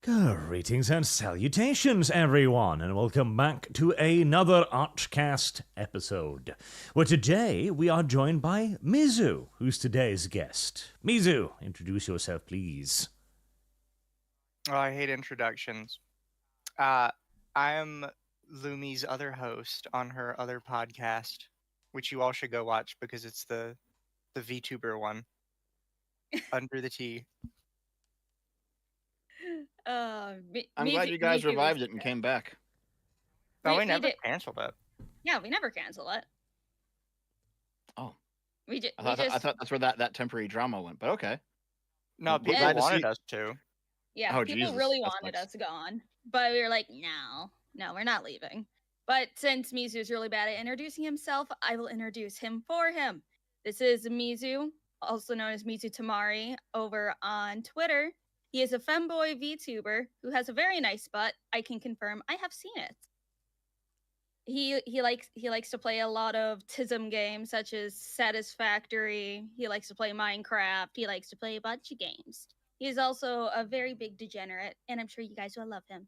Greetings and salutations, everyone, and welcome back to another ArchCast episode, where today we are joined by Mizu, who's today's guest. Mizu, introduce yourself, please. Oh, I hate introductions. I am Lumi's other host on her other podcast, which you all should go watch because it's the VTuber one, Under the Tea. I'm glad you guys revived it and came back. No, we never canceled it. Yeah, we never cancel it. Oh, I thought that's where that temporary drama went, but okay. No, We're people glad to wanted see- us to. Yeah, Oh, people Jesus, really that wanted sucks. us gone, but we were like, no, we're not leaving. But since Mizu's really bad at introducing himself, I will introduce him for him. This is Mizu, also known as Mizu Tamari, over on Twitter. He is a femboy VTuber who has a very nice butt. I can confirm. I have seen it. He likes to play a lot of TISM games such as Satisfactory. He likes to play Minecraft. He likes to play a bunch of games. He's also a very big degenerate, and I'm sure you guys will love him.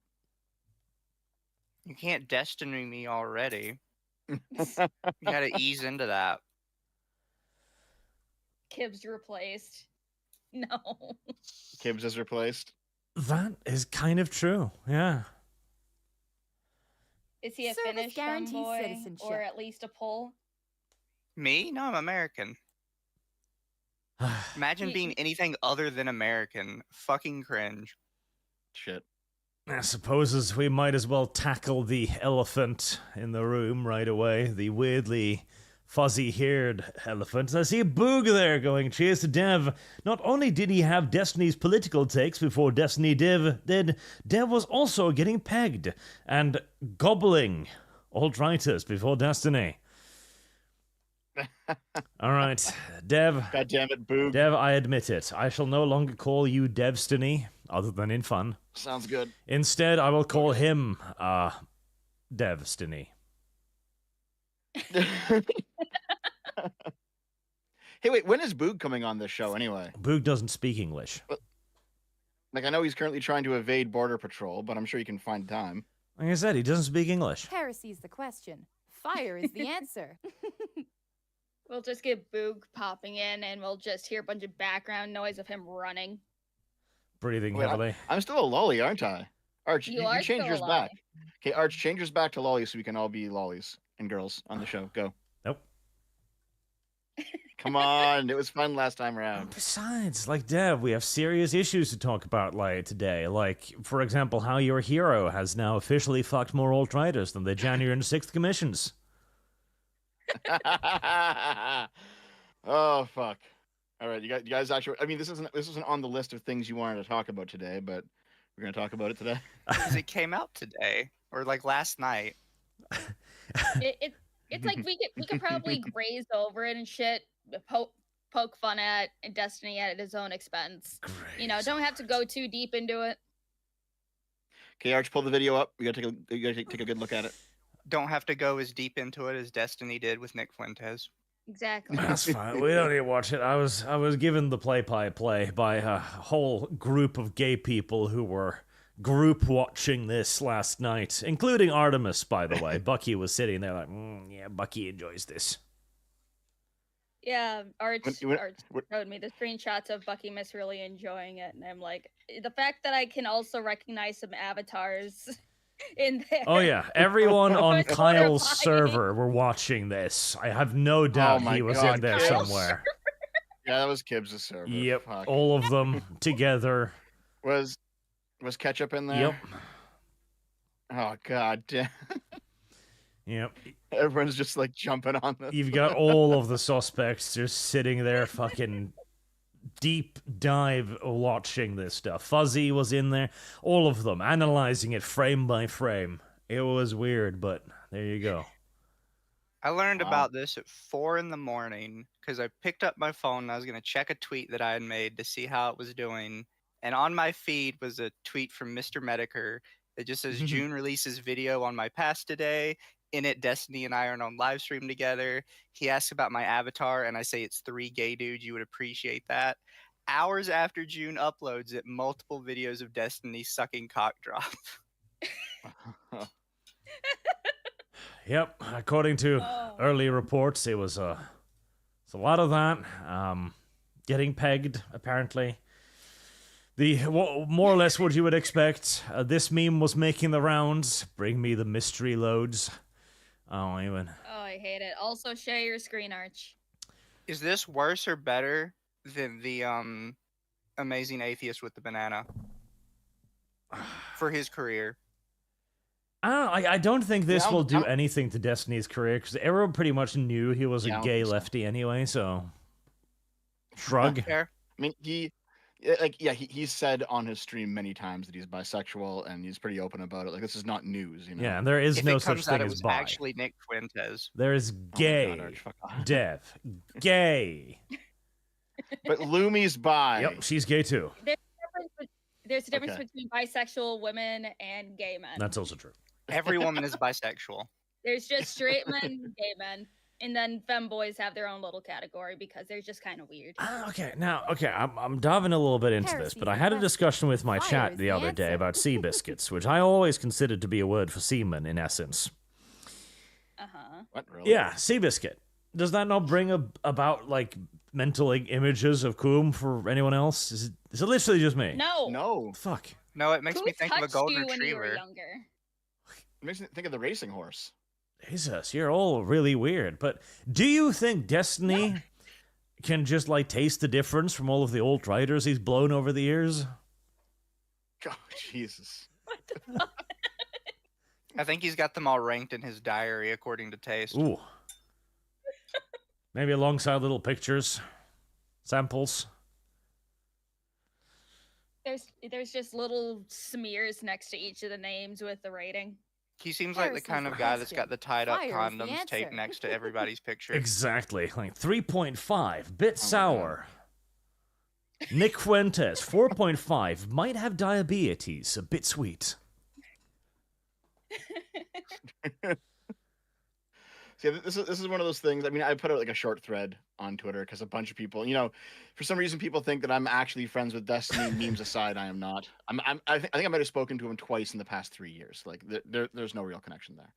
You can't destiny me already. You gotta ease into that. Kibbs replaced. No. Kibbs is replaced. That is kind of true, yeah. Is he a Service Finnish guarantees femboy, citizenship. or at least a Pole? Me? No, I'm American. Imagine being anything other than American. Fucking cringe. Shit. I suppose we might as well tackle the elephant in the room right away, the weirdly fuzzy-haired elephant. I see Boog there going, cheers to Dev. Not only did he have Destiny's political takes before Destiny did, Dev was also getting pegged and gobbling alt-righters before Destiny. All right, Dev. God damn it, Boog. Dev, I admit it. I shall no longer call you Devstiny, other than in fun. Sounds good. Instead, I will call him, Devstiny. Hey, wait, when is Boog coming on this show anyway? Boog doesn't speak English. Like, I know he's currently trying to evade Border Patrol, but I'm sure he can find time. Like I said, he doesn't speak English. Heresy's the question. Fire is the answer. We'll just get Boog popping in, and we'll just hear a bunch of background noise of him running. Breathing Wait, heavily. I'm still a lolly, aren't I? Arch, You you are change still yours a back. Okay, Arch, change yours back to lolly so we can all be lollies and girls on the show. Go. Nope. Come on, it was fun last time around. Besides, like Dev, we have serious issues to talk about today. Like, for example, how your hero has now officially fucked more alt-righters than the January and 6th commissions. Oh fuck! All right, you guys actually. I mean, this isn't on the list of things you wanted to talk about today, but we're gonna talk about it today. Because it came out today, or like last night. It's like we could probably graze over it and shit, poke fun at and Destiny at his own expense. You know, don't have to go too deep into it. Okay, Arch, pull the video up. You gotta take a good look at it. Don't have to go as deep into it as Destiny did with Nick Fuentes. Exactly. That's fine. We don't need to watch it. I was given the play-by-play by a whole group of gay people who were group watching this last night, including Artemis, by the way. Bucky was sitting there like, yeah, Bucky enjoys this. Yeah, Arch When- showed me the screenshots of Bucky Miss really enjoying it, and I'm like, the fact that I can also recognize some avatars in there. Oh yeah, everyone on was Kyle's horrifying. server were watching this. I have no doubt my he was God, in there Kyle's somewhere. Yeah, that was Kibbs' server. Yep, Fuck. all of them together. Was Ketchup in there? Yep. Oh god damn. Yep. Everyone's just like jumping on this. You've got all of the suspects just sitting there fucking deep dive watching this stuff. Fuzzy was in there. All of them analyzing it frame by frame. It was weird, but there you go. I learned Wow. about this at 4 a.m. because I picked up my phone and I was going to check a tweet that I had made to see how it was doing. And on my feed was a tweet from Mr. Mediker that just says June releases video on my past today. In it, Destiny and I are on live stream together. He asks about my avatar, and I say it's 3 gay dudes. You would appreciate that. Hours after June uploads it, multiple videos of Destiny sucking cock drop. Yep, according to Oh. early reports, it's a lot of that. Getting pegged, apparently. More or less what you would expect. This meme was making the rounds. Bring me the mystery loads. Oh, even. Oh, I hate it. Also, share your screen, Arch. Is this worse or better than the amazing atheist with the banana for his career? I don't think this Yeah, will do I'm- anything to Destiny's career, because everyone pretty much knew he was Yeah, I a don't gay think so. lefty anyway, so... Shrug. Fair. I mean, he's said on his stream many times that he's bisexual, and he's pretty open about it. Like, this is not news, you know? Yeah, and there is If no it such comes out thing it as was bi. actually Nick Fuentes. There is Oh my gay. God, Arch, fuck off. Dev. Gay. But Lumi's bi. Yep, she's gay too. There's a difference Okay. between bisexual women and gay men. That's also true. Every woman is bisexual. There's just straight men, gay men, and then femboys have their own little category because they're just kind of weird. Okay, I'm diving a little bit into this, Heresy but I is had a the discussion with my Fire chat is the the other day answer. about sea biscuits, which I always considered to be a word for semen in essence. Uh-huh. What, really? Yeah, sea biscuit. Does that not bring about like mental like, images of cum for anyone else? Is it literally just me? No. No. Fuck. No, it makes Who me think of a touched golden you when you were retriever. younger? It makes me think of the racing horse. Jesus, you're all really weird. But do you think Destiny can just like taste the difference from all of the old writers he's blown over the years? God, Jesus. I think he's got them all ranked in his diary according to taste. Ooh. Maybe alongside little pictures, samples. There's just little smears next to each of the names with the rating. He seems like the Heresy's kind the of guy that's question. got the tied up Fire is the condoms taped answer. next to everybody's picture. Exactly. Like 3.5, bit God. sour. Nick Fuentes, 4.5, might have diabetes, a bit sweet. See, this is one of those things. I mean, I put out like a short thread on Twitter because a bunch of people, for some reason, people think that I'm actually friends with Destiny. Memes aside, I am not. I think I might have spoken to him twice in the past 3 years. Like, there's no real connection there.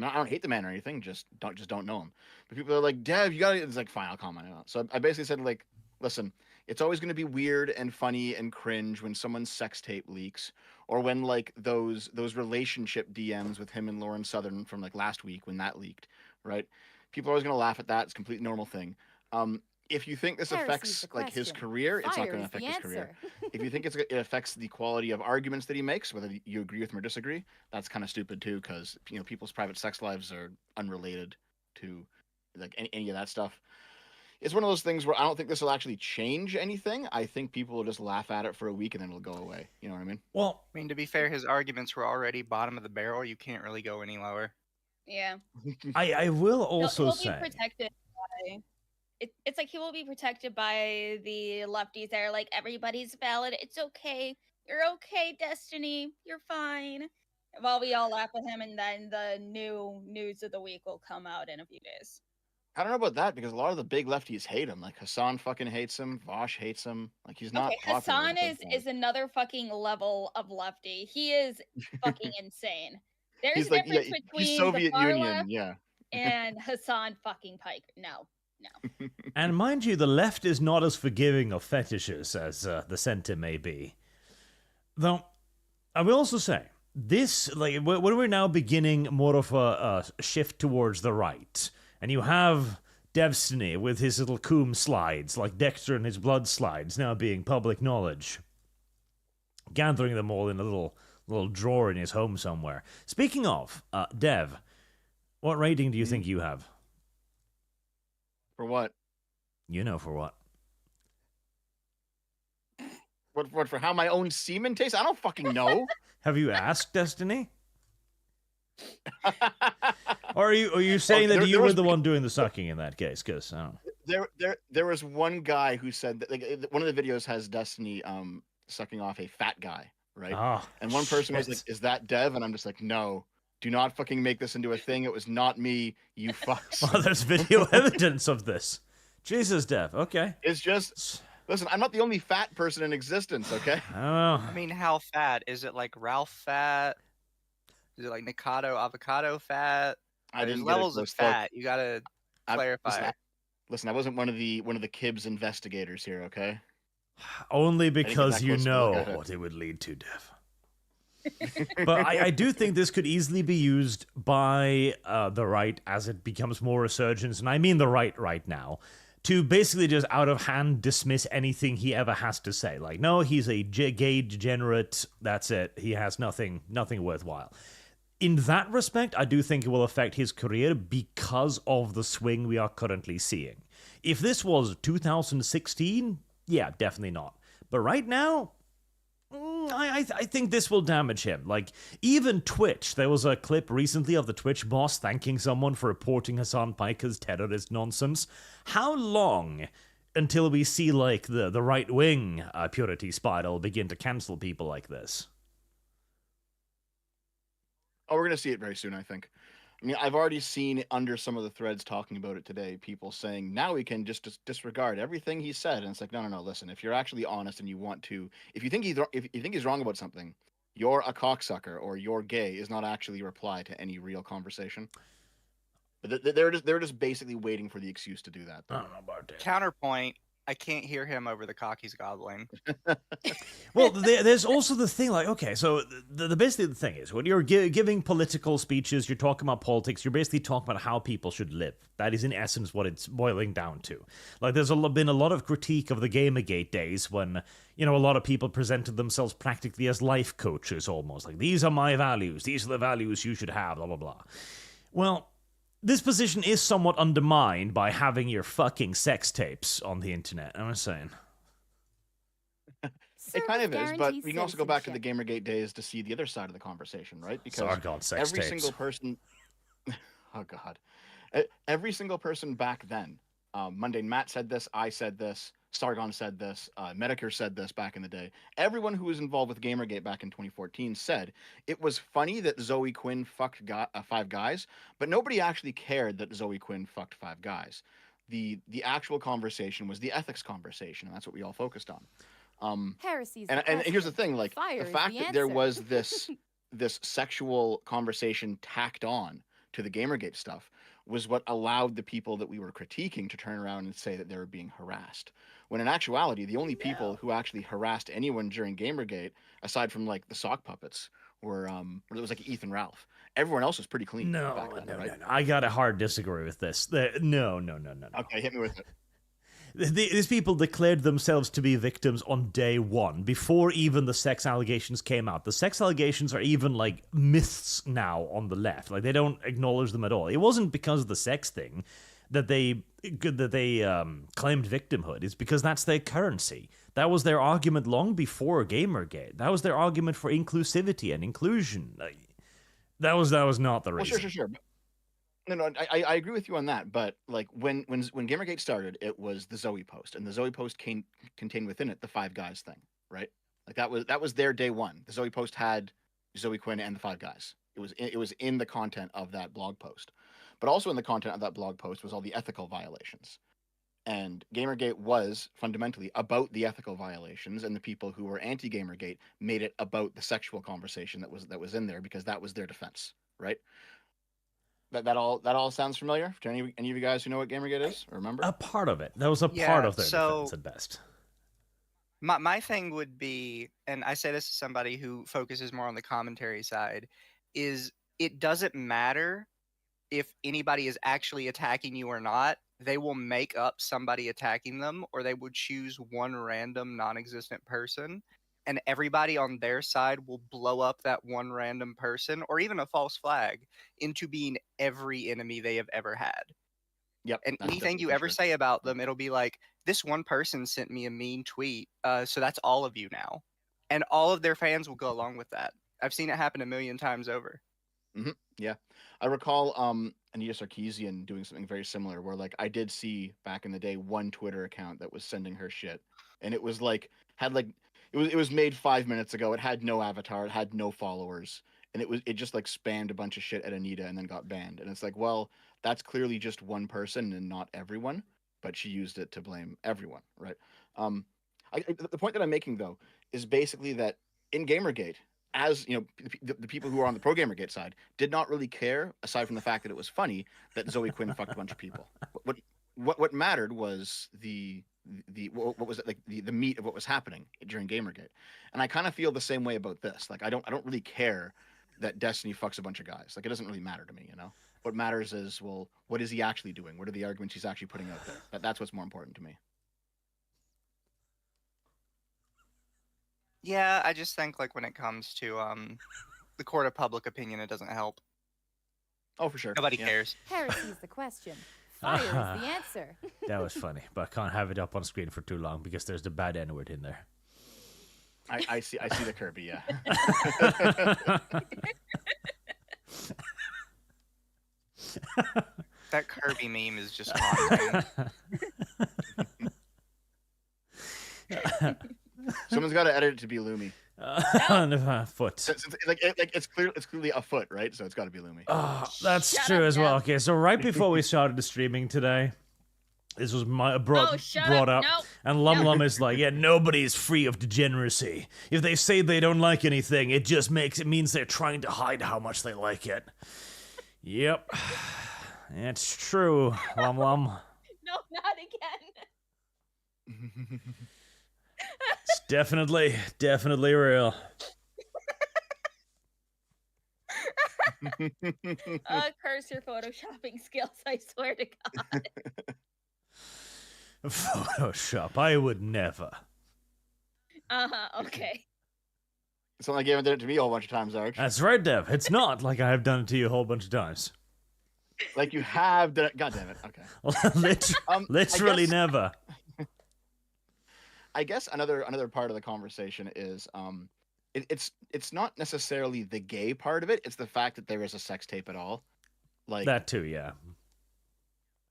I don't hate the man or anything. Just don't know him. But people are like, Dev, you got to. It's like, fine, I'll comment on it. So I basically said, like, listen, it's always going to be weird and funny and cringe when someone's sex tape leaks, or when like those relationship DMs with him and Lauren Southern from like last week when that leaked. Right? People are always going to laugh at that. It's a completely normal thing. If you think this Heresy's affects the like his question. career, it's not Fire going to is the affect his career. answer. If you think it affects the quality of arguments that he makes, whether you agree with him or disagree, that's kind of stupid too, because people's private sex lives are unrelated to like any of that stuff. It's one of those things where I don't think this will actually change anything. I think people will just laugh at it for a week and then it'll go away. You know what I mean? Well, I mean, to be fair, his arguments were already bottom of the barrel. You can't really go any lower. Yeah. I will He'll- also he'll say. be protected by. It's like he will be protected by the lefties that are like, everybody's valid. It's okay. You're okay, Destiny. You're fine. While we all laugh at him, and then the new news of the week will come out in a few days. I don't know about that because a lot of the big lefties hate him. Like Hassan fucking hates him. Vosh hates him. Like he's not Okay, popular. Hassan with those is guys. another fucking level of lefty. He is fucking insane. There's He's a like, difference yeah, between he's the Soviet far Union. left Yeah. and Hassan fucking Pike. No. And mind you, the left is not as forgiving of fetishes as the center may be. Though, I will also say, this, like, when we're now beginning more of a shift towards the right, and you have Destiny with his little coom slides, like Dexter and his blood slides, now being public knowledge, gathering them all in a little drawer in his home somewhere. Speaking of, Dev, what rating do you think you have? For what? You know for what. What for how my own semen tastes? I don't fucking know. Have you asked Destiny? Or are you saying Okay, that there you were was- the one doing the sucking in that case? Because I don't. There was one guy who said that like one of the videos has Destiny sucking off a fat guy, right? Oh, And one person was shit. like, "Is that Dev?" And I'm just like, "No, do not fucking make this into a thing. It was not me. You fucks." Well, there's video evidence of this. Jesus, Dev. Okay. It's just Listen, I'm not the only fat person in existence, okay? I don't know. I mean, how fat? Is it like Ralph fat? Is it like Nikado avocado fat? I There's didn't get a levels of close look. fat. You gotta Listen, clarify. listen, I wasn't one of the Kibbs investigators here, okay? Only I didn't get because that you close of a look know at it. what it would lead to, Dev. But I do think this could easily be used by the right as it becomes more resurgent, and I mean the right now, to basically just out of hand dismiss anything he ever has to say. Like, no, he's a gay degenerate, that's it. He has nothing worthwhile. In that respect, I do think it will affect his career because of the swing we are currently seeing. If this was 2016, yeah, definitely not. But right now, I think this will damage him. Like, even Twitch, there was a clip recently of the Twitch boss thanking someone for reporting Hassan Piker's terrorist nonsense. How long until we see, like, the right-wing purity spiral begin to cancel people like this? Oh, we're gonna see it very soon, I think. I mean, I've already seen under some of the threads talking about it today, people saying now we can just disregard everything he said, and it's like, no. Listen, if you're actually honest and you want to, if you think he's wrong about something, you're a cocksucker or you're gay is not actually a reply to any real conversation. But they're just basically waiting for the excuse to do that. I don't know about that. Counterpoint, I can't hear him over the cock he's gobbling. Well, there's also the thing, like, okay, so basically the thing is, when you're giving political speeches, you're talking about politics, you're basically talking about how people should live. That is, in essence, what it's boiling down to. Like, there's been a lot of critique of the Gamergate days when, you know, a lot of people presented themselves practically as life coaches, almost. Like, these are my values, these are the values you should have, blah, blah, blah. Well, this position is somewhat undermined by having your fucking sex tapes on the internet, I'm just saying. It kind of is, but we can also go back to the Gamergate days to see the other side of the conversation, right? Because sex every tapes. single person, oh god, every single person back then, Mundane Matt said this, I said this, Sargon said this, Medicare said this back in the day. Everyone who was involved with Gamergate back in 2014 said it was funny that Zoe Quinn fucked 5 guys, but nobody actually cared that Zoe Quinn fucked 5 guys. The actual conversation was the ethics conversation, and that's what we all focused on. Heresies. And here's the thing, like, Fire the fact that there answer. was this sexual conversation tacked on to the Gamergate stuff was what allowed the people that we were critiquing to turn around and say that they were being harassed. When in actuality, the only people who actually harassed anyone during Gamergate, aside from like the sock puppets, were it was like Ethan Ralph. Everyone else was pretty clean. No, back then, right? no. I gotta hard disagree with this. No. Okay, hit me with it. These people declared themselves to be victims on day one, before even the sex allegations came out. The sex allegations are even, like, myths now on the left. Like, they don't acknowledge them at all. It wasn't because of the sex thing that they claimed victimhood. It's because that's their currency. That was their argument long before Gamergate. That was their argument for inclusivity and inclusion. Like, that was not the reason. Well, sure. No, I agree with you on that. But like when Gamergate started, it was the Zoe post, and the Zoe post contained within it the 5 guys thing, right? Like that was their day one. The Zoe post had Zoe Quinn and the 5 guys. It was in the content of that blog post, but also in the content of that blog post was all the ethical violations. And Gamergate was fundamentally about the ethical violations, and the people who were anti-Gamergate made it about the sexual conversation that was in there because that was their defense, right? That all sounds familiar to any of you guys who know what Gamergate is or remember? A part of it. That was a part of their defense at best. My thing would be, and I say this to somebody who focuses more on the commentary side, is it doesn't matter if anybody is actually attacking you or not. They will make up somebody attacking them, or they would choose one random non-existent person, and everybody on their side will blow up that one random person, or even a false flag, into being every enemy they have ever had. Yep. And anything you ever say about them, it'll be like, this one person sent me a mean tweet, so that's all of you now. And all of their fans will go along with that. I've seen it happen a million times over. Mm-hmm. Yeah. I recall Anita Sarkeesian doing something very similar where, like, I did see back in the day one Twitter account that was sending her shit. And it was like, it was made 5 minutes ago. It had no avatar. It had no followers. And it just like spammed a bunch of shit at Anita and then got banned. And it's like, well, that's clearly just one person and not everyone, but she used it to blame everyone, right? The point that I'm making though is basically that in Gamergate, as you know, the people who are on the pro Gamergate side did not really care, aside from the fact that it was funny that Zoe Quinn fucked a bunch of people. What mattered was what was it, like the meat of what was happening during Gamergate, and I kind of feel the same way about this. Like I don't really care that Destiny fucks a bunch of guys. Like it doesn't really matter to me, you know. What matters is, well, what is he actually doing? What are the arguments he's actually putting out there? That's what's more important to me. Yeah, I just think like when it comes to the court of public opinion, it doesn't help. Oh, for sure. Nobody cares. Heresy is the question. Fire is the answer. That was funny, but I can't have it up on screen for too long because there's the bad N-word in there. I see the Kirby, yeah. That Kirby meme is just haunting. Someone's got to edit it to be Lumi. Foot. It's clearly a foot, right? So it's got to be Lumi. Oh, that's Shut true up, as well. Dev. Okay, so right before we started the streaming today, this was brought up, Nope. and Lum is like, yeah, nobody's free of degeneracy. If they say they don't like anything, it just means they're trying to hide how much they like it. Yep, it's true, Lum. No, not again. It's definitely real. Curse your photoshopping skills, I swear to God. Photoshop, I would never. Okay. It's not like you haven't done it to me a whole bunch of times, Arch. That's right, Dev. It's not like I have done it to you a whole bunch of times. Like you have done it. God damn it. Okay. Literally never. I guess another part of the conversation is it's not necessarily the gay part of it. It's the fact that there is a sex tape at all. Like That too, yeah.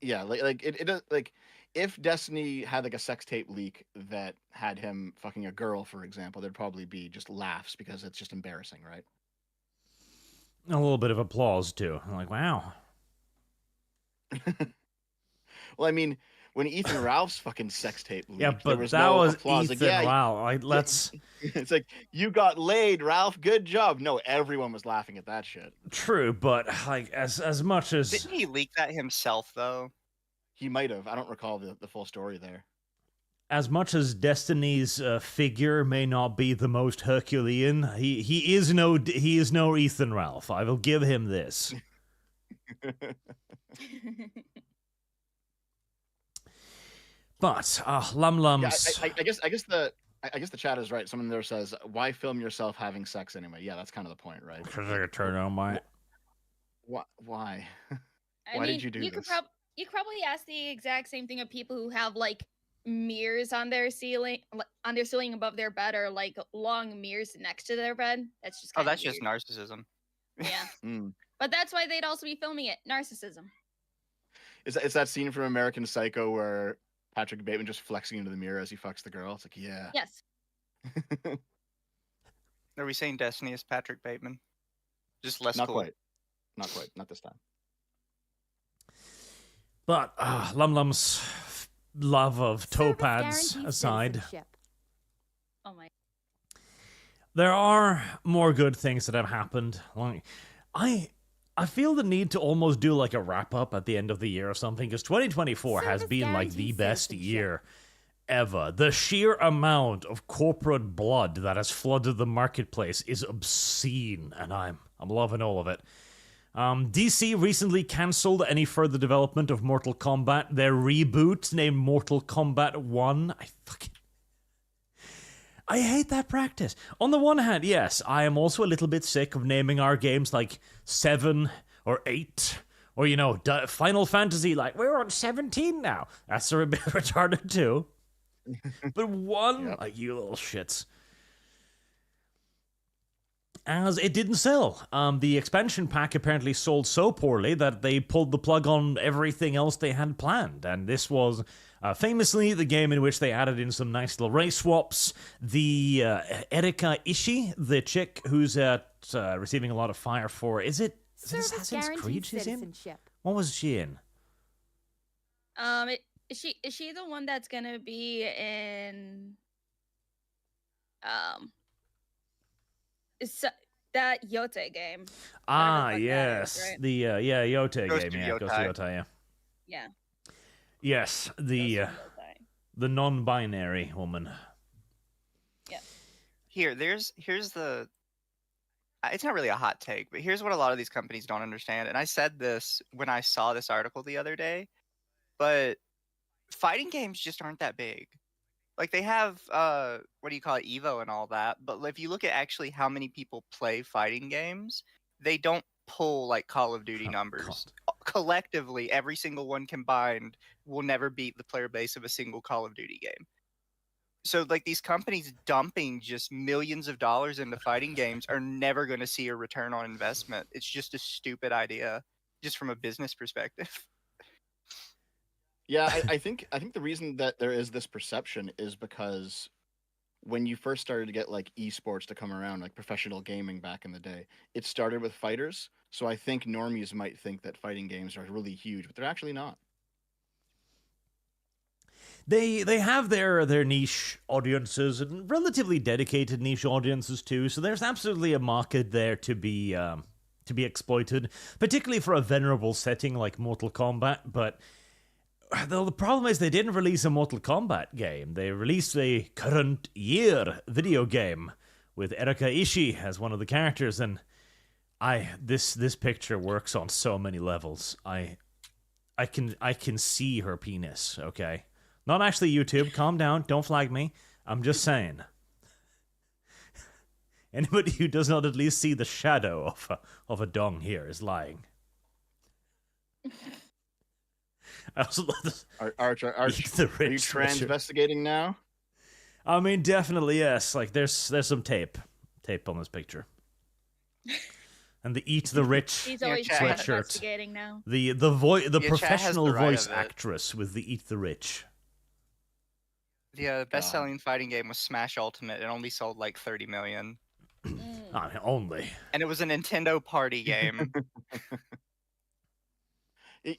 Yeah, like if Destiny had like a sex tape leak that had him fucking a girl, for example, there'd probably be just laughs because it's just embarrassing, right? A little bit of applause too. I'm like, wow. Well, I mean, when Ethan Ralph's fucking sex tape leaked, Yeah, there but was that no was applause. Ethan. Like, yeah, Wow. Let's. It's like, you got laid, Ralph. Good job. No, everyone was laughing at that shit. True, but like as much as Didn't he leak that himself though? He might have. I don't recall the full story there. as much as Destiny's figure may not be the most Herculean, he is no Ethan Ralph. I will give him this. But Lums. Yeah, I guess the chat is right. Someone there says, "Why film yourself having sex anyway?" Yeah, that's kind of the point, right? Because I could turn on my. Why? I Why mean, did you do you this? You could probably ask the exact same thing of people who have like mirrors on their ceiling above their bed, or like long mirrors next to their bed. That's just that's weird. just narcissism. Yeah, but that's why they'd also be filming it. Narcissism. Is that scene from American Psycho where Patrick Bateman just flexing into the mirror as he fucks the girl? It's like, yeah. Yes. Are we saying Destiny is Patrick Bateman? Just less Not cool. quite. Not this time. But Lum's love of toe Service pads guarantees aside, citizenship. Oh my. there are more good things that have happened. Like, I feel the need to almost do like a wrap up at the end of the year or something, because 2024 has Service been like the guarantees best citizenship. year ever. The sheer amount of corporate blood that has flooded the marketplace is obscene, and I'm loving all of it. DC recently cancelled any further development of Mortal Kombat. Their reboot, named Mortal Kombat 1, I hate that practice. On the one hand, yes, I am also a little bit sick of naming our games like 7 or 8, or, you know, Final Fantasy, like, we're on 17 now. That's a bit retarded too. But 1, Yep. like, you little shits. As it didn't sell. The expansion pack apparently sold so poorly that they pulled the plug on everything else they had planned. And this was famously the game in which they added in some nice little race swaps. The Erika Ishii, the chick who's receiving a lot of fire for, is it Service Assassin's Creed guarantees she's in? citizenship. What was she in? Is she the one that's gonna be in So, that Yote game. Ah, fuck that is, yes. right? The Yote Ghost game, of yeah. Ghost of Yotai. Yotai, yeah. Yeah. Yes, the Ghost of Yote. the non-binary woman. Here's the. It's not really a hot take, but here's what a lot of these companies don't understand. And I said this when I saw this article the other day, but fighting games just aren't that big. Like they have what do you call it, Evo and all that, but if you look at actually how many people play fighting games, they don't pull like Call of Duty Oh, numbers. God. Collectively, every single one combined will never beat the player base of a single Call of Duty game. So like these companies dumping just millions of dollars into fighting games are never going to see a return on investment. It's just a stupid idea, just from a business perspective. Yeah, I think the reason that there is this perception is because when you first started to get like esports to come around, like professional gaming back in the day, it started with fighters. So I think normies might think that fighting games are really huge, but they're actually not. They have their niche audiences and relatively dedicated niche audiences too. So there's absolutely a market there to be exploited, particularly for a venerable setting like Mortal Kombat. But the problem is they didn't release a Mortal Kombat game. They released a current year video game with Erika Ishii as one of the characters, and this picture works on so many levels. I can see her penis. Okay. Not actually YouTube. Calm down. Don't flag me. I'm just saying. Anybody who does not at least see the shadow of a dong here is lying. I also love this. Arch, are you trans-investigating now? I mean, definitely yes. Like, there's some tape on this picture. And the Eat the Rich He's always sweatshirt. investigating now. The professional voice actress with the Eat the Rich. The best-selling fighting game was Smash Ultimate. It only sold like 30 million. I mean, only. And it was a Nintendo party game.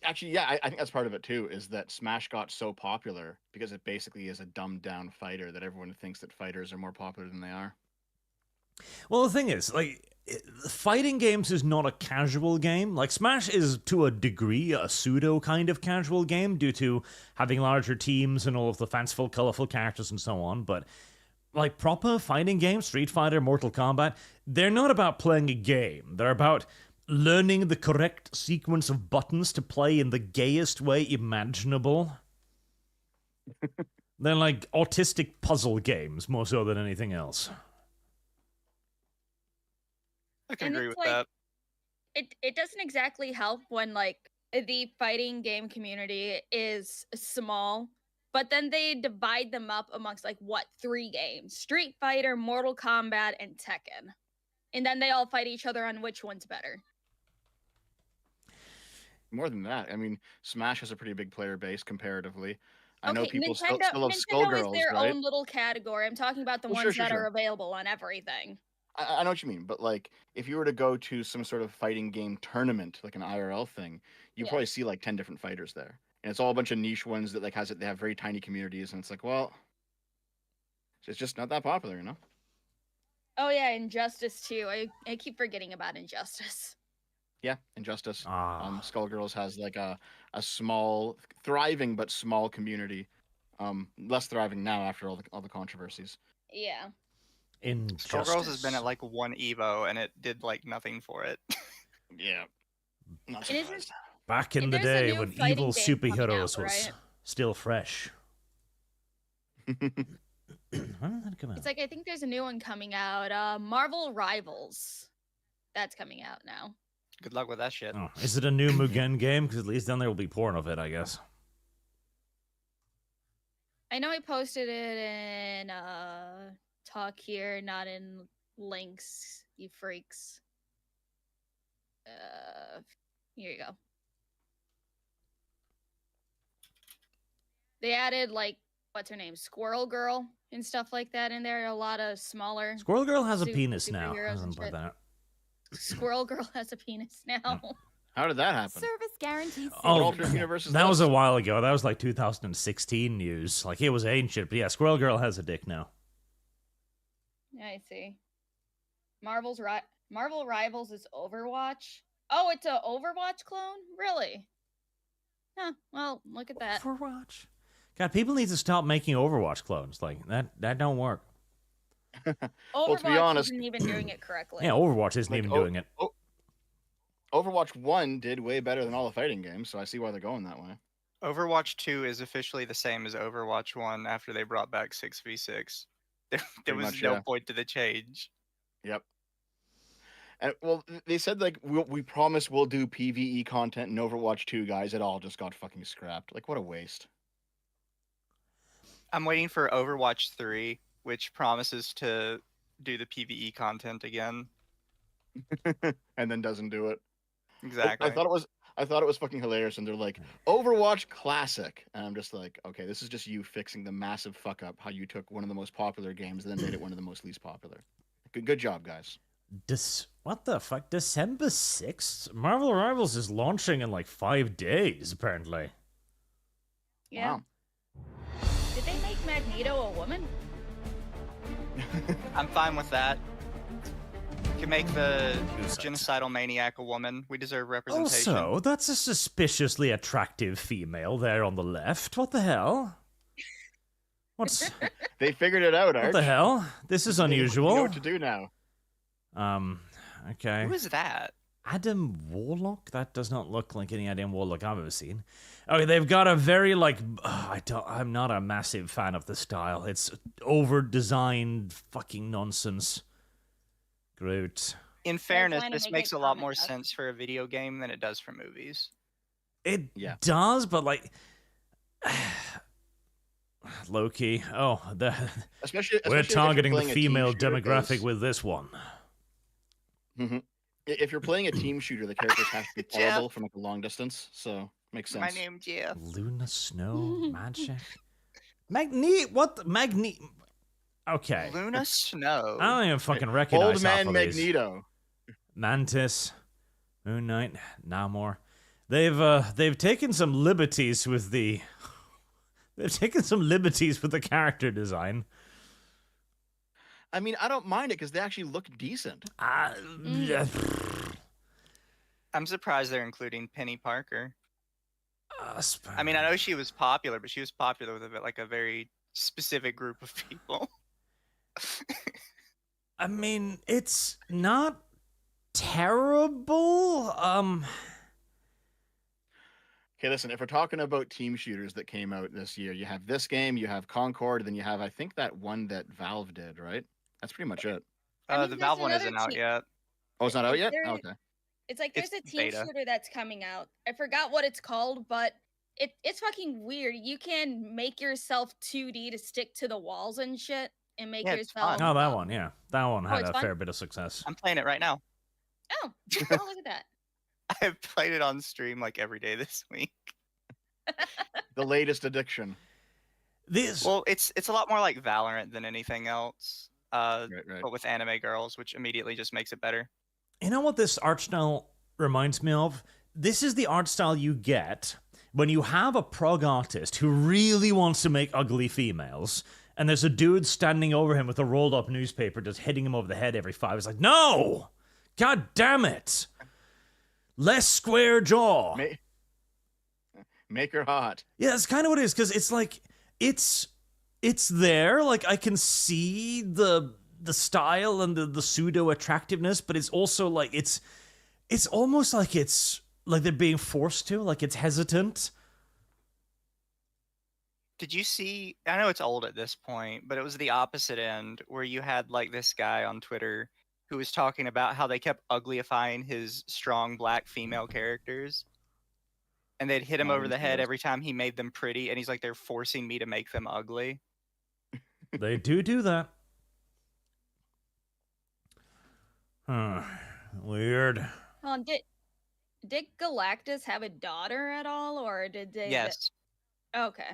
Actually, yeah, I think that's part of it too, is that Smash got so popular because it basically is a dumbed-down fighter that everyone thinks that fighters are more popular than they are. Well, the thing is, like, fighting games is not a casual game. Like, Smash is, to a degree, a pseudo kind of casual game due to having larger teams and all of the fanciful, colorful characters and so on. But, like, proper fighting games, Street Fighter, Mortal Kombat, they're not about playing a game. They're about learning the correct sequence of buttons to play in the gayest way imaginable. They're like autistic puzzle games, more so than anything else. I can And agree it's with like- that. It doesn't exactly help when like the fighting game community is small, but then they divide them up amongst like 3 games: Street Fighter, Mortal Kombat, and Tekken. And then they all fight each other on which one's better. More than that, I mean, Smash has a pretty big player base comparatively. I know Okay, people still Nintendo love is Skullgirls, their right? own little category. I'm talking about the Well, ones sure, that sure. are available on everything. I know what you mean, but like, if you were to go to some sort of fighting game tournament, like an IRL thing, you Yeah. probably see like 10 different fighters there, and it's all a bunch of niche ones that like they have very tiny communities, and it's like, well, it's just not that popular, you know? Oh yeah, Injustice too. I keep forgetting about Injustice. Yeah, Injustice. Ah. Skullgirls has like a small, thriving but small community. Less thriving now after all the controversies. Yeah. Skullgirls has been at like 1 Evo and it did like nothing for it. Yeah. Not It isn't- surprised. Back in And the there's a day new when fighting evil game coming superheroes out, was right? still fresh. When did that come out? It's like I think there's a new one coming out. Marvel Rivals. That's coming out now. Good luck with that shit. Oh, is it a new Mugen game? Because at least then there will be porn of it, I guess. I know I posted it in talk here, not in links, you freaks. Here you go. They added like what's her name, Squirrel Girl and stuff like that in there. A lot of smaller Squirrel Girl has a penis now. superheroes I and don't put shit. that. Squirrel Girl has a penis now. How did that happen? Service guaranteed. Oh, alternate universe is that was this? a while ago. That was like 2016 news. Like, it was ancient. But yeah, Squirrel Girl has a dick now. I see. Marvel Rivals is Overwatch. Oh, it's a Overwatch clone? Really? Huh. Well, look at that. Overwatch. God, people need to stop making Overwatch clones. Like that don't work. Well, to be Overwatch honest, isn't even doing it correctly. Yeah, Overwatch isn't like, even doing it. Overwatch 1 did way better than all the fighting games, so I see why they're going that way. Overwatch 2 is officially the same as Overwatch 1 after they brought back 6v6. There was no point to the change. Yep. And well, they said like we promise we'll do PvE content in Overwatch 2, guys. It all just got fucking scrapped. Like, what a waste. I'm waiting for Overwatch 3, which promises to do the PvE content again. And then doesn't do it. Exactly. I thought it was fucking hilarious, and they're like, Overwatch Classic. And I'm just like, okay, this is just you fixing the massive fuck up how you took one of the most popular games and then made it one of the most least popular. Good job, guys. What the fuck? December 6th? Marvel Rivals is launching in like 5 days, apparently. Yeah. Wow. Did they make Magneto a woman? I'm fine with that. You can make the genocidal maniac a woman. We deserve representation. Also, that's a suspiciously attractive female there on the left. What the hell? What's... They figured it out, Arch. What the hell? This is unusual. You know what to do now. Okay. Who is that? Adam Warlock? That does not look like any Adam Warlock I've ever seen. Okay, they've got a very, like... I'm not a massive fan of the style. It's over-designed fucking nonsense. Groot. In fairness, this makes a lot more sense for a video game than it does for movies. It does, but, like... Low-key. Oh, especially we're targeting the female demographic that's... with this one. Mm-hmm. If you're playing a team shooter, the characters have to be horrible from like a long distance, so makes sense. My name's Jeff. Luna Snow Magic. Okay. Luna Snow. I don't even fucking recognize Old Man half of these. Magneto. Mantis, Moon Knight, Namor. They've taken some liberties with the. They've taken some liberties with the character design. I mean, I don't mind it because they actually look decent. I'm surprised they're including Penny Parker. I mean, I know she was popular, but she was popular with a very specific group of people. I mean, it's not terrible. Okay, listen, if we're talking about team shooters that came out this year, you have this game, you have Concord, then you have, I think, that one that Valve did, right? That's pretty much it. The Valve one isn't out yet. Oh, it's not out yet? Okay. It's like there's a team shooter that's coming out. I forgot what it's called, but it's fucking weird. You can make yourself 2D to stick to the walls and shit and make yourself... Oh, that one, yeah. That one had a fair bit of success. I'm playing it right now. Oh, look at that. I've played it on stream like every day this week. The latest addiction. Well, it's a lot more like Valorant than anything else. Right. But with anime girls, which immediately just makes it better. You know what this art style reminds me of? This is the art style you get when you have a prog artist who really wants to make ugly females, and there's a dude standing over him with a rolled up newspaper just hitting him over the head every 5. It's like, no! God damn it! Less square jaw. Make her hot. Yeah, that's kind of what it is, because it's like, it's there, like I can see the style and the pseudo attractiveness, but it's also like it's almost like it's like they're being forced to, like it's hesitant. Did you see, I know it's old at this point, but it was the opposite end where you had like this guy on Twitter who was talking about how they kept uglyifying his strong black female characters. And they'd hit him over the head every time he made them pretty, and he's like, they're forcing me to make them ugly. They do that. Weird. Did Galactus have a daughter at all, or did they? Yes. Okay.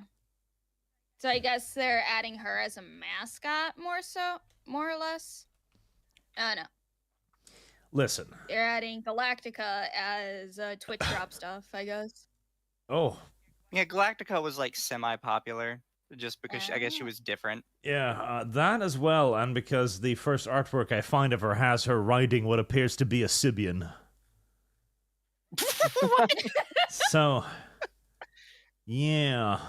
So I guess they're adding her as a mascot more or less. I don't know. Listen. They're adding Galactica as Twitch drop stuff, I guess. Oh. Yeah, Galactica was like semi-popular. just because I guess she Ah. was different. Yeah, that as well, and because the first artwork I find of her has her riding what appears to be a Sibian. What? So, yeah.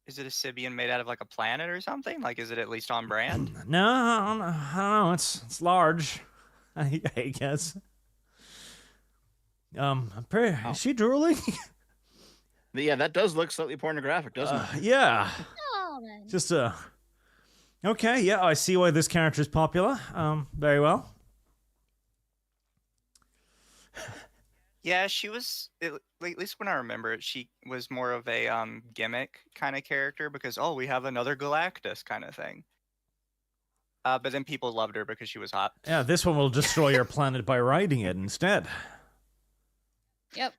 Is it a Sibian made out of like a planet or something? Like, is it at least on brand? No, I don't know. It's large, I guess. I'm pretty. Is she drooling? Yeah, that does look slightly pornographic, doesn't it? Yeah. Oh, man. Just Okay, yeah, I see why this character is popular. Very well. Yeah, she was. At least when I remember it, she was more of a gimmick kind of character because we have another Galactus kind of thing. But then people loved her because she was hot. Yeah, this one will destroy your planet by riding it instead. Yep.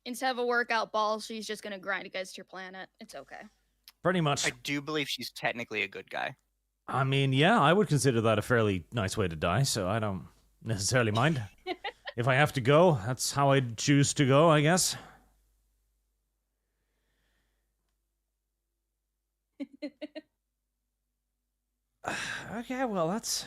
Instead of a workout ball, she's just gonna grind against your planet. It's okay. Pretty much. I do believe she's technically a good guy. I mean, yeah, I would consider that a fairly nice way to die, so I don't necessarily mind. If I have to go, that's how I'd choose to go, I guess. Okay, well, that's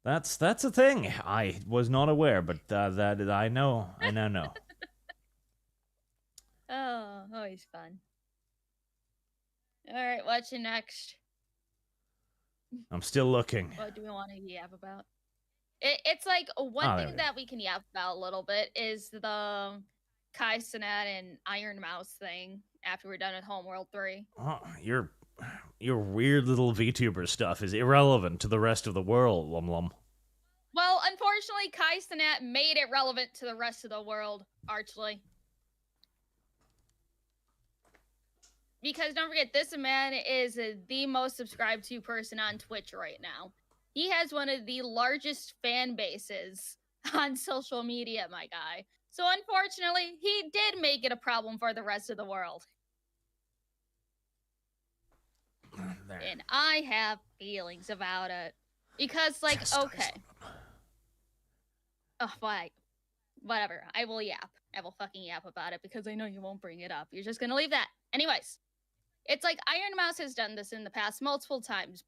a thing. I was not aware, but that I know. I now know. Oh, always fun. All right, what's your next? I'm still looking. What do we want to yap about? It's like one there thing we go. that we can yap about a little bit is the Kai Cenat and Iron Mouse thing after we're done with Homeworld 3. Oh, your weird little VTuber stuff is irrelevant to the rest of the world, Lum. Well, unfortunately, Kai Cenat made it relevant to the rest of the world, Archly. Because don't forget, this man is the most subscribed to person on Twitch right now. He has one of the largest fan bases on social media, my guy. So unfortunately, he did make it a problem for the rest of the world. There. And I have feelings about it. Because, like, okay. Oh, fine. Whatever. I will yap. I will fucking yap about it because I know you won't bring it up. You're just gonna leave that. Anyways. It's like Iron Mouse has done this in the past multiple times.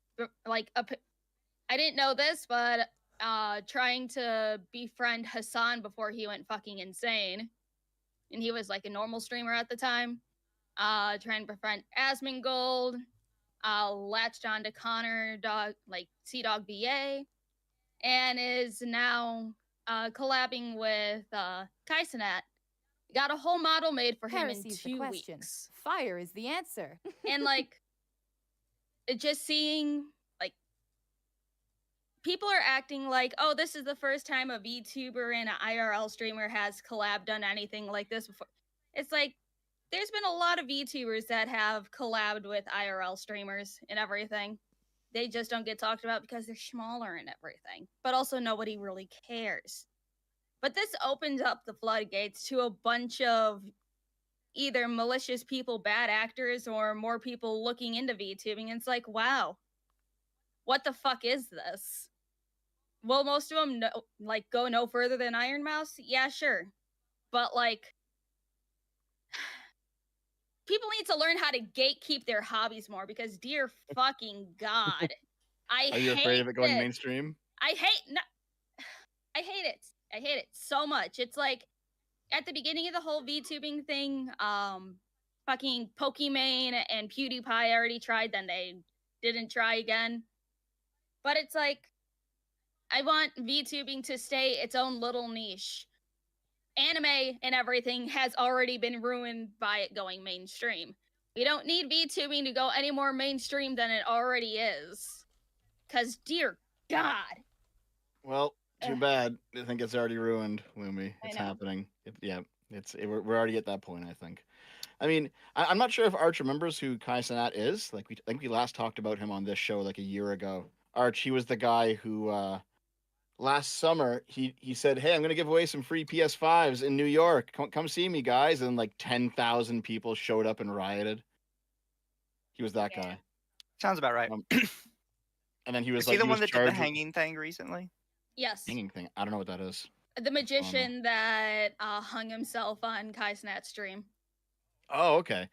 Like, I didn't know this, but trying to befriend Hassan before he went fucking insane. And he was like a normal streamer at the time. Trying to befriend Asmongold. Latched on to Connor, Sea Dog VA. And is now collabing with Kai Cenat. Got a whole model made for him in 2 weeks. Fire is the answer. And like, just seeing, like, people are acting like, oh, this is the first time a VTuber and an IRL streamer has done anything like this before. It's like, there's been a lot of VTubers that have collabed with IRL streamers and everything. They just don't get talked about because they're smaller and everything. But also nobody really cares. But this opens up the floodgates to a bunch of either malicious people, bad actors, or more people looking into VTubing. And it's like, wow, what the fuck is this? Will most of them go no further than Iron Mouse? Yeah, sure. But like, people need to learn how to gatekeep their hobbies more because, dear fucking God, Are you afraid of it going mainstream? I hate it. I hate it so much. It's like, at the beginning of the whole VTubing thing, fucking Pokimane and PewDiePie already tried, then they didn't try again. But it's like, I want VTubing to stay its own little niche. Anime and everything has already been ruined by it going mainstream. We don't need VTubing to go any more mainstream than it already is. Because, dear God. Well, too bad. I think it's already ruined, Lumi. It's happening. We're already at that point, I think. I mean, I'm not sure if Arch remembers who Kai Cenat is. Like, I think we last talked about him on this show like a year ago. Arch, he was the guy who last summer he said, "Hey, I'm going to give away some free PS5s in New York. Come see me, guys." And like 10,000 people showed up and rioted. He was that guy. Sounds about right. And then he was he the one that did the charged with hanging thing recently? Yes. hanging thing. I don't know what that is. The magician that hung himself on Kai's Nat stream. Oh, okay.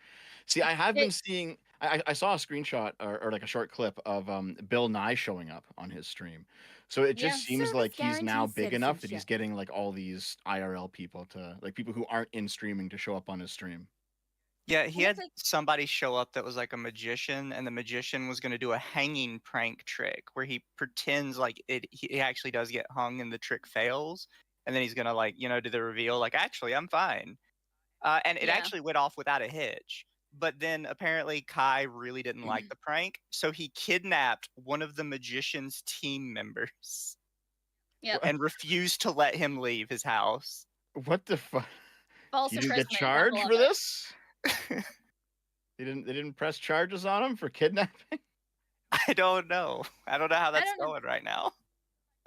See, I have been seeing. I saw a screenshot or like a short clip of Bill Nye showing up on his stream. So it just seems Service like he's now guarantees big enough that he's citizenship. getting like all these IRL people to like people who aren't in streaming to show up on his stream. Yeah, he And had it's like- somebody show up that was like a magician, and the magician was going to do a hanging prank trick where he pretends like he actually does get hung and the trick fails, and then he's going to like, do the reveal like, actually, I'm fine. And it Yeah. actually went off without a hitch. But then apparently Kai really didn't like the prank, so he kidnapped one of the magician's team members. Yep. And refused to let him leave his house. What the fuck? False Did you get imprisonment, charged level for of it. this? They didn't press charges on him for kidnapping? I don't know. I don't know how that's don't know. going right now.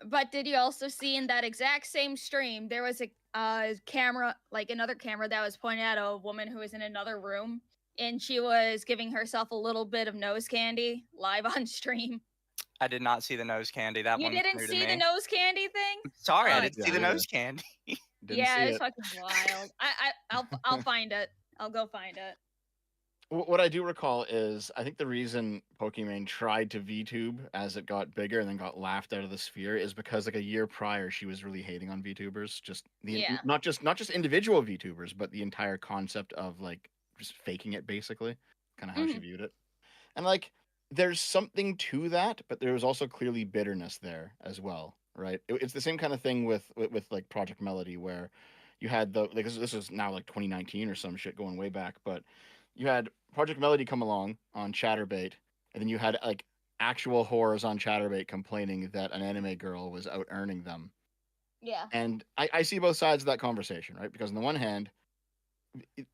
But did you also see in that exact same stream, there was a camera, like another camera that was pointing at a woman who was in another room, and she was giving herself a little bit of nose candy live on stream. I did not see the nose candy. That You one didn't was new see to the me. nose candy thing? Sorry, I Oh, didn't see the yeah. nose candy. Didn't Yeah, see it's it. fucking wild. I'll find it. I'll go find it. What I do recall is I think the reason Pokimane tried to VTube as it got bigger and then got laughed out of the sphere is because like a year prior she was really hating on VTubers, just Yeah. not just individual VTubers, but the entire concept of like just faking it basically, kind of how she viewed it. And like there's something to that, but there was also clearly bitterness there as well, right? It's the same kind of thing with like Project Melody where you had the like this is now like 2019 or some shit going way back, but you had Project Melody come along on Chatterbait, and then you had like actual whores on Chatterbait complaining that an anime girl was out earning them. Yeah. And I see both sides of that conversation, right? Because on the one hand,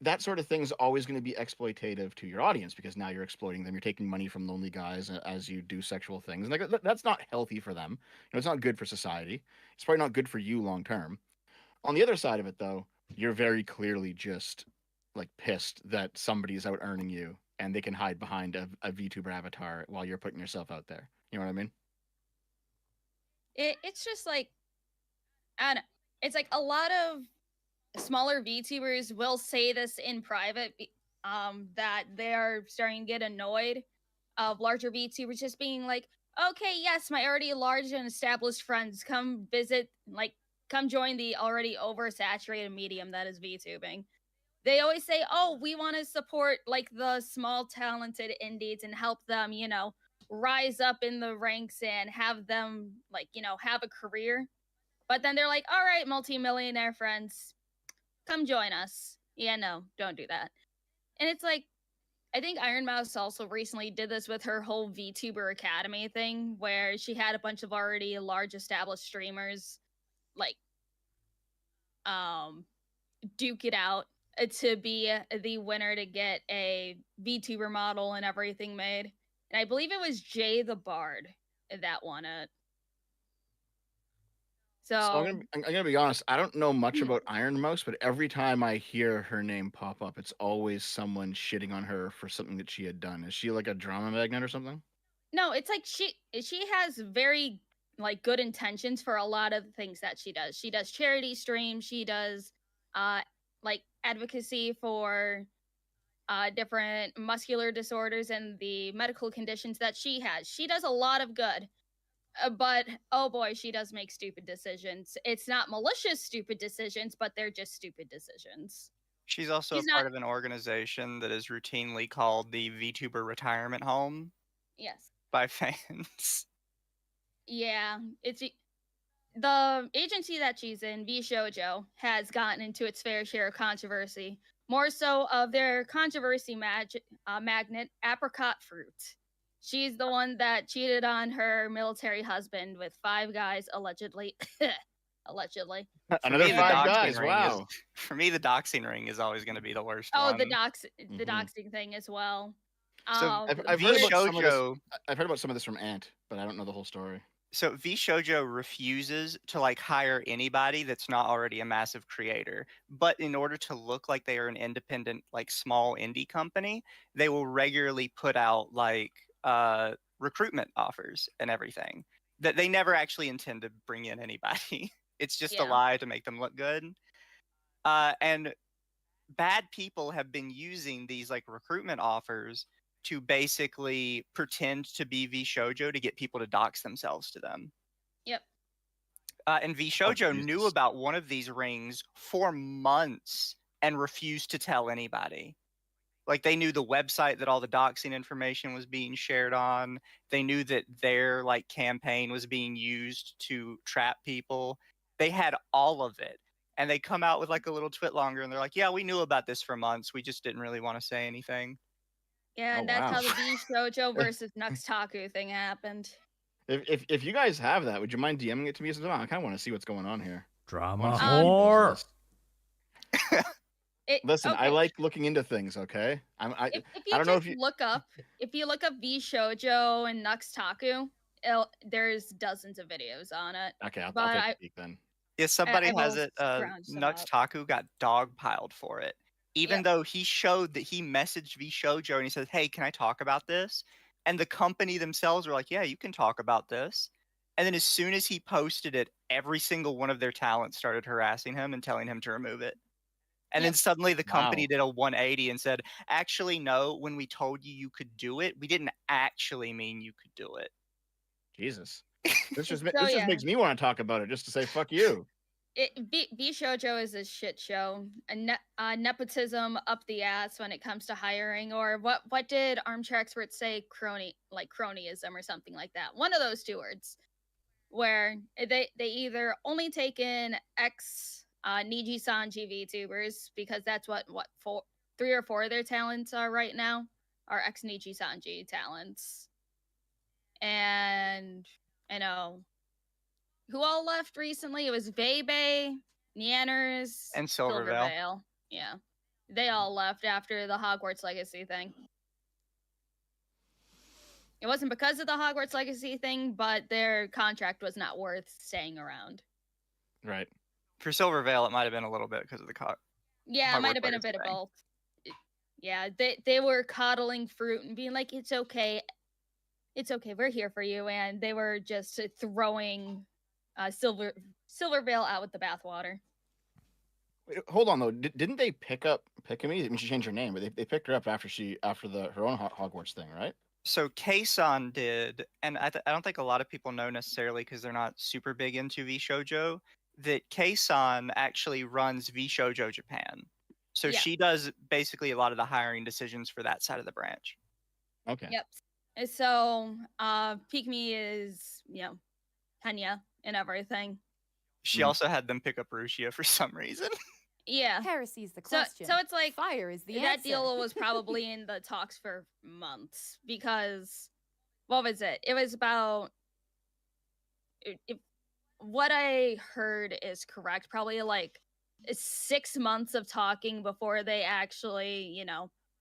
that sort of thing is always going to be exploitative to your audience because now you're exploiting them. You're taking money from lonely guys as you do sexual things. And like that's not healthy for them. It's not good for society. It's probably not good for you long term. On the other side of it, though, you're very clearly just like pissed that somebody's out earning you and they can hide behind a VTuber avatar while you're putting yourself out there. You know what I mean? It's just like, I don't know. It's like a lot of smaller VTubers will say this in private, that they are starting to get annoyed of larger VTubers just being like, okay, yes, my already large and established friends, come visit, like, come join the already oversaturated medium that is VTubing. They always say, oh, we want to support, like, the small, talented indies and help them, rise up in the ranks and have them, like, have a career. But then they're like, all right, multi-millionaire friends, come join us. Yeah, no, don't do that. And it's like, I think Iron Mouse also recently did this with her whole VTuber Academy thing, where she had a bunch of already large established streamers, like, duke it out to be the winner to get a VTuber model and everything made. And I believe it was Jay the Bard that won it. So I'm gonna be honest. I don't know much about Iron Mouse, but every time I hear her name pop up, it's always someone shitting on her for something that she had done. Is she like a drama magnet or something? No, it's like she has very like good intentions for a lot of things that she does. She does charity streams. She does like advocacy for different muscular disorders and the medical conditions that she has. She does a lot of good. But oh boy, she does make stupid decisions. It's not malicious stupid decisions, but they're just stupid decisions. She's also part of an organization that is routinely called the VTuber Retirement Home. Yes. By fans. Yeah, it's the agency that she's in, VShoujo, has gotten into its fair share of controversy. More so of their controversy magnet, apricot fruit. She's the one that cheated on her military husband with 5 guys, allegedly. Allegedly. Another 5 guys, wow. For me, the doxing ring is always going to be the worst one. one. The doxing thing as well. So I've heard about some of this from Ant, but I don't know the whole story. So VShoujo refuses to like hire anybody that's not already a massive creator. But in order to look like they are an independent, like small indie company, they will regularly put out like recruitment offers and everything that they never actually intend to bring in anybody. It's just a Yeah. lie to make them look good. And bad people have been using these like recruitment offers to basically pretend to be VShoujo to get people to dox themselves to them. Yep. And VShoujo knew Jesus. about one of these rings for months and refused to tell anybody. Like they knew the website that all the doxing information was being shared on. They knew that their like campaign was being used to trap people. They had all of it. And they come out with like a little twit longer and they're like, yeah, we knew about this for months. We just didn't really want to say anything. Yeah, Oh, and that's wow. how the VShoujo versus Nuxtaku thing happened. If you guys have that, would you mind DMing it to me? I kind of want to see what's going on here. I Drama wanna see whore. this. Listen, I okay. like looking into things. Okay, If you I don't know just if you. look up VShoujo and Nuxtaku, there's dozens of videos on it. Okay, I'll But take a peek then. Yeah, somebody I will has it. scrounge some up. Nuxtaku got dogpiled for it. Even Yep. though he showed that he messaged VShoujo and he said, hey, can I talk about this? And the company themselves were like, yeah, you can talk about this. And then as soon as he posted it, every single one of their talents started harassing him and telling him to remove it. And then Yep. suddenly the company Wow. did a 180 and said, actually, no, when we told you you could do it, we didn't actually mean you could do it. Jesus, this just So, this yeah. just makes me want to talk about it just to say fuck you. VShoujo is a shit show. Nepotism up the ass when it comes to hiring, or what did Armchair Experts say? Cronyism or something like that. One of those two words, where they either only take in ex Niji-sanji VTubers, because that's what 3 or 4 of their talents are right now, are ex Niji-sanji talents. And I know who all left recently. It was Vebe, Nianners, And Silvervale. Yeah, they all left after the Hogwarts Legacy thing. It wasn't because of the Hogwarts Legacy thing, but their contract was not worth staying around. Right. For Silvervale, it might have been a little bit because of the Yeah, it might have been a Hogwarts bit of Legacy both. Yeah, they were coddling fruit and being like, it's okay, we're here for you, and they were just throwing Silvervale out with the bathwater. Wait, hold on though. Didn't they pick up Pikami? I mean, she changed her name, but they picked her up after her own Hogwarts thing, right? So Keisan did, and I don't think a lot of people know necessarily because they're not super big into VShoujo, that Keisan actually runs VShoujo Japan. So Yeah. she does basically a lot of the hiring decisions for that side of the branch. Okay. Yep. So, Pikmi is, Hanya and everything. She also had them pick up Rushia for some reason. Yeah. Heresy's the So question. it's like Fire is the that answer. deal was probably in the talks for months, because what was it? It was about, if what I heard is correct, probably like 6 months of talking before they actually,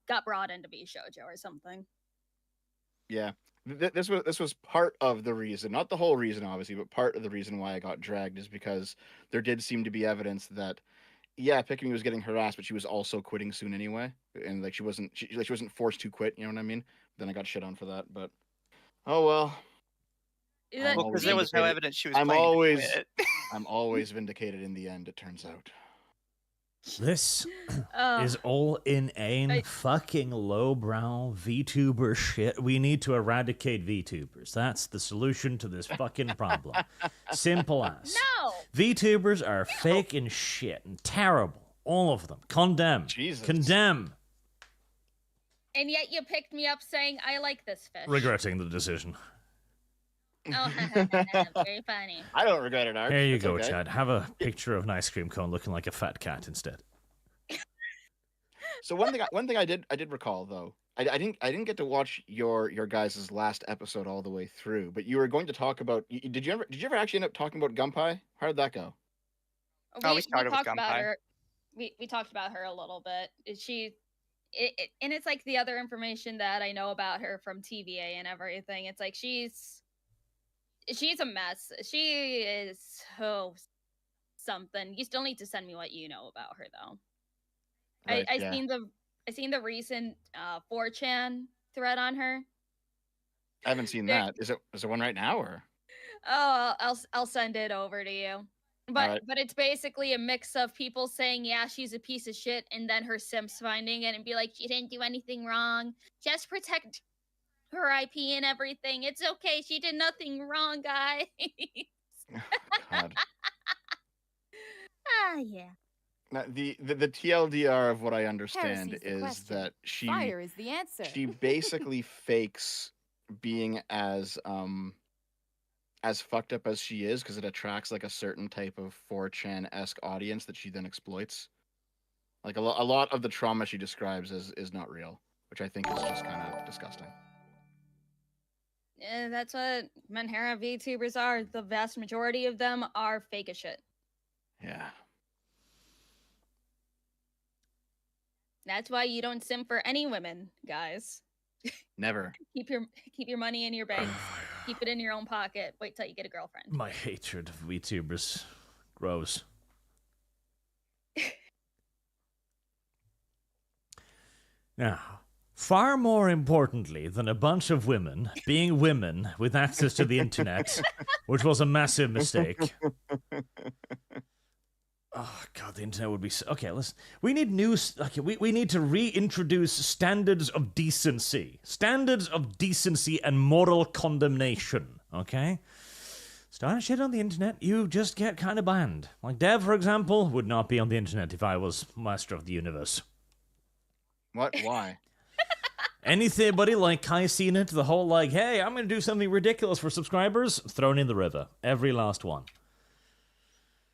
got brought into VShoujo or something. Yeah. This was part of the reason, not the whole reason, obviously, but part of the reason why I got dragged is because there did seem to be evidence that, yeah, Pikami was getting harassed, but she was also quitting soon anyway, and like she wasn't forced to quit. You know what I mean? Then I got shit on for that, but oh well. Well, because there was no vindicated. evidence she was I'm planning always to quit. I'm always vindicated in the end. It turns out. This is all inane, fucking lowbrow VTuber shit. We need to eradicate VTubers. That's the solution to this fucking problem. Simple as. No! VTubers are fake and shit and terrible. All of them. Condemn. Jesus. Condemn. And yet you picked me up saying, I like this fish. Regretting the decision. Oh, very funny. I don't regret it, Arch. Here you It's go, okay. Chad. Have a picture of an ice cream cone looking like a fat cat instead. So one thing I did recall though, I didn't get to watch your guys' last episode all the way through, but you were going to talk about. Did you ever actually end up talking about Gunpei? How did that go? We started with talked about Gunpei. her. We talked about her a little bit. And it's like the other information that I know about her from TVA and everything. It's like she's a mess. She is so something. You still need to send me what you know about her though. Right, I yeah. seen the recent 4chan thread on her. I haven't seen that. Is it one right now or? Oh, I'll send it over to you. But it's basically a mix of people saying, yeah, she's a piece of shit, and then her simps finding it and be like, she didn't do anything wrong. Just protect her IP and everything. It's okay. She did nothing wrong, guys. God. Yeah. Now, the TLDR of what I understand Heresy's the is question. that she Fire is the answer. she basically fakes being as fucked up as she is because it attracts like a certain type of 4chan-esque audience that she then exploits. Like a lot of the trauma she describes is not real, which I think is just kind of disgusting. Yeah, that's what Manhera VTubers are. The vast majority of them are fake as shit. Yeah. That's why you don't simp for any women, guys. Never. Keep your money in your bank. Keep it in your own pocket. Wait till you get a girlfriend. My hatred of VTubers grows. Now, far more importantly than a bunch of women being women with access to the internet, which was a massive mistake. Oh God, the internet would be okay. Listen, we need we need to reintroduce standards of decency, and moral condemnation. Okay, start shit on the internet, you just get kind of banned. Like Dev, for example, would not be on the internet if I was master of the universe. What? Why? Anybody like Kai seen it? The whole like, hey, I'm going to do something ridiculous for subscribers, thrown in the river. Every last one.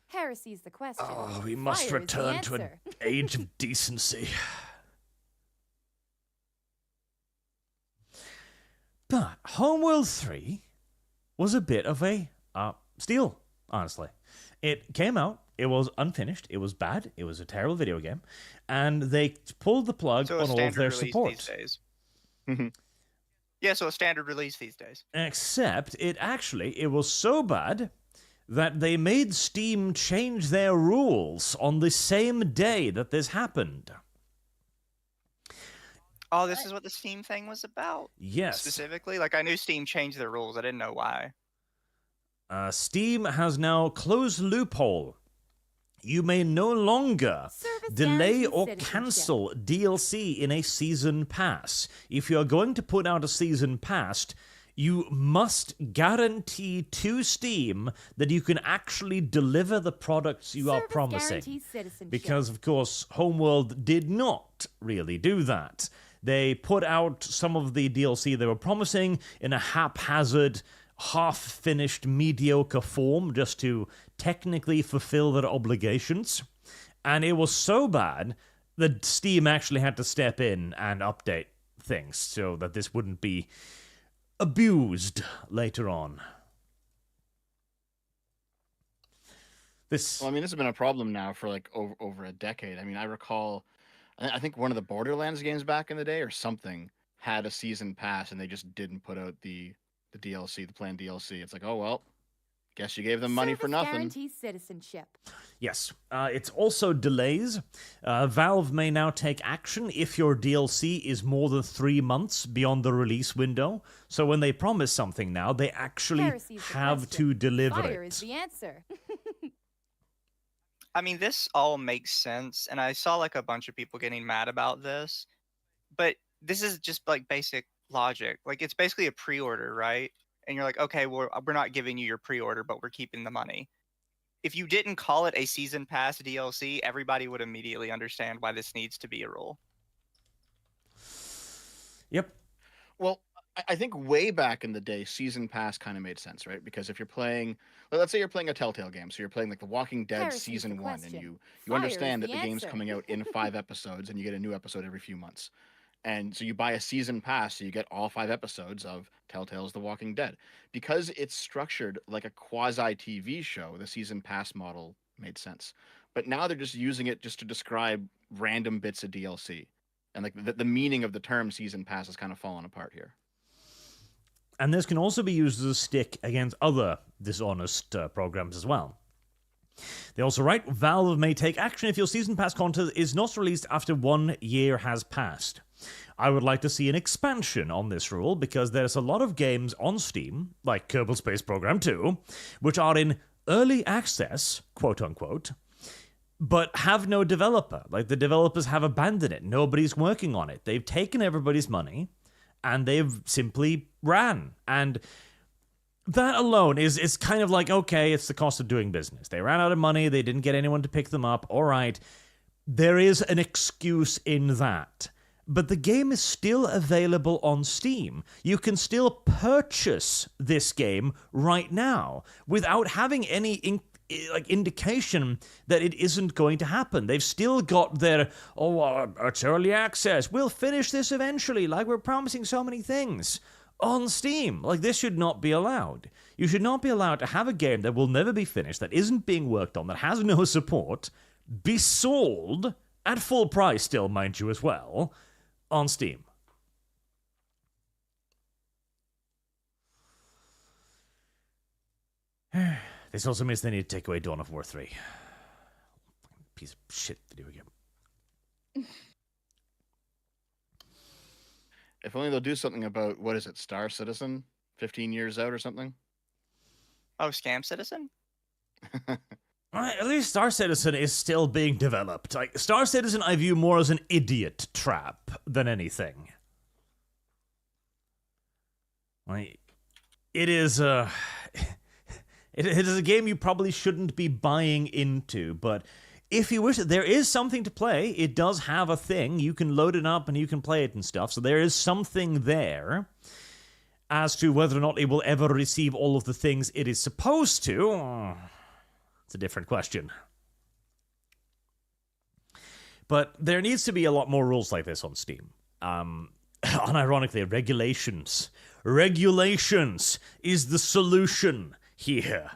Heresy's the question. Oh, we must Fire is return the to an answer. age of decency. But Homeworld 3 was a bit of a steal, honestly. It came out, it was unfinished, it was bad, it was a terrible video game, and they pulled the plug on all of their support. These days. Yeah, so a standard release these days. Except it was so bad that they made Steam change their rules on the same day that this happened. Oh, this is what the Steam thing was about? Yes. Specifically? Like, I knew Steam changed their rules. I didn't know why. Steam has now closed loophole. You may no longer delay or cancel DLC in a season pass. If you are going to put out a season pass, you must guarantee to Steam that you can actually deliver the products you are promising. Because, of course, Homeworld did not really do that. They put out some of the DLC they were promising in a haphazard, half-finished, mediocre form just to technically fulfill their obligations. And it was so bad that Steam actually had to step in and update things so that this wouldn't be abused later on. Well, I mean, this has been a problem now for like over a decade. I mean, I recall, I think one of the Borderlands games back in the day or something had a season pass and they just didn't put out the DLC, the planned DLC. It's like, oh, well, guess you gave them money for nothing. Guarantees citizenship. Yes. It's also delays. Valve may now take action if your DLC is more than 3 months beyond the release window. So when they promise something now, they actually have to deliver Fire it. is the answer. I mean, this all makes sense, and I saw like a bunch of people getting mad about this, but this is just like basic logic. Like, it's basically a pre-order, right? And you're like, okay, we're not giving you your pre-order, but we're keeping the money. If you didn't call it a season pass DLC, everybody would immediately understand why this needs to be a rule. Yep. Well, I think way back in the day, season pass kind of made sense, right? Because if you're playing, let's say you're playing a Telltale game, so you're playing like The Walking Dead Heresy's season the 1, and question. you Fire understand is that the the game's answer. coming out in 5 episodes, and you get a new episode every few months. And so you buy a season pass, so you get all 5 episodes of Telltale's The Walking Dead. Because it's structured like a quasi-TV show, the season pass model made sense. But now they're just using it just to describe random bits of DLC. And like the meaning of the term season pass has kind of fallen apart here. And this can also be used as a stick against other dishonest programs as well. They also write, Valve may take action if your season pass content is not released after 1 year has passed. I would like to see an expansion on this rule because there's a lot of games on Steam, like Kerbal Space Program 2, which are in early access, quote unquote, but have no developer. Like, the developers have abandoned it. Nobody's working on it. They've taken everybody's money and they've simply ran. And that alone is kind of like, okay, it's the cost of doing business. They ran out of money. They didn't get anyone to pick them up. All right. There is an excuse in that. But the game is still available on Steam. You can still purchase this game right now without having any indication that it isn't going to happen. They've still got their, it's early access. We'll finish this eventually, like we're promising so many things on Steam. Like, this should not be allowed. You should not be allowed to have a game that will never be finished, that isn't being worked on, that has no support, be sold at full price still, mind you, as well, on Steam. This also means they need to take away Dawn of War 3. Piece of shit video game. If only they'll do something about, what is it, Star Citizen? 15 years out or something? Oh, Scam Citizen? At least Star Citizen is still being developed. Like, Star Citizen I view more as an idiot trap than anything. Like, it is it is a game you probably shouldn't be buying into, but if you wish, there is something to play. It does have a thing. You can load it up and you can play it and stuff, so there is something there. As to whether or not it will ever receive all of the things it is supposed to, it's a different question. But there needs to be a lot more rules like this on Steam. Unironically, regulations. Regulations is the solution here.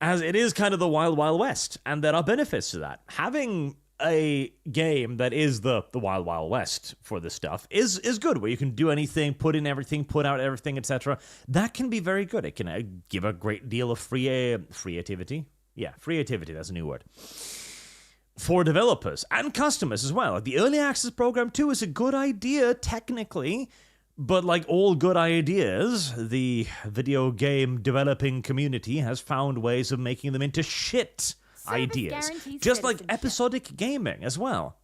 As it is kind of the Wild Wild West, and there are benefits to that. Having a game that is the Wild Wild West for this stuff is good, where you can do anything, put in everything, put out everything, etc. That can be very good. It can give a great deal of creativity. Yeah, creativity, that's a new word. For developers and customers as well. The Early Access program, too, is a good idea, technically. But like all good ideas, the video game developing community has found ways of making them into shit ideas. Just like episodic gaming as well.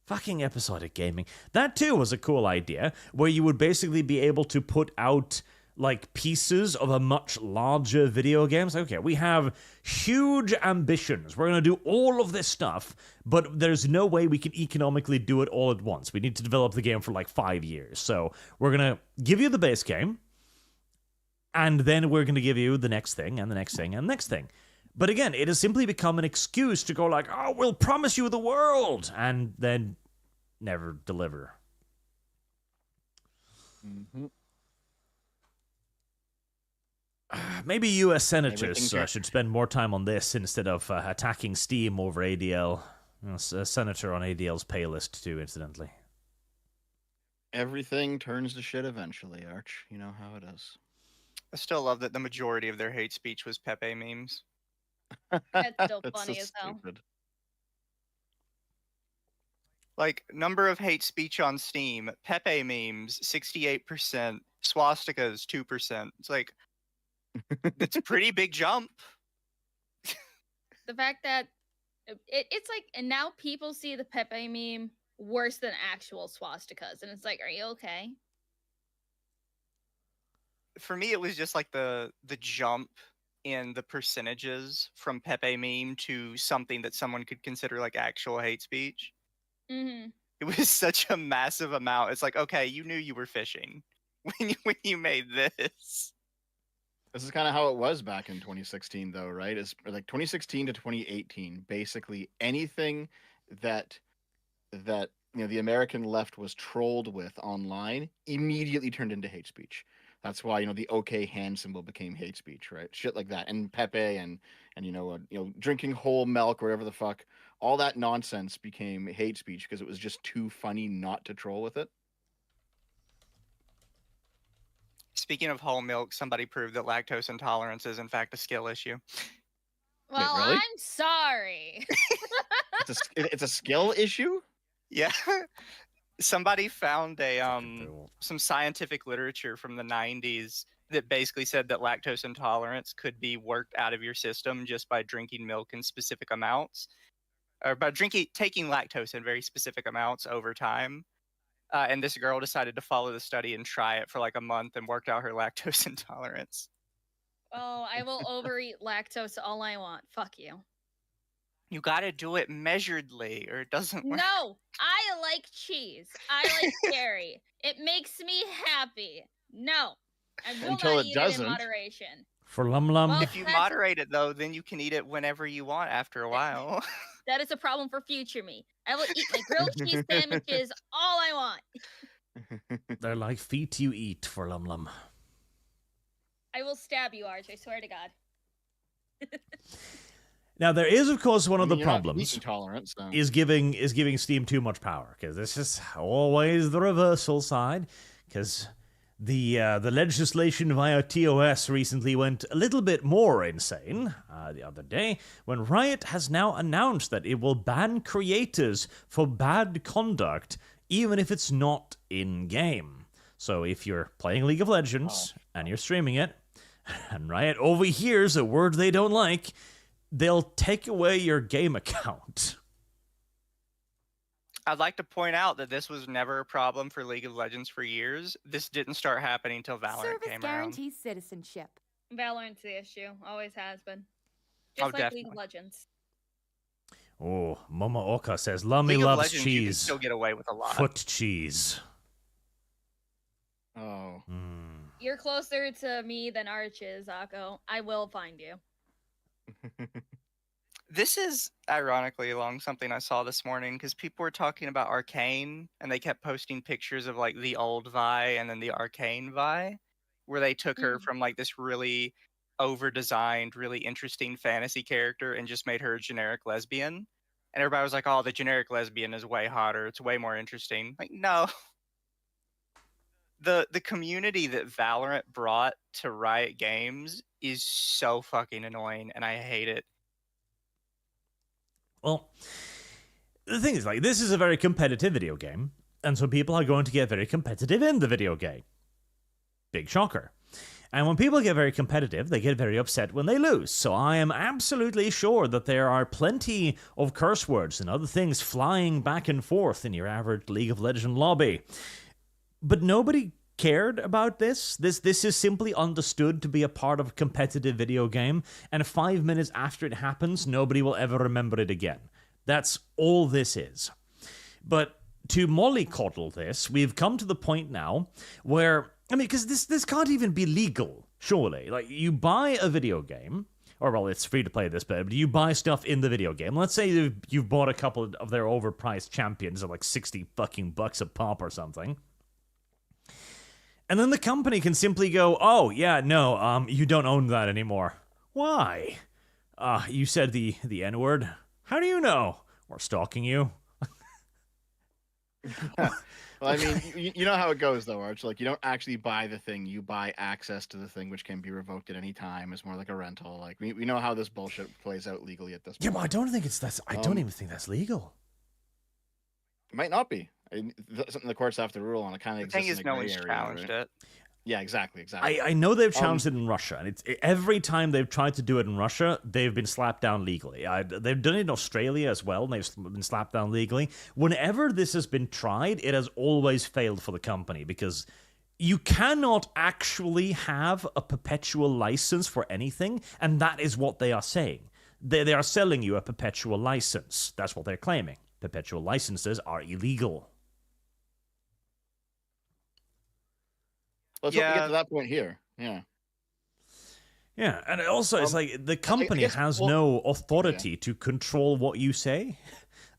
Fucking episodic gaming. That too was a cool idea, where you would basically be able to put out like pieces of a much larger video game. So, okay, we have huge ambitions. We're going to do all of this stuff, but there's no way we can economically do it all at once. We need to develop the game for like 5 years. So we're going to give you the base game, and then we're going to give you the next thing, and the next thing, and the next thing. But again, it has simply become an excuse to go like, oh, we'll promise you the world, and then never deliver. Mm-hmm. Maybe U.S. senators should spend more time on this instead of attacking Steam over ADL. A senator on ADL's pay list, too, incidentally. Everything turns to shit eventually, Arch. You know how it is. I still love that the majority of their hate speech was Pepe memes. That's still That's funny so as hell. stupid. Like, number of hate speech on Steam, Pepe memes, 68%, swastikas, 2%. It's like, it's a pretty big jump. The fact that it's like, and now people see the Pepe meme worse than actual swastikas, and it's like, are you okay? For me, it was just like the jump in the percentages from Pepe meme to something that someone could consider like actual hate speech. Mm-hmm. It was such a massive amount. It's like, okay, you knew you were fishing when you made this. This is kind of how it was back in 2016, though, right? It's like 2016 to 2018. Basically, anything that the American left was trolled with online immediately turned into hate speech. That's why the OK hand symbol became hate speech, right? Shit like that, and Pepe and drinking whole milk or whatever the fuck. All that nonsense became hate speech because it was just too funny not to troll with it. Speaking of whole milk, somebody proved that lactose intolerance is in fact a skill issue. Well, really? I'm sorry. It's a skill issue? Yeah. Somebody found some scientific literature from the 90s that basically said that lactose intolerance could be worked out of your system just by drinking milk in specific amounts, or by taking lactose in very specific amounts over time. And this girl decided to follow the study and try it for like a month and worked out her lactose intolerance. Oh, I will overeat lactose all I want. Fuck you. You gotta do it measuredly, or it doesn't work. No, I like cheese. I like dairy. It makes me happy. No, I will Until not it eat it doesn't. in moderation. For Lum Lum. Well, If you that's- moderate it, though, then you can eat it whenever you want after a while. That is a problem for future me. I will eat my grilled cheese sandwiches all I want. They're like feet you eat for Lum Lum. I will stab you, Arch. I swear to God. Now there is, of course, one of the You're not problems gluten tolerant, so. is giving Steam too much power, because this is always the reversal side. Because the legislation via TOS recently went a little bit more insane the other day when Riot has now announced that it will ban creators for bad conduct, even if it's not in game. So if you're playing League of Legends and you're streaming it, and Riot overhears a word they don't like, they'll take away your game account. I'd like to point out that this was never a problem for League of Legends for years. This didn't start happening until Valorant Service came around. guarantees citizenship. Valorant's the issue. Always has been. Oh, Just like definitely. League of Legends. Oh, Mama Oka says, Lummy League of loves Legends, you can cheese. still get away with a lot. Foot cheese. Oh. You're closer to me than Arch is, Akko. I will find you. This is ironically along something I saw this morning, because people were talking about Arcane, and they kept posting pictures of like the old Vi and then the Arcane Vi, where they took her from like this really over-designed, really interesting fantasy character and just made her a generic lesbian. And everybody was like, oh, the generic lesbian is way hotter. It's way more interesting. Like, no. The community that Valorant brought to Riot Games is so fucking annoying, and I hate it. Well, the thing is, like, this is a very competitive video game, and so people are going to get very competitive in the video game. Big shocker. And when people get very competitive, they get very upset when they lose. So I am absolutely sure that there are plenty of curse words and other things flying back and forth in your average League of Legends lobby. But nobody cared about this. This is simply understood to be a part of a competitive video game, and 5 minutes after it happens, nobody will ever remember it again. That's all this is. But to mollycoddle this, we've come to the point now where, I mean, because this can't even be legal, surely. Like, you buy a video game, or, well, it's free to play this, but you buy stuff in the video game. Let's say you've bought a couple of their overpriced champions at like 60 fucking bucks a pop or something. And then the company can simply go, oh, yeah, no, you don't own that anymore. Why? You said the N-word. How do you know? We're stalking you. Well, I mean, you know how it goes, though, Arch. Like, you don't actually buy the thing. You buy access to the thing, which can be revoked at any time. It's more like a rental. Like, we know how this bullshit plays out legally at this point. Yeah, but I don't think I don't even think that's legal. It might not be. Something the courts have to rule on. It kind of The exists thing is, in no a gray one's area, challenged right? it. Yeah, exactly. I know they've challenged it in Russia, and every time they've tried to do it in Russia, they've been slapped down legally. They've done it in Australia as well, and they've been slapped down legally. Whenever this has been tried, it has always failed for the company, because you cannot actually have a perpetual license for anything, and that is what they are saying. They are selling you a perpetual license. That's what they're claiming. Perpetual licenses are illegal. Let's hope we get to that point here. Yeah. Yeah, and also it's like the company has no authority to control what you say.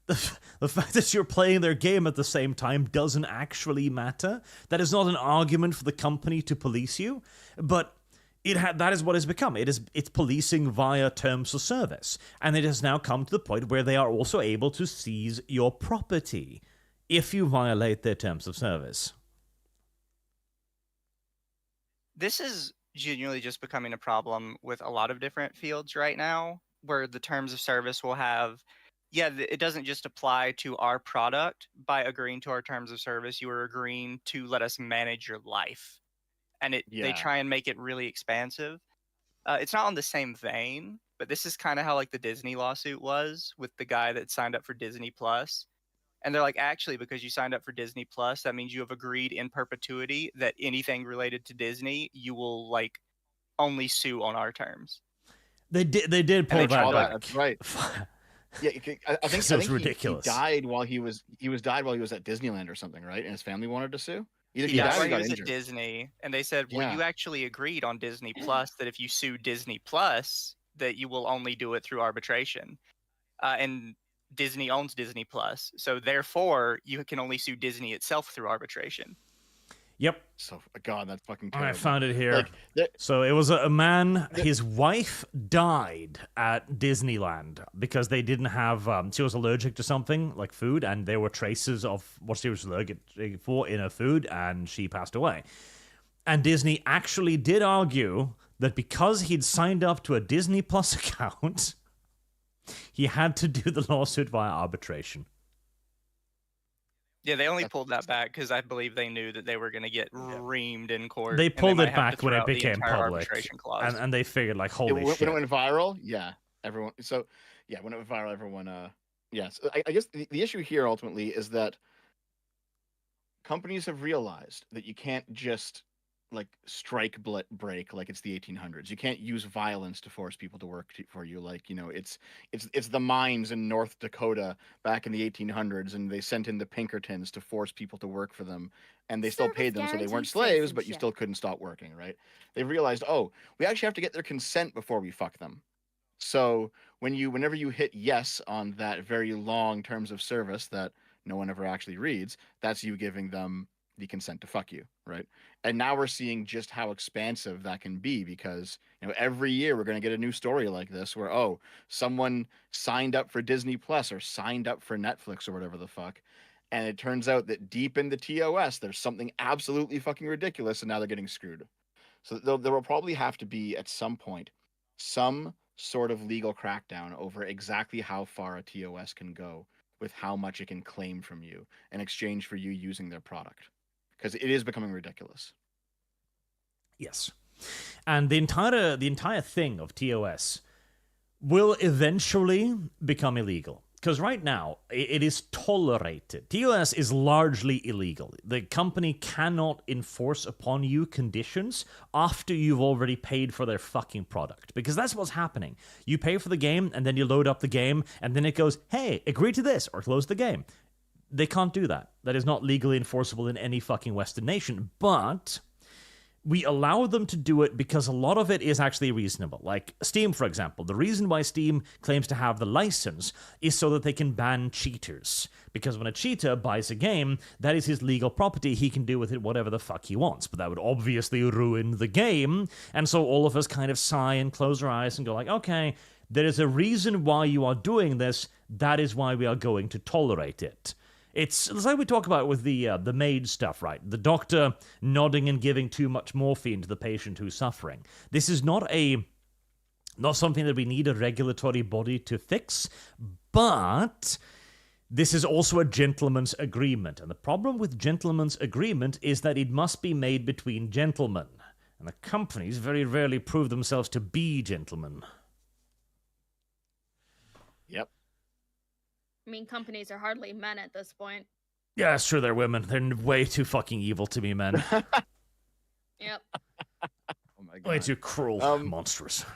The fact that you're playing their game at the same time doesn't actually matter. That is not an argument for the company to police you, but that is what it's become. It's policing via terms of service, and it has now come to the point where they are also able to seize your property if you violate their terms of service. This is genuinely just becoming a problem with a lot of different fields right now, where the terms of service will have, it doesn't just apply to our product. By agreeing to our terms of service, you are agreeing to let us manage your life. and they Yeah. try and make it really expansive. It's not on the same vein, but this is kind of how like the Disney lawsuit was with the guy that signed up for Disney Plus. And they're like, actually, because you signed up for Disney Plus, that means you have agreed in perpetuity that anything related to Disney, you will like only sue on our terms. They did pull they that tried back. That's right. Yeah, I think it was ridiculous. He died while he was at Disneyland or something, right? And his family wanted to sue. Either He died died or while he he got was injured. at Disney, and they said, well, Yeah. you actually agreed on Disney Plus that if you sue Disney Plus, that you will only do it through arbitration. And Disney owns Disney Plus, so therefore you can only sue Disney itself through arbitration. Yep. So, God, that's fucking terrible. I found it here. Like, So it was a man, his wife died at Disneyland because they didn't have, she was allergic to something like food, and there were traces of what she was allergic for in her food, and she passed away. And Disney actually did argue that because he'd signed up to a Disney Plus account, he had to do the lawsuit via arbitration. Yeah, they only pulled that back because I believe they knew that they were going to get reamed in court. They and pulled might it have to back when throw it out the became entire public, arbitration clause. and they figured like, holy when shit. it went viral, yeah, everyone. So, yeah, when it went viral, everyone. Yes, I guess the issue here ultimately is that companies have realized that you can't just like strike break like it's the 1800s. You can't use violence to force people to work for you. Like, you know, it's the mines in North Dakota back in the 1800s, and they sent in the Pinkertons to force people to work for them, and they still Service paid them, so they weren't guaranteed slaves, but you citizenship. still couldn't stop working, right? They realized, oh, we actually have to get their consent before we fuck them. So whenever you hit yes on that very long terms of service that no one ever actually reads, that's you giving them the consent to fuck you, right? And now we're seeing just how expansive that can be, because, you know, every year we're going to get a new story like this where, oh, someone signed up for Disney Plus or signed up for Netflix or whatever the fuck, and it turns out that deep in the TOS there's something absolutely fucking ridiculous, and now they're getting screwed. So there will probably have to be at some point some sort of legal crackdown over exactly how far a TOS can go with how much it can claim from you in exchange for you using their product, because it is becoming ridiculous. Yes. And the entire thing of TOS will eventually become illegal. Because right now, it is tolerated. TOS is largely illegal. The company cannot enforce upon you conditions after you've already paid for their fucking product. Because that's what's happening. You pay for the game, and then you load up the game, and then it goes, hey, agree to this, or close the game. They can't do that. That is not legally enforceable in any fucking Western nation. But we allow them to do it because a lot of it is actually reasonable. Like Steam, for example. The reason why Steam claims to have the license is so that they can ban cheaters. Because when a cheater buys a game, that is his legal property. He can do with it whatever the fuck he wants. But that would obviously ruin the game. And so all of us kind of sigh and close our eyes and go like, okay, there is a reason why you are doing this. That is why we are going to tolerate it. It's like we talk about with the maid stuff, right? The doctor nodding and giving too much morphine to the patient who's suffering. This is not something that we need a regulatory body to fix, but this is also a gentleman's agreement. And the problem with gentleman's agreement is that it must be made between gentlemen. And the companies very rarely prove themselves to be gentlemen. Yep. I mean, companies are hardly men at this point. Yeah, it's true, they're women. They're way too fucking evil to be men. Yep. Oh my god. Way too cruel, monstrous.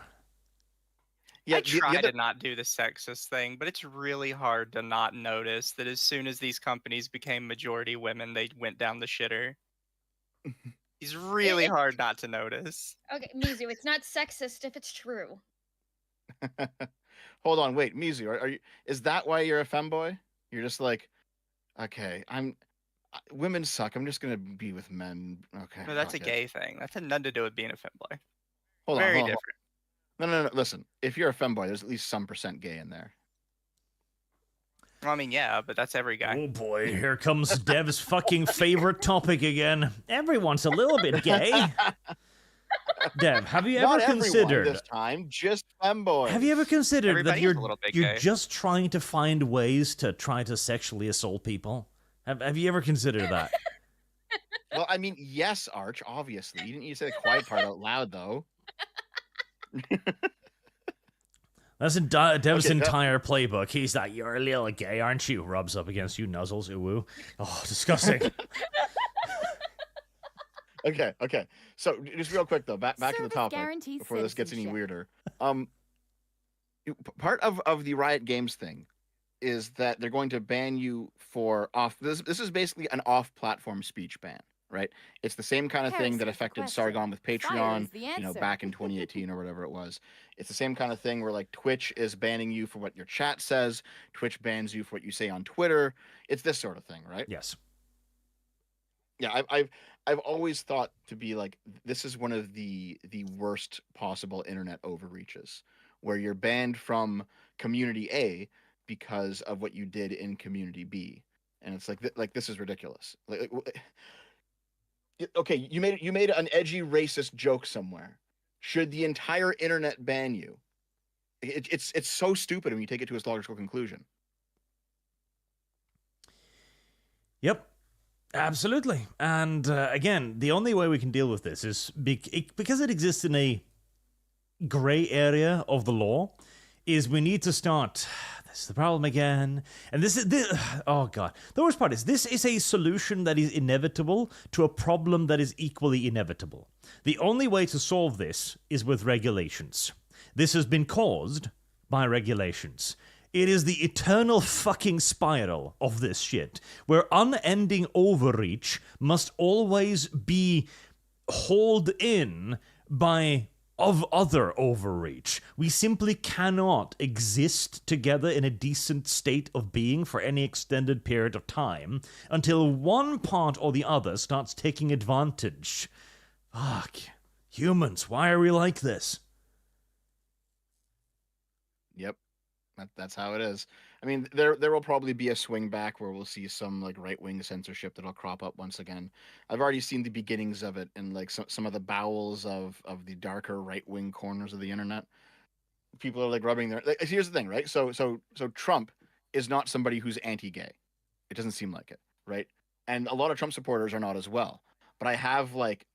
Yeah, I try to not do the sexist thing, but it's really hard to not notice that as soon as these companies became majority women, they went down the shitter. It's really hard not to notice. Okay, Mizu, it's not sexist if it's true. Hold on, wait, Mizu, are you? Is that why you're a femboy? You're just like, okay, women suck. I'm just gonna be with men. Okay. No, that's a fuck it. gay thing. That had nothing to do with being a femboy. Hold on, Very hold on. different. No. Listen, if you're a femboy, there's at least some % gay in there. Well, I mean, yeah, but that's every guy. Oh boy, here comes Dev's fucking favorite topic again. Everyone's a little bit gay. Dev, have you ever Not considered everyone this time, just femboys? Have you ever considered that Everybody's a little bit you're gay. just trying to find ways to try to sexually assault people? Have you ever considered that? Well, I mean, yes, Arch, obviously. You didn't need to say the quiet part out loud, though. That's Dev's Okay, entire playbook. He's like, "You're a little gay, aren't you?" Rubs up against you, nuzzles, ooh woo. Oh, disgusting. Okay. So just real quick though, back to the Service topic guarantees before this gets any citizenship. weirder. Part of the Riot Games thing is that they're going to ban you for off. This is basically an off-platform speech ban, right? It's the same kind of thing that Here's the affected question. Sargon with Fire Patreon, is the answer. back in 2018 or whatever it was. It's the same kind of thing where like Twitch is banning you for what your chat says, Twitch bans you for what you say on Twitter. It's this sort of thing, right? Yes. Yeah, I've always thought to be like this is one of the worst possible internet overreaches, where you're banned from community A because of what you did in community B, and it's like this is ridiculous. Okay, you made an edgy racist joke somewhere. Should the entire internet ban you? It's so stupid when you take it to its logical conclusion. Yep. Absolutely. And again, the only way we can deal with this is because it exists in a gray area of the law, is we need to start. This is the problem again. And this. Oh, God. The worst part is this is a solution that is inevitable to a problem that is equally inevitable. The only way to solve this is with regulations. This has been caused by regulations. It is the eternal fucking spiral of this shit, where unending overreach must always be hauled in by of other overreach. We simply cannot exist together in a decent state of being for any extended period of time until one part or the other starts taking advantage. Fuck. Humans, why are we like this? Yep. That's how it is. I mean, there will probably be a swing back where we'll see some like right wing censorship that'll crop up once again. I've already seen the beginnings of it in like some of the bowels of the darker right wing corners of the internet. People are like rubbing their. Like, here's the thing, right? So Trump is not somebody who's anti-gay. It doesn't seem like it, right? And a lot of Trump supporters are not as well. But I have like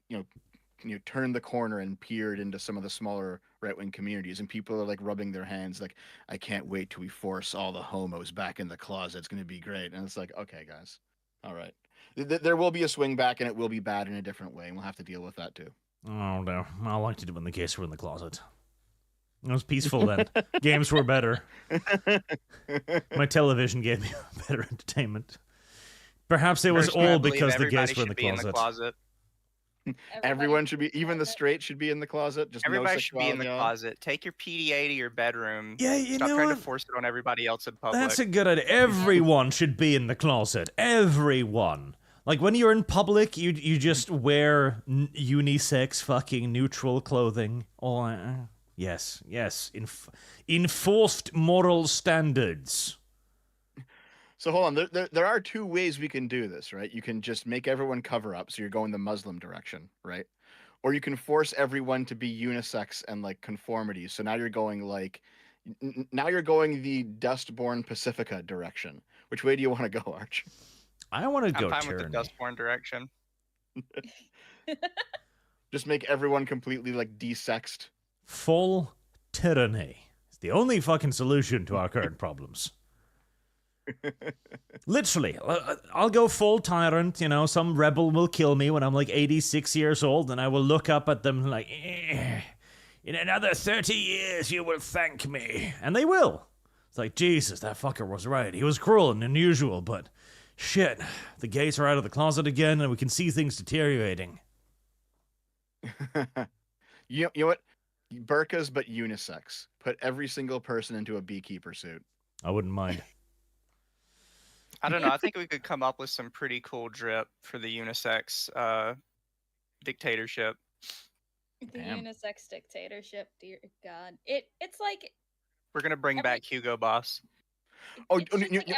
turned the corner and peered into some of the smaller right-wing communities, and people are like rubbing their hands like, I can't wait till we force all the homos back in the closet. It's going to be great. And it's like, okay, guys, all right. There will be a swing back, and it will be bad in a different way, and we'll have to deal with that too. Oh, no. I liked it when the gays were in the closet. It was peaceful then. Games were better. My television gave me better entertainment. Perhaps it was all because the gays were in the closet. Everyone should be, even the straight should be in the closet. Just everybody should be in the closet. Take your PDA to your bedroom. Yeah, Stop trying to force it on everybody else in public. That's a good idea. Everyone should be in the closet. Everyone. Like when you're in public, you just wear unisex fucking neutral clothing. Oh, yes. Enforced moral standards. So hold on, there are two ways we can do this, right? You can just make everyone cover up, so you're going the Muslim direction, right? Or you can force everyone to be unisex and like conformity. So now you're going like, now you're going the Dustborn Pacifica direction. Which way do you want to go, Arch? I want to go I'm fine tyranny. with the Dustborn direction. Just make everyone completely like desexed. Full tyranny. It's the only fucking solution to our current problems. Literally, I'll go full tyrant. Some rebel will kill me when I'm like 86 years old, and I will look up at them like, in another 30 years you will thank me. And they will. It's like, Jesus, that fucker was right. He was cruel and unusual, but shit, the gays are out of the closet again, and we can see things deteriorating. You know what? Burkas, but unisex. Put every single person into a beekeeper suit. I wouldn't mind. I don't know. I think we could come up with some pretty cool drip for the unisex dictatorship. The unisex dictatorship, dear God. It's like we're gonna bring back Hugo Boss. Oh,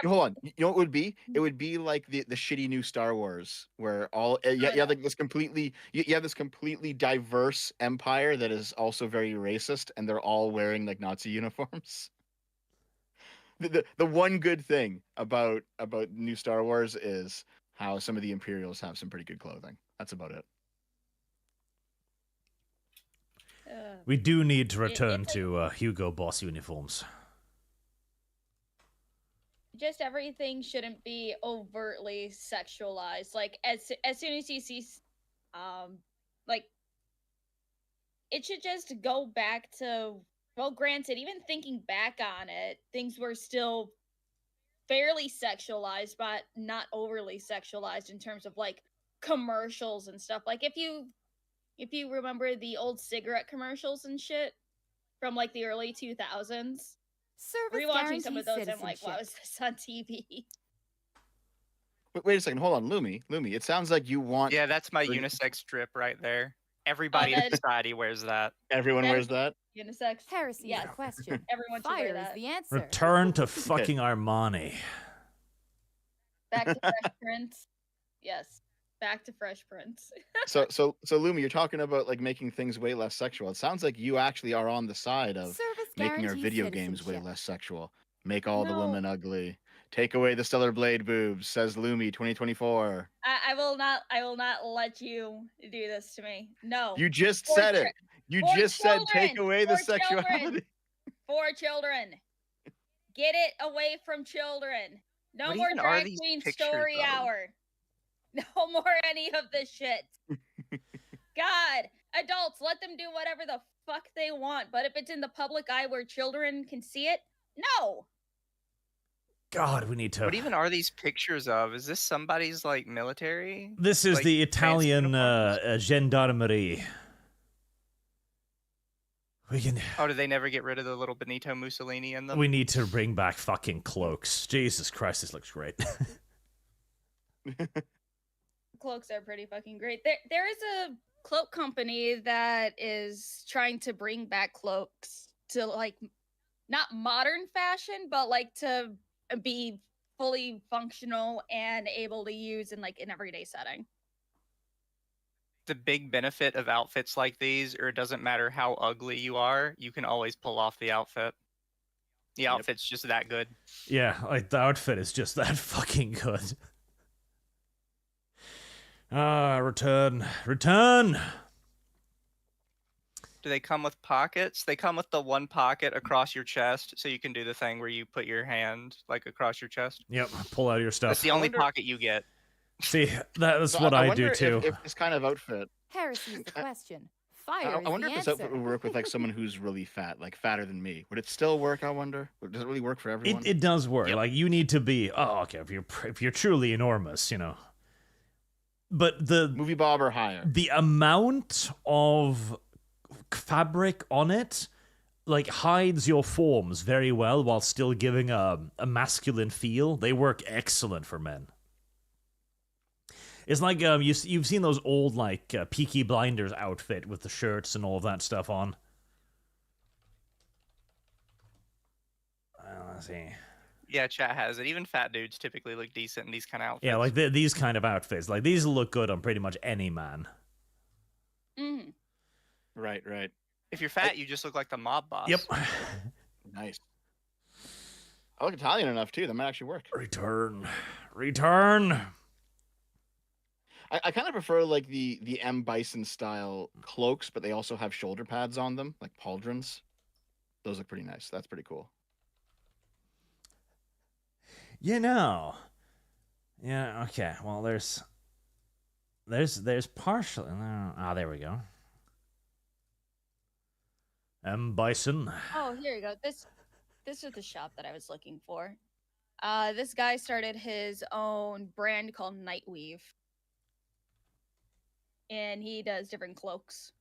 hold on. You know what it would be? It would be like the shitty new Star Wars, where all you have like this completely diverse empire that is also very racist, and they're all wearing like Nazi uniforms. The one good thing about new Star Wars is how some of the Imperials have some pretty good clothing. That's about it. We do need to return it's to Hugo Boss uniforms. just everything shouldn't be overtly sexualized. Like as soon as you see, like it should just go back to. Well, granted, even thinking back on it, things were still fairly sexualized, but not overly sexualized in terms of like commercials and stuff. Like if you remember the old cigarette commercials and shit from like the early 2000s. Service Rewatching some of those, guarantees I'm like, wow, is this on TV? Wait a second. Hold on, Lumi. It sounds like you want. Yeah, that's my unisex drip right there. Everybody in that- society wears that. Everyone wears that. Unisex. Heresy is Yes. the question. Everyone should wear Fire is that. the answer. Return to fucking Armani. Back to Fresh Prince. Yes. Back to Fresh Prince. So Lumi, you're talking about like making things way less sexual. It sounds like you actually are on the side of Service making our guarantees video games way citizenship. less sexual. Make all the No. women ugly. Take away the Stellar Blade boobs, says Lumi 2024. I will not let you do this to me. No. You just For said chil- it. You for just said take children. away the For children. sexuality. For children. Get it away from children. No What more even are drag these queen pictures story of? hour. No more any of this shit. God, adults, let them do whatever the fuck they want. But if it's in the public eye where children can see it, no. God, we need to. What even are these pictures of? Is this somebody's like military? This is like, the fancy Italian uniforms? gendarmerie. We can. Oh, did they never get rid of the little Benito Mussolini in them? We need to bring back fucking cloaks. Jesus Christ, this looks great. Cloaks are pretty fucking great. There is a cloak company that is trying to bring back cloaks to like not modern fashion, but like to be fully functional and able to use in like an everyday setting. The big benefit of outfits like these, or it doesn't matter how ugly you are, you can always pull off the outfit. The outfit's just that good. Yeah, like the outfit is just that fucking good. Return. Do they come with pockets? They come with the one pocket across your chest, so you can do the thing where you put your hand like across your chest. Yep, pull out your stuff. That's the only wonder- pocket you get. See, that's So what I wonder do too. If this kind of outfit, Heresy is the question. Fire I is wonder the if this answer. outfit would work with like someone who's really fat, like fatter than me. Would it still work? I wonder. Does it really work for everyone? It does work. Yep. Like you need to be. Oh, okay. If you're truly enormous, you know. But Movie Bob or higher. the amount of fabric on it like hides your forms very well while still giving a masculine feel. They work excellent for men. It's like you've seen those old like Peaky Blinders outfit with the shirts and all of that stuff on. Let's see. Yeah, chat has it. Even fat dudes typically look decent in these kind of outfits. Yeah, like these kind of outfits. Like these look good on pretty much any man. Mm. Right. If you're fat, you just look like the mob boss. Yep. Nice. I look Italian enough too. That might actually work. Return. I kind of prefer like the M Bison style cloaks, but they also have shoulder pads on them, like pauldrons. Those look pretty nice. That's pretty cool. You know. Yeah, okay. Well, there's partial. There we go. Bison. Oh, here you go. This is the shop that I was looking for. This guy started his own brand called Nightweave. And he does different cloaks.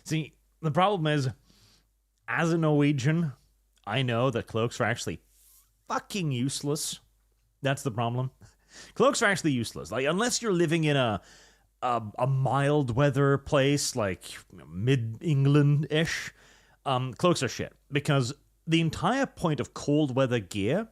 See, the problem is, as a Norwegian, I know that cloaks are actually fucking useless. That's the problem. Cloaks are actually useless. Like, unless you're living in a mild weather place, like mid-England-ish, cloaks are shit. Because the entire point of cold weather gear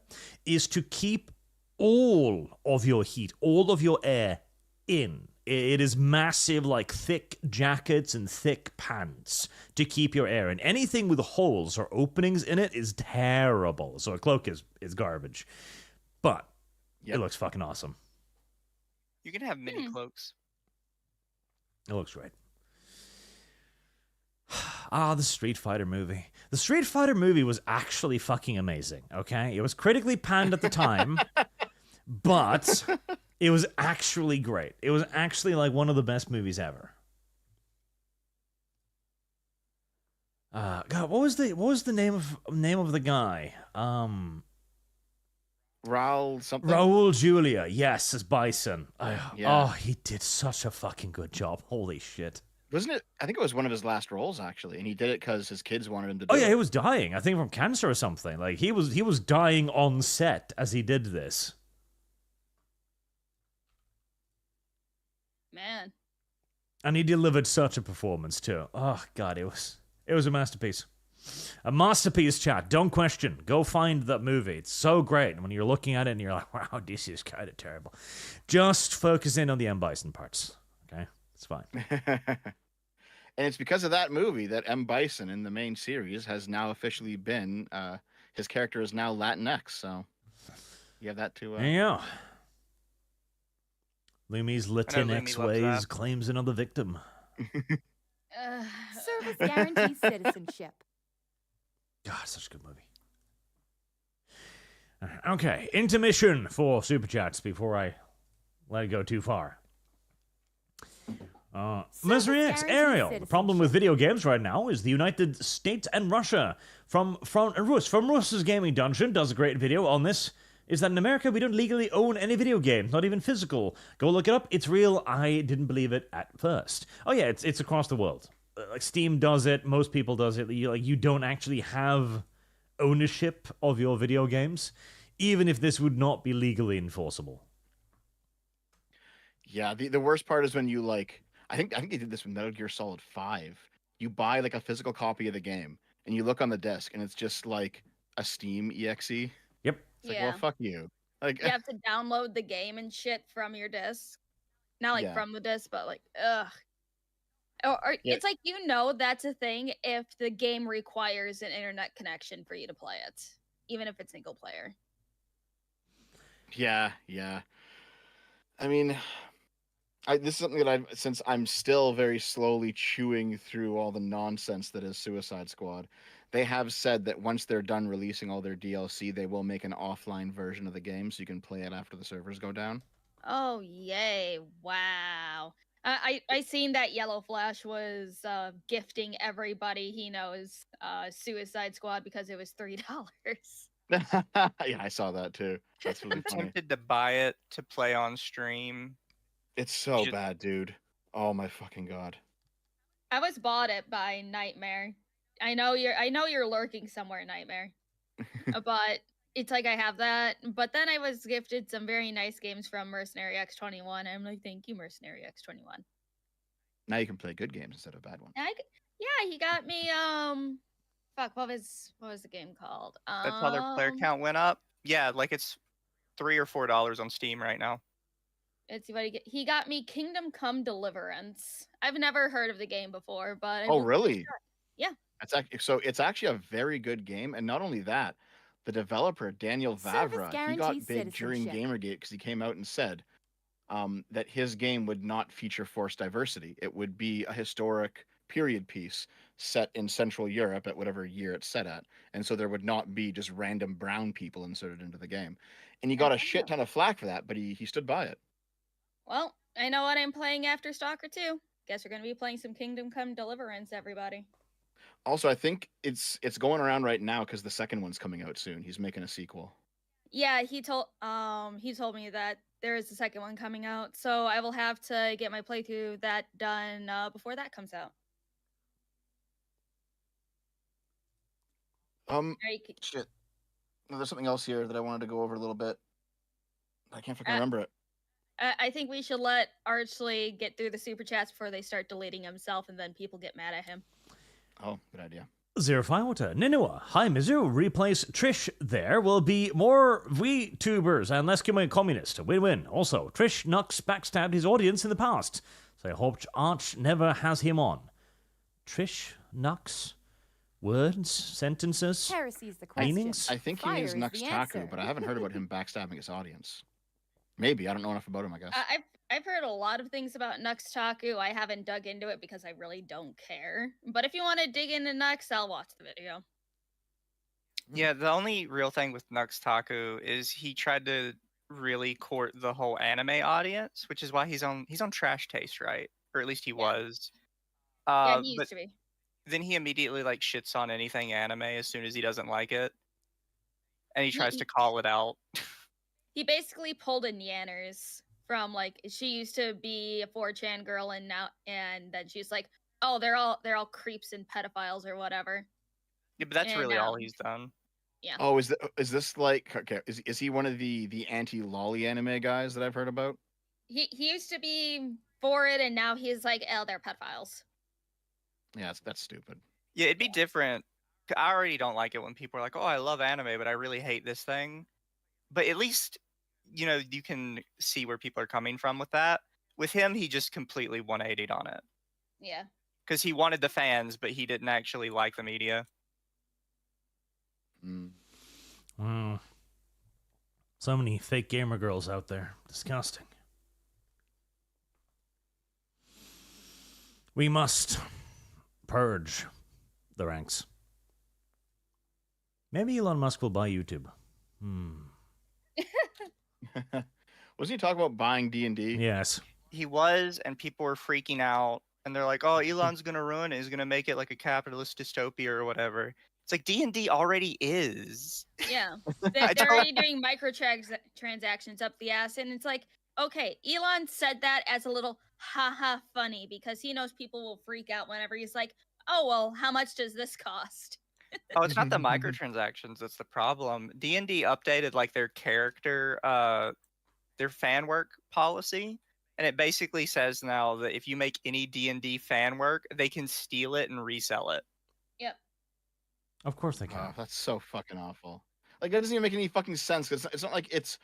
is to keep all of your heat, all of your air in. It is massive, like, thick jackets and thick pants to keep your air in. Anything with holes or openings in it is terrible. So a cloak is garbage. but Yep. it looks fucking awesome. You can have mini cloaks. It looks great. The Street Fighter movie. The Street Fighter movie was actually fucking amazing, okay? It was critically panned at the time, but it was actually great. It was actually like one of the best movies ever. God, what was the name of the guy? Raul something. Raul Julia, yes, as Bison. Yeah. Oh, he did such a fucking good job. Holy shit. Wasn't it? I think it was one of his last roles actually, and he did it because his kids wanted him to do Oh yeah, it. he was dying. I think from cancer or something. Like he was dying on set as he did this. Man. And he delivered such a performance too. Oh god, it was a masterpiece. A masterpiece, chat. Don't question. Go find that movie. It's so great. And when you're looking at it and you're like, wow, this is kind of terrible. Just focus in on the M. Bison parts. Okay? It's fine. And it's because of that movie that M. Bison in the main series has now officially been, his character is now Latinx, so you have that to... There you go. Lumi's Latinx Lumi loves ways that. claims another victim. Service guarantees citizenship. God, such a good movie. Okay, intermission for Super Chats before I let it go too far. Misery X, guarantees Ariel. The problem with video games right now is the United States and Russia. From Russ's Gaming Dungeon does a great video on this. Is that in America we don't legally own any video games, not even physical. Go look it up. It's real. I didn't believe it at first. Oh yeah, it's across the world. Like Steam does it. Most people does it. You don't actually have ownership of your video games, even if this would not be legally enforceable. Yeah, the worst part is when you like... I think they did this with Metal Gear Solid 5. You buy like a physical copy of the game, and you look on the disc, and it's just like a Steam exe. Yep. It's like, well, fuck you. Like, You have to download the game and shit from your disc. Not like Yeah. from the disc, but like, ugh. Or Yeah. it's like, that's a thing if the game requires an internet connection for you to play it, even if it's single player. yeah. I mean, this is something that since I'm still very slowly chewing through all the nonsense that is Suicide Squad, they have said that once they're done releasing all their DLC, they will make an offline version of the game so you can play it after the servers go down. Oh, yay. Wow. I seen that Yellow Flash was gifting everybody he knows Suicide Squad because it was $3. Yeah, I saw that too. That's really I'm funny. tempted to buy it to play on stream. It's so Should- bad, dude. Oh my fucking god. I was bought it by Nightmare. I know you're lurking somewhere, Nightmare. But it's like I have that. But then I was gifted some very nice games from Mercenary X21. I'm like, thank you, Mercenary X21. Now you can play good games instead of bad ones. Yeah, he got me fuck, what was the game called? That's how their player count went up. Yeah, like it's $3 or $4 on Steam right now. Let's see what he got me. Kingdom Come Deliverance. I've never heard of the game before, but Oh, really? Yeah. It's actually a very good game, and not only that, the developer Daniel Service Vavra, he got guarantees big during citizenship. Gamergate because he came out and said that his game would not feature forced diversity. It would be a historic period piece set in Central Europe at whatever year it's set at, and so there would not be just random brown people inserted into the game. And he got a shit ton of flack for that, but he stood by it. Well, I know what I'm playing after Stalker 2. Guess we're gonna be playing some Kingdom Come Deliverance, everybody. Also, I think it's going around right now because the second one's coming out soon. He's making a sequel. Yeah, he told me that there is a second one coming out, so I will have to get my playthrough that done before that comes out. Shit. No, there's something else here that I wanted to go over a little bit. I can't fucking Uh, remember it. I think we should let Archly get through the super chats before they start deleting himself, and then people get mad at him. Oh, good idea. Zero Firewater, Ninua, hi Mizu, replace Trish. There will be more VTubers and less communist. Win-win. Also, Trish Nux backstabbed his audience in the past, so I hope Arch never has him on. Trish Nux? words, sentences, Heresy's the question. meanings? I think he Fire means is the Nuxtaku, answer. but I haven't heard about him backstabbing his audience. Maybe I don't know enough about him. I guess. I've heard a lot of things about Nuxtaku. I haven't dug into it because I really don't care. But if you want to dig into Nux, I'll watch the video. Yeah, the only real thing with Nuxtaku is he tried to really court the whole anime audience, which is why he's on Trash Taste, right? Or at least he was. Yeah, he But used to be. then he immediately like shits on anything anime as soon as he doesn't like it, and he tries to call it out. He basically pulled a Yanners from like she used to be a 4chan girl and then she's like, oh, they're all creeps and pedophiles or whatever. Yeah, but that's And, really all he's done. Yeah. Oh, is this like okay? Is he one of the anti-lolly anime guys that I've heard about? He used to be for it, and now he's like, oh, they're pedophiles. Yeah, that's stupid. Yeah, it'd be different. I already don't like it when people are like, oh, I love anime, but I really hate this thing. But at least, you can see where people are coming from with that. With him, he just completely 180'd on it. Yeah. Because he wanted the fans, but he didn't actually like the media. Wow. So many fake gamer girls out there. Disgusting. We must purge the ranks. Maybe Elon Musk will buy YouTube. Wasn't he talking about buying D&D? Yes. He was, and people were freaking out. And they're like, oh, Elon's going to ruin it. He's going to make it like a capitalist dystopia or whatever. It's like D&D already is. Yeah. They're already doing microtransactions up the ass. And it's like, okay, Elon said that as a little haha funny because he knows people will freak out whenever he's like, oh, well, how much does this cost? Oh, it's not the microtransactions that's the problem. D&D updated like their character, their fan work policy. And it basically says now that if you make any D&D fan work, they can steal it and resell it. Yep. Of course they can. Oh, that's so fucking awful. Like that doesn't even make any fucking sense. Cause it's not like it's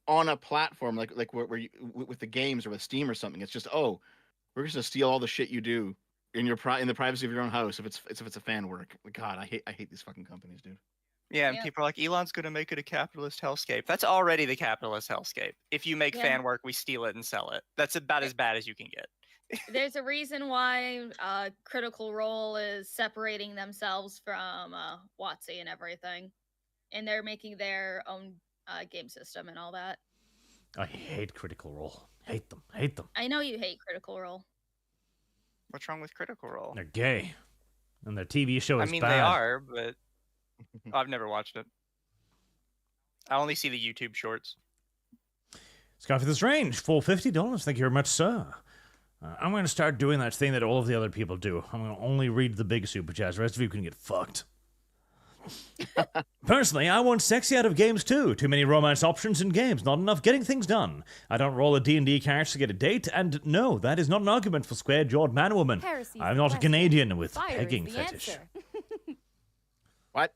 on a platform like where you with the games or with Steam or something. It's just we're just gonna steal all the shit you do in the privacy of your own house if it's a fan work. God, I hate these fucking companies, dude. Yeah, and people are like, Elon's gonna make it a capitalist hellscape. That's already the capitalist hellscape. If you make fan work, we steal it and sell it. That's about as bad as you can get. There's a reason why Critical Role is separating themselves from WotC and everything. And they're making their own game system and all that. I hate Critical Role. Hate them. Hate them. I know you hate Critical Role. What's wrong with Critical Role? They're gay. And their TV show is bad. They are, but I've never watched it. I only see the YouTube shorts. Scott for the Strange, $450. Thank you very much, sir. I'm going to start doing that thing that all of the other people do. I'm going to only read the big super chats. The rest of you can get fucked. Personally, I want sexy out of games too. Too many romance options in games. Not enough getting things done. I don't roll a D&D character to get a date. And no, that is not an argument for square-jawed man-woman. I'm not a Canadian with pegging fetish. What?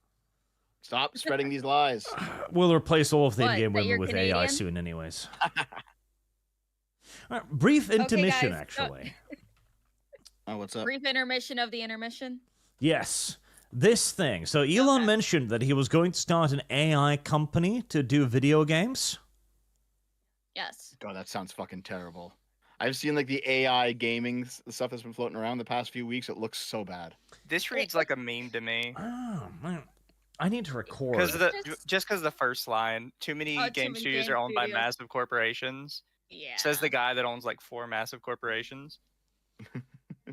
Stop spreading these lies. We'll replace all of the in-game women with Canadian? AI soon anyways. All right, brief intermission, guys. actually. Oh, what's up? Brief intermission of the intermission. Yes. This thing. So Elon mentioned that he was going to start an AI company to do video games. Yes. God, that sounds fucking terrible. I've seen like the AI gaming stuff that's been floating around the past few weeks. It looks so bad. This reads like a meme to me. Oh, man. I need to record. Just because the first line, too many game studios are owned by massive corporations. Yeah. Says the guy that owns like 4 massive corporations.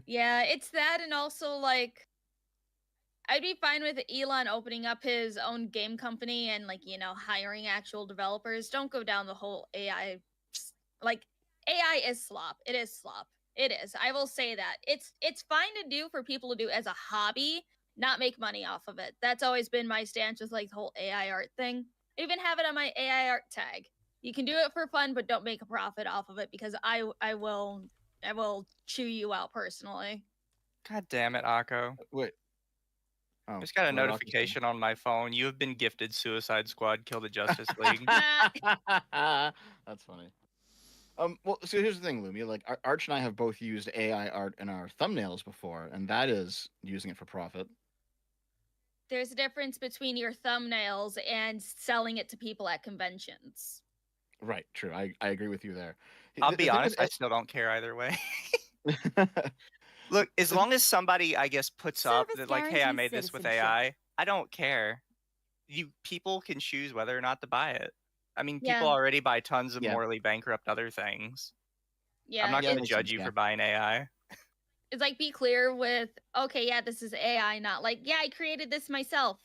Yeah, it's that, and also like I'd be fine with Elon opening up his own game company and like, hiring actual developers. Don't go down the whole AI. Like AI is slop. It is slop. It is. I will say that. It's fine to do for people to do as a hobby, not make money off of it. That's always been my stance with like the whole AI art thing. I even have it on my AI art tag. You can do it for fun, but don't make a profit off of it because I will chew you out personally. God damn it, Akko. Wait. Oh, I just got a notification on my phone. You have been gifted Suicide Squad Kill the Justice League. That's funny. Well, so here's the thing, Lumi. Like, Arch and I have both used AI art in our thumbnails before, and that is using it for profit. there's a difference between your thumbnails and selling it to people at conventions. Right, true. I agree with you there. I'll The be thing honest, I with still don't care either way. it- Look, as long as somebody, I guess, puts up Service that, like, hey, I guarantees made this with citizenship. AI, I don't care. People can choose whether or not to buy it. I mean, people Yeah. already buy tons of Yeah. morally bankrupt other things. Yeah, I'm not Yeah, going to makes judge sense, you yeah. for buying AI. it's like be clear with, okay, yeah, this is AI, not like, yeah, I created this myself.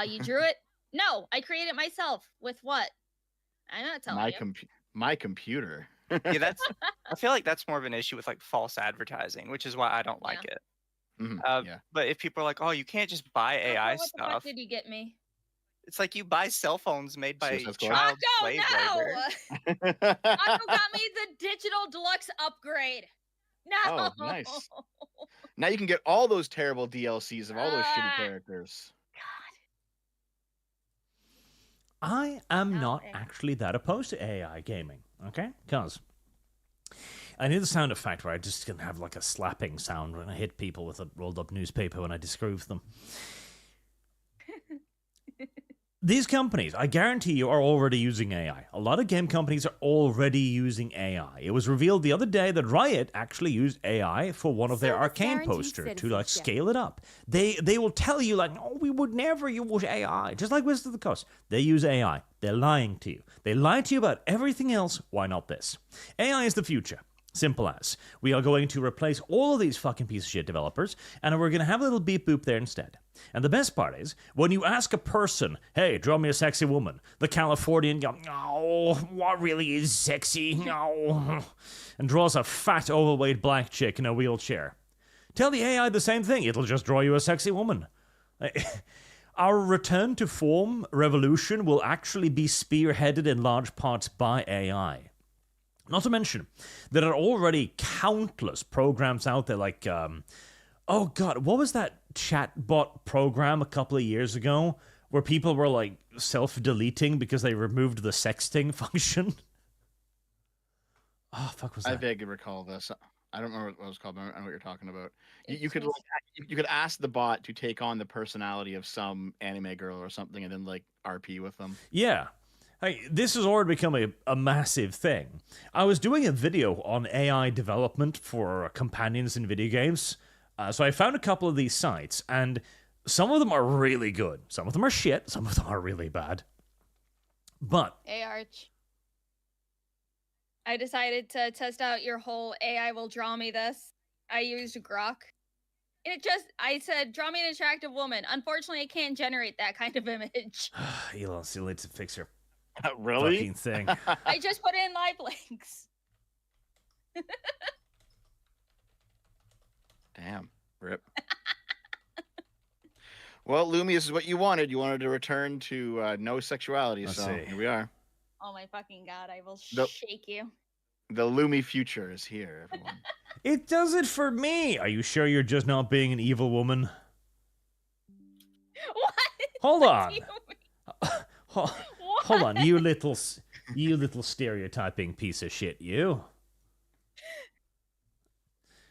You drew it? No, I created it myself. With what? I'm not telling you. My computer. Yeah, I feel like that's more of an issue with like false advertising, which is why I don't like it. Mhm, yeah. But if people are like, oh, you can't just buy AI what the fuck stuff, did you get me? it's like you buy cell phones made by Suicide Squad? child Taco, slave no! labor. Taco got me the digital deluxe upgrade. No. Oh, nice. Now you can get all those terrible DLCs of all those shitty characters. I am not Okay. actually that opposed to AI gaming, okay? Because I need the sound effect where I just can have like a slapping sound when I hit people with a rolled up newspaper when I disgroove them. These companies, I guarantee you, are already using AI. A lot of game companies are already using AI. It was revealed the other day that Riot actually used AI for one of their Service arcane guaranteed posters to like citizenship. scale it up. They will tell you like, no, we would never use AI. Just like Wizards of the Coast. They use AI. They're lying to you. They lie to you about everything else. Why not this? AI is the future. Simple as. We are going to replace all of these fucking piece of shit developers, and we're going to have a little beep boop there instead. And the best part is, when you ask a person, hey, draw me a sexy woman, the Californian goes, no, what really is sexy? No. And draws a fat, overweight black chick in a wheelchair. Tell the AI the same thing. It'll just draw you a sexy woman. Our return to form revolution will actually be spearheaded in large parts by AI. Not to mention, there are already countless programs out there like, oh god, what was that chatbot program a couple of years ago where people were like self-deleting because they removed the sexting function? Oh, fuck was that? I vaguely recall this. I don't remember what it was called, but I know what you're talking about. You could ask the bot to take on the personality of some anime girl or something and then like RP with them. Yeah. Hey, this has already become a massive thing. I was doing a video on AI development for companions in video games. So I found a couple of these sites, and some of them are really good. Some of them are shit. Some of them are really bad. But Hey, Arch. I decided to test out your whole AI will draw me this. I used Grok. And I said, draw me an attractive woman. Unfortunately, I can't generate that kind of image. Elon still needs to fix her Really? fucking thing. I just put in live links. Damn. Rip. Well, Lumi, this is what you wanted. You wanted to return to no sexuality, Let's so see. here we are. Oh my fucking god, I will Nope. shake you. The Lumi future is here, everyone. It does it for me. Are you sure you're just not being an evil woman? What? Hold on. Do you mean? Hold What? on, you little stereotyping piece of shit, you.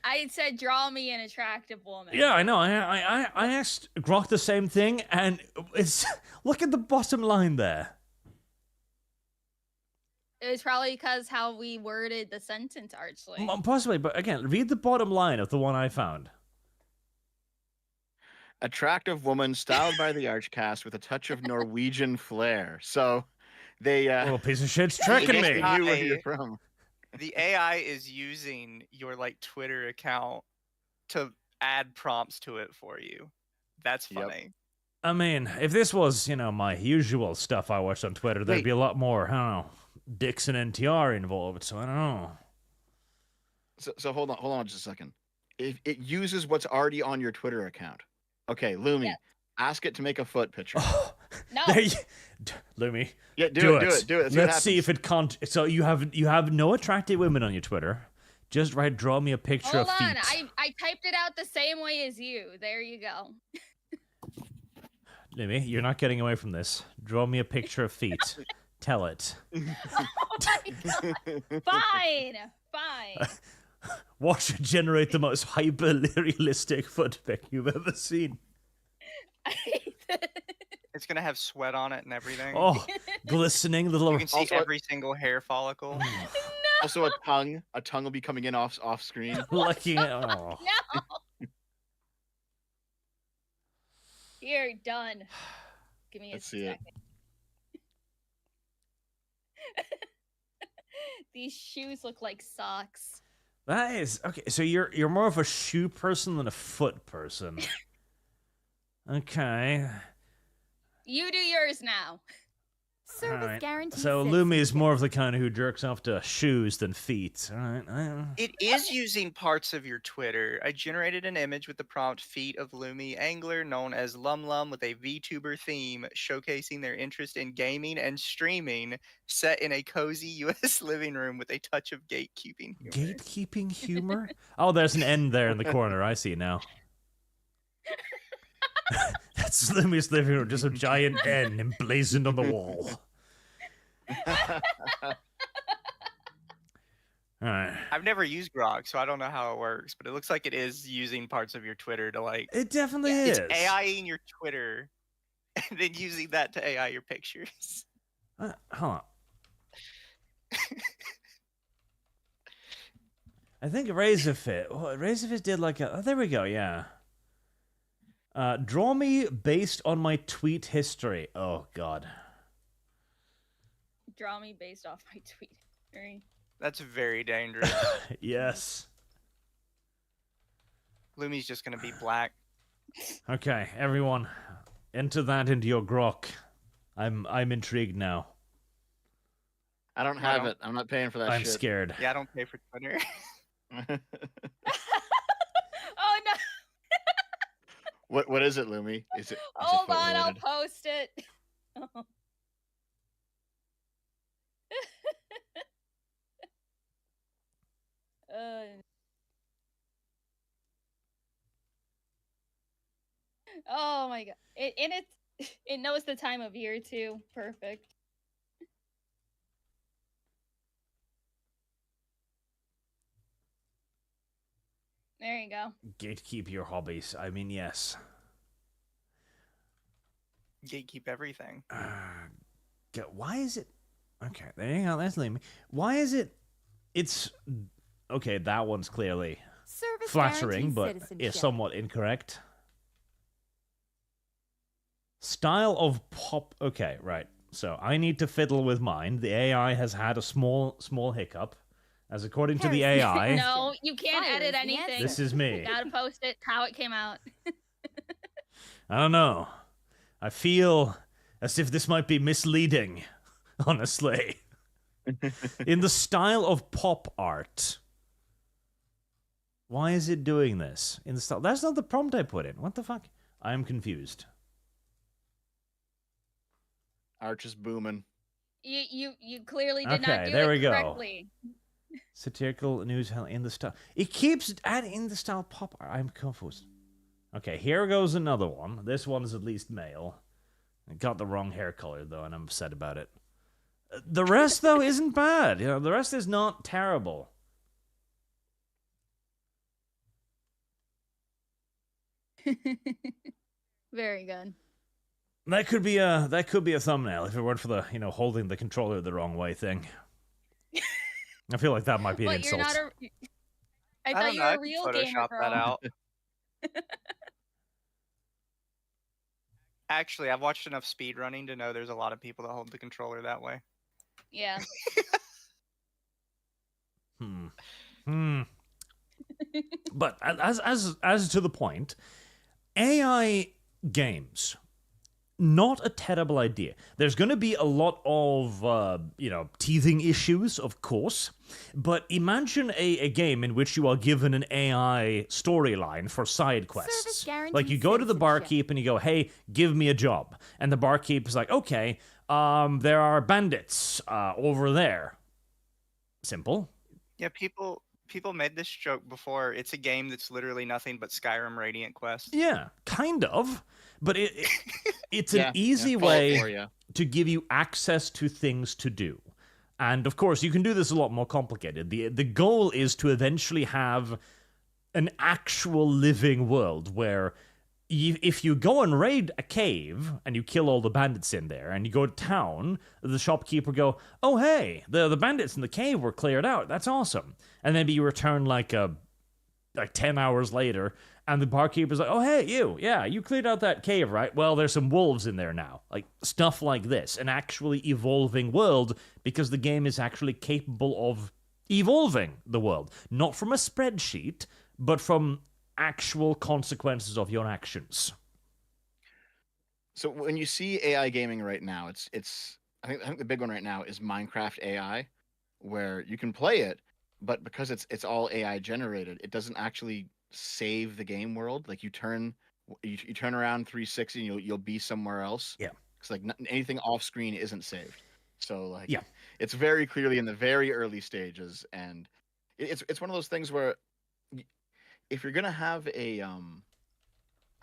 I said, draw me an attractive woman. Yeah, I know. I asked Grok the same thing, and it's look at the bottom line there. It was probably because how we worded the sentence, Archly. Possibly, but again, read the bottom line of the one I found. Attractive woman styled by the ArchCast with a touch of Norwegian flair. So they Little piece of shit's tricking they me. knew where you're from. The AI is using your like Twitter account to add prompts to it for you. That's Yep. funny. I mean, if this was, my usual stuff I watched on Twitter, there'd Wait. be a lot more, I don't know, Dix and NTR involved, so I don't know. So hold on just a second. It uses what's already on your Twitter account. Okay, Lumi, Yes. ask it to make a foot picture. No. There you, Lumi, Yeah, do it. do it. Let's Let's see if it can't. So you have no attractive women on your Twitter. Just draw me a picture Hold of feet. on. I typed it out the same way as you. There you go. Lumi, you're not getting away from this. Draw me a picture of feet. Tell it. Oh my god. Fine. Watch it generate the most hyper-realistic foot pic you've ever seen. It's gonna have sweat on it and everything. Oh, glistening little. You can see Also- every single hair follicle. Also, a tongue will be coming in off screen. Licking it. Oh. No. You're done. Give me Let's a see it. second. These shoes look like socks. That is okay. So you're more of a shoe person than a foot person. Okay. You do yours now. Service Alright. guarantee. So Lumi is more of the kind who jerks off to shoes than feet. All right. It is using parts of your Twitter. I generated an image with the prompt "Feet of Lumi Angler," known as Lum Lum, with a VTuber theme, showcasing their interest in gaming and streaming, set in a cozy U.S. living room with a touch of gatekeeping humor. Gatekeeping humor? Oh, there's an N there in the corner. I see now. That's Lumi's living room, just a giant N emblazoned on the wall. Alright. I've never used Grok, so I don't know how it works, but it looks like it is using parts of your Twitter to like. It definitely It's is. AIing your Twitter, and then using that to AI your pictures. Hold on. I think Razorfist did like a. Oh, there we go. Yeah. Draw me based on my tweet history. Oh God. Draw me based off my tweet. Right. That's very dangerous. Yes. Lumi's just gonna be black. Okay, everyone, enter that into your grok. I'm intrigued now. I don't have it. I'm not paying for that I'm shit. scared. Yeah, I don't pay for Twitter. Oh no! What is it, Lumi? Is it? Hold on, I'll post it. Oh my god! It knows the time of year too. Perfect. There you go. Gatekeep your hobbies. I mean, yes. Gatekeep everything. Why is it? Okay, there you go. That's Lumi. Why is it? It's okay. That one's clearly Service flattering, guarantee but citizenship. is somewhat incorrect. Style of pop. Okay, right. So I need to fiddle with mine. The AI has had a small hiccup, as according to the Harrison. AI. No, you can't Fire is edit the anything. answer. This is me. You gotta post it how it came out. I don't know. I feel as if this might be misleading, honestly. In the style of pop art. Why is it doing this? In the style. That's not the prompt I put in. What the fuck? I'm confused. Arch is booming. You clearly did not Okay, do there it we go. correctly. Satirical news in the style. It keeps adding in the style pop art. I'm confused. Okay, here goes another one. This one is at least male. I got the wrong hair color though, and I'm upset about it. The rest though isn't bad. You know, the rest is not terrible. Very good. That could be a thumbnail if it weren't for the holding the controller the wrong way thing. I feel like that might be an What, insult. you're not a... I I thought don't you know. were I a can real Photoshop gamer girl. that out. Actually, I've watched enough speedrunning to know there's a lot of people that hold the controller that way. Yeah. But as to the point, AI games, not a terrible idea. There's going to be a lot of teething issues, of course. But imagine a game in which you are given an AI storyline for side quests. Service guarantee Like you go to the citizenship. barkeep and you go, "Hey, give me a job," and the barkeep is like, "Okay, there are bandits over there." Simple. Yeah, people made this joke before. It's a game that's literally nothing but Skyrim Radiant Quest. Yeah, kind of. But it's Yeah, an easy follow way for ya. to give you access to things to do. And of course, you can do this a lot more complicated. The goal is to eventually have an actual living world where if you go and raid a cave and you kill all the bandits in there and you go to town, the shopkeeper go, oh, hey, the bandits in the cave were cleared out. That's awesome. And maybe you return like 10 hours later and the barkeeper's like, oh, hey, you cleared out that cave, right? Well, there's some wolves in there now. Like stuff like this, an actually evolving world because the game is actually capable of evolving the world. Not from a spreadsheet, but from actual consequences of your actions. So when you see AI gaming right now, it's I think the big one right now is Minecraft AI, where you can play it, but because it's all AI generated, it doesn't actually save the game world. Like you turn around 360 and you'll be somewhere else. Yeah. Because like anything off screen isn't saved. So like yeah, it's very clearly in the very early stages, and it's one of those things where if you're gonna have a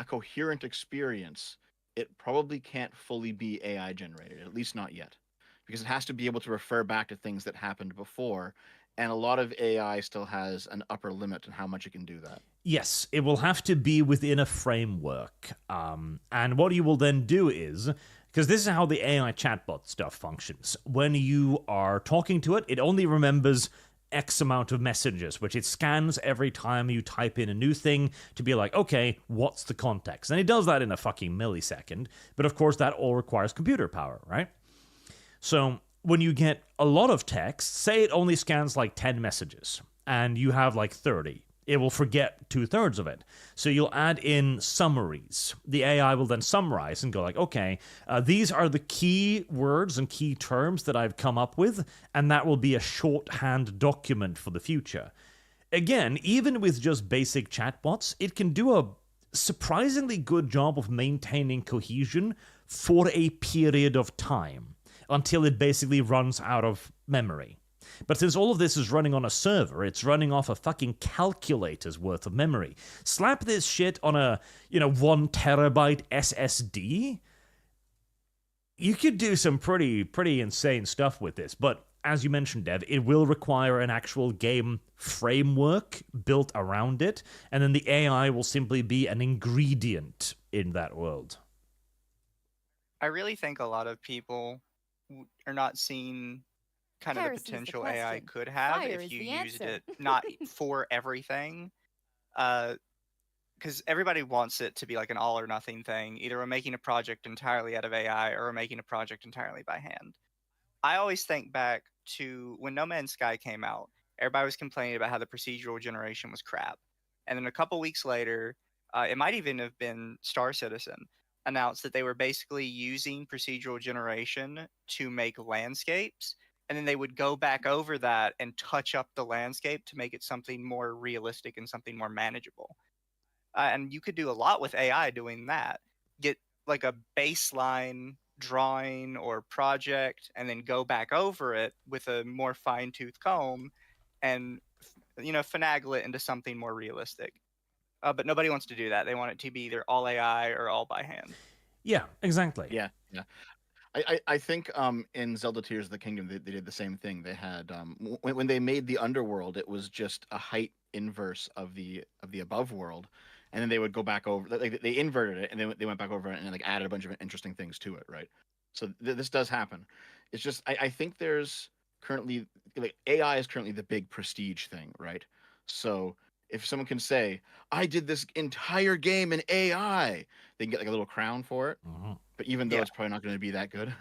coherent experience, it probably can't fully be AI generated, at least not yet, because it has to be able to refer back to things that happened before, and a lot of AI still has an upper limit on how much it can do that. Yes, it will have to be within a framework. And what you will then do is, because this is how the AI chatbot stuff functions. When you are talking to it, it only remembers X amount of messages, which it scans every time you type in a new thing to be like, okay, what's the context? And it does that in a fucking millisecond. But of course, that all requires computer power, right? So when you get a lot of text, say it only scans like 10 messages, and you have like 30, it will forget 2/3 of it. So you'll add in summaries. The AI will then summarize and go like, okay, these are the key words and key terms that I've come up with, and that will be a shorthand document for the future. Again, even with just basic chatbots, it can do a surprisingly good job of maintaining cohesion for a period of time, until it basically runs out of memory. But since all of this is running on a server, it's running off a fucking calculator's worth of memory. Slap this shit on a, 1 terabyte SSD, you could do some pretty insane stuff with this. But as you mentioned, Dev, it will require an actual game framework built around it, and then the AI will simply be an ingredient in that world. I really think a lot of people are not seeing kind of the Heresy's the potential AI question. could have Fire if is you the used answer. it not for everything. Because everybody wants it to be like an all or nothing thing. Either we're making a project entirely out of AI or we're making a project entirely by hand. I always think back to when No Man's Sky came out. Everybody was complaining about how the procedural generation was crap. And then a couple weeks later, it might even have been Star Citizen, announced that they were basically using procedural generation to make landscapes, and then they would go back over that and touch up the landscape to make it something more realistic and something more manageable. And you could do a lot with AI doing that. Get like a baseline drawing or project and then go back over it with a more fine-tooth comb and finagle it into something more realistic. But nobody wants to do that. They want it to be either all AI or all by hand. Yeah, exactly. Yeah. I think in Zelda Tears of the Kingdom they did the same thing. They had when they made the underworld, it was just a height inverse of the above world, and then they would go back over. They inverted it, and then they went back over it and like added a bunch of interesting things to it. Right. So this does happen. It's just I think there's currently like AI is currently the big prestige thing, right? So if someone can say, I did this entire game in AI, they can get like a little crown for it. Mm-hmm. But even though it's probably not going to be that good.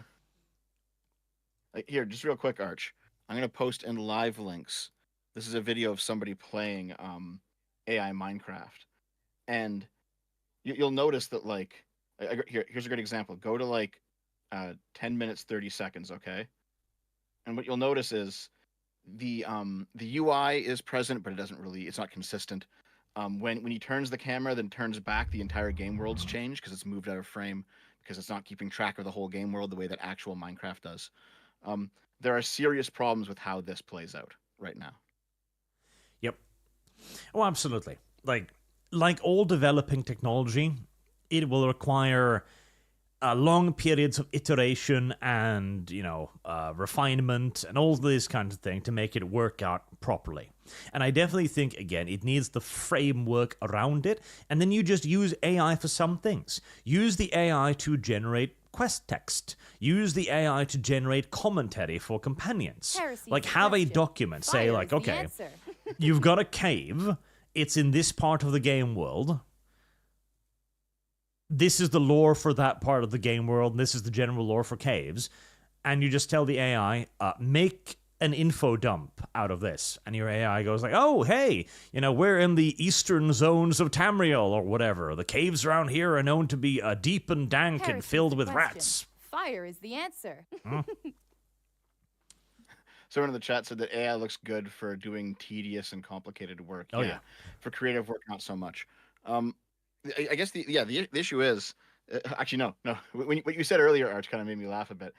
Like, here, just real quick, Arch. I'm going to post in live links. This is a video of somebody playing AI Minecraft. And you'll notice that, like, here's a great example. Go to, like, 10 minutes, 30 seconds, okay? And what you'll notice is the UI is present, but it's not consistent. When he turns the camera, then turns back, the entire game world's changed because it's moved out of frame, because it's not keeping track of the whole game world the way that actual Minecraft does. There are serious problems with how this plays out right now. Yep. Oh, absolutely. Like all developing technology, it will require long periods of iteration and, refinement and all these kinds of things to make it work out properly. And I definitely think, again, it needs the framework around it, and then you just use AI for some things. Use the AI to generate quest text. Use the AI to generate commentary for companions. Heresy Like, have a suggestion. document, say, Fire like, is the okay, answer. you've got a cave, it's in this part of the game world, this is the lore for that part of the game world, and this is the general lore for caves, and you just tell the AI, make an info dump out of this, and your AI goes like, oh, hey, we're in the eastern zones of Tamriel, or whatever. The caves around here are known to be deep and dank and Heresy's filled the with question. rats. Fire is the answer. Someone in the chat said that AI looks good for doing tedious and complicated work. Oh, yeah. For creative work, not so much. I guess the issue is actually no. What you said earlier, Arch, kind of made me laugh a bit.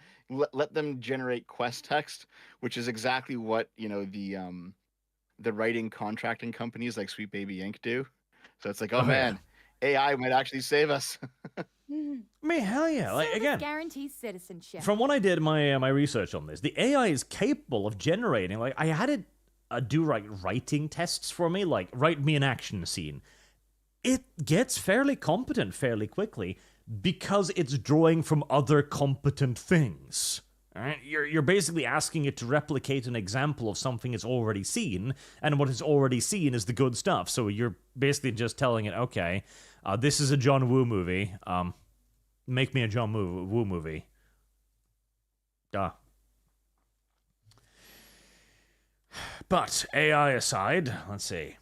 Let them generate quest text, which is exactly what the writing contracting companies like Sweet Baby Inc. do. So it's like, oh man, AI might actually save us. I mean, hell yeah! Like, Service again, guarantees citizenship. from what I did my research on this, the AI is capable of generating. Like, I had it do writing tests for me, like write me an action scene. It gets fairly competent fairly quickly because it's drawing from other competent things. Right? You're basically asking it to replicate an example of something it's already seen, and what it's already seen is the good stuff. So you're basically just telling it, okay, this is a John Woo movie. Make me a John Woo movie. Duh. But AI aside, let's see.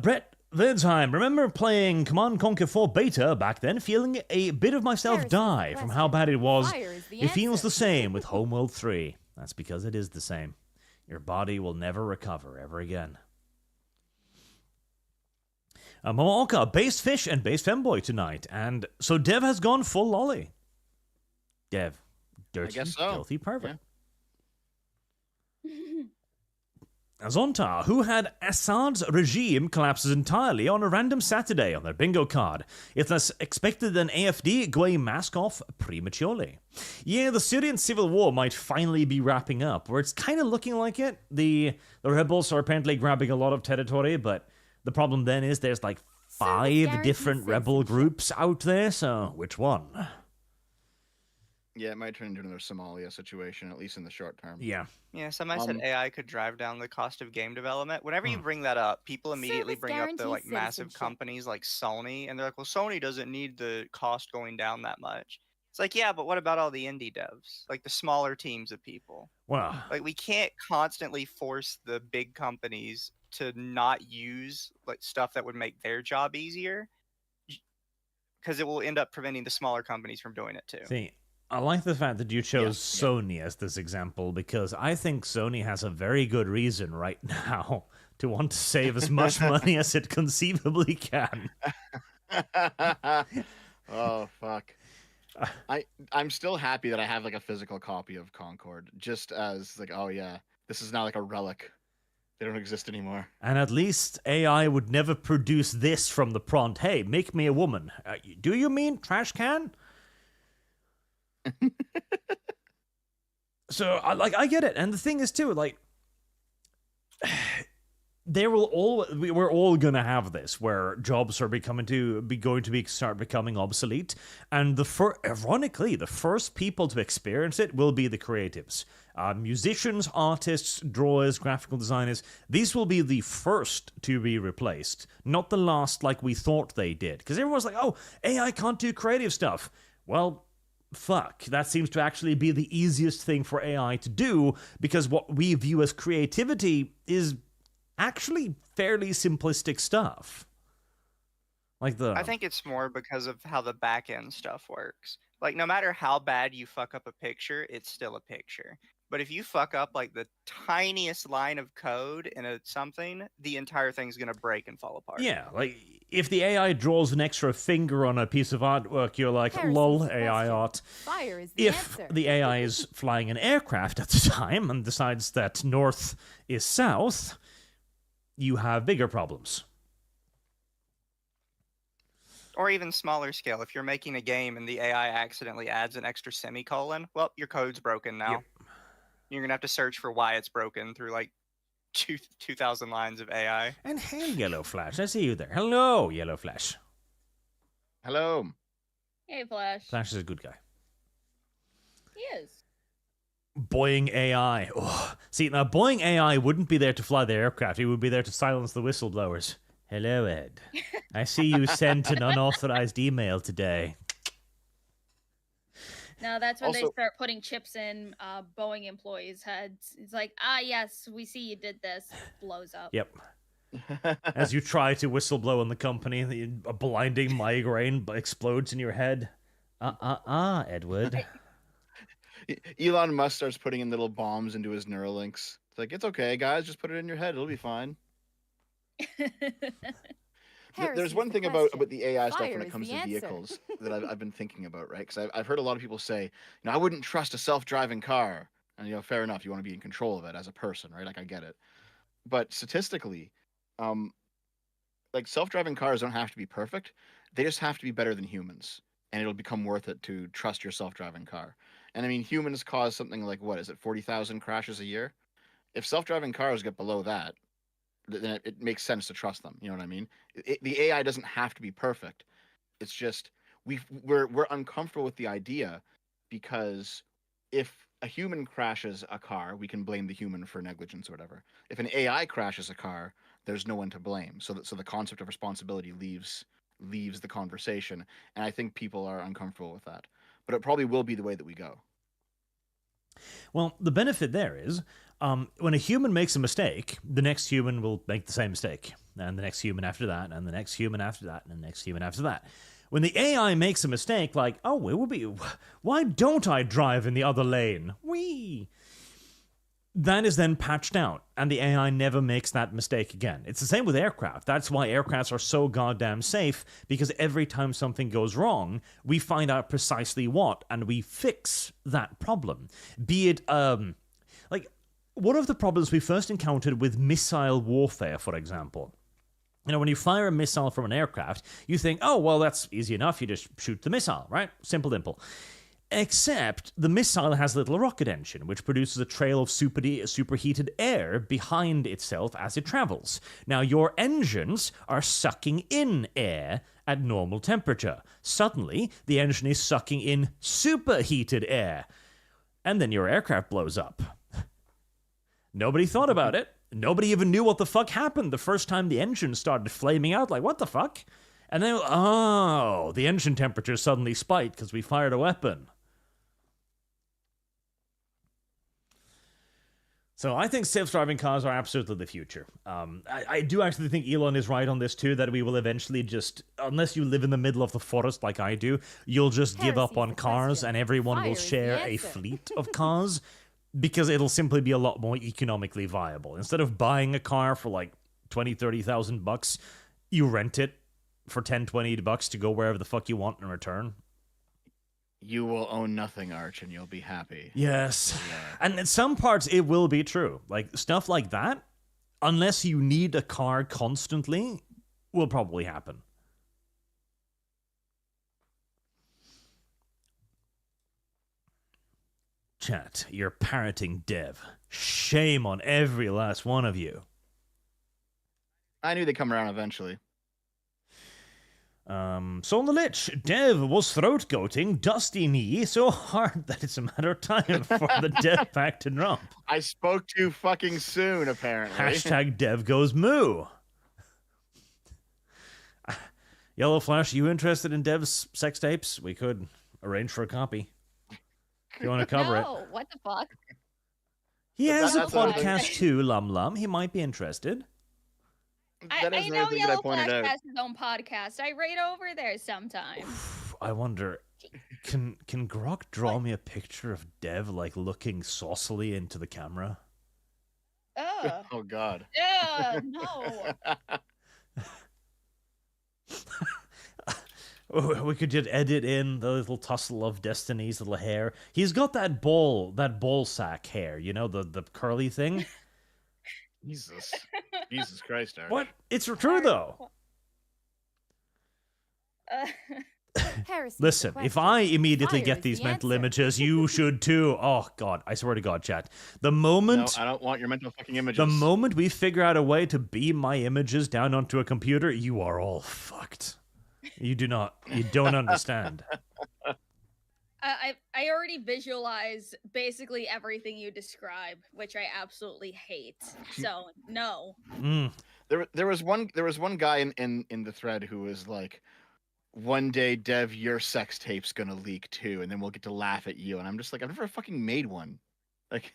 Brett Verdsheim, remember playing Command Conquer 4 Beta back then, feeling a bit of myself Heresy's die the from how bad it was. Fire is the It feels answer. the same with Homeworld 3. That's because it is the same. Your body will never recover ever again. Mooka, base fish and base femboy tonight, and so Dev has gone full lolly. Dev, dirty, guess so. filthy pervert. Zonta, who had Assad's regime collapses entirely on a random Saturday on their bingo card. It thus expected an AFD going mask off prematurely. Yeah, the Syrian civil war might finally be wrapping up, where it's kind of looking like it. The rebels are apparently grabbing a lot of territory, but the problem then is there's like 5 guarantees different rebel citizenship. groups out there, so which one? Yeah, it might turn into another Somalia situation, at least in the short term. Yeah. Yeah, somebody said AI could drive down the cost of game development. Whenever you bring that up, people immediately Service bring up the guarantees massive citizenship. companies like Sony, and they're like, "Well, Sony doesn't need the cost going down that much." It's like, yeah, but what about all the indie devs, like the smaller teams of people? Well, Like, we can't constantly force the big companies to not use like stuff that would make their job easier, because it will end up preventing the smaller companies from doing it too. see, I like the fact that you chose Yeah. Sony as this example, because I think Sony has a very good reason right now to want to save as much money as it conceivably can. Oh fuck. I'm still happy that I have like a physical copy of Concord, just as like, oh yeah, this is now like a relic. They don't exist anymore. And at least AI would never produce this from the prompt, hey, make me a woman. Do you mean trash can? So, I get it. And the thing is, too, like, we're all gonna have this, where jobs are going to start becoming obsolete. And ironically, the first people to experience it will be the creatives. Musicians, artists, drawers, graphical designers, these will be the first to be replaced, not the last like we thought they did. Because everyone's like, oh, AI can't do creative stuff. Well, fuck, that seems to actually be the easiest thing for AI to do, because what we view as creativity is actually fairly simplistic stuff. I think it's more because of how the back end stuff works. Like, no matter how bad you fuck up a picture, it's still a picture. But if you fuck up like the tiniest line of code in something, the entire thing's gonna break and fall apart. Yeah, like, if the AI draws an extra finger on a piece of artwork, you're like, Heresy's lol, the AI question. art. Fire is the If answer. the AI is flying an aircraft at the time and decides that north is south, you have bigger problems. Or even smaller scale, if you're making a game and the AI accidentally adds an extra semicolon, well, your code's broken now. Yep. You're gonna have to search for why it's broken through like 2,000 lines of AI. And hey, Yellow Flash, I see you there. Hello, Yellow Flash. Hello. Hey, Flash. Flash is a good guy. He is. Boeing AI. Oh. See, now Boeing AI wouldn't be there to fly the aircraft. He would be there to silence the whistleblowers. Hello, Ed. I see you sent an unauthorized email today. No, that's when they Also- start putting chips in Boeing employees' heads. It's like, yes, we see you did this. Blows up. Yep. As you try to whistleblow on the company, a blinding migraine explodes in your head. Edward. Elon Musk starts putting in little bombs into his Neuralinks. It's like, it's okay, guys. Just put it in your head. It'll be fine. There's one thing about the AI stuff when it comes to vehicles that I've been thinking about, right? Because I've heard a lot of people say, I wouldn't trust a self-driving car. And, fair enough. You want to be in control of it as a person, right? Like, I get it. But statistically, like, self-driving cars don't have to be perfect. They just have to be better than humans. And it'll become worth it to trust your self-driving car. And, I mean, humans cause something like, 40,000 crashes a year? If self-driving cars get below that, then it makes sense to trust them. You know what I mean? The AI doesn't have to be perfect. It's just we're uncomfortable with the idea because if a human crashes a car, we can blame the human for negligence or whatever. If an AI crashes a car, there's no one to blame. So the concept of responsibility leaves the conversation, and I think people are uncomfortable with that. But it probably will be the way that we go. Well, the benefit there is, when a human makes a mistake, the next human will make the same mistake. And the next human after that, and the next human after that, and the next human after that. When the AI makes a mistake, like, why don't I drive in the other lane? That is then patched out, and the AI never makes that mistake again. It's the same with aircraft. That's why aircrafts are so goddamn safe, because every time something goes wrong, we find out precisely what, and we fix that problem. Be it, one of the problems we first encountered with missile warfare, for example. When you fire a missile from an aircraft, you think, that's easy enough. You just shoot the missile, right? Simple, dimple. Except the missile has a little rocket engine, which produces a trail of superheated air behind itself as it travels. Now, your engines are sucking in air at normal temperature. Suddenly, the engine is sucking in superheated air. And then your aircraft blows up. Nobody thought about it. Nobody even knew what the fuck happened the first time the engine started flaming out. Like, what the fuck? And then, the engine temperature suddenly spiked because we fired a weapon. So I think self-driving cars are absolutely the future. I do actually think Elon is right on this too, that we will eventually just, unless you live in the middle of the forest like I do, you'll just give up on cars and everyone will share a fleet of cars. Because it'll simply be a lot more economically viable. Instead of buying a car for like $20,000-$30,000, you rent it for $10-$20 to go wherever the fuck you want in return. You will own nothing, Arch, and you'll be happy. Yes. Yeah. And in some parts, it will be true. Like, stuff like that, unless you need a car constantly, will probably happen. Chat, you're parroting Dev. Shame on every last one of you. I knew they'd come around eventually. So on the Lich, Dev was throat goating Dusty Knee so hard that it's a matter of time for the Dev pack to drop. I spoke too fucking soon, apparently. Hashtag Dev goes moo. Yellow Flash, you interested in Dev's sex tapes? We could arrange for a copy. If you want to cover it. No, what the fuck? He has a That's podcast too, Lum. He might be interested. That is I another know thing that I Yellow pointed Flash out. has his own podcast. I rate over there sometime. I wonder, can Grok draw me a picture of Dev like looking saucily into the camera? Ugh. Oh God. Ugh, no. We could just edit in the little tussle of Destiny's little hair. He's got that ball sack hair, you know, the curly thing. Jesus Christ, Arch. What? It's true though. Heresy is the Listen, if question. I immediately Fire get is these the mental answer. images, you should too. Oh, God. I swear to God, chat. The No, moment... I don't want your mental fucking images. The moment we figure out a way to beam my images down onto a computer, you are all fucked. You don't understand. I already visualize basically everything you describe, which I absolutely hate. So no. There was one guy in the thread who was like, one day, Dev, your sex tape's gonna leak too, and then we'll get to laugh at you. And I'm just like, I've never fucking made one. Like,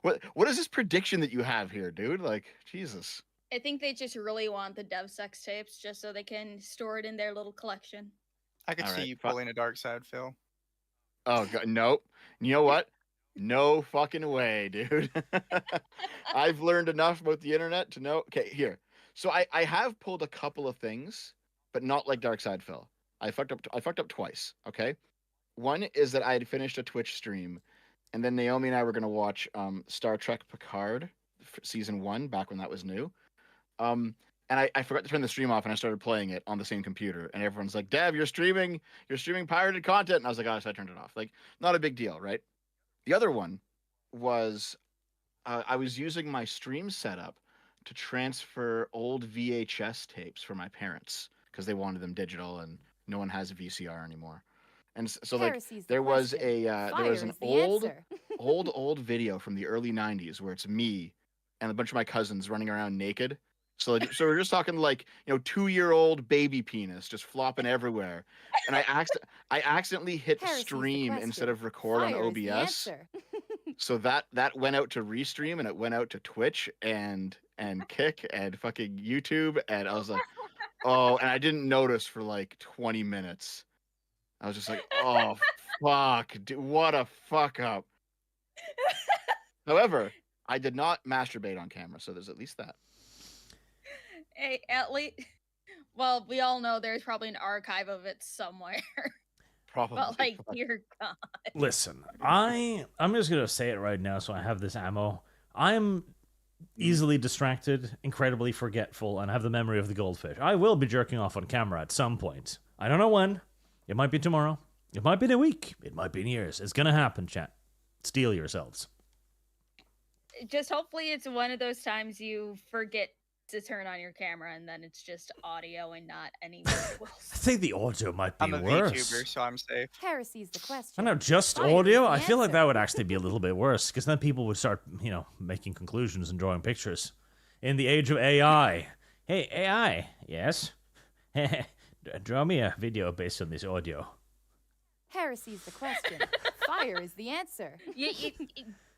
what is this prediction that you have here, dude? Like, Jesus. I think they just really want the dev sex tapes just so they can store it in their little collection. I could All see right, you pulling a dark side, Phil. Oh God, nope. You know what? No fucking way, dude. I've learned enough about the internet to know. Okay, here. So I have pulled a couple of things, but not like Dark Side Phil. I fucked up twice. Okay. One is that I had finished a Twitch stream, and then Naomi and I were gonna watch Star Trek Picard season 1 back when that was new. And I forgot to turn the stream off, and I started playing it on the same computer. And everyone's like, "Dev, you're streaming pirated content." And I was like, "Oh," so I turned it off. Like, not a big deal, right? The other one was I was using my stream setup to transfer old VHS tapes for my parents because they wanted them digital, and no one has a VCR anymore. And so like Heresy's the there was question. there was Fire an is the old answer. old video from the early 90s where it's me and a bunch of my cousins running around naked. So we're just talking like, 2-year-old baby penis just flopping everywhere. And I accidentally hit Heresy's the stream question. instead of record on Fire is the OBS. answer. So that went out to Restream, and it went out to Twitch and Kick and fucking YouTube, and I was like, oh, and I didn't notice for like 20 minutes. I was just like, oh fuck, dude, what a fuck up. However, I did not masturbate on camera, so there's at least that. Hey, at least, well, we all know there's probably an archive of it somewhere. Probably. But like, dear God. Listen, I'm just gonna say it right now so I have this ammo. I'm easily distracted, incredibly forgetful, and have the memory of the goldfish. I will be jerking off on camera at some point. I don't know when. It might be tomorrow. It might be in a week. It might be in years. It's gonna happen, chat. Steel yourselves. Just hopefully it's one of those times you forget to turn on your camera and then it's just audio and not any visuals. I think the audio might be I'm a worse. VTuber, so I'm safe. Heresy's the question. I know, just Fire is audio? the I feel like answer. that would actually be a little bit worse, because then people would start, making conclusions and drawing pictures. In the age of AI. Hey, AI, yes? Draw me a video based on this audio. Heresy's the question. Fire is the answer.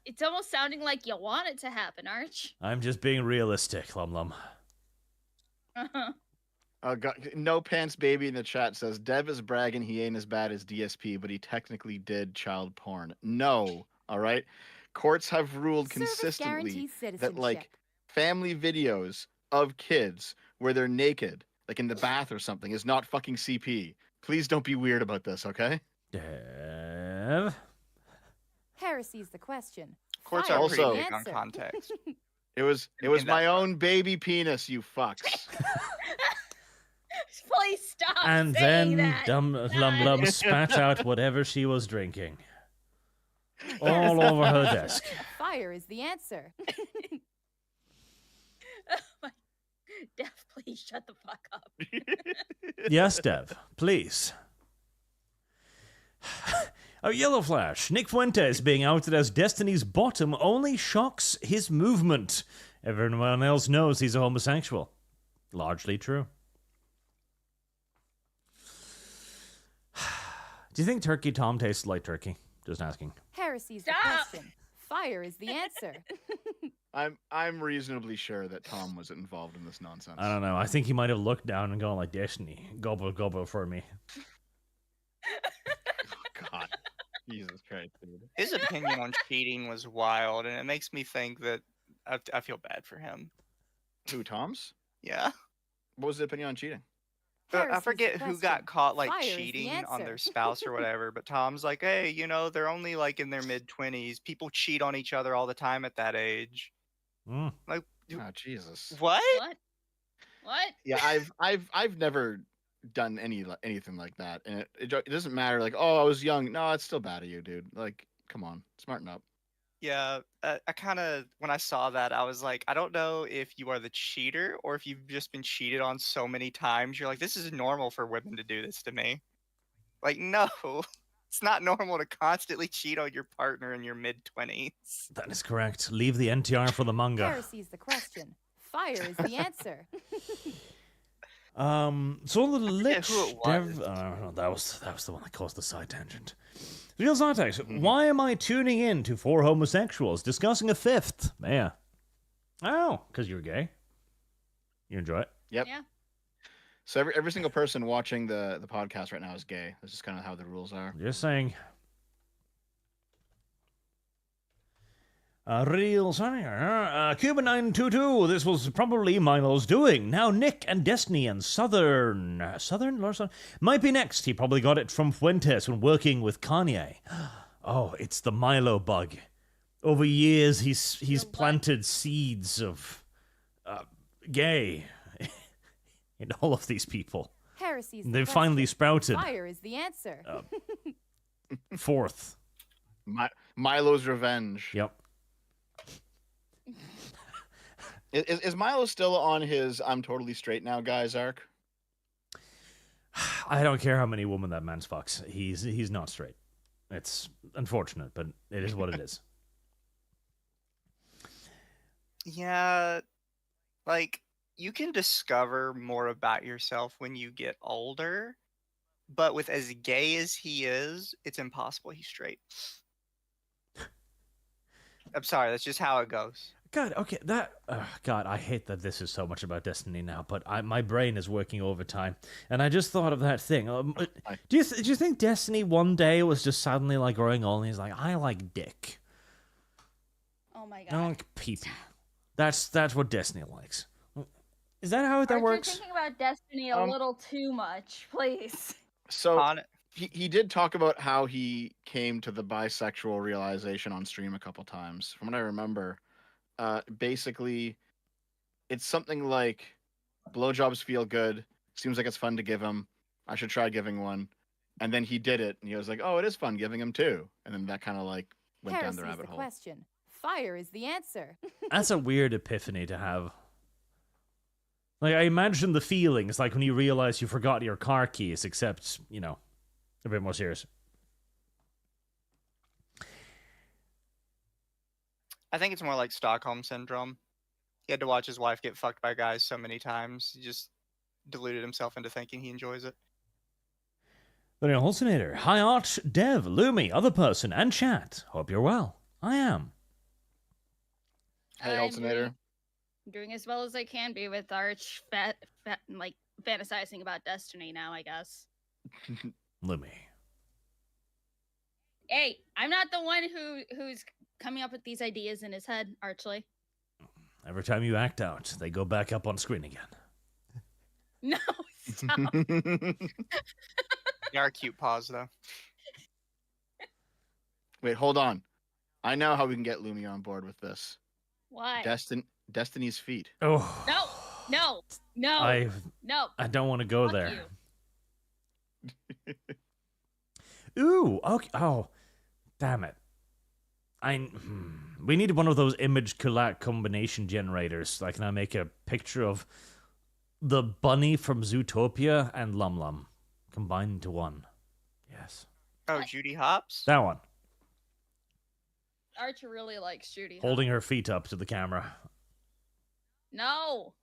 It's almost sounding like you want it to happen, Arch. I'm just being realistic, Lum Lum. God, No Pants Baby in the chat says Dev is bragging he ain't as bad as DSP, but he technically did child porn. No, all right. Courts have ruled Service consistently guarantees that like citizenship. family videos of kids where they're naked, like in the bath or something, is not fucking CP. Please don't be weird about this, okay? Dev? Heresy's the question. Courts Fire are is pretty Also- the big on answer. context. It was In my that own baby penis, you fucks. Please stop And saying then that. Lum Lum spat out whatever she was drinking. All over her desk. Fire is the answer. Dev, please shut the fuck up. Yes, Dev, please. A yellow flash. Nick Fuentes being outed as Destiny's bottom only shocks his movement. Everyone else knows he's a homosexual. Largely true. Do you think Turkey Tom tastes like turkey? Just asking. Heresy's the Stop. question. Fire is the answer. I'm reasonably sure that Tom was involved in this nonsense. I don't know. I think he might have looked down and gone like, Destiny, gobble, gobble for me. God. Jesus Christ, dude. His opinion on cheating was wild, and it makes me think that I feel bad for him. Who, Tom's? Yeah. What was the opinion on cheating? I Heresy's the forget who got question. caught like Fire is the cheating on answer. their spouse or whatever, but Tom's like, hey, they're only like in their mid-20s. People cheat on each other all the time at that age. Mm. Like, Oh, Jesus. what? What? Yeah, I've never done anything like that, and it doesn't matter. Like, oh, I was young. No, it's still bad of you, dude. Like, come on, smarten up. Yeah, I kind of, when I saw that, I was like, I don't know if you are the cheater or if you've just been cheated on so many times. You're like, this is normal for women to do this to me. Like, no, it's not normal to constantly cheat on your partner in your mid-20s. That is correct. Leave the NTR for the manga. Heresy's the question. Fire is the answer. So the lich who it dev. That was the one that caused the side tangent. Real Syntax, why am I tuning in to 4 homosexuals discussing a 5th? Yeah. Oh, because you're gay. You enjoy it? Yep. Yeah. So every single person watching the podcast right now is gay. This is kind of how the rules are. Just saying. Real Syntax. Cuban922, this was probably Milo's doing. Now Nick and Destiny and Southern might be next. He probably got it from Fuentes when working with Kanye. Oh, it's the Milo bug. Over years, he's planted seeds of gay in all of these people. Heresy's the They've question. finally sprouted. Fire is the answer. 4th. Milo's revenge. Yep. Is Milo still on his "I'm totally straight now" guys arc? I don't care how many women that man's fucks. He's not straight. It's unfortunate, but it is what it is. Yeah, like, you can discover more about yourself when you get older, but with as gay as he is, it's impossible he's straight. I'm sorry, that's just how it goes. God, okay, God, I hate that this is so much about Destiny now, but my brain is working overtime, and I just thought of that thing. Do you think Destiny one day was just suddenly like growing old, and he's like, I like dick. Oh my I god. like people. That's what Destiny likes. Is that how that Archer, works? You're thinking about Destiny a little too much, please. So he did talk about how he came to the bisexual realization on stream a couple times. From what I remember, basically, it's something like blowjobs feel good. Seems like it's fun to give him. I should try giving one. And then he did it, and he was like, "Oh, it is fun giving him too." And then that kind of like went down the Heresy's rabbit the hole. question. Fire is the answer. That's a weird epiphany to have. Like, I imagine the feelings, like when you realize you forgot your car keys, except, a bit more serious. I think it's more like Stockholm Syndrome. He had to watch his wife get fucked by guys so many times, he just deluded himself into thinking he enjoys it. The Hallucinator. Hi, Arch, Dev, Lumi, other person, and chat. Hope you're well. I am. Hey, Hallucinator. I'm doing as well as I can be with Arch, like fantasizing about Destiny now, I guess. Lumi. Hey, I'm not the one who's coming up with these ideas in his head, Archly. Every time you act out, they go back up on screen again. No, stop. They are cute paws, though. Wait, hold on. I know how we can get Lumi on board with this. Why? Destiny's feet. Oh. No. I don't want to go Fuck there. You. Ooh, okay. Oh, damn it. We need one of those image combination generators. Like, can I make a picture of the bunny from Zootopia and Lum Lum combined into one? Yes. Oh, What? Judy Hopps? That one. Archer really likes Judy. Holding her feet up to the camera. No.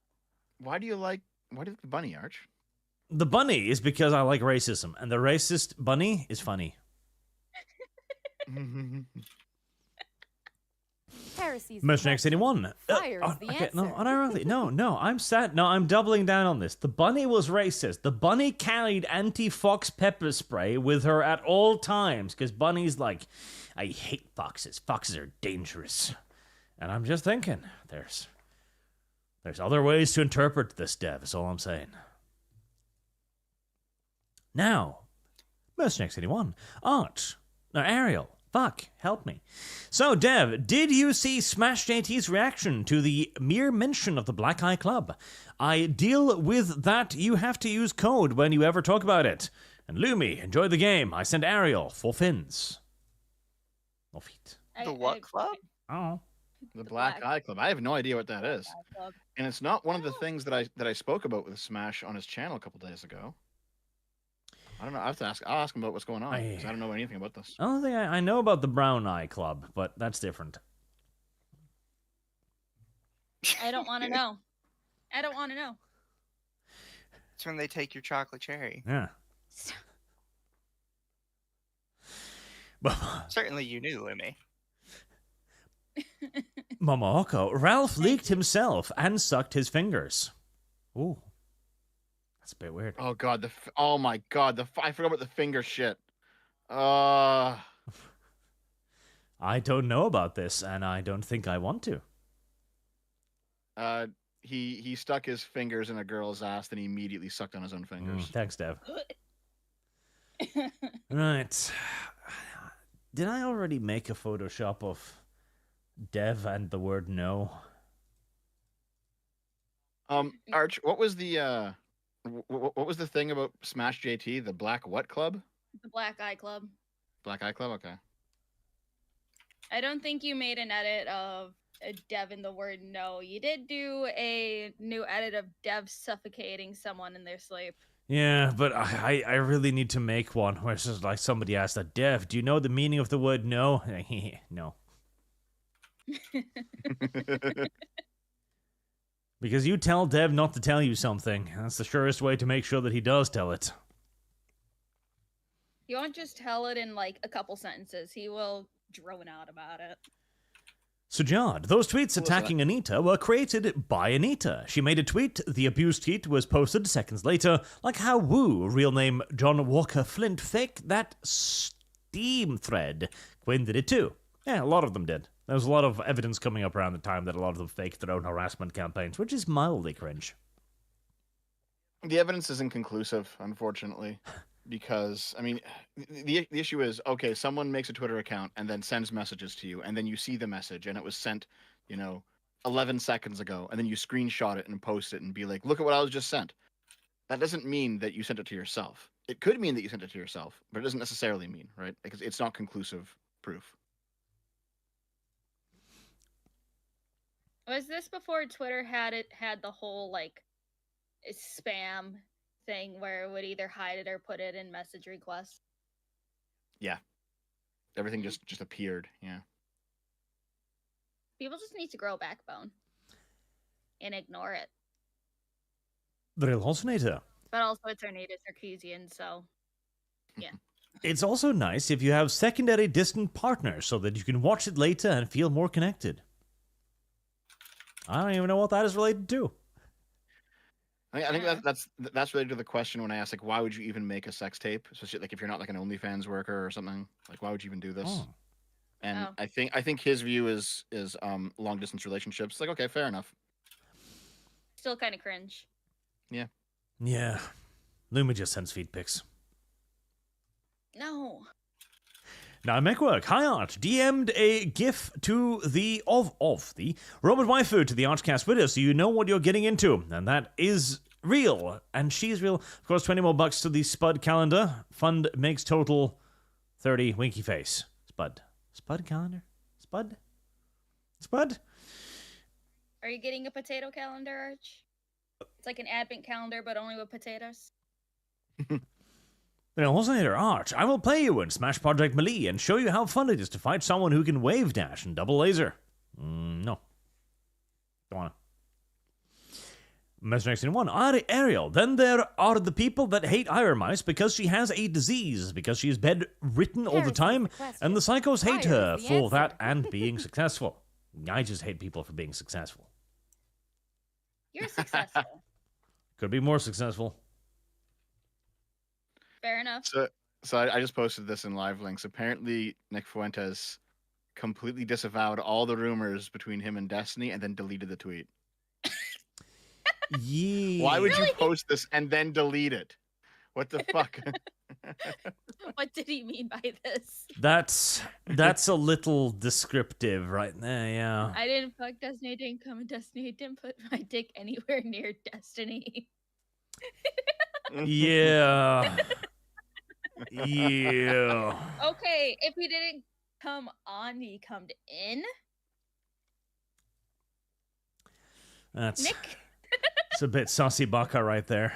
Why do you like the bunny, Arch? The bunny is because I like racism, and the racist bunny is funny. Heresy's Merchant X81. Fire is the answer. No, I'm sad. No, I'm doubling down on this. The bunny was racist. The bunny carried anti-fox pepper spray with her at all times, because bunny's like, I hate foxes. Foxes are dangerous. And I'm just thinking, there's other ways to interpret this, Dev, is all I'm saying. Now, Merchant X81. Art. Now, Ariel. Fuck, help me. So, Dev, did you see Smash JT's reaction to the mere mention of the Black Eye Club? I deal with that you have to use code when you ever talk about it. And Lumi, enjoy the game. I sent Ariel for fins. Or feet. The what club? Oh. The Black Eye Club. I have no idea what that is. And it's not one of the things that I spoke about with Smash on his channel a couple days ago. I don't know. I'll ask him about what's going on, because I don't know anything about this. I don't think I know about the Brown Eye Club, but that's different. I don't want to know. I don't want to know. It's when they take your chocolate cherry. Yeah. Certainly you knew, Lumi. Momoko, Ralph leaked himself and sucked his fingers. Ooh. That's a bit weird. Oh god, oh my god, I forgot about the finger shit. I don't know about this, and I don't think I want to. He stuck his fingers in a girl's ass, then he immediately sucked on his own fingers. Thanks, Dev. Right. Did I already make a Photoshop of Dev and the word no? Arch, what was the thing about Smash JT? The Black what club? The Black Eye Club. Black Eye Club, okay. I don't think you made an edit of Dev in the word no. You did do a new edit of Dev suffocating someone in their sleep. Yeah, but I really need to make one where it's just like somebody asked that, Dev, do you know the meaning of the word no? No. Because you tell Dev not to tell you something. That's the surest way to make sure that he does tell it. He won't just tell it in like a couple sentences. He will drone out about it. Sujad, those tweets attacking Anita were created by Anita. She made a tweet, the abused tweet was posted seconds later, like how Woo, real name John Walker Flint, faked that Steam thread. Quinn did it too. Yeah, a lot of them did. There was a lot of evidence coming up around the time that a lot of them faked their own harassment campaigns, which is mildly cringe. The evidence is inconclusive, unfortunately. Because, I mean, the issue is, okay, someone makes a Twitter account and then sends messages to you, and then you see the message, and it was sent, 11 seconds ago, and then you screenshot it and post it and be like, look at what I was just sent. That doesn't mean that you sent it to yourself. It could mean that you sent it to yourself, but it doesn't necessarily mean, right? Because it's not conclusive proof. Was this before Twitter had the whole, spam thing where it would either hide it or put it in message requests? Yeah. Everything just appeared, yeah. People just need to grow a backbone and ignore it. The hallucinator. But also it's Arnita Sarkeesian, so yeah. It's also nice if you have secondary distant partners so that you can watch it later and feel more connected. I don't even know what that is related to. I think that's related to the question when I asked, why would you even make a sex tape? Especially if you're not an OnlyFans worker or something. Why would you even do this? Oh. And I think his view is long distance relationships. Okay, fair enough. Still kind of cringe. Yeah. Yeah. Lumi just sends feed pics. No. Now, Mechwork, hi Arch, DM'd a GIF to the Robot Waifu to the ArchCast video, so you know what you're getting into, and that is real, and she's real. Of course, 20 more bucks to the Spud calendar. Fund makes total 30. Winky face. Spud calendar? Spud? Are you getting a potato calendar, Arch? It's like an advent calendar, but only with potatoes. The Hallucinator Arch, I will play you in Smash Project Melee and show you how fun it is to fight someone who can wave dash and double laser. No. Don't wanna. Mr. Next in one, Ariel. Then there are the people that hate Iron Mice because she has a disease, because she is bedridden all the time, and the psychos hate her for that and being successful. I just hate people for being successful. You're successful. Could be more successful. Fair enough. So I just posted this in live links. Apparently, Nick Fuentes completely disavowed all the rumors between him and Destiny and then deleted the tweet. Yeah. Why would you post this and then delete it? What the fuck? What did he mean by this? That's a little descriptive right there, yeah. I didn't fuck Destiny. I didn't come in Destiny. I didn't put my dick anywhere near Destiny. Yeah. Yeah. Okay, if he didn't come on, he come in. That's Nick. it's a bit sussy baka right there.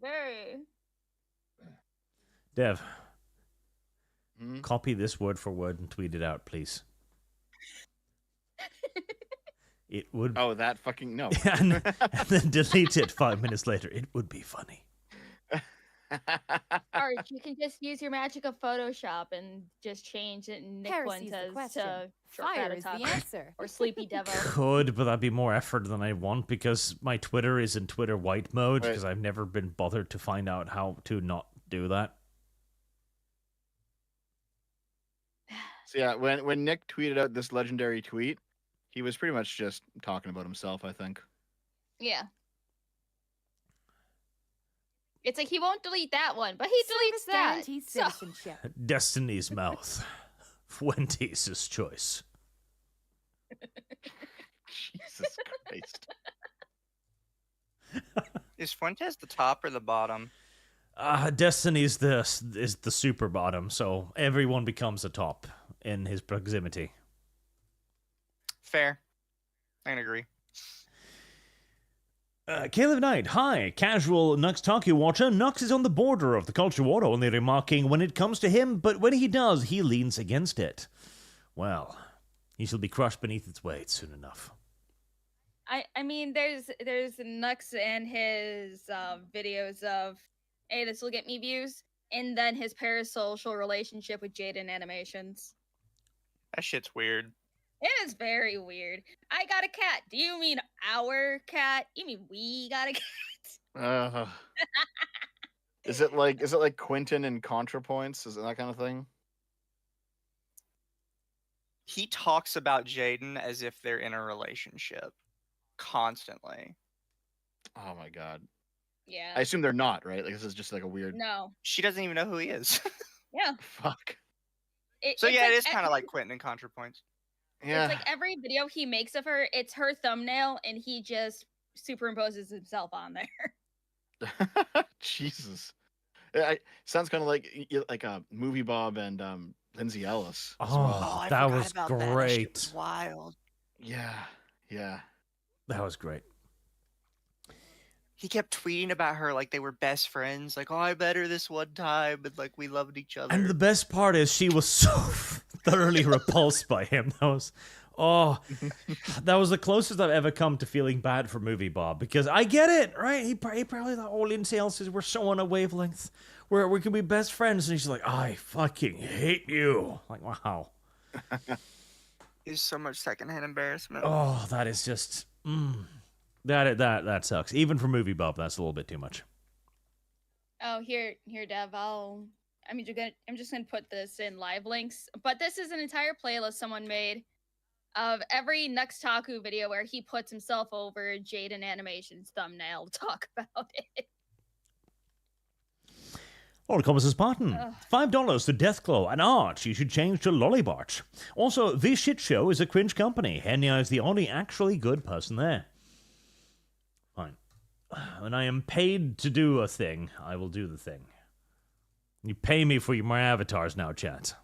Very. Dev, copy this word for word and tweet it out, please. It would. Oh, that fucking no. and then delete it 5 minutes later. It would be funny. Arch, you can just use your magic of Photoshop and just change it. And Nick Heresy's the Fuentes question. to Fire is the Otaku answer. or Sleepy Devil. Could, but that'd be more effort than I want because my Twitter is in Twitter white mode because I've never been bothered to find out how to not do that. So yeah, when Nick tweeted out this legendary tweet, he was pretty much just talking about himself, I think. Yeah. It's like he won't delete that one, but he deletes that. Guarantees So, citizenship. Destiny's mouth. Fuentes' choice. Jesus Christ. Is Fuentes the top or the bottom? Destiny's is the super bottom, so everyone becomes a top in his proximity. Fair. I can agree. Caleb Knight, hi, casual Nuxtaku watcher. Nux is on the border of the culture war, only remarking when it comes to him, but when he does, he leans against it. Well, he shall be crushed beneath its weight soon enough. I mean, there's Nux and his videos of, hey, this will get me views, and then his parasocial relationship with Jaden Animations. That shit's weird. It is very weird. I got a cat. Do you mean our cat? You mean we got a cat? Is it like Quentin and ContraPoints? Is it that kind of thing? He talks about Jaden as if they're in a relationship constantly. Oh my god. Yeah. I assume they're not, right? Like this is just like a weird. No. She doesn't even know who he is. Yeah. Fuck. So It's yeah, like it is kind of like Quentin and ContraPoints. Yeah. It's like every video he makes of her, it's her thumbnail, and he just superimposes himself on there. Jesus. Sounds kind of like a Movie Bob and Lindsay Ellis. As well. Oh, that was great. That was wild. Yeah. Yeah. That was great. He kept tweeting about her like they were best friends. Like, oh, I met her this one time, and like we loved each other. And the best part is she was so thoroughly repulsed by him. That was the closest I've ever come to feeling bad for Movie Bob because I get it, right? He probably thought, oh, Lindsay Ellis, we're so on a wavelength where we can be best friends, and he's like, I fucking hate you. Like, wow. It's so much secondhand embarrassment. Oh, that is just that sucks. Even for Movie Bob, that's a little bit too much. Oh, here, Dev. I'm just gonna put this in live links, but this is an entire playlist someone made of every Nuxtaku video where he puts himself over Jaden Animations thumbnail to talk about it. All comments is Spartan. $5 to Deathclaw and Arch. You should change to Lollybarch. Also, VShoujo is a cringe company. Henya is the only actually good person there. Fine. When I am paid to do a thing, I will do the thing. You pay me for my avatars now, chat.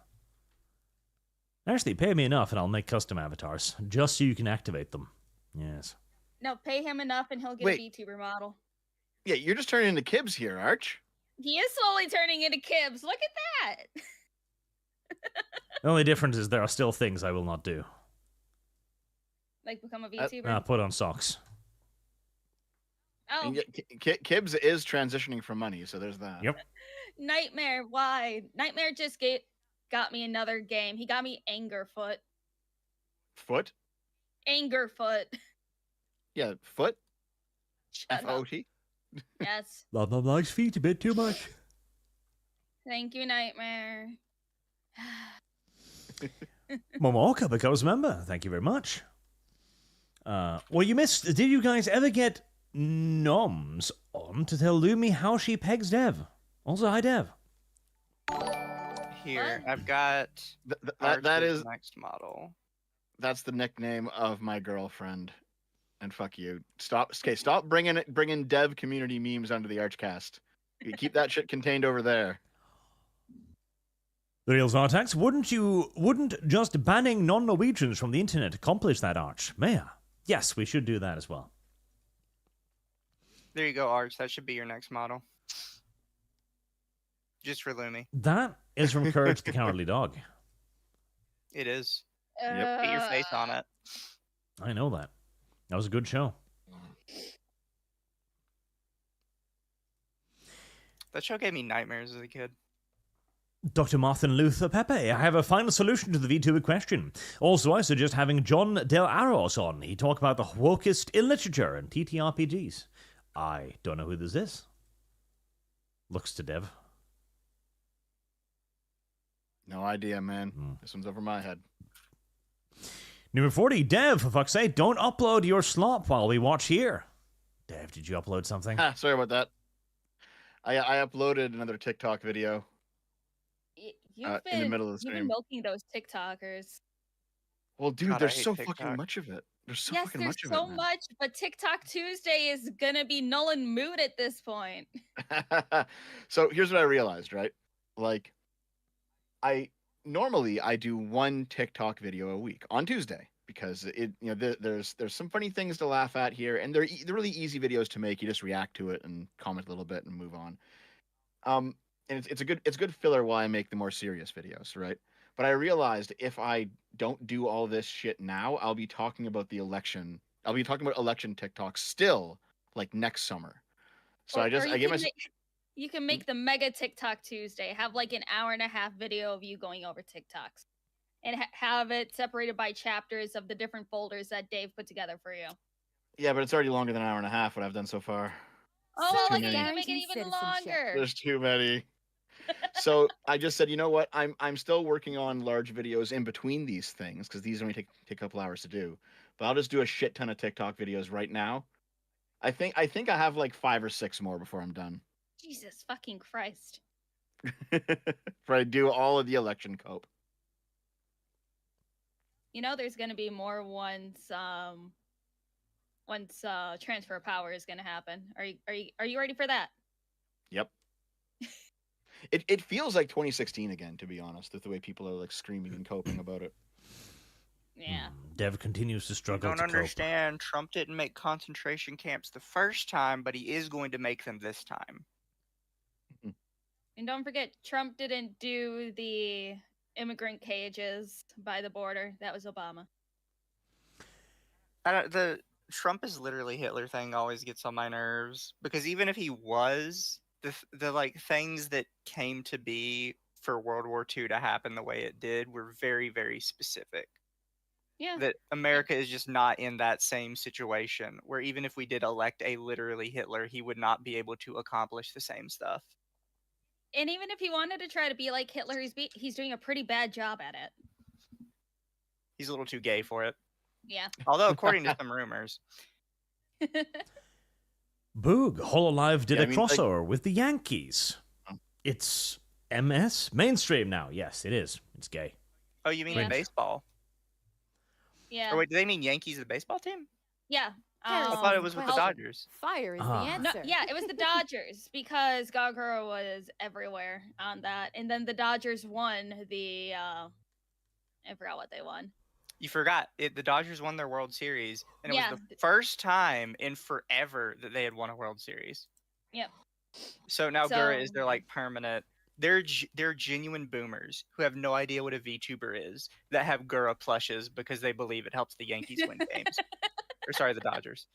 Actually, pay me enough and I'll make custom avatars, just so you can activate them. Yes. No, pay him enough and he'll get a VTuber model. Yeah, you're just turning into Kibs here, Arch. He is slowly turning into Kibs. Look at that. The only difference is there are still things I will not do. Like become a VTuber? Put on socks. Oh. Kibs is transitioning from money, so there's that. Yep. Nightmare, why? Nightmare just got me another game. He got me Angerfoot. Foot? Angerfoot. Yeah, foot? Shut up. F-O-T? Yes. Love likes feet a bit too much. Thank you, Nightmare. Momoka becomes a member. Thank you very much. Well, you missed. Did you guys ever get Noms on to tell Lumi how she pegs Dev? Also, hi, Dev. Here, What? I've got That is next model. that's the nickname of my girlfriend. And fuck you. Stop bringing dev community memes onto the ArchCast. You keep that shit contained over there. The real Zartax, wouldn't just banning non-Norwegians from the internet accomplish that, Arch? Maya. Yes, we should do that as well. There you go, Arch. That should be your next model. Just for Lumi. That is from Courage the Cowardly Dog. It is. Yep. Get your face on it. I know that. That was a good show. That show gave me nightmares as a kid. Dr. Martin Luther Pepe, I have a final solution to the VTuber question. Also, I suggest having John Del Aros on. He talk about the wokest in literature and TTRPGs. I don't know who this is. Looks to Dev. No idea, man. This one's over my head. Number 40, Dev, for fuck's sake, don't upload your slop while we watch here. Dev, did you upload something? Sorry about that. I uploaded another TikTok video. You've in the middle of the You've stream. been milking those TikTokers. Well, dude, God, I there's hate so TikTok. fucking much of it. There's so Yes, fucking there's much of so it, man. much, but TikTok Tuesday is gonna be null and moot at this point. So here's what I realized, right? Like, normally I do one TikTok video a week on Tuesday because there's some funny things to laugh at here, and they're really easy videos to make. You just react to it and comment a little bit and move on. And it's a good filler while I make the more serious videos, right? But I realized if I don't do all this shit now, I'll be talking about the election. I'll be talking about election TikTok still, like next summer. So I gave myself. You can make the mega TikTok Tuesday. Have like an hour and a half video of you going over TikToks, and have it separated by chapters of the different folders that Dave put together for you. Yeah, but it's already longer than an hour and a half. What I've done so far. Oh, There's well, too you many. can make it even longer. There's too many. So I just said, you know what? I'm still working on large videos in between these things because these only take a couple hours to do. But I'll just do a shit ton of TikTok videos right now. I think I have like 5 or 6 more before I'm done. Jesus fucking Christ. Before I do all of the election cope. You know there's gonna be more once transfer of power is gonna happen. Are you ready for that? Yep. It feels like 2016 again, to be honest, with the way people are like screaming and coping about it. Yeah. Dev continues to struggle Don't to cope. understand. Trump didn't make concentration camps the first time, but he is going to make them this time. And don't forget, Trump didn't do the immigrant cages by the border. That was Obama. The Trump is literally Hitler thing always gets on my nerves because even if he was, the like things that came to be for World War II to happen the way it did were very, very specific. Yeah. That America is just not in that same situation where even if we did elect a literally Hitler, he would not be able to accomplish the same stuff. And even if he wanted to try to be like Hitler, he's doing a pretty bad job at it. He's a little too gay for it. Yeah. Although, according to some rumors. Boog, Hololive did Yeah, a I mean, like- crossover with the Yankees. Oh. It's MS? Mainstream now. Yes, it is. It's gay. Oh, you mean Yeah. baseball? Yeah. Or wait, do they mean Yankees, the baseball team? Yeah. I thought it was with the Dodgers. Fire is the Ah. answer. No, yeah, it was the Dodgers because Gagura was everywhere on that, and then the Dodgers won the. I forgot what they won. You forgot it. The Dodgers won their World Series, and it Yeah. was the first time in forever that they had won a World Series. Yep. So now Gura is So- their like permanent. They're genuine boomers who have no idea what a VTuber is that have Gura plushes because they believe it helps the Yankees win games. Or sorry, the Dodgers.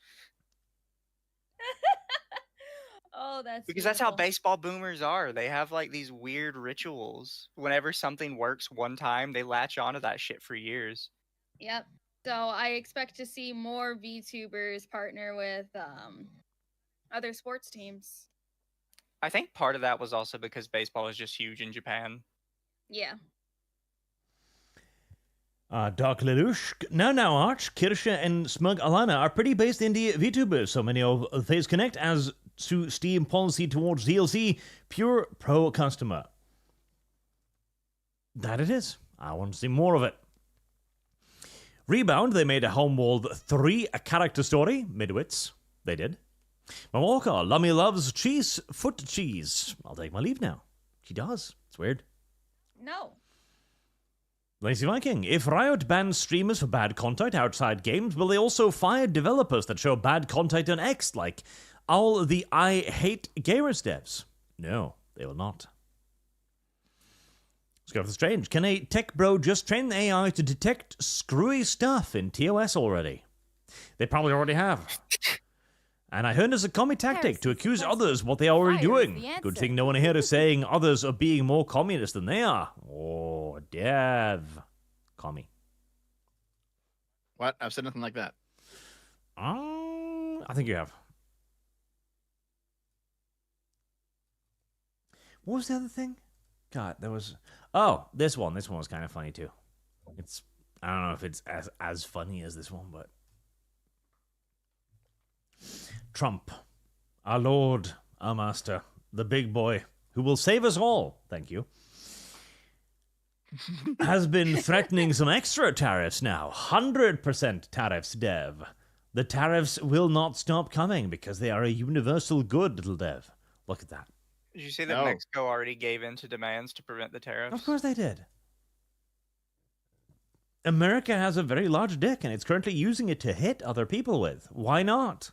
Oh, that's Because that's how beautiful. baseball boomers are. They have like these weird rituals. Whenever something works one time, they latch onto that shit for years. Yep. So I expect to see more VTubers partner with other sports teams. I think part of that was also because baseball is just huge in Japan. Yeah. Dark Lelouch. Now, Arch, Kirsche, and Smug Alana are pretty based indie VTubers, so many of Phase Connect as to Steam policy towards DLC, pure pro customer. That it is. I want to see more of it. Rebound, they made a Homeworld 3, a character story. Midwits, they did. Mawalka, Lummy loves cheese, foot cheese. I'll take my leave now. She does. It's weird. No. Lazy Viking, if Riot bans streamers for bad content outside games, will they also fire developers that show bad content on X, like all the I Hate Gamers devs? No, they will not. Let's go for the strange. Can a tech bro just train the AI to detect screwy stuff in TOS already? They probably already have. And I heard it's a commie tactic to accuse others what they are already doing. Good thing no one here is saying others are being more communist than they are. Oh, dev. Commie. What? I've said nothing like that. I think you have. What was the other thing? God, there was... Oh, this one. This one was kind of funny, too. It's... I don't know if it's as funny as this one, but... Trump, our Lord, our Master, the big boy, who will save us all, thank you, has been threatening some extra tariffs now. 100% tariffs, Dev. The tariffs will not stop coming because they are a universal good, little Dev. Look at that. Did you see that Mexico already gave in to demands to prevent the tariffs? Of course they did. America has a very large dick, and it's currently using it to hit other people with. Why not?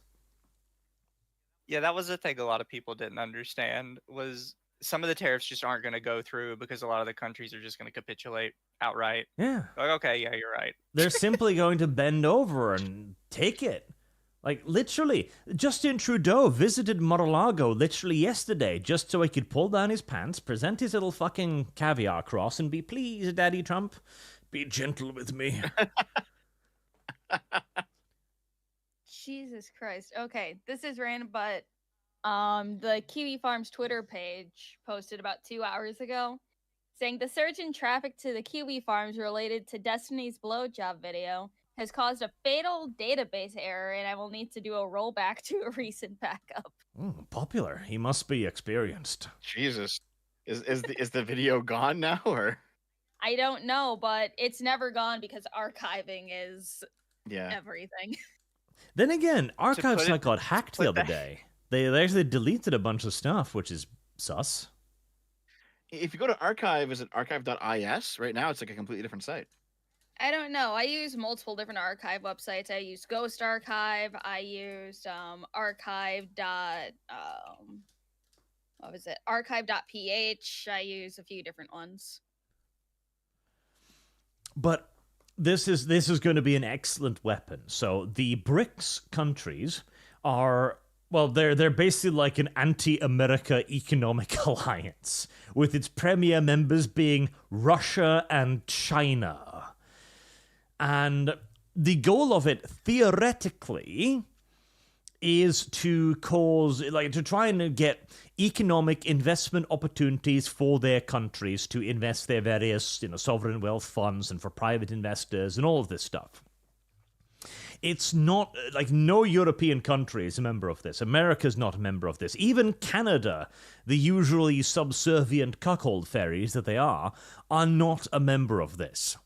Yeah, that was the thing a lot of people didn't understand, was some of the tariffs just aren't going to go through because a lot of the countries are just going to capitulate outright. Yeah. Like, okay, yeah, you're right. They're simply going to bend over and take it. Like, literally, Justin Trudeau visited Mar-a-Lago literally yesterday just so he could pull down his pants, present his little fucking caviar cross, and be, please, Daddy Trump, be gentle with me. Jesus Christ. Okay, this is random, but the Kiwi Farms Twitter page posted about 2 hours ago saying the surge in traffic to the Kiwi Farms related to Destiny's blowjob video has caused a fatal database error, and I will need to do a rollback to a recent backup. Popular. He must be experienced. Jesus. Is the video gone now, or? I don't know, but it's never gone because archiving is everything. Then again, Archive got hacked the other day. They actually deleted a bunch of stuff, which is sus. If you go to archive, is it archive.is? Right now, it's like a completely different site. I don't know. I use multiple different archive websites. I use Ghost Archive. I used archive. What was it? Archive.ph. I use a few different ones. But this is going to be an excellent weapon. So the BRICS countries are, well, they're basically like an anti-America economic alliance, with its premier members being Russia and China. And the goal of it, theoretically, is to to try and get economic investment opportunities for their countries to invest their various, sovereign wealth funds and for private investors and all of this stuff. It's not, no European country is a member of this. America's not a member of this. Even Canada, the usually subservient cuckold fairies that they are not a member of this.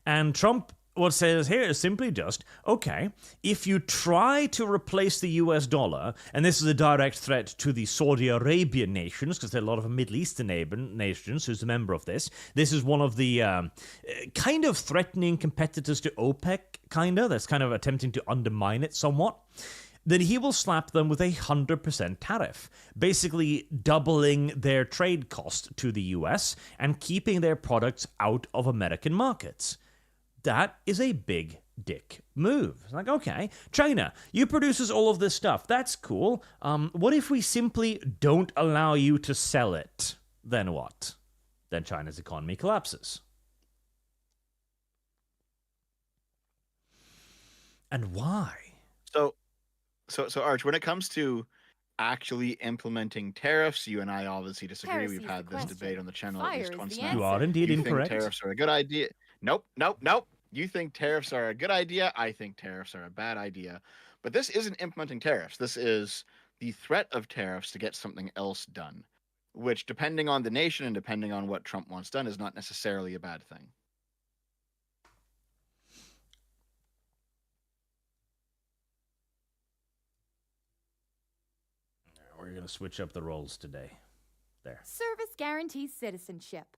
And Trump, what says here is simply just, okay, if you try to replace the US dollar, and this is a direct threat to the Saudi Arabian nations, because there are a lot of Middle Eastern nations who's a member of this. This is one of the kind of threatening competitors to OPEC, that's kind of attempting to undermine it somewhat. Then he will slap them with 100% tariff, basically doubling their trade cost to the US and keeping their products out of American markets. That is a big dick move. It's like, okay, China, you produce us all of this stuff. That's cool. What if we simply don't allow you to sell it? Then what? Then China's economy collapses. And why? So Arch, when it comes to actually implementing tariffs, you and I obviously disagree. We've had this debate on the channel at least once now. You are indeed Do you incorrect. think tariffs are a good idea? Nope. You think tariffs are a good idea. I think tariffs are a bad idea. But this isn't implementing tariffs. This is the threat of tariffs to get something else done, which, depending on the nation and depending on what Trump wants done, is not necessarily a bad thing. We're going to switch up the roles today. There. Service guarantees citizenship.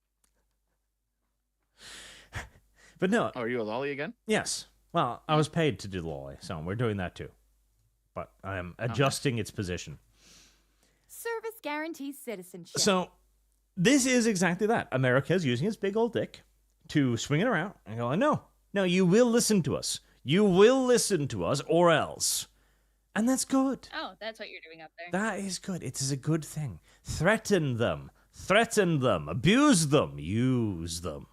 But no. Oh, are you a lolly again? Yes. Well, I was paid to do the lolly, so we're doing that too. But I am adjusting its position. Service guarantees citizenship. So this is exactly that. America is using its big old dick to swing it around and go, no, you will listen to us. You will listen to us or else. And that's good. Oh, that's what you're doing up there. That is good. It is a good thing. Threaten them, abuse them, use them.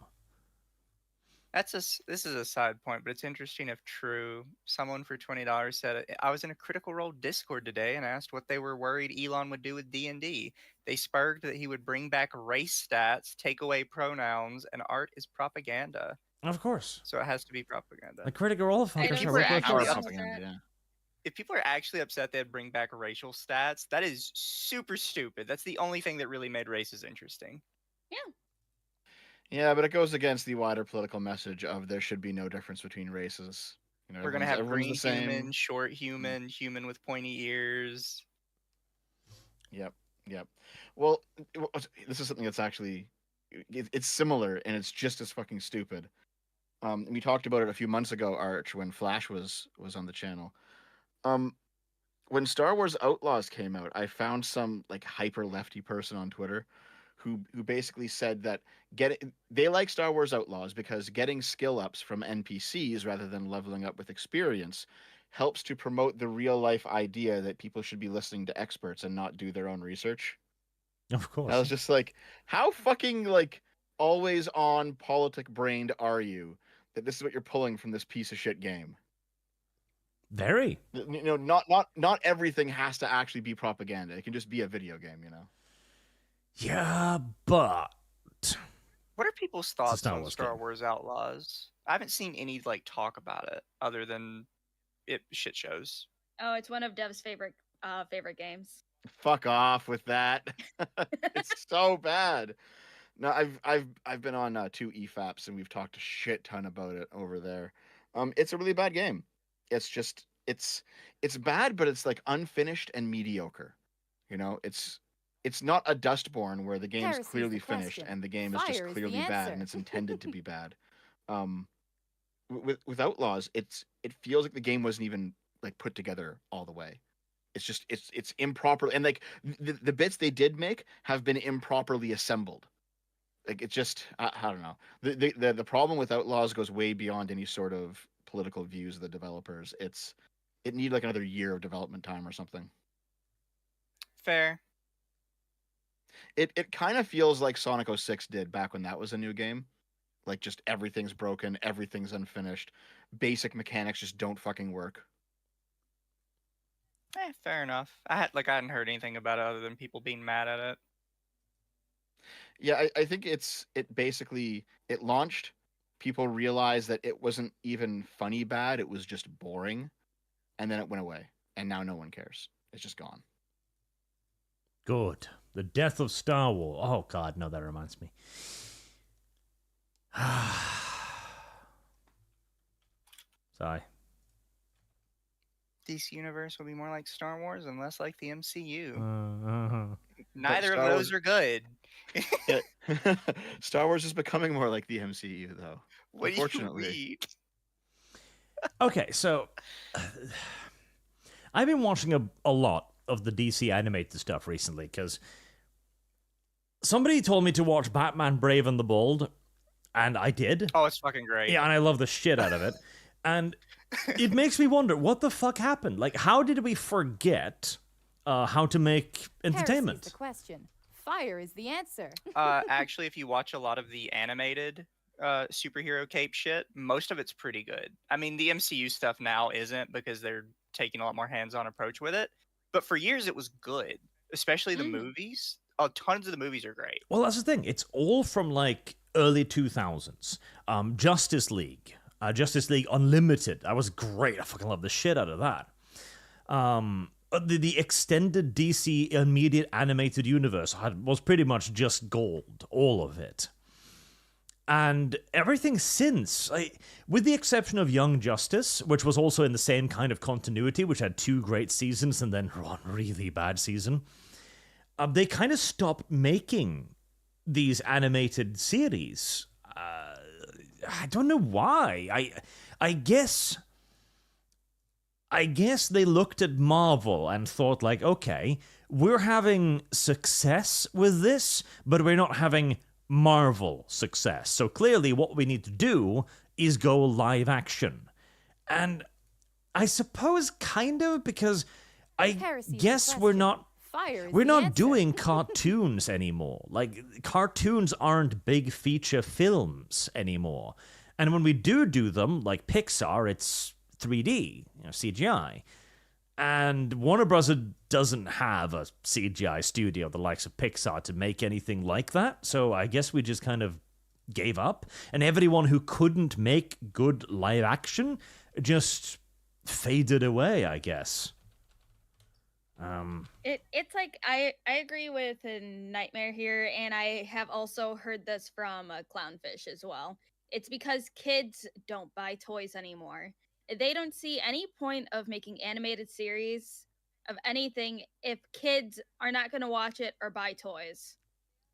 This is a side point, but it's interesting if true. Someone for $20 said, I was in a Critical Role Discord today and asked what they were worried Elon would do with DnD. They sparked that he would bring back race stats, take away pronouns, and art is propaganda. Of course. So it has to be propaganda. The Critical Role fuckers are propaganda. If people are actually upset they'd bring back racial stats, that is super stupid. That's the only thing that really made races interesting. Yeah. Yeah, but it goes against the wider political message of there should be no difference between races. You know, we're going to have green human, short human, human with pointy ears. Yep. Well, this is something that's actually, it's similar and it's just as fucking stupid. We talked about it a few months ago, Arch, when Flash was on the channel. When Star Wars Outlaws came out, I found some like hyper lefty person on Twitter who basically said that they like Star Wars Outlaws because getting skill ups from NPCs rather than leveling up with experience helps to promote the real life idea that people should be listening to experts and not do their own research. Of course. I was just like, how fucking like always on politic brained are you that this is what you're pulling from this piece of shit game? Very. You know, not everything has to actually be propaganda. It can just be a video game, you know. Yeah, but what are people's thoughts on Star Wars Outlaws? I haven't seen any like talk about it other than it shit shows. Oh, it's one of Dev's favorite games. Fuck off with that. It's so bad. No, I've been on 2 EFAPs and we've talked a shit ton about it over there. It's a really bad game. It's just it's bad, but it's like unfinished and mediocre. You know, it's not a Dustborn where the game's clearly finished and the game is just clearly bad and it's intended to be bad. With Outlaws, it feels like the game wasn't even like put together all the way. It's just it's improper, and like the bits they did make have been improperly assembled. Like it's just I don't know. The problem with Outlaws goes way beyond any sort of political views of the developers. It need like another year of development time or something. Fair. It kind of feels like Sonic 06 did back when that was a new game. Like just everything's broken, everything's unfinished, basic mechanics just don't fucking work. Fair enough. I hadn't heard anything about it other than people being mad at it. Yeah, I think it launched. People realized that it wasn't even funny bad. It was just boring. And then it went away. And now no one cares. It's just gone. Good. The death of Star Wars. Oh, God, no, that reminds me. Sorry. DC Universe will be more like Star Wars and less like the MCU. Neither of those are good. Star Wars is becoming more like the MCU, though. What Unfortunately. do you mean? Okay, so I've been watching a lot of the DC animated stuff recently because somebody told me to watch Batman Brave and the Bold, and I did. Oh, it's fucking great. Yeah, and I love the shit out of it. And it makes me wonder, what the fuck happened? Like, how did we forget how to make entertainment? Here's the question. Fire is the answer. Actually, if you watch a lot of the animated superhero cape shit, most of it's pretty good. I mean, the MCU stuff now isn't because they're taking a lot more hands-on approach with it. But for years, it was good, especially the movies. Tons of the movies are great. Well, that's the thing. It's all from, like, early 2000s. Justice League Unlimited. That was great. I fucking love the shit out of that. The extended DC immediate animated universe was pretty much just gold, all of it. And everything since, with the exception of Young Justice, which was also in the same kind of continuity, which had 2 great seasons and then one really bad season, they kind of stopped making these animated series. I don't know why. I guess they looked at Marvel and thought, like, okay, we're having success with this, but we're not having Marvel success. So clearly what we need to do is go live action. And I suppose kind of, because I guess we're not doing cartoons anymore. Like, cartoons aren't big feature films anymore. And when we do them, like Pixar, it's 3D, CGI. And Warner Bros. Doesn't have a CGI studio, the likes of Pixar, to make anything like that. So I guess we just kind of gave up. And everyone who couldn't make good live action just faded away, I guess. It's like I agree with Nightmare here, and I have also heard this from Clownfish as well. It's because kids don't buy toys anymore. They don't see any point of making animated series of anything if kids are not going to watch it or buy toys.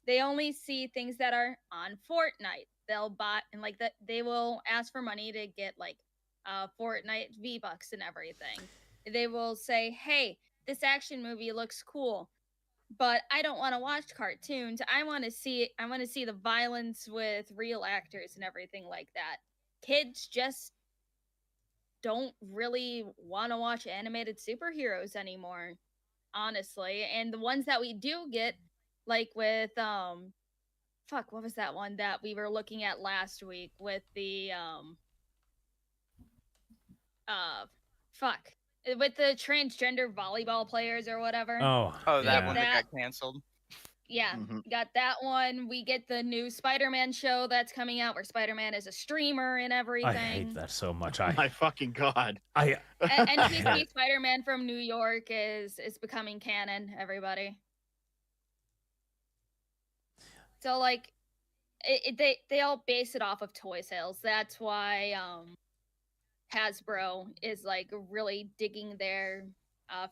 They only see things that are on Fortnite. They'll buy, and like that, they will ask for money to get like Fortnite V-Bucks and everything. They will say, "Hey, this action movie looks cool, but I don't want to watch cartoons. I want to see the violence with real actors and everything like that." Kids just don't really want to watch animated superheroes anymore, honestly. And the ones that we do get, like with what was that one that we were looking at last week with the with the transgender volleyball players or whatever. That yeah. one that got canceled. Yeah, got that one. We get the new Spider-Man show that's coming out where Spider-Man is a streamer and everything. I hate that so much. My fucking god. NPC Spider-Man from New York is becoming canon, everybody. So like they all base it off of toy sales. That's why Hasbro is like really digging their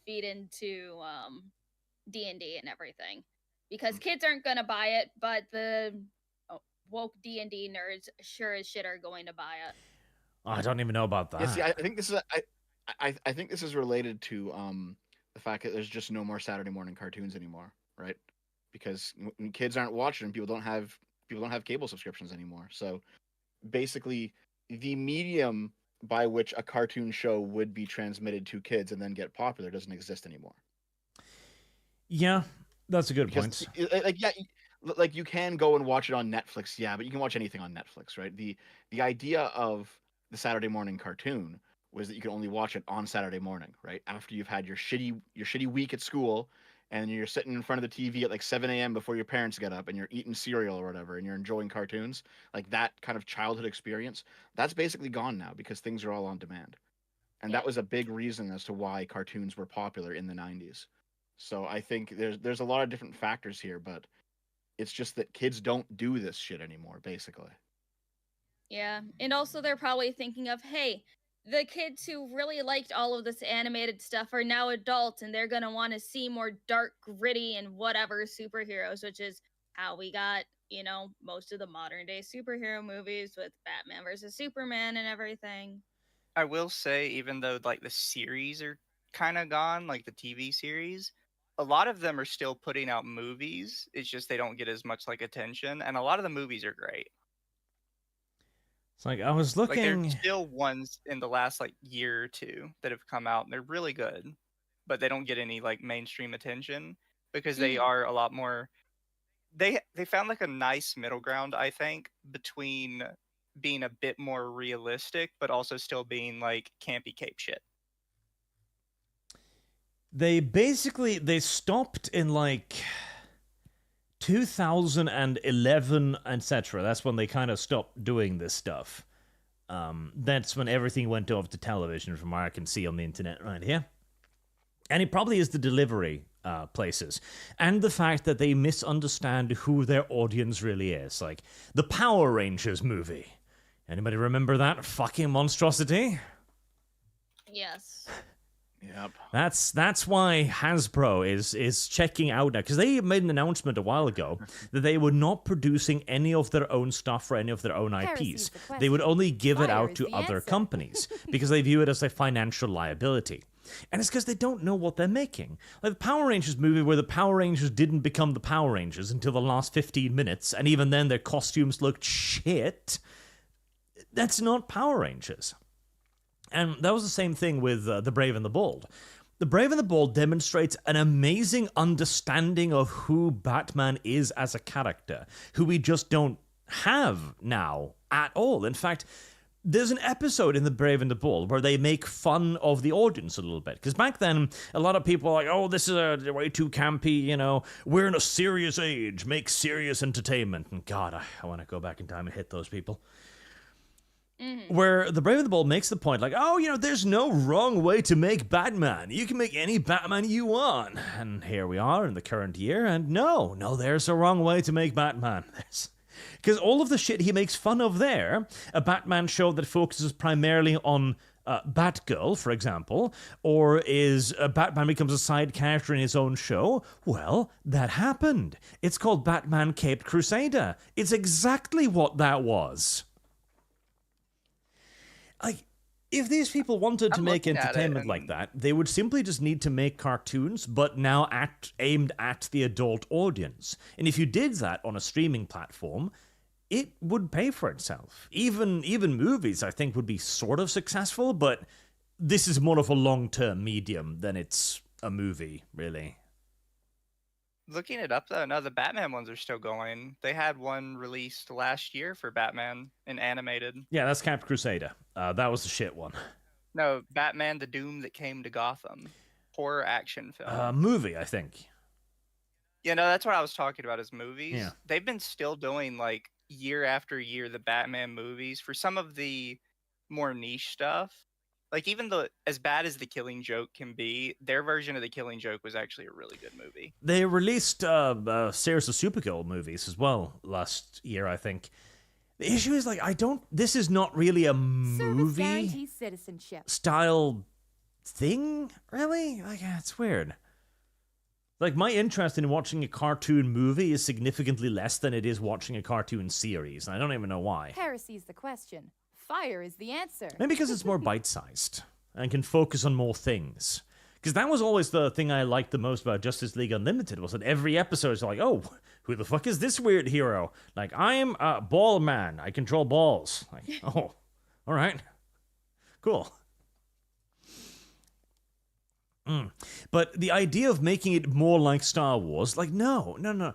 feet into D&D and everything. Because kids aren't going to buy it, but the woke D&D nerds sure as shit are going to buy it. Oh, I don't even know about that. Yeah, see, I think this is I think this is related to the fact that there's just no more Saturday morning cartoons anymore, right? Because when kids aren't watching, people don't have cable subscriptions anymore. So basically, the medium by which a cartoon show would be transmitted to kids and then get popular doesn't exist anymore. Yeah. That's a good point. Like you can go and watch it on Netflix, yeah, but you can watch anything on Netflix, right? The idea of the Saturday morning cartoon was that you could only watch it on Saturday morning, right? After you've had your shitty week at school, and you're sitting in front of the TV at like 7 a.m. before your parents get up, and you're eating cereal or whatever, and you're enjoying cartoons, like that kind of childhood experience, that's basically gone now because things are all on demand. And that was a big reason as to why cartoons were popular in the 90s. So I think there's a lot of different factors here, but it's just that kids don't do this shit anymore, basically. Yeah, and also they're probably thinking of, hey, the kids who really liked all of this animated stuff are now adults, and they're going to want to see more dark, gritty, and whatever superheroes, which is how we got, most of the modern day superhero movies with Batman versus Superman and everything. I will say, even though like the series are kind of gone, like the TV series, a lot of them are still putting out movies. It's just they don't get as much like attention, and a lot of the movies are great. It's like I was looking. Like there's still ones in the last like year or two that have come out, and they're really good, but they don't get any like mainstream attention because they are a lot more. They found like a nice middle ground, I think, between being a bit more realistic, but also still being like campy cape shit. They stopped in like 2011, etc. That's when they kind of stopped doing this stuff. That's when everything went over to television, from what I can see on the internet right here. And it probably is the delivery places. And the fact that they misunderstand who their audience really is. Like, the Power Rangers movie. Anybody remember that fucking monstrosity? Yes. Yep. That's why Hasbro is checking out now, because they made an announcement a while ago that they were not producing any of their own stuff for any of their own IPs. They would only give it out to other companies because they view it as a financial liability. And it's because they don't know what they're making. Like the Power Rangers movie, where the Power Rangers didn't become the Power Rangers until the last 15 minutes, and even then their costumes looked shit. That's not Power Rangers. And that was the same thing with The Brave and the Bold. The Brave and the Bold demonstrates an amazing understanding of who Batman is as a character, who we just don't have now at all. In fact, there's an episode in The Brave and the Bold where they make fun of the audience a little bit. Because back then, a lot of people were like, oh, this is way too campy, you know. We're in a serious age. Make serious entertainment. And God, I want to go back in time and hit those people. Mm-hmm. Where The Brave and the Bold makes the point, like, oh, you know, there's no wrong way to make Batman. You can make any Batman you want. And here we are in the current year, and no, there's a wrong way to make Batman. Because all of the shit he makes fun of there, a Batman show that focuses primarily on Batgirl, for example, or is Batman becomes a side character in his own show, well, that happened. It's called Batman Caped Crusader. It's exactly what that was. Like, if these people wanted to make entertainment like that, they would simply just need to make cartoons, but now aimed at the adult audience. And if you did that on a streaming platform, it would pay for itself. Even movies, I think, would be sort of successful, but this is more of a long-term medium than it's a movie, really. Looking it up, though, no, the Batman ones are still going. They had one released last year for Batman in animated. Yeah, that's Caped Crusader. That was the shit one. No, Batman, the Doom That Came to Gotham. Horror action film. Movie, I think. You know, that's what I was talking about is movies. Yeah. They've been still doing, like, year after year, the Batman movies. For some of the more niche stuff, like, even as bad as The Killing Joke can be, their version of The Killing Joke was actually a really good movie. They released a series of Supergirl movies as well last year, I think. The issue is, like, this is not really a movie style thing, really? Like, it's weird. Like, my interest in watching a cartoon movie is significantly less than it is watching a cartoon series, and I don't even know why. Heresy's the question. Fire is the answer. Maybe because it's more bite-sized and can focus on more things. Because that was always the thing I liked the most about Justice League Unlimited, was that every episode is like, oh, who the fuck is this weird hero? Like, I'm a ball man. I control balls. Like, oh, all right. Cool. But the idea of making it more like Star Wars, like, no.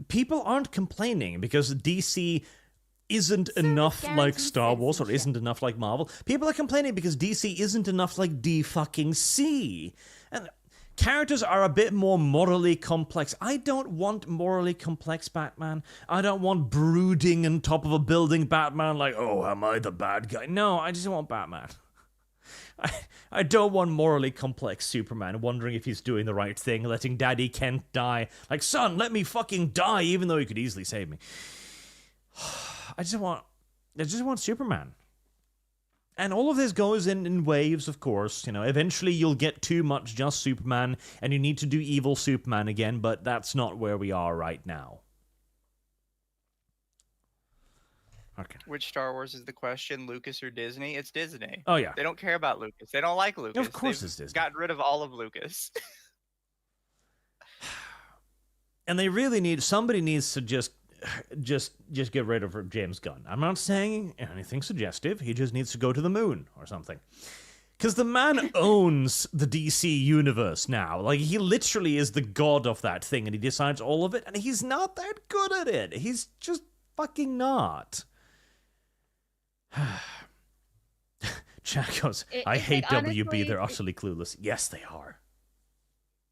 People aren't complaining because DC isn't enough like Star Wars or isn't enough like Marvel. People are complaining because DC isn't enough like D-fucking-C. And characters are a bit more morally complex. I don't want morally complex Batman. I don't want brooding on top of a building Batman like, oh, am I the bad guy? No, I just want Batman. I don't want morally complex Superman wondering if he's doing the right thing, letting Daddy Kent die. Like, son, let me fucking die, even though he could easily save me. I just want Superman. And all of this goes in waves, of course. You know, eventually you'll get too much just Superman, and you need to do evil Superman again, but that's not where we are right now. Okay. Which Star Wars is the question? Lucas or Disney? It's Disney. Oh, yeah. They don't care about Lucas. They don't like Lucas. Of course They've it's Disney. gotten rid of all of Lucas. And they really somebody needs to just get rid of James Gunn. I'm not saying anything suggestive. He just needs to go to the moon or something. Because the man owns the DC universe now. Like, he literally is the god of that thing, and he decides all of it, and he's not that good at it. He's just fucking not. Jack goes, I hate like, WB, honestly, they're utterly clueless. Yes, they are.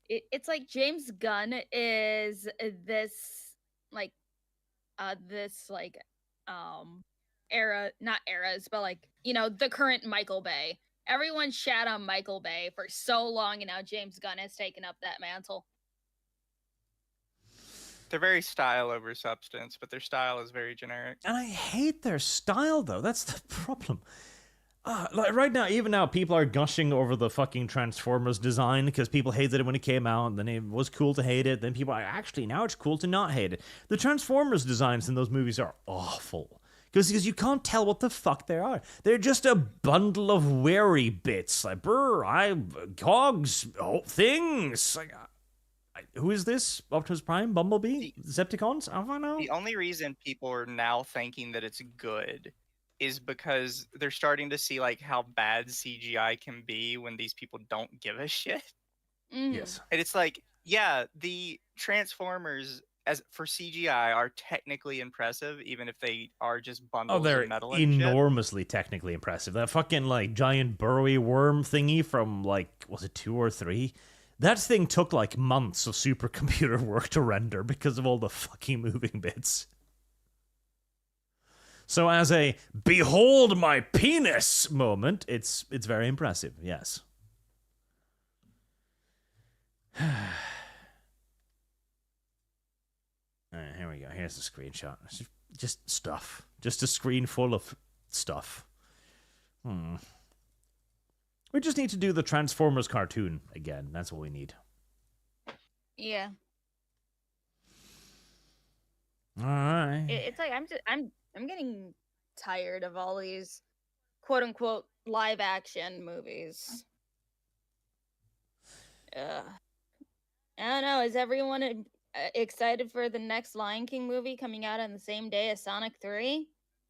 It's like James Gunn is this like this like era, not eras, but like, you know, the current Michael Bay. Everyone shat on Michael Bay for so long, and now James Gunn has taken up that mantle. They're very style over substance, but their style is very generic. And I hate their style, though. That's the problem. Like right now, even now, people are gushing over the fucking Transformers design because people hated it when it came out, and then it was cool to hate it. Then people are actually, now it's cool to not hate it. The Transformers designs in those movies are awful. Because you can't tell what the fuck they are. They're just a bundle of wary bits. Like, cogs, things. Like, who is this? Optimus Prime? Bumblebee? Decepticons? I don't know. The only reason people are now thinking that it's good is because they're starting to see like how bad CGI can be when these people don't give a shit. Yes. And it's like, yeah, the Transformers as for CGI are technically impressive, even if they are just bundles they're of metal and enormously technically impressive. That fucking like giant burrowy worm thingy from like, was it 2 or 3? That thing took like months of supercomputer work to render because of all the fucking moving bits. So as a behold my penis moment, it's very impressive, yes. Alright, here we go. Here's the screenshot. Just stuff. Just a screen full of stuff. We just need to do the Transformers cartoon again. That's what we need. Yeah. Alright. It's like I'm getting tired of all these quote unquote live action movies. I don't know. Is everyone excited for the next Lion King movie coming out on the same day as Sonic 3?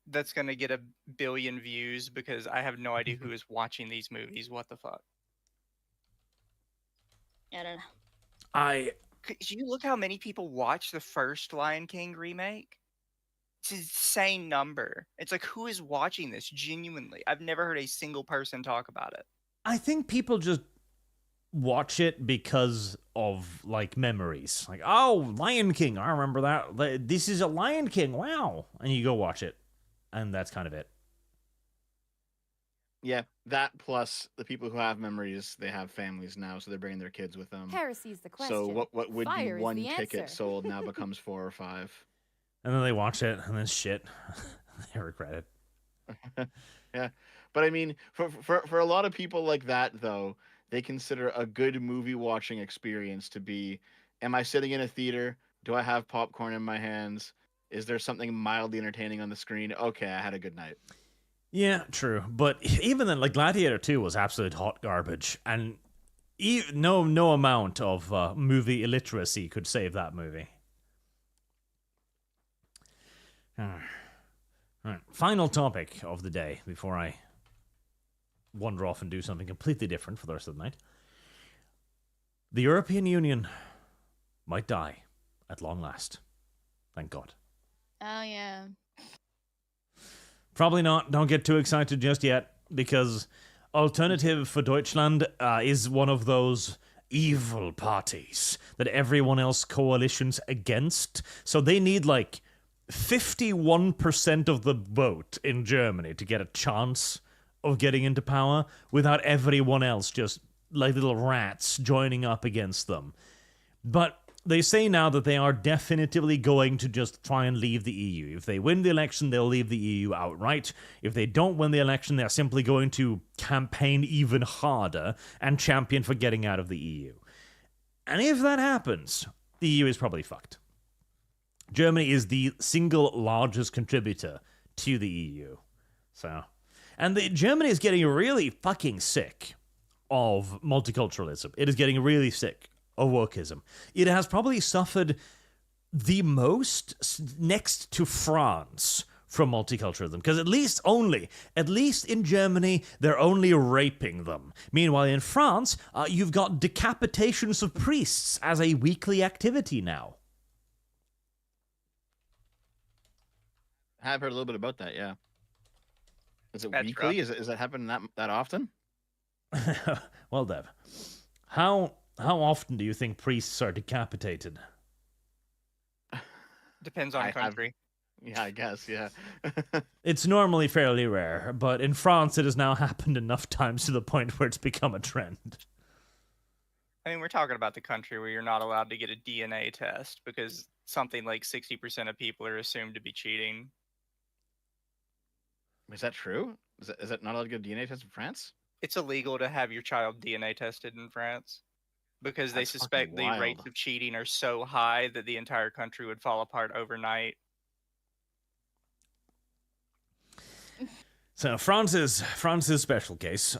That's going to get 1 billion views because I have no idea who is watching these movies. What the fuck? I don't know. Could you look how many people watch the first Lion King remake? It's an insane number. It's like, who is watching this genuinely? I've never heard a single person talk about it. I think people just watch it because of like memories. Like, oh, Lion King, I remember that. This is a Lion King, wow. And you go watch it. And that's kind of it. Yeah, that plus the people who have memories, they have families now, so they're bringing their kids with them. Heresy's the question. So what would Fire be is one the ticket answer. sold now becomes 4 or 5. And then they watch it, and then shit. They regret it. Yeah, but I mean, for a lot of people like that, though, they consider a good movie watching experience to be, am I sitting in a theater? Do I have popcorn in my hands? Is there something mildly entertaining on the screen? Okay, I had a good night. Yeah, true. But even then, like, Gladiator 2 was absolute hot garbage. And no amount of movie illiteracy could save that movie. All right. Final topic of the day before I wander off and do something completely different for the rest of the night. The European Union might die at long last. Thank God. Oh yeah. Probably not. Don't get too excited just yet, because Alternative for Deutschland is one of those evil parties that everyone else coalitions against. So they need like 51% of the vote in Germany to get a chance of getting into power without everyone else just like little rats joining up against them. But they say now that they are definitively going to just try and leave the EU. If they win the election, they'll leave the EU outright. If they don't win the election, they're simply going to campaign even harder and champion for getting out of the EU. And if that happens, the EU is probably fucked. Germany is the single largest contributor to the EU. Germany is getting really fucking sick of multiculturalism. It is getting really sick of wokeism. It has probably suffered the most next to France from multiculturalism, because at least in Germany, they're only raping them. Meanwhile, in France, you've got decapitations of priests as a weekly activity now. I've heard a little bit about that, yeah. Is it That's weekly? rough. Is that happening that often? Well, Dev, how often do you think priests are decapitated? Depends on country. Yeah, I guess, yeah. It's normally fairly rare, but in France it has now happened enough times to the point where it's become a trend. I mean, we're talking about the country where you're not allowed to get a DNA test because something like 60% of people are assumed to be cheating. Is that true? Is that not allowed to get a DNA test in France? It's illegal to have your child DNA tested in France because they That's suspect fucking the rates wild. of cheating are so high that the entire country would fall apart overnight. So France is special case.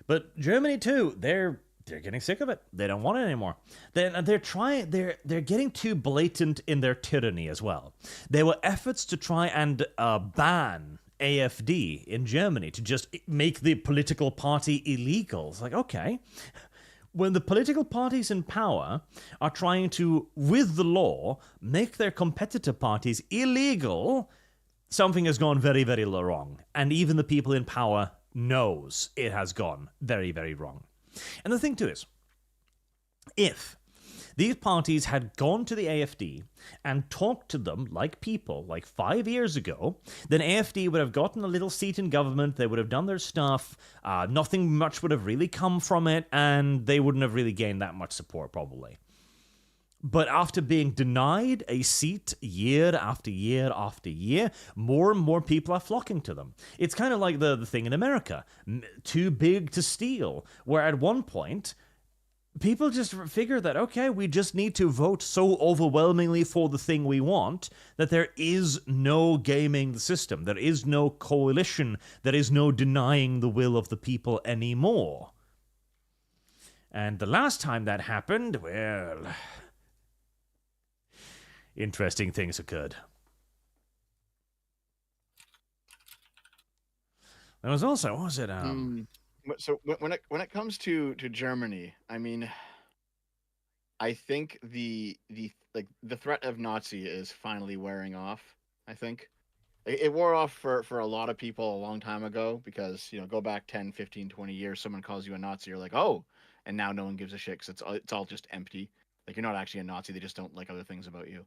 But Germany too, they're getting sick of it. They don't want it anymore. They're getting too blatant in their tyranny as well. There were efforts to try and ban AfD in Germany, to just make the political party illegal. It's like, okay, when the political parties in power are trying to, with the law, make their competitor parties illegal, something has gone very, very wrong. And even the people in power knows it has gone very, very wrong. And the thing too is, if these parties had gone to the AfD and talked to them like people, like 5 years ago, then AfD would have gotten a little seat in government, they would have done their stuff, nothing much would have really come from it, and they wouldn't have really gained that much support, probably. But after being denied a seat year after year after year, more and more people are flocking to them. It's kind of like the thing in America, too big to steal, where at one point, people just figure that, okay, we just need to vote so overwhelmingly for the thing we want that there is no gaming the system. There is no coalition. There is no denying the will of the people anymore. And the last time that happened, well, interesting things occurred. There was also, what was it? So when it comes to Germany, I mean, I think the threat of Nazi is finally wearing off. I think it wore off for a lot of people a long time ago, because, you know, go back 10, 15, 20 years, someone calls you a Nazi, you're like, oh, and now no one gives a shit because it's all just empty. Like, you're not actually a Nazi, they just don't like other things about you.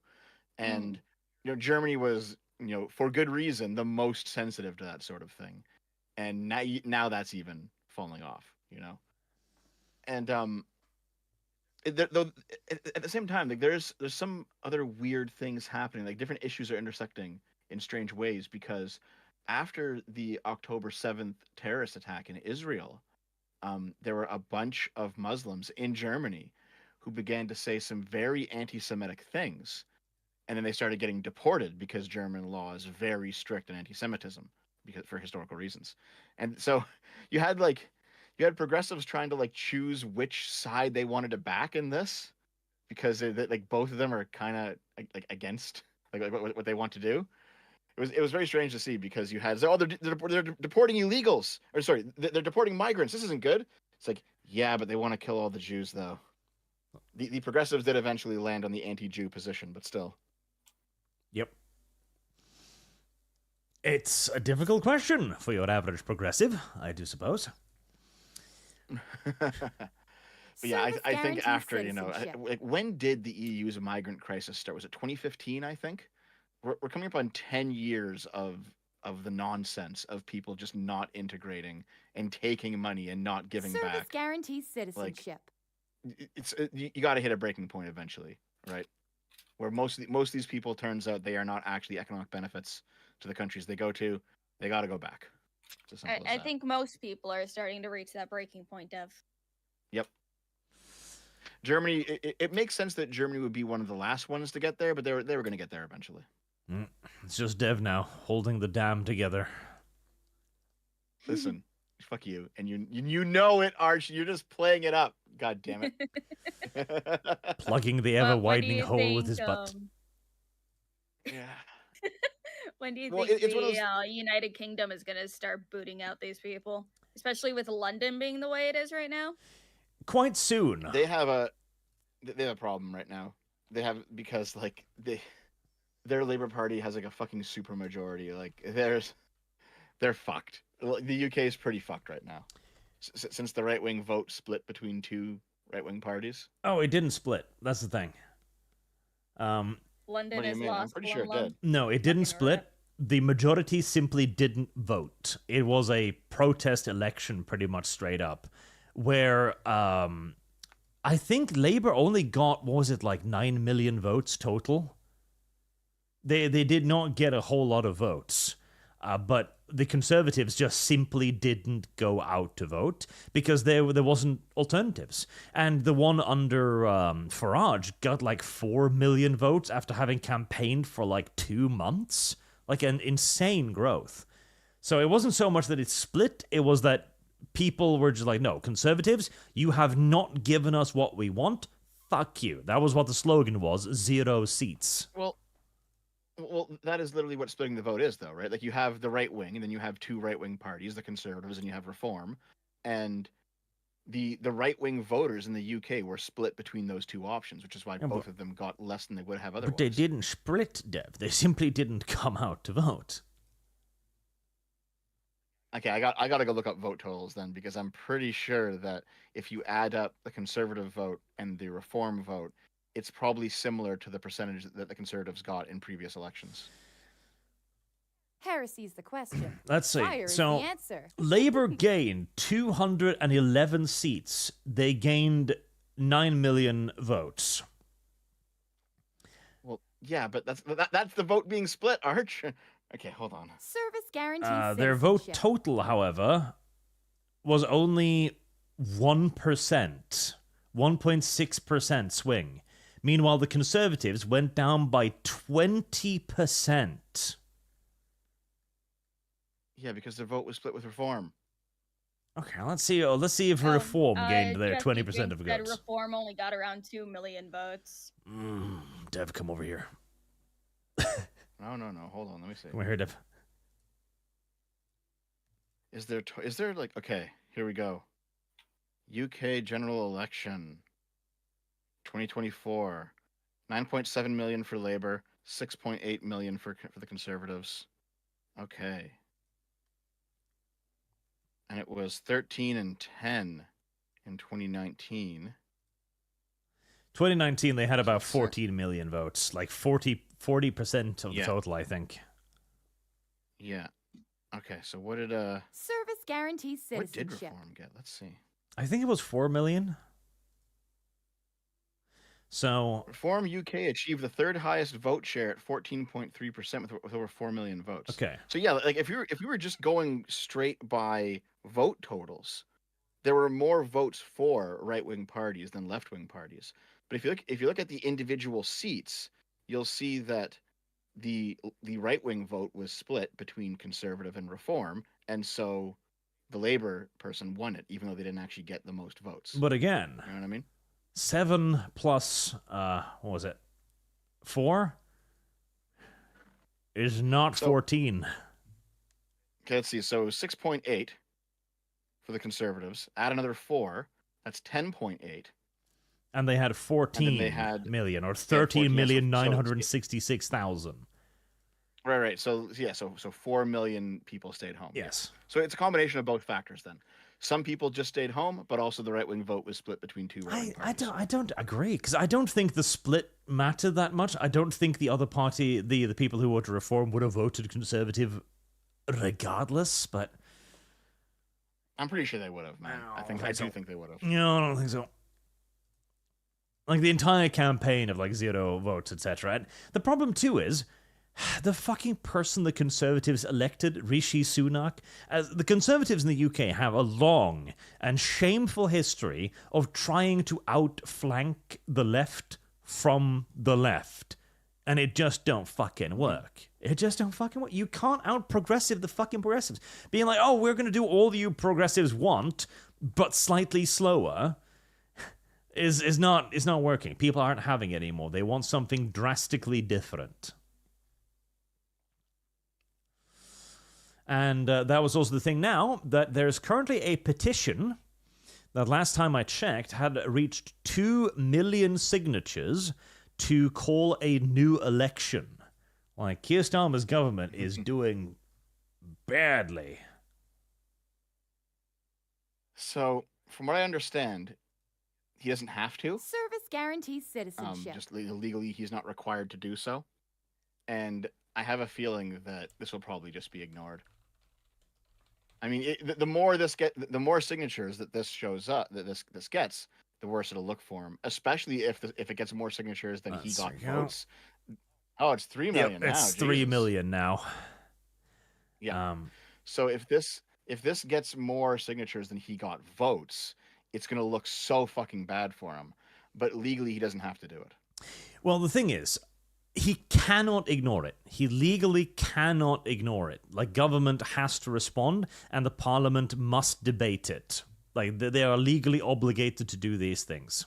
And you know, Germany was, you know, for good reason, the most sensitive to that sort of thing. And now that's even falling off, you know. And though at the same time, like, there's some other weird things happening. Like, different issues are intersecting in strange ways, because after the October 7th terrorist attack in Israel, there were a bunch of Muslims in Germany who began to say some very anti-Semitic things. And then they started getting deported because German law is very strict on anti-Semitism, because for historical reasons. And so you had progressives trying to like choose which side they wanted to back in this, because like both of them are kind of like against like what they want to do. It was very strange to see, because you had, they're deporting illegals, or sorry, they're deporting migrants. This isn't good. It's like, yeah, but they want to kill all the Jews though. The progressives did eventually land on the anti-Jew position, but still. Yep. It's a difficult question for your average progressive, I do suppose. But yeah, I think after, you know, like, when did the EU's migrant crisis start? Was it 2015, I think? We're coming up on 10 years of the nonsense of people just not integrating and taking money and not giving Service back. guarantees citizenship. Like, you got to hit a breaking point eventually, right? Where most of these people, turns out, they are not actually economic benefits to the countries they go to. They got to go back. I think most people are starting to reach that breaking point, Dev. Yep. Germany, it makes sense that Germany would be one of the last ones to get there, but they were going to get there eventually. It's just Dev now, holding the dam together. Listen, fuck you. And you know it, Arch. You're just playing it up. God damn it. Plugging the ever-widening hole with his butt. Yeah. When do you think the United Kingdom is going to start booting out these people? Especially with London being the way it is right now? Quite soon. They have a problem right now. Because like their Labour Party has like a fucking super majority. Like, they're fucked. The UK is pretty fucked right now, since the right-wing vote split between two right-wing parties. Oh, it didn't split. That's the thing. London What do you is mean? I'm lost. pretty sure it Lum. did. No, it didn't Fucking rip. split. The majority simply didn't vote. It was a protest election, pretty much straight up, where I think Labour only got, what was it, like 9 million votes total? They did not get a whole lot of votes. But the Conservatives just simply didn't go out to vote because there wasn't alternatives. And the one under Farage got like 4 million votes after having campaigned for like 2 months. Like an insane growth. So it wasn't so much that it split, it was that people were just like, no, Conservatives, you have not given us what we want. Fuck you. That was what the slogan was, 0 seats. Well, that is literally what splitting the vote is, though, right? Like, you have the right wing, and then you have two right-wing parties, the Conservatives, and you have Reform. And the right-wing voters in the UK were split between those two options, which is why both of them got less than they would have otherwise. But they didn't split, Dev. They simply didn't come out to vote. Okay, I got to go look up vote totals then, because I'm pretty sure that if you add up the Conservative vote and the Reform vote, it's probably similar to the percentage that the Conservatives got in previous elections. Heresy's the question. Let's see. Fire is So, the answer. Labour gained 211 seats. They gained 9 million votes. Well, yeah, but that's the vote being split, Arch. Okay, hold on. Service guarantees Their vote citizenship. total, however, was only 1%. 1.6% swing. Meanwhile, the Conservatives went down by 20%. Yeah, because their vote was split with Reform. Okay, let's see. Let's see if Reform gained their 20% of That votes. Reform only got around 2 million votes. Dev, come over here. No. Hold on, let me see. Come over here, Dev. Is there like, okay, here we go. UK general election 2024. 9.7 million for Labour, 6.8 million for the Conservatives. Okay. And it was 13 and 10 in 2019. 2019, they had about 14 million votes. Like 40% of the total, I think. Yeah. Okay, so what did Service guarantees what did citizenship. Reform get? Let's see. I think it was 4 million. So Reform UK achieved the third highest vote share at 14.3% with over 4 million votes. okay. So yeah, like if you were just going straight by vote totals, there were more votes for right-wing parties than left-wing parties. But if you look at the individual seats, you'll see that the right-wing vote was split between Conservative and Reform, and so the Labour person won it, even though they didn't actually get the most votes. But again, You know what I mean? 7 plus, what was it? 4? Is not 14. Okay, let's see. So 6.8 for the Conservatives. Add another 4. That's 10.8. And they had 14 million, or 13,966,000. Right. So yeah, so 4 million people stayed home. Yes. So it's a combination of both factors then. Some people just stayed home, but also the right-wing vote was split between two right-wing parties. I don't agree, because I don't think the split mattered that much. I don't think the other party, the people who voted Reform, would have voted Conservative regardless, but I'm pretty sure they would have, man. I do think they would have. No, I don't think so. Like, the entire campaign of, like, 0 votes, etc. And the problem, too, is the fucking person the Conservatives elected, Rishi Sunak. The Conservatives in the UK have a long and shameful history of trying to outflank the left from the left. And it just don't fucking work. It just don't fucking work. You can't out-progressive the fucking progressives. Being like, oh, we're going to do all you progressives want, but slightly slower, is not working. People aren't having it anymore. They want something drastically different. And that was also the thing now, that there's currently a petition that last time I checked had reached 2 million signatures to call a new election. Like, Keir Starmer's government is doing badly. So, from what I understand, he doesn't have to. Service guarantees citizenship. Just legally, he's not required to do so. And I have a feeling that this will probably just be ignored. I mean, the more signatures that this shows up, that this gets, the worse it'll look for him. Especially if it gets more signatures than he got votes. Oh, it's 3 million now. It's 3 million now. Yeah. So if this gets more signatures than he got votes, it's gonna look so fucking bad for him. But legally, he doesn't have to do it. Well, the thing is, he cannot ignore it. He legally cannot ignore it. Like, government has to respond, and the parliament must debate it. Like, they are legally obligated to do these things.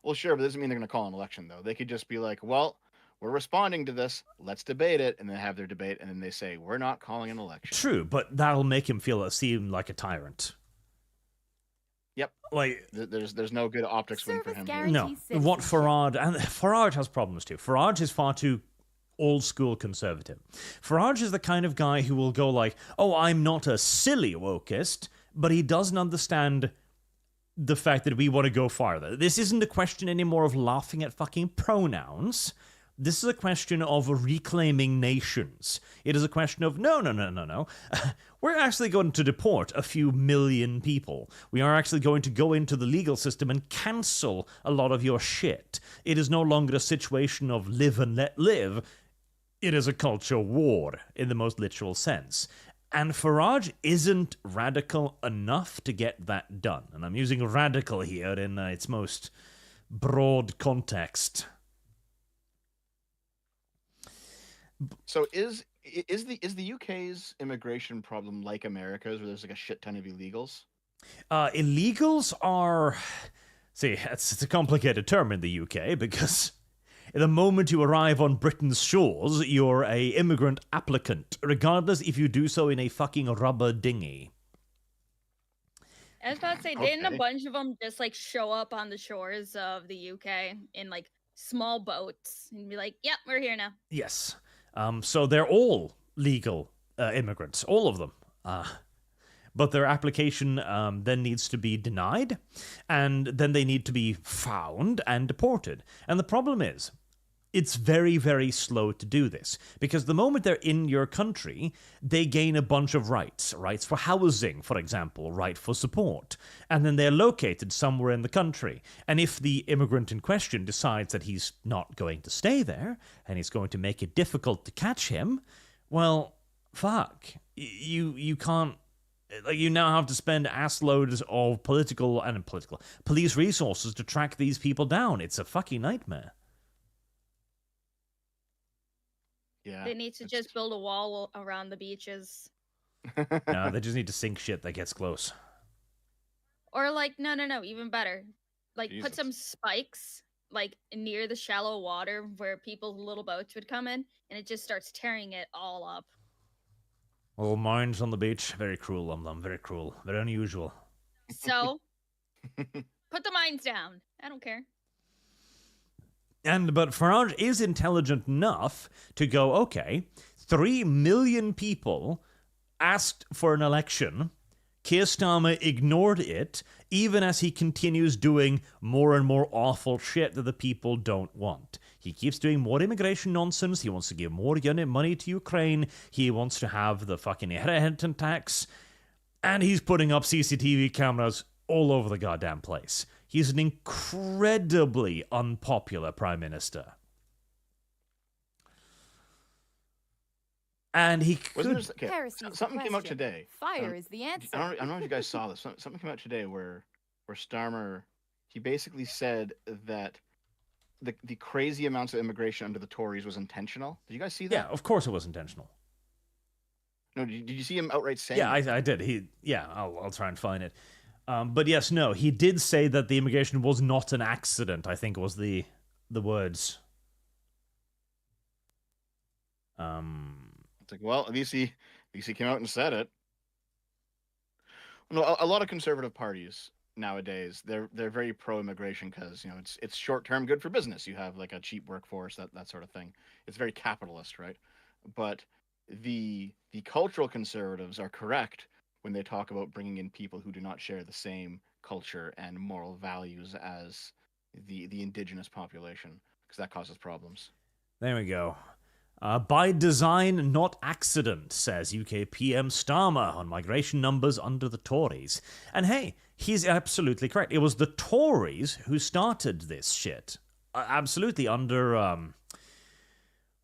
Well, sure, but it doesn't mean they're going to call an election, though. They could just be like, well, we're responding to this. Let's debate it. And then have their debate, and then they say, we're not calling an election. True, but that'll make him seem like a tyrant. Yep. Like, there's no good optics win for him. No. What Farage has problems too. Farage is far too old school conservative. Farage is the kind of guy who will go like, oh, I'm not a silly wokeist, but he doesn't understand the fact that we want to go farther. This isn't a question anymore of laughing at fucking pronouns. This is a question of reclaiming nations. It is a question of, no. We're actually going to deport a few million people. We are actually going to go into the legal system and cancel a lot of your shit. It is no longer a situation of live and let live. It is a culture war in the most literal sense. And Farage isn't radical enough to get that done. And I'm using radical here in its most broad context. So is the UK's immigration problem like America's, where there's like a shit ton of illegals? Illegals are... See, it's a complicated term in the UK, because the moment you arrive on Britain's shores, you're a immigrant applicant, regardless if you do so in a fucking rubber dinghy. I was about to say, didn't a bunch of them just like show up on the shores of the UK in like small boats and be like, yep, we're here now? Yes. So they're all legal immigrants, all of them. But their application then needs to be denied, and then they need to be found and deported. And the problem is, it's very, very slow to do this, because the moment they're in your country, they gain a bunch of rights. Rights for housing, for example, right for support. And then they're located somewhere in the country. And if the immigrant in question decides that he's not going to stay there, and he's going to make it difficult to catch him, well, fuck. You can't... Like, you now have to spend assloads of police resources to track these people down. It's a fucking nightmare. Yeah. They need to just build a wall around the beaches. No, they just need to sink shit that gets close. Or like, no, even better. Like, Jesus. put some spikes, like, near the shallow water where people's little boats would come in, and it just starts tearing it all up. Oh, mines on the beach. Very cruel, very cruel. Very unusual. So, put the mines down. I don't care. But Farage is intelligent enough to go, okay, 3 million people asked for an election. Keir Starmer ignored it, even as he continues doing more and more awful shit that the people don't want. He keeps doing more immigration nonsense. He wants to give more money to Ukraine. He wants to have the fucking inheritance tax. And he's putting up CCTV cameras all over the goddamn place. He's an incredibly unpopular prime minister. And he could... Something came out today. Fire is the answer. I don't know if you guys saw this. Something came out today where Starmer, he basically said that the crazy amounts of immigration under the Tories was intentional. Did you guys see that? Yeah, of course it was intentional. No, did you see him outright saying? Yeah, I did. I'll try and find it. But yes, no, he did say that the immigration was not an accident, I think was the words. It's like, well, at least he came out and said it. No, a lot of conservative parties nowadays, they're very pro-immigration because, it's short-term good for business. You have like a cheap workforce, that sort of thing. It's very capitalist, right? But the cultural conservatives are correct when they talk about bringing in people who do not share the same culture and moral values as the indigenous population, because that causes problems. There we go. By design, not accident, says UK PM Starmer on migration numbers under the Tories. And hey, he's absolutely correct. It was the Tories who started this shit. Absolutely, under,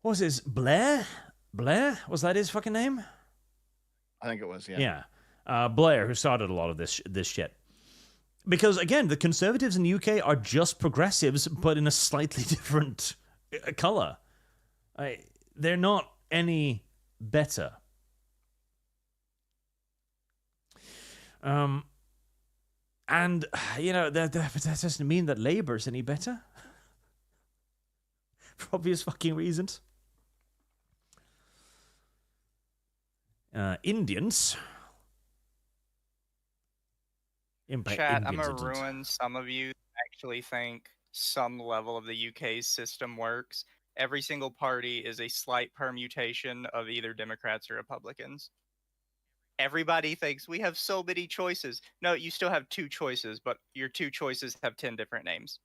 what was his, Blair? Blair? Was that his fucking name? I think it was, yeah. Yeah. Blair, who started a lot of this shit. Because, again, the Conservatives in the UK are just progressives, but in a slightly different colour. They're not any better. And, you know, that doesn't mean that Labour's any better. For obvious fucking reasons. Indians. Chat, I'm going to ruin some of you that actually think some level of the UK's system works. Every single party is a slight permutation of either Democrats or Republicans. Everybody thinks we have so many choices. No, you still have 2 choices, but your 2 choices have 10 different names.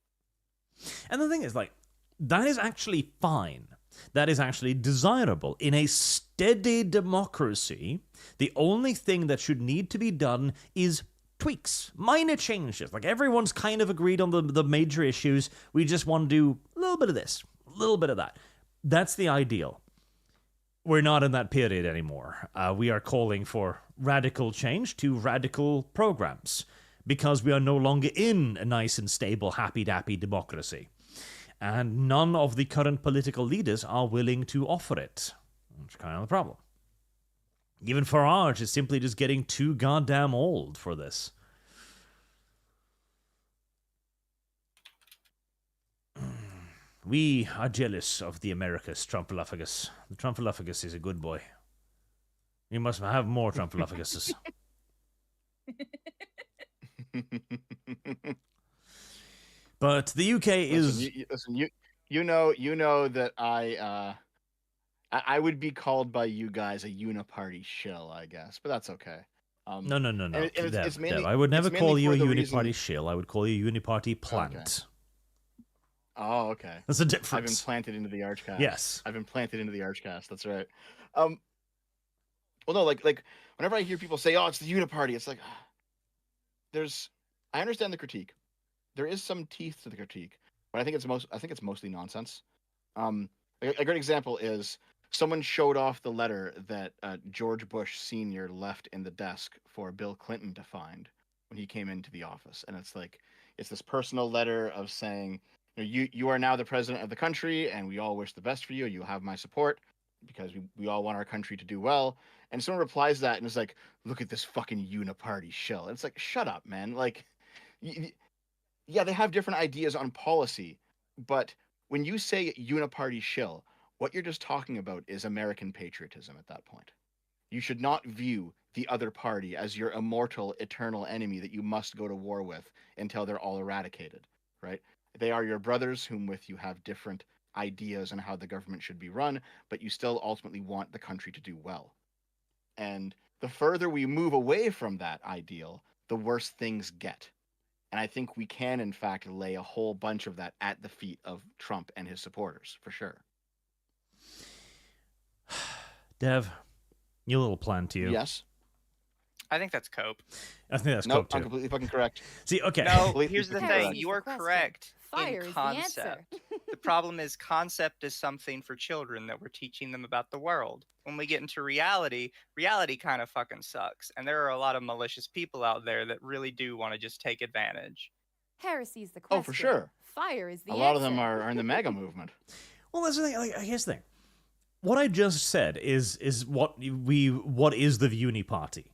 And the thing is, like, that is actually fine. That is actually desirable. In a steady democracy, the only thing that should need to be done is tweaks, minor changes. Like, everyone's kind of agreed on the major issues. We just want to do a little bit of this, a little bit of that. That's the ideal. We're not in that period anymore. We are calling for radical change to radical programs because we are no longer in a nice and stable, happy-dappy democracy. And none of the current political leaders are willing to offer it. That's kind of the problem. Even Farage is simply just getting too goddamn old for this. We are jealous of the Americas, Trumpalophagus. The Trumpalophagus is a good boy. You must have more Trumpalophaguses. But the UK is... You know that I would be called by you guys a Uni-party shill, I guess, but that's okay. No. It's mainly, Dev. I would never call you a Uni-party reason... shill. I would call you a Uni-party plant. Okay. Oh, okay. That's a difference. I've been planted into the ArchCast. Yes. I've been planted into the ArchCast. That's right. Well, no, like whenever I hear people say, "Oh, it's the Uni-party," it's like I understand the critique. There is some teeth to the critique, but I think it's mostly nonsense. A great example is someone showed off the letter that George Bush Sr. left in the desk for Bill Clinton to find when he came into the office, and it's this personal letter of saying, you are now the president of the country, and we all wish the best for you. You have my support because we all want our country to do well. And someone replies that and is like, "Look at this fucking Uni-party shill." And it's like, shut up, man. Like, yeah, they have different ideas on policy, but when you say Uni-party shill, what you're just talking about is American patriotism at that point. You should not view the other party as your immortal, eternal enemy that you must go to war with until they're all eradicated, right? They are your brothers whom with you have different ideas on how the government should be run, but you still ultimately want the country to do well. And the further we move away from that ideal, the worse things get. And I think we can, in fact, lay a whole bunch of that at the feet of Trump and his supporters, for sure. Dev, you little plant, you. Yes. I think that's cope. I think that's cope, too. I'm completely fucking correct. See, okay. No, Completely here's the fucking thing. correct. You are correct in concept. The problem is concept is something for children that we're teaching them about the world. When we get into reality kind of fucking sucks. And there are a lot of malicious people out there that really do want to just take advantage. Heresy's the question. Oh, for sure. Fire is the A answer. lot of them are in the MAGA movement. Well, that's the thing. Like, here's the thing. What I just said is what is the Uni-party.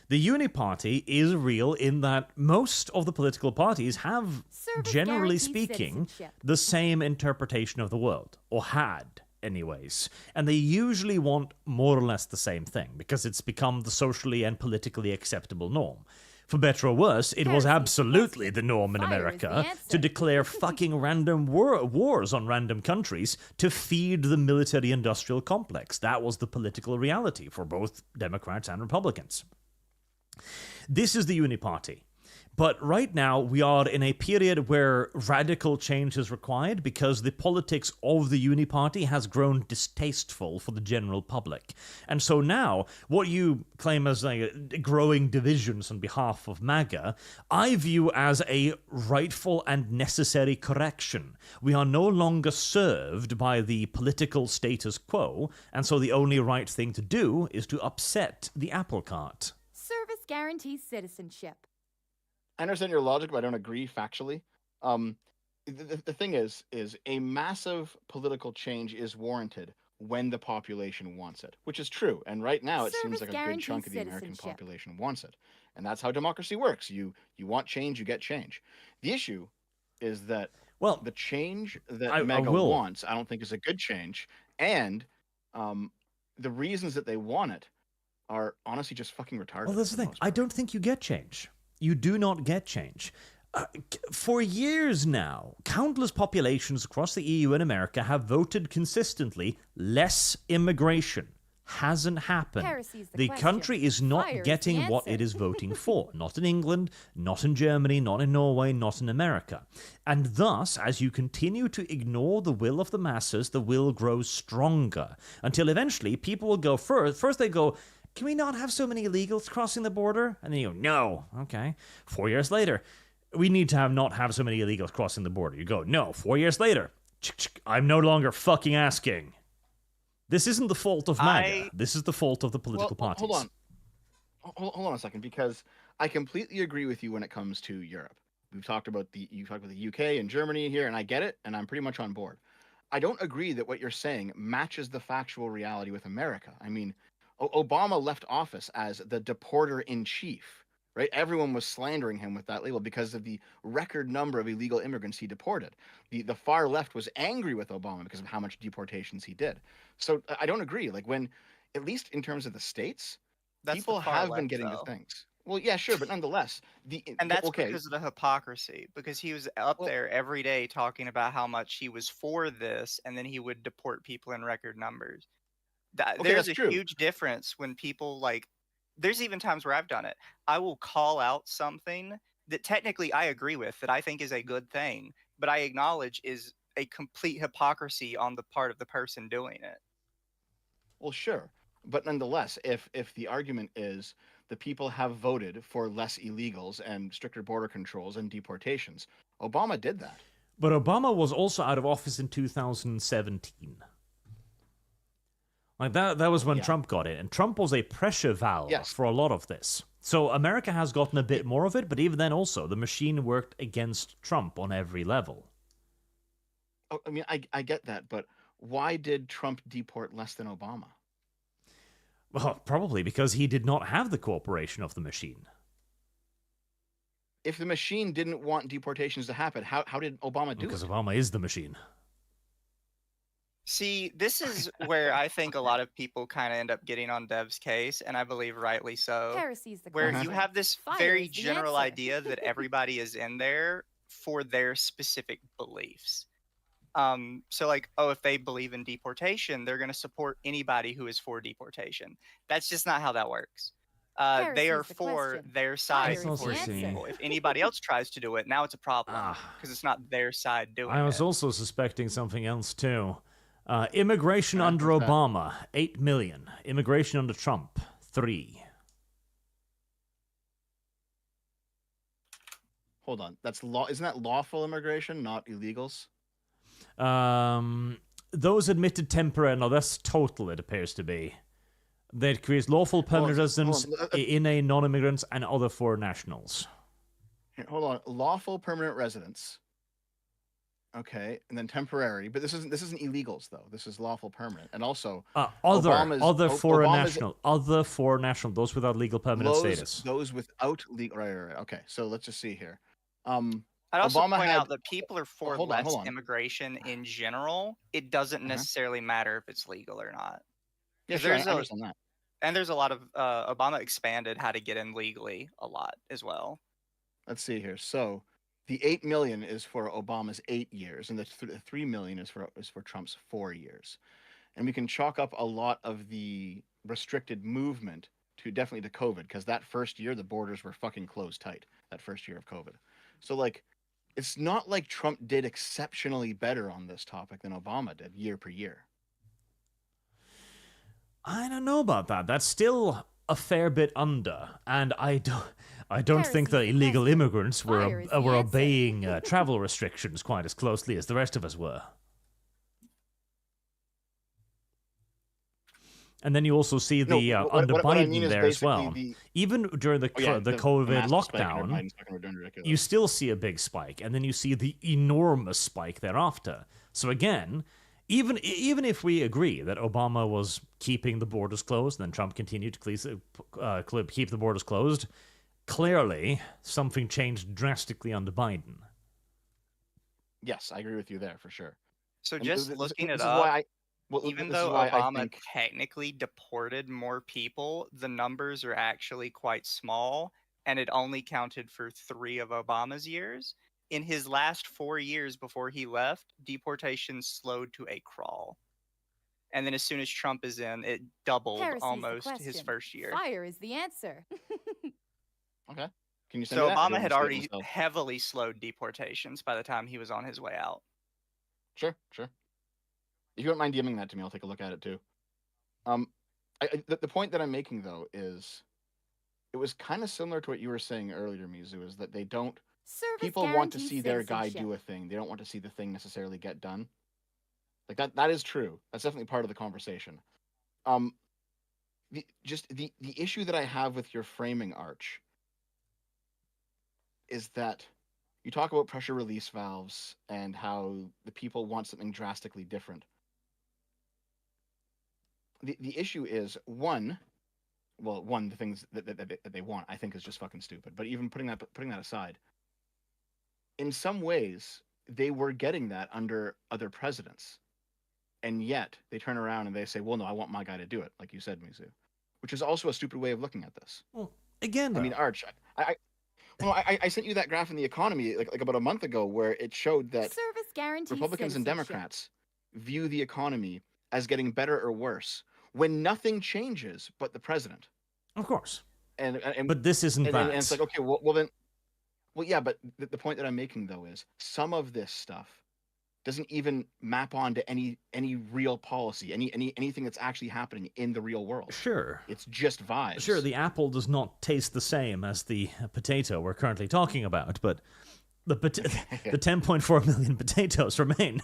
The Uni-party is real in that most of the political parties have, generally speaking, the same interpretation of the world, or had, anyways. And they usually want more or less the same thing, because it's become the socially and politically acceptable norm. For better or worse, it was absolutely the norm in America to declare fucking random wars on random countries to feed the military-industrial complex. That was the political reality for both Democrats and Republicans. This is the Uni-party. But right now, we are in a period where radical change is required because the politics of the Uni-party has grown distasteful for the general public. And so now, what you claim as growing divisions on behalf of MAGA, I view as a rightful and necessary correction. We are no longer served by the political status quo, and so the only right thing to do is to upset the apple cart. Service guarantees citizenship. I understand your logic, but I don't agree factually. The thing is a massive political change is warranted when the population wants it, which is true. And right now, it seems like a good chunk of the American population wants it. And that's how democracy works. You want change, you get change. The issue is that the change that MAGA wants, I don't think is a good change. And the reasons that they want it are honestly just fucking retarded. Well, that's the thing. I don't think you get change. You do not get change. For years now, countless populations across the EU and America have voted consistently less immigration. Hasn't happened. The country is not getting what it is voting for. Not in England, not in Germany, not in Norway, not in America. And thus, as you continue to ignore the will of the masses, the will grows stronger. Until eventually, people will go first. First they go, can we not have so many illegals crossing the border? And then you go, no. Okay. 4 years later, we need to not have so many illegals crossing the border. You go, no. 4 years later, I'm no longer fucking asking. This isn't the fault of MAGA. This is the fault of the political parties. Hold on a second, because I completely agree with you when it comes to Europe. You talked about the UK and Germany here, and I get it, and I'm pretty much on board. I don't agree that what you're saying matches the factual reality with America. I mean, Obama left office as the deporter-in-chief, right? Everyone was slandering him with that label because of the record number of illegal immigrants he deported. The far left was angry with Obama because of how much deportations he did. So I don't agree. Like, when, at least in terms of the states, people have been getting the things. Well, yeah, sure, but nonetheless, that's because of the hypocrisy. Because he was up there every day talking about how much he was for this, and then he would deport people in record numbers. There's a huge difference when people, like, there's even times where I've done it. I will call out something that technically I agree with, that I think is a good thing, but I acknowledge is a complete hypocrisy on the part of the person doing it. Well, sure. But nonetheless, if the argument is the people have voted for less illegals and stricter border controls and deportations, Obama did that. But Obama was also out of office in 2017. Like that was when Trump got in, and Trump was a pressure valve for a lot of this. So America has gotten a bit more of it, but even then also, the machine worked against Trump on every level. Oh, I mean, I get that, but why did Trump deport less than Obama? Well, probably because he did not have the cooperation of the machine. If the machine didn't want deportations to happen, how did Obama do it? Because Obama is the machine. See, this is where I think a lot of people kind of end up getting on Dev's case, and I believe rightly so. Where you have this very general idea that everybody is in there for their specific beliefs. So like, if they believe in deportation, they're going to support anybody who is for deportation. That's just not how that works. They are for their side. If anybody else tries to do it, now it's a problem because it's not their side doing it. I was also suspecting something else too. Immigration under Obama, 8 million. Immigration under Trump, 3. Hold on, that's isn't that lawful immigration, not illegals? Those admitted temporary, no, that's total, it appears to be. That creates lawful permanent residents, in non-immigrants, and other foreign nationals. Here, hold on, lawful permanent residents. Okay, and then temporary, but this isn't illegals though. This is lawful permanent, and also other foreign national, those without legal permanent status. Those without legal, right. Okay, so let's just see here. I'd also point out that people are for less immigration in general. It doesn't necessarily matter if it's legal or not. Yeah, sure, I understand that. And there's a lot of Obama expanded how to get in legally a lot as well. Let's see here. So the 8 million is for Obama's 8 years, and the 3 million is for Trump's 4 years. And we can chalk up a lot of the restricted movement to definitely to COVID, because that first year the borders were fucking closed tight. that first year of COVID. So like, it's not like Trump did exceptionally better on this topic than Obama did year per year. I don't know about that. That's still a fair bit under, and I don't think that Heresy's the illegal question. immigrants Fire is the were answer. obeying travel restrictions quite as closely as the rest of us were. And then you also see the under what I Biden mean is there as basically well. the Even during the COVID massive spike under lockdown, Biden's fucking return ridiculous. you still see a big spike, and then you see the enormous spike thereafter. So again, even if we agree that Obama was keeping the borders closed, and then Trump continued to keep the borders closed, clearly something changed drastically under Biden. Yes, I agree with you there for sure. So And just this looking is it up, why even this is though why I Obama think technically deported more people, the numbers are actually quite small, and it only counted for 3 of Obama's years. In his last 4 years before he left, deportation slowed to a crawl. And then as soon as Trump is in, it doubled Heresy's the almost his question. first year. Fire is the answer. okay. Can you send So me that? Obama had Or do you want me to already see it myself? heavily slowed deportations by the time he was on his way out. Sure. If you don't mind DMing that to me, I'll take a look at it too. The point that I'm making though is, it was kind of similar to what you were saying earlier, Mizu, is that they don't. Service People want to guarantees see their guy citizenship. do a thing. They don't want to see the thing necessarily get done. Like that is true. That's definitely part of the conversation. The issue that I have with your framing, Arch, is that you talk about pressure release valves and how the people want something drastically different. The issue is the things that they want, I think, is just fucking stupid. But even putting that aside, in some ways they were getting that under other presidents, and yet they turn around and they say, "Well, no, I want my guy to do it," like you said, Mizu, which is also a stupid way of looking at this. Well, again, though, I mean, Arch, I sent you that graph in the economy like about a month ago where it showed that Service guarantees Republicans and citizenship. Democrats view the economy as getting better or worse when nothing changes but the president. of course. And But this isn't that. and it's like, okay, well, yeah, but the point that I'm making though is some of this stuff doesn't even map onto any real policy, anything that's actually happening in the real world. Sure. It's just vibes. Sure, the apple does not taste the same as the potato we're currently talking about, but the 10.4 million potatoes remain.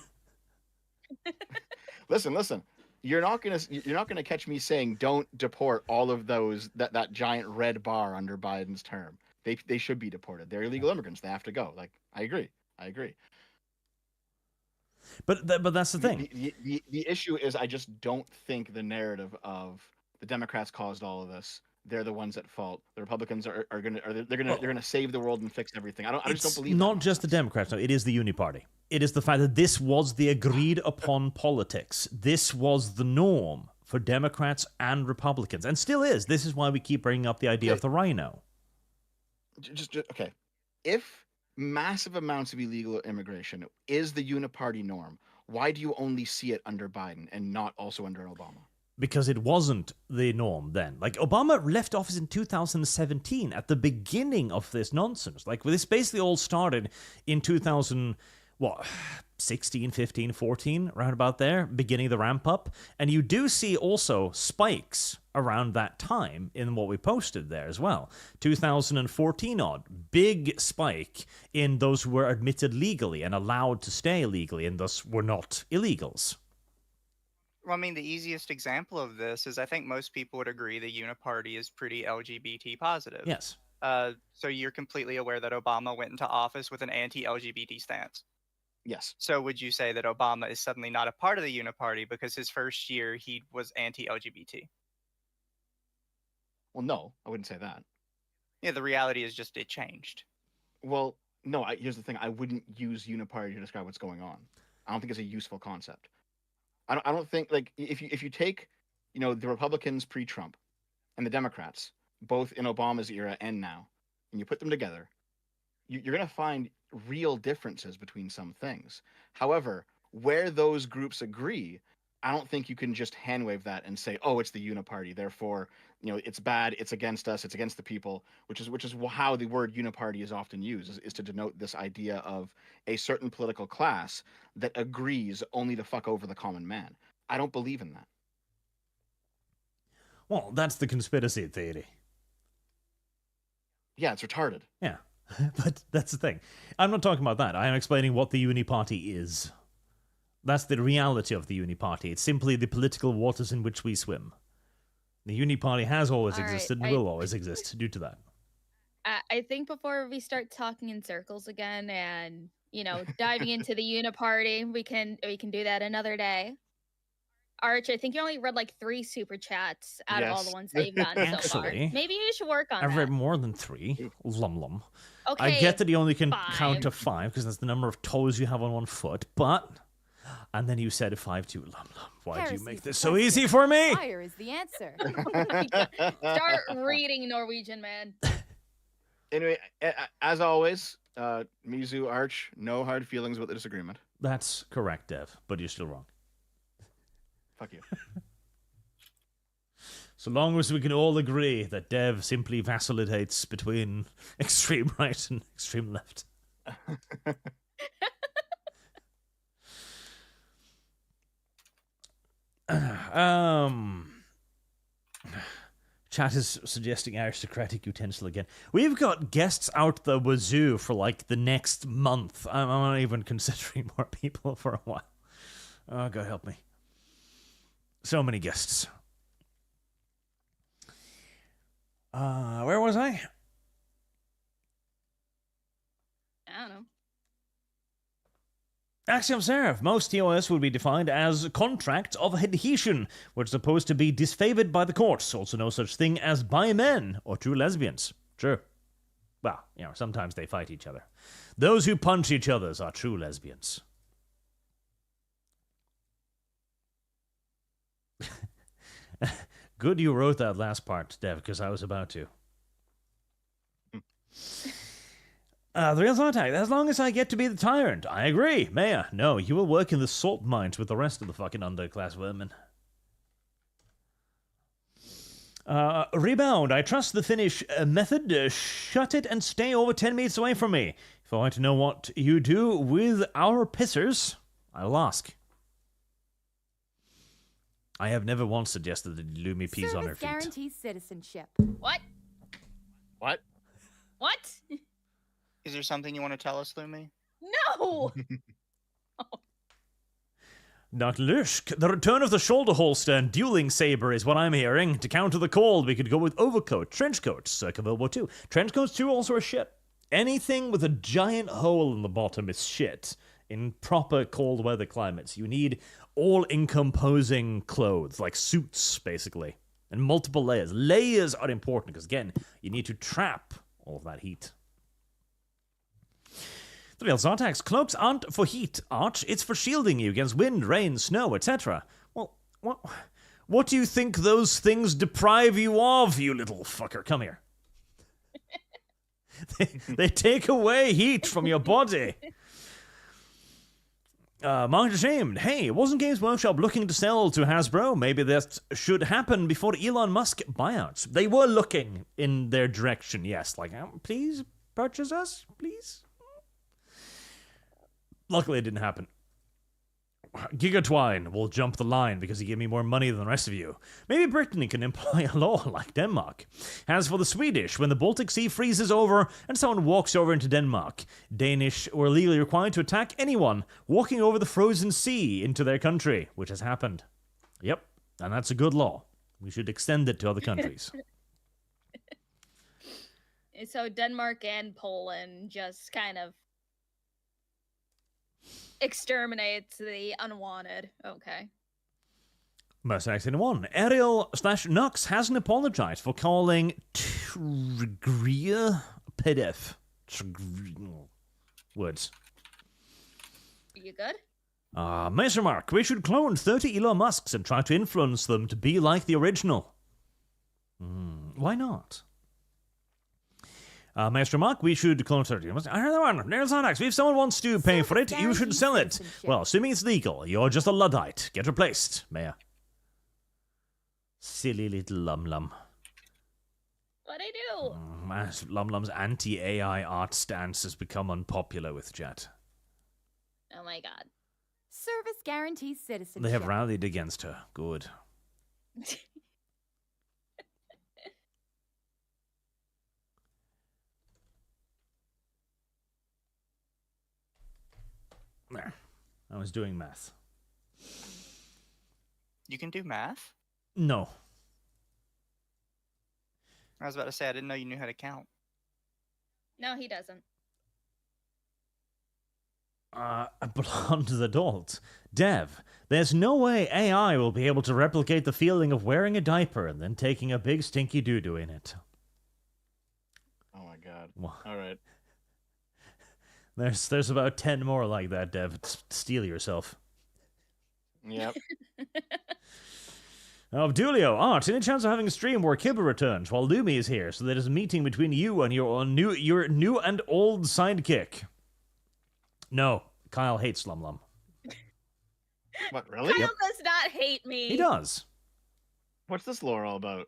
Listen. You're not gonna catch me saying don't deport all of those that giant red bar under Biden's term. They should be deported. They're illegal immigrants. They have to go. Like, I agree. But that's the thing. The issue is, I just don't think the narrative of the Democrats caused all of this. They're the ones at fault. The Republicans are gonna save the world and fix everything. I just don't believe. It's not just the Democrats. No, it is the Uni-party. It is the fact that this was the agreed upon politics. This was the norm for Democrats and Republicans, and still is. This is why we keep bringing up the idea of the rhino. Just okay. If massive amounts of illegal immigration is the Uni-party norm, why do you only see it under Biden and not also under Obama? Because it wasn't the norm then. Like, Obama left office in 2017 at the beginning of this nonsense. Like, this basically all started in 16, 15, 14, around about there, beginning the ramp up. And you do see also spikes around that time in what we posted there as well. 2014 odd, big spike in those who were admitted legally and allowed to stay legally and thus were not illegals. Well, I mean, the easiest example of this is I think most people would agree the Uni-party is pretty LGBT positive. Yes. So you're completely aware that Obama went into office with an anti-LGBT stance. Yes. So would you say that Obama is suddenly not a part of the Uni-party because his first year he was anti-LGBT? Well, no, I wouldn't say that. Yeah, the reality is just it changed. Well, no, here's the thing. I wouldn't use Uni-party to describe what's going on. I don't think it's a useful concept. I don't think, like, if you take, the Republicans pre-Trump and the Democrats, both in Obama's era and now, and you put them together, you're going to find real differences between some things. However, where those groups agree I don't think you can just hand wave that and say, oh, it's the Uni-party, therefore, it's bad, it's against us, it's against the people, which is how the word Uni-party is often used, is to denote this idea of a certain political class that agrees only to fuck over the common man. I don't believe in that. Well, that's the conspiracy theory. Yeah, it's retarded. Yeah, but that's the thing. I'm not talking about that. I am explaining what the Uni-party is. That's the reality of the Uni-party. It's simply the political waters in which we swim. The Uni-party has always existed and will always exist due to that. I think before we start talking in circles again and, diving into the Uni-party, we can do that another day. Arch, I think you only read like 3 super chats out of all the ones that you've gotten so far. Maybe you should work on that. I've read more than 3. Lum. Okay, I get that you only can 5. count to 5 because that's the number of toes you have on one foot, but... And then you said 5 too. Lum. Why do you make this so easy for me? Fire is the answer. Start reading Norwegian, man. Anyway, as always, Mizu, Arch, no hard feelings about the disagreement. That's correct, Dev, but you're still wrong. Fuck you. So long as we can all agree that Dev simply vacillates between extreme right and extreme left. Chat is suggesting aristocratic utensil again. We've got guests out the wazoo for like the next month. I'm not even considering more people for a while. Oh, God help me. So many guests. Where was I? I don't know. Axiom Serif. Most TOS would be defined as contracts of adhesion, which is supposed to be disfavored by the courts. Also no such thing as bi men or true lesbians. True. Well, sometimes they fight each other. Those who punch each other are true lesbians. Good you wrote that last part, Dev, because I was about to. The real contact. As long as I get to be the tyrant. I agree. Maya, no, you will work in the salt mines with the rest of the fucking underclass women. Rebound. I trust the Finnish method. Shut it and stay over 10 meters away from me. If I want to know what you do with our pissers, I'll ask. I have never once suggested that Lumi pees on her feet. Guarantees citizenship. What? What? What? Is there something you want to tell us, Lumi? No! Not Lushk. The return of the shoulder holster and dueling saber is what I'm hearing. To counter the cold, we could go with overcoat, trench coats, circa World War II. Trench coats too also are shit. Anything with a giant hole in the bottom is shit. In proper cold weather climates, you need all-encompassing clothes, like suits, basically. And multiple layers. Layers are important, because again, you need to trap all of that heat. The real Zartax, cloaks aren't for heat, Arch. It's for shielding you against wind, rain, snow, etc. Well, what do you think those things deprive you of, you little fucker? Come here. They take away heat from your body. Marked ashamed. Hey, wasn't Games Workshop looking to sell to Hasbro? Maybe that should happen before Elon Musk buyouts. They were looking in their direction, yes. Like, please purchase us, please. Luckily, it didn't happen. Gigatwine will jump the line because he gave me more money than the rest of you. Maybe Brittany can employ a law like Denmark. As for the Swedish, when the Baltic Sea freezes over and someone walks over into Denmark, Danish were legally required to attack anyone walking over the frozen sea into their country, which has happened. Yep, and that's a good law. We should extend it to other countries. So Denmark and Poland just kind of exterminates the unwanted. Okay. Mercenaries in 1. Ariel/Nux hasn't apologized for calling Trigria pedef. Words. You good? Mason Mark, we should clone 30 Elon Musks and try to influence them to be like the original. Why not? Maestro Mark, we should clone 30. Another one. There's Onyx. If someone wants to pay for it, you should sell it. Well, assuming it's legal, you're just a Luddite. Get replaced, Mayor. Silly little Lum-Lum. What'd I do? Lum-Lum's anti-AI art stance has become unpopular with chat. Oh my god. Service guarantees citizenship. They have rallied against her. Good. There. I was doing math. You can do math? No. I was about to say, I didn't know you knew how to count. No, he doesn't. A blonde adult. Dev, there's no way AI will be able to replicate the feeling of wearing a diaper and then taking a big stinky doo-doo in it. Oh my god. Well, All right. There's about 10 more like that, Dev. Steal yourself. Yep. Abdulio, Art, any chance of having a stream where Kibba returns while Lumi is here, so there's a meeting between you and your new and old sidekick? No, Kyle hates Lum-Lum. What, really? Kyle does not hate me. He does. What's this lore all about?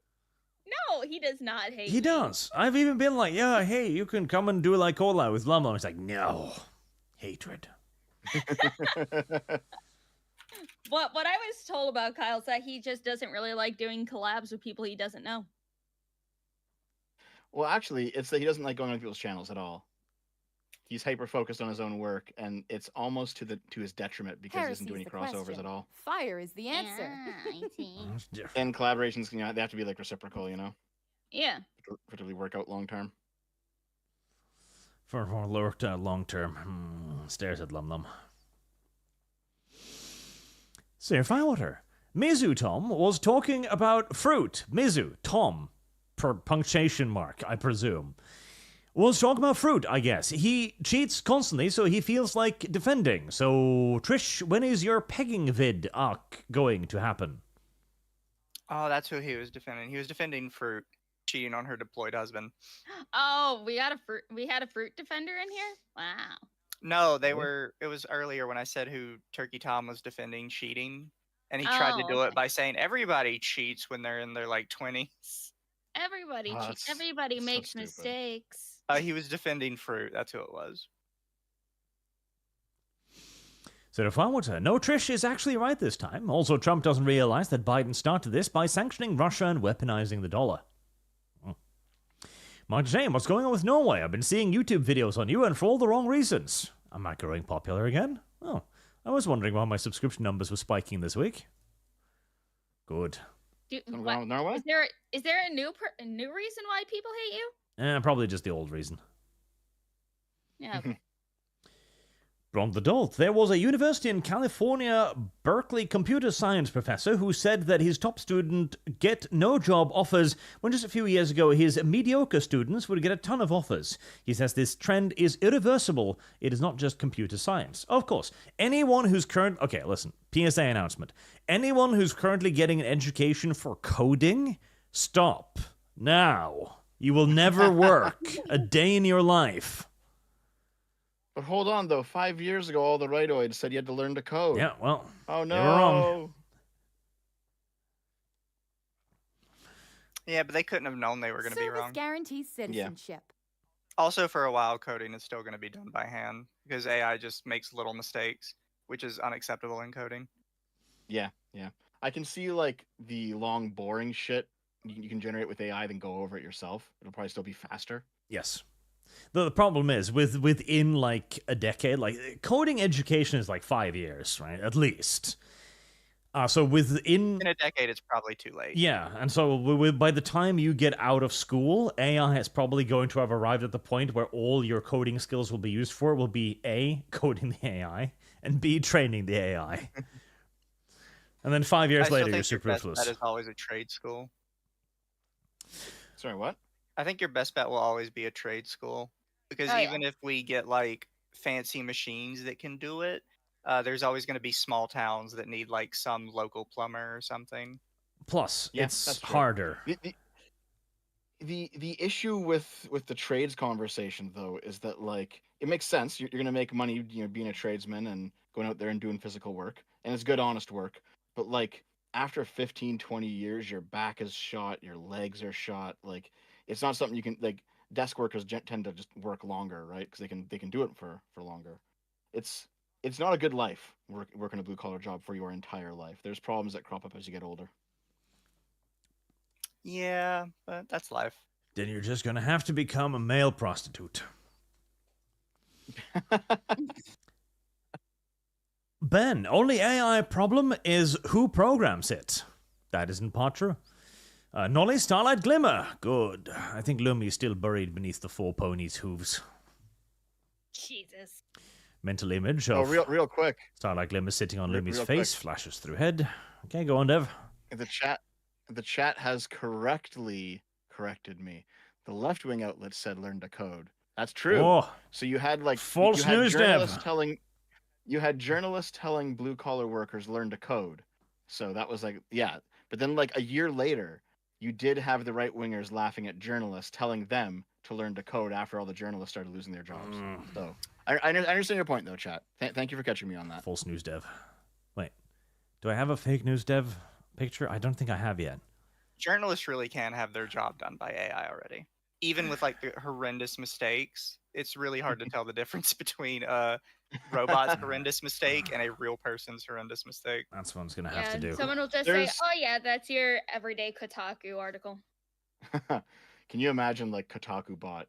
No, he does not hate me. He does. I've even been like, yeah, hey, you can come and do like Ola with Lum-Lum. He's like, no. Hatred. What I was told about Kyle is that he just doesn't really like doing collabs with people he doesn't know. Well, actually, it's that he doesn't like going on people's channels at all. He's hyper focused on his own work, and it's almost to his detriment because he doesn't do any crossovers at all. Fire is the answer. Yeah, I see. And collaborations, they have to be like reciprocal, Yeah. for it to really work out long term. For long term. Stares at Lum-Lum. Sir Firewater. Mizu Tom was talking about fruit. Mizu Tom. Per punctuation mark, I presume. Was talking about fruit, I guess. He cheats constantly, so he feels like defending. So, Trish, when is your pegging vid arc going to happen? Oh, that's who he was defending. He was defending Fruit cheating on her deployed husband. Oh, we had a fruit defender in here? Wow. No, it was earlier when I said who Turkey Tom was defending cheating. And he tried to do it by saying everybody cheats when they're in their like 20s. Everybody cheats. Everybody makes mistakes. He was defending Fruit. That's who it was. So if I were to, no, Trish is actually right this time. Also, Trump doesn't realize that Biden started this by sanctioning Russia and weaponizing the dollar. Mark James, what's going on with Norway? I've been seeing YouTube videos on you and for all the wrong reasons. Am I growing popular again? Oh, I was wondering why my subscription numbers were spiking this week. Good. Norway? Is there a new reason why people hate you? Probably just the old reason. Yeah. Okay. Blonde adult. There was a university in California, Berkeley computer science professor who said that his top student get no job offers when just a few years ago his mediocre students would get a ton of offers. He says this trend is irreversible. It is not just computer science. Of course, anyone who's Okay, listen. PSA announcement. Anyone who's currently getting an education for coding, stop. Now. You will never work a day in your life. But hold on, though. 5 years ago, all the rightoids said you had to learn to code. Yeah, well, oh no, they were wrong. Yeah, but they couldn't have known they were going to be wrong. Guarantees citizenship. Also, for a while, coding is still going to be done by hand because AI just makes little mistakes, which is unacceptable in coding. Yeah. I can see like the long, boring shit you can generate with AI, then go over it yourself. It'll probably still be faster. Yes. The problem is, within like a decade, like coding education is like 5 years, right? At least. So in a decade, it's probably too late. Yeah, and so by the time you get out of school, AI is probably going to have arrived at the point where all your coding skills will be used for will be A, coding the AI, and B, training the AI. And then 5 years later, you're superfluous. That is always a trade school. Sorry, what? I think your best bet will always be a trade school. Because even if we get like fancy machines that can do it, there's always going to be small towns that need like some local plumber or something. Plus, it's harder. the issue with the trades conversation though is that like it makes sense. You're gonna make money, being a tradesman and going out there and doing physical work, and it's good, honest work. But like after 15, 20 years, your back is shot, your legs are shot. Like it's not something you can like. Desk workers tend to just work longer, right? Because they can do it for longer. It's not a good life working a blue collar job for your entire life. There's problems that crop up as you get older. Yeah, but that's life. Then you're just gonna have to become a male prostitute. Ben, only AI problem is who programs it. That isn't part true. Nolly, Starlight Glimmer. Good. I think Lumi's still buried beneath the four ponies' hooves. Jesus. Mental image of real quick. Starlight Glimmer sitting on Lumi's real face quick. flashes through head. Okay, go on, Dev. The chat has correctly corrected me. The left-wing outlet said learn to code. That's true. Oh, So you had like false you had news, journalists Dev. journalists telling blue-collar workers learn to code. So that was like, yeah. But then like a year later, you did have the right-wingers laughing at journalists telling them to learn to code after all the journalists started losing their jobs. So I understand your point though, chat. Thank you for catching me on that. False news, Dev. Wait, do I have a fake news, Dev picture? I don't think I have yet. Journalists really can have their job done by AI already. Even with like the horrendous mistakes, it's really hard to tell the difference between a robot's horrendous mistake and a real person's horrendous mistake. That's what I'm going to have to do. Someone will just say, oh yeah, that's your everyday Kotaku article. Can you imagine like Kotaku bot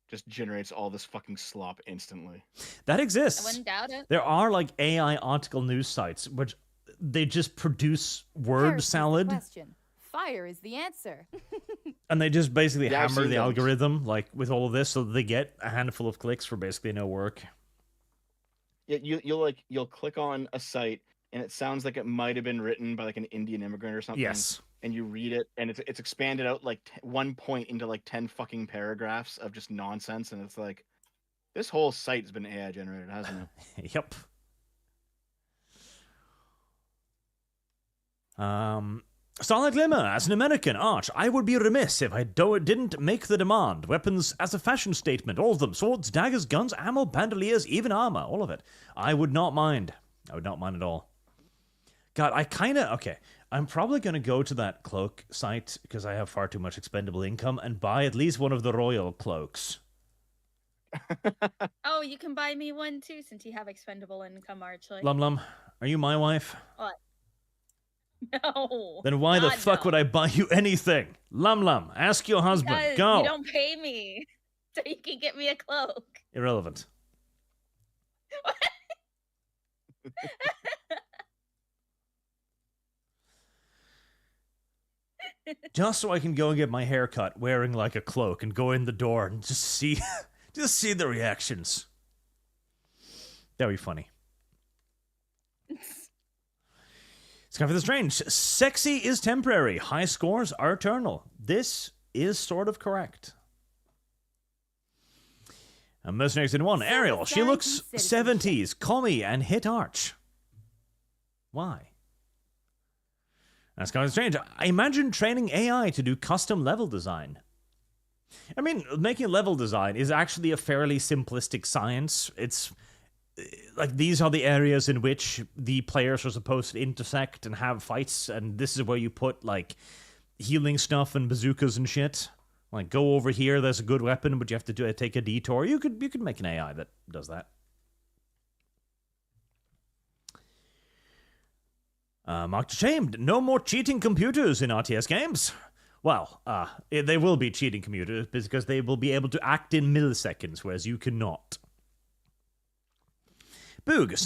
just generates all this fucking slop instantly? That exists. I wouldn't doubt it. There are like AI article news sites which they just produce word Here's the salad. question. Fire is the answer. And they just basically Yeah, I've hammer seen the those. algorithm like with all of this so that they get a handful of clicks for basically no work. Yeah, you'll click on a site and it sounds like it might have been written by like an Indian immigrant or something. Yes. And you read it and it's expanded out like one point into like 10 fucking paragraphs of just nonsense, and it's like this whole site has been AI generated, hasn't it? Yep. Starlight Glimmer, as an American, Arch, I would be remiss if I didn't make the demand. Weapons as a fashion statement, all of them. Swords, daggers, guns, ammo, bandoliers, even armor, all of it. I would not mind. I would not mind at all. God, okay. I'm probably going to go to that cloak site, because I have far too much expendable income, and buy at least one of the royal cloaks. Oh, you can buy me one too, since you have expendable income, Archly. Lum Lum, are you my wife? What? No. Then why the God, fuck no. would I buy you anything? Lum Lum, ask your husband. Because Go. you don't pay me, so you can get me a cloak. Irrelevant. Just so I can go and get my hair cut wearing like a cloak and go in the door and just see the reactions. That'd be funny. Sky for the Strange. Sexy is temporary. High scores are eternal. This is sort of correct. Mercenaries in one. Ariel. She looks 70s. Call me and hit Arch. Why? That's kind of strange. I imagine training AI to do custom level design. I mean, making level design is actually a fairly simplistic science. It's like these are the areas in which the players are supposed to intersect and have fights, and this is where you put like healing stuff and bazookas and shit. Like, go over here, there's a good weapon, but you have to take a detour. You could make an AI that does that. Marked shamed. No more cheating computers in RTS games. Well, they will be cheating computers because they will be able to act in milliseconds, whereas you cannot. Boog,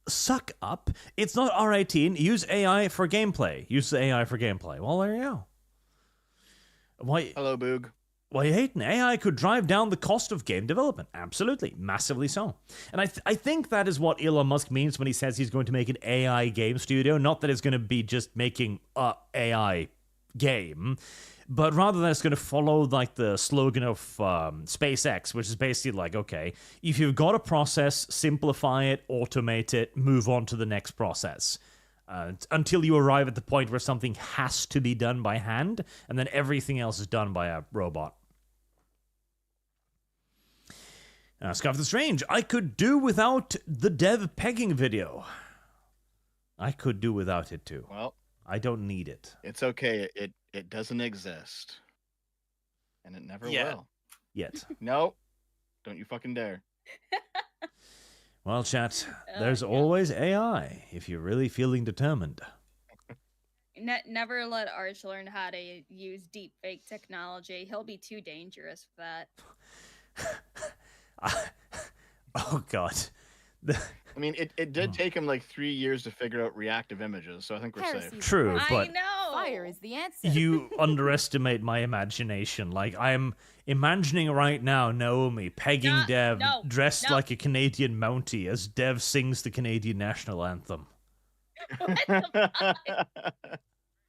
suck up. It's not R18. Use AI for gameplay. Use the AI for gameplay. Well, there you go. Why? Hello, Boog. Why you hating? AI could drive down the cost of game development. Absolutely. Massively so. And I think that is what Elon Musk means when he says he's going to make an AI game studio. Not that it's going to be just making a AI game, but rather that it's going to follow like the slogan of SpaceX, which is basically like, okay, if you've got a process, simplify it, automate it, move on to the next process. until you arrive at the point where something has to be done by hand, and then everything else is done by a robot. Scarf the Strange, I could do without the dev pegging video. I could do without it too. Well, I don't need it. it's okay. It doesn't exist. And it never will. Yet. No. Don't you fucking dare. Well, chat, there's always AI if you're really feeling determined. Never let Arch learn how to use deepfake technology. He'll be too dangerous for that. Oh, God. I mean, it did take him like 3 years to figure out reactive images, so I think we're safe. True, but I know. Fire is the answer. you underestimate my imagination. Like, I'm imagining right now Naomi pegging Dev dressed like a Canadian Mountie as Dev sings the Canadian national anthem. What the fuck?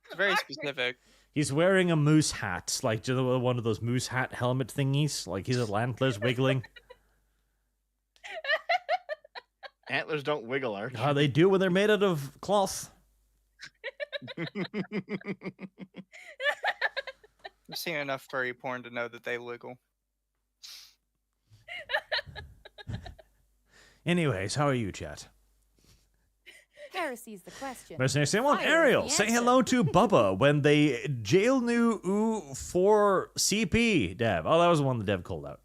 It's very specific. He's wearing a moose hat, like one of those moose hat helmet thingies. Like his antlers wiggling. Antlers don't wiggle, Arch. They do when they're made out of cloth. I've seen enough furry porn to know that they wiggle. Anyways, how are you, chat? Heresy's the question. Mercenary say, well, Fire is Ariel, the say answer. hello to Bubba when they jail new for CP, Dev. Oh, that was the one the Dev called out.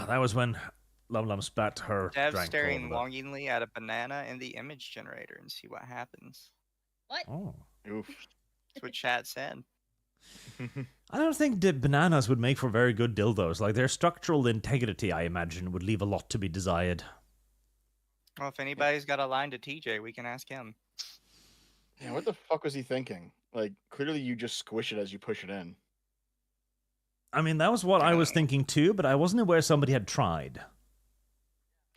That was when Lum spat her Dev drank staring over. longingly at a banana in the image generator and see what happens. What? Oh. Oof. That's what chat said. I don't think bananas would make for very good dildos. Like, their structural integrity, I imagine, would leave a lot to be desired. Well, if anybody's got a line to TJ, we can ask him. Yeah, what the fuck was he thinking? Like, clearly you just squish it as you push it in. I mean, that was what I was thinking too, but I wasn't aware somebody had tried.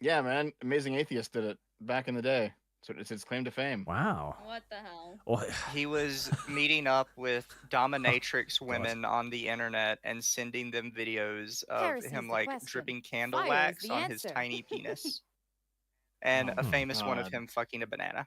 Yeah, man. Amazing Atheist did it back in the day. So it's its claim to fame. Wow. What the hell? Well, He was meeting up with dominatrix women on the internet and sending them videos of Heresy's him the like question. dripping candle Fire is wax the on his answer. tiny penis. And Oh a famous one of God. him fucking a banana.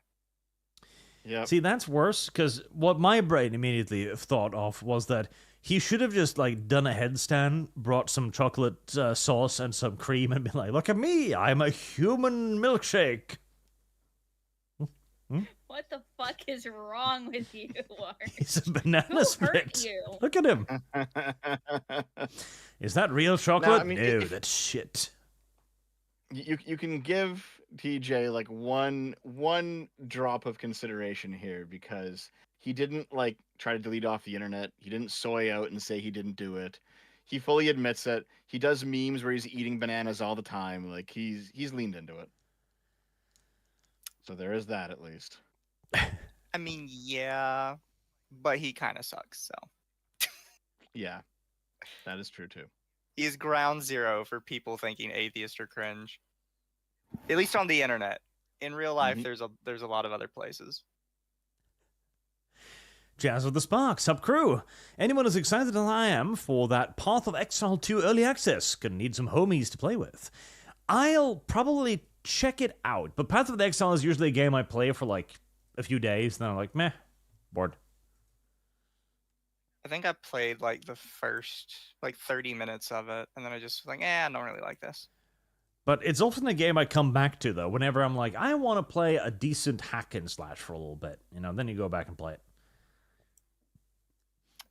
Yeah. see, that's worse, because what my brain immediately thought of was that he should have just, like, done a headstand, brought some chocolate sauce and some cream, and been like, look at me, I'm a human milkshake. What the fuck is wrong with you, Arch? He's a banana Who hurt split. you? Look at him. Is that real chocolate? I mean, no, if- that's shit. you can give TJ like one drop of consideration here, because he didn't like try to delete off the internet. He didn't soy out and say he didn't do it. He fully admits it. He does memes where he's eating bananas all the time. Like he's leaned into it. So there is that, at least. I mean, yeah, but he kind of sucks, so. Yeah, that is true too. He's ground zero for people thinking atheists are cringe. At least on the internet. In real life, Mhm. there's a lot of other places. Jazz with the Spark, sub crew. Anyone as excited as I am for that Path of Exile 2 early access? Gonna need some homies to play with. I'll probably check it out, but Path of the Exile is usually a game I play for like a few days, then I'm like, meh, bored. I think I played like the first like 30 minutes of it, and then I just was like, I don't really like this. But it's often a game I come back to, though, whenever I'm like, I want to play a decent hack and slash for a little bit. You know, then you go back and play it.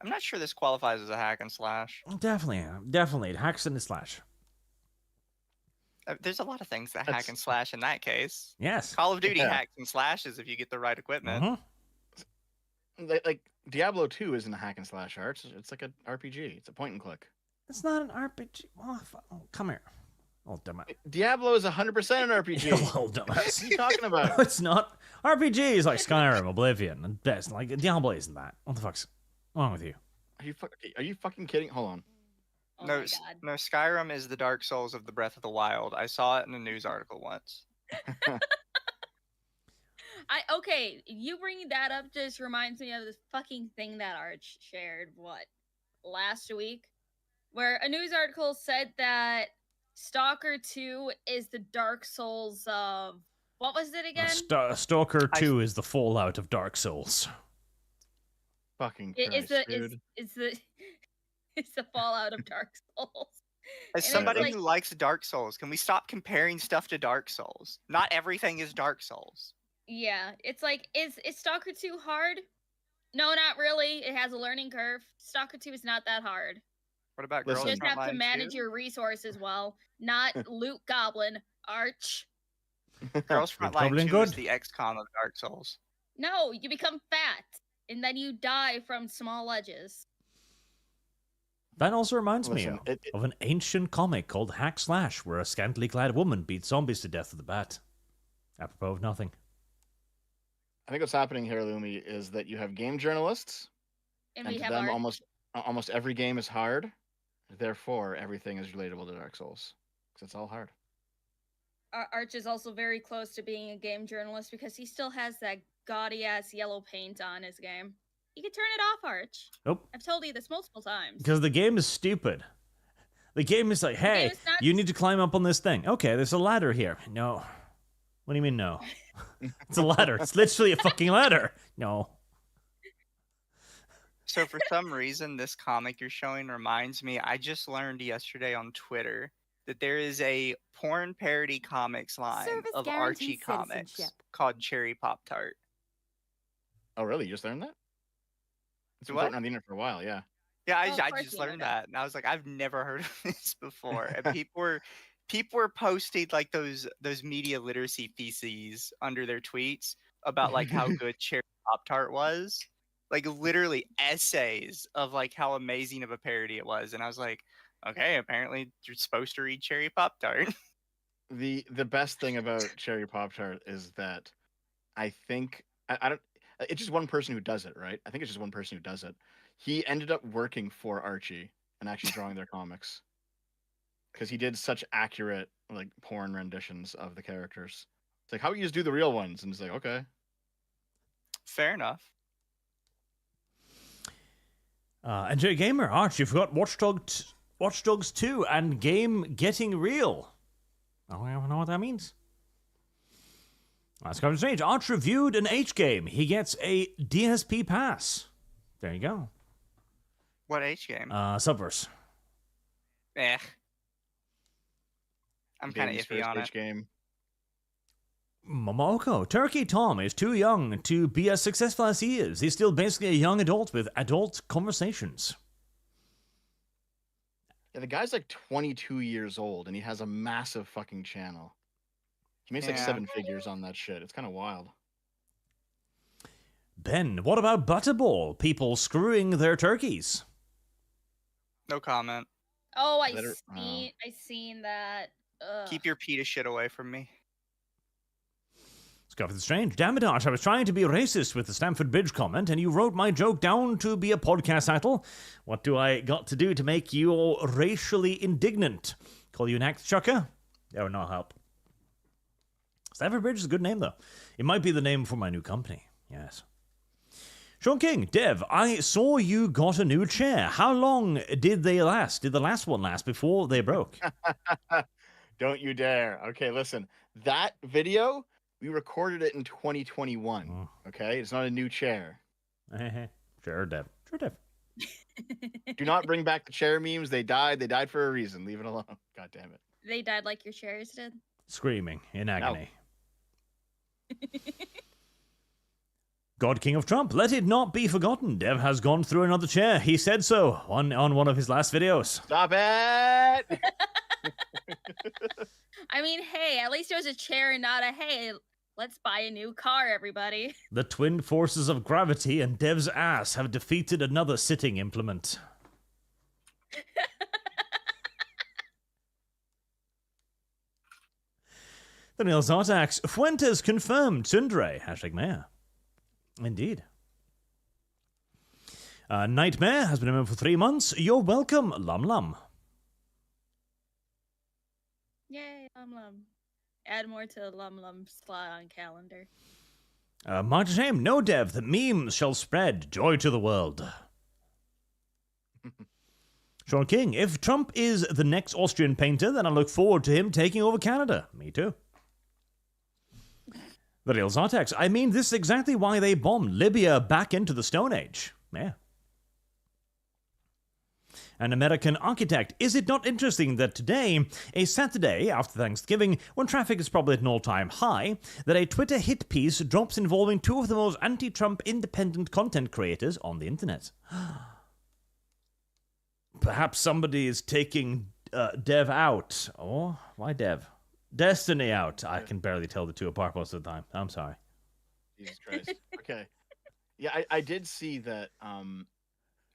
I'm not sure this qualifies as a hack and slash. Definitely. It hacks and slash. There's a lot of things that hack That's- and slash in that case. Yes. Call of Duty Yeah. hacks and slashes if you get the right equipment. Mhm. Like Diablo 2 isn't a hack and slash art. It's like an RPG. It's a point and click. It's not an RPG. Oh, come here. Oh, dumbass. Diablo is 100% an RPG. Oh, What dumbass. are you talking about? No, it's not. RPG is like Skyrim, Oblivion, and best. Like, Diablo isn't that. What the fuck's wrong with you? Are you fucking kidding? Hold on. Oh no, my god. no, Skyrim is the Dark Souls of the Breath of the Wild. I saw it in a news article once. Okay, you bringing that up just reminds me of this fucking thing that Arch shared, last week? Where a news article said that Stalker 2 is the Dark Souls of What was it again? Stalker 2 is the fallout of Dark Souls. Fucking It's Christ, the dude. it's the fallout of Dark Souls. As And somebody it's like, who likes Dark Souls, can we stop comparing stuff to Dark Souls? Not everything is Dark Souls. yeah, it's like, is Stalker 2 hard? No, not really. It has a learning curve. Stalker 2 is not that hard. What about Listen. Girls You just have to Frontline manage 2? your resources well, not loot goblin, Arch. Girls Good Frontline Goblin 2 is good. the XCOM of Dark Souls. No, you become fat, and then you die from small ledges. That also reminds Listen, me of an ancient comic called Hack Slash, where a scantily clad woman beats zombies to death with a bat. Apropos of nothing. I think what's happening here, Lumi, is that you have game journalists, And and we to have them Arch. almost every game is hard. Therefore, everything is relatable to Dark Souls because it's all hard. Arch is also very close to being a game journalist because he still has that gaudy ass yellow paint on his game. You can turn it off, Arch. Nope. I've told you this multiple times. Because the game is stupid. The game is like, hey, game is not- you need to climb up on this thing. Okay, there's a ladder here. No. What do you mean, no? It's a ladder. It's literally a fucking ladder. No. So for some reason, this comic you're showing reminds me, I just learned yesterday on Twitter that there is a porn parody comics line Service of Archie guarantees comics citizenship. called Cherry Pop Tart. Oh, really? You just learned that? It's been What? floating on the internet for a while, yeah. Yeah, Oh, of I course just you know learned that. that, and I was like, I've never heard of this before. And people were posting like those media literacy theses under their tweets about like how good Cherry Pop Tart was, like literally essays of like how amazing of a parody it was. And I was like, okay, apparently you're supposed to read Cherry Pop Tart. The best thing about Cherry Pop Tart is that I think I don't. It's just one person who does it, right? I think it's just one person who does it. He ended up working for Archie and actually drawing their comics because he did such accurate like porn renditions of the characters. It's like, how about you just do the real ones? And it's like, okay. Fair enough. And Jay Gamer, Arch, you forgot Watch Dogs 2 and game getting real. I don't know what that means. That's kind of strange. Arch reviewed an H game. He gets a DSP pass. There you go. What H game? Subverse. I'm kind of Baby's iffy first on H it. game. Momoko. Turkey Tom is too young to be as successful as he is. He's still basically a young adult with adult conversations. Yeah, the guy's like 22 years old and he has a massive fucking channel. He makes like Yeah. 7 figures on that shit. It's kind of wild. Ben, what about Butterball? People screwing their turkeys. No comment. Oh, I Better- seen that. Ugh. Keep your PETA shit away from me. Scuff the Strange. Damn it, Arch, I was trying to be racist with the Stamford Bridge comment, and you wrote my joke down to be a podcast title. What do I got to do to make you all racially indignant? Call you an act chucker? That would not help. Stamford Bridge is a good name, though. It might be the name for my new company. Yes. Sean King, Dev, I saw you got a new chair. How long did they last? Did the last one last before they broke? Don't you dare. Okay, listen. That video, we recorded it in 2021. Oh. Okay? It's not a new chair. Sure, Dev. Sure, Dev. Do not bring back the chair memes. They died. They died for a reason. Leave it alone. God damn it. They died like your chairs did. Screaming in agony. God King of Trump, let it not be forgotten. Dev has gone through another chair. He said so on one of his last videos. Stop it! I mean, hey, at least it was a chair and not a hey, let's buy a new car, everybody. The twin forces of gravity and Dev's ass have defeated another sitting implement. Daniel Zartax, Fuentes confirmed Tsundere. #Mayor. Indeed. Nightmare has been a member for 3 months. You're welcome, Lum Lum. Yay, Lum Lum. Add more to the Lum Lum slot on calendar. Much shame, no Dev, the memes shall spread. Joy to the world. Sean King, if Trump is the next Austrian painter, then I look forward to him taking over Canada. Me too. The real Zartex. I mean, this is exactly why they bombed Libya back into the Stone Age. Yeah. An American architect. Is it not interesting that today, a Saturday after Thanksgiving, when traffic is probably at an all-time high, that a Twitter hit piece drops involving two of the most anti-Trump independent content creators on the internet? Perhaps somebody is taking Dev out. Or why Dev? Destiny out. I can barely tell the two apart most of the time. I'm sorry. Jesus Christ. Okay. Yeah, I did see that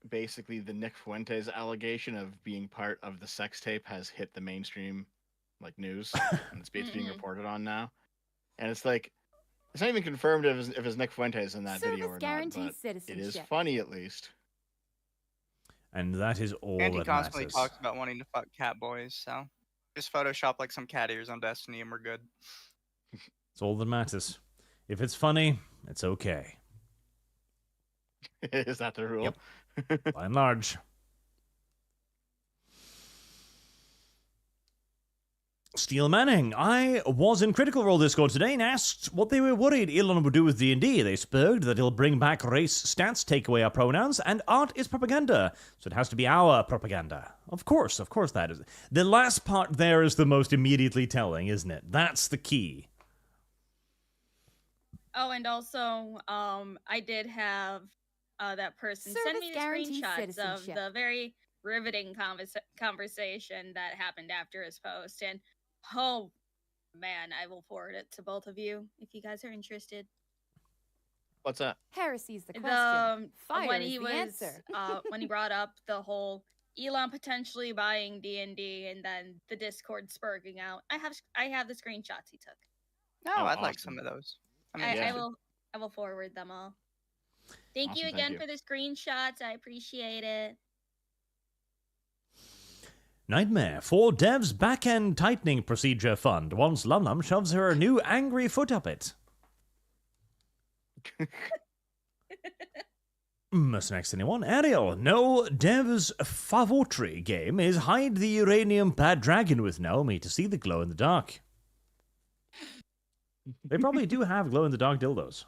basically the Nick Fuentes allegation of being part of the sex tape has hit the mainstream news, and it's being reported on now. And it's like, it's not even confirmed if it's Nick Fuentes in that video or not, but it is funny at least. And that is all and he that constantly matters. talks about wanting to fuck cat boys, so just Photoshop some cat ears on Destiny and we're good. It's all that matters. If it's funny, it's okay. Is that the rule? Yep. By and large. Steel Manning. I was in Critical Role Discord today and asked what they were worried Elon would do with D&D. They spurred that he'll bring back race stats, take away our pronouns, and art is propaganda. So it has to be our propaganda. Of course that is. The last part there is the most immediately telling, isn't it? That's the key. Oh, and also, I did have that person send me the screenshots of the very riveting conversation that happened after his post, and oh man, I will forward it to both of you if you guys are interested. What's that? Heresy's the question. Fire when is he the was answer. when he brought up the whole Elon potentially buying D&D and then the Discord spurging out. I have the screenshots he took. No, Oh, I'd awesome. like some of those. I will forward them all. Thank you again for the screenshots. I appreciate it. Nightmare. For Dev's back-end tightening procedure fund once Lum shoves her new angry foot up it. What's next, anyone? Ariel. No, Dev's favorite game is hide the uranium bad dragon with Naomi to see the glow in the dark. They probably do have glow-in-the-dark dildos.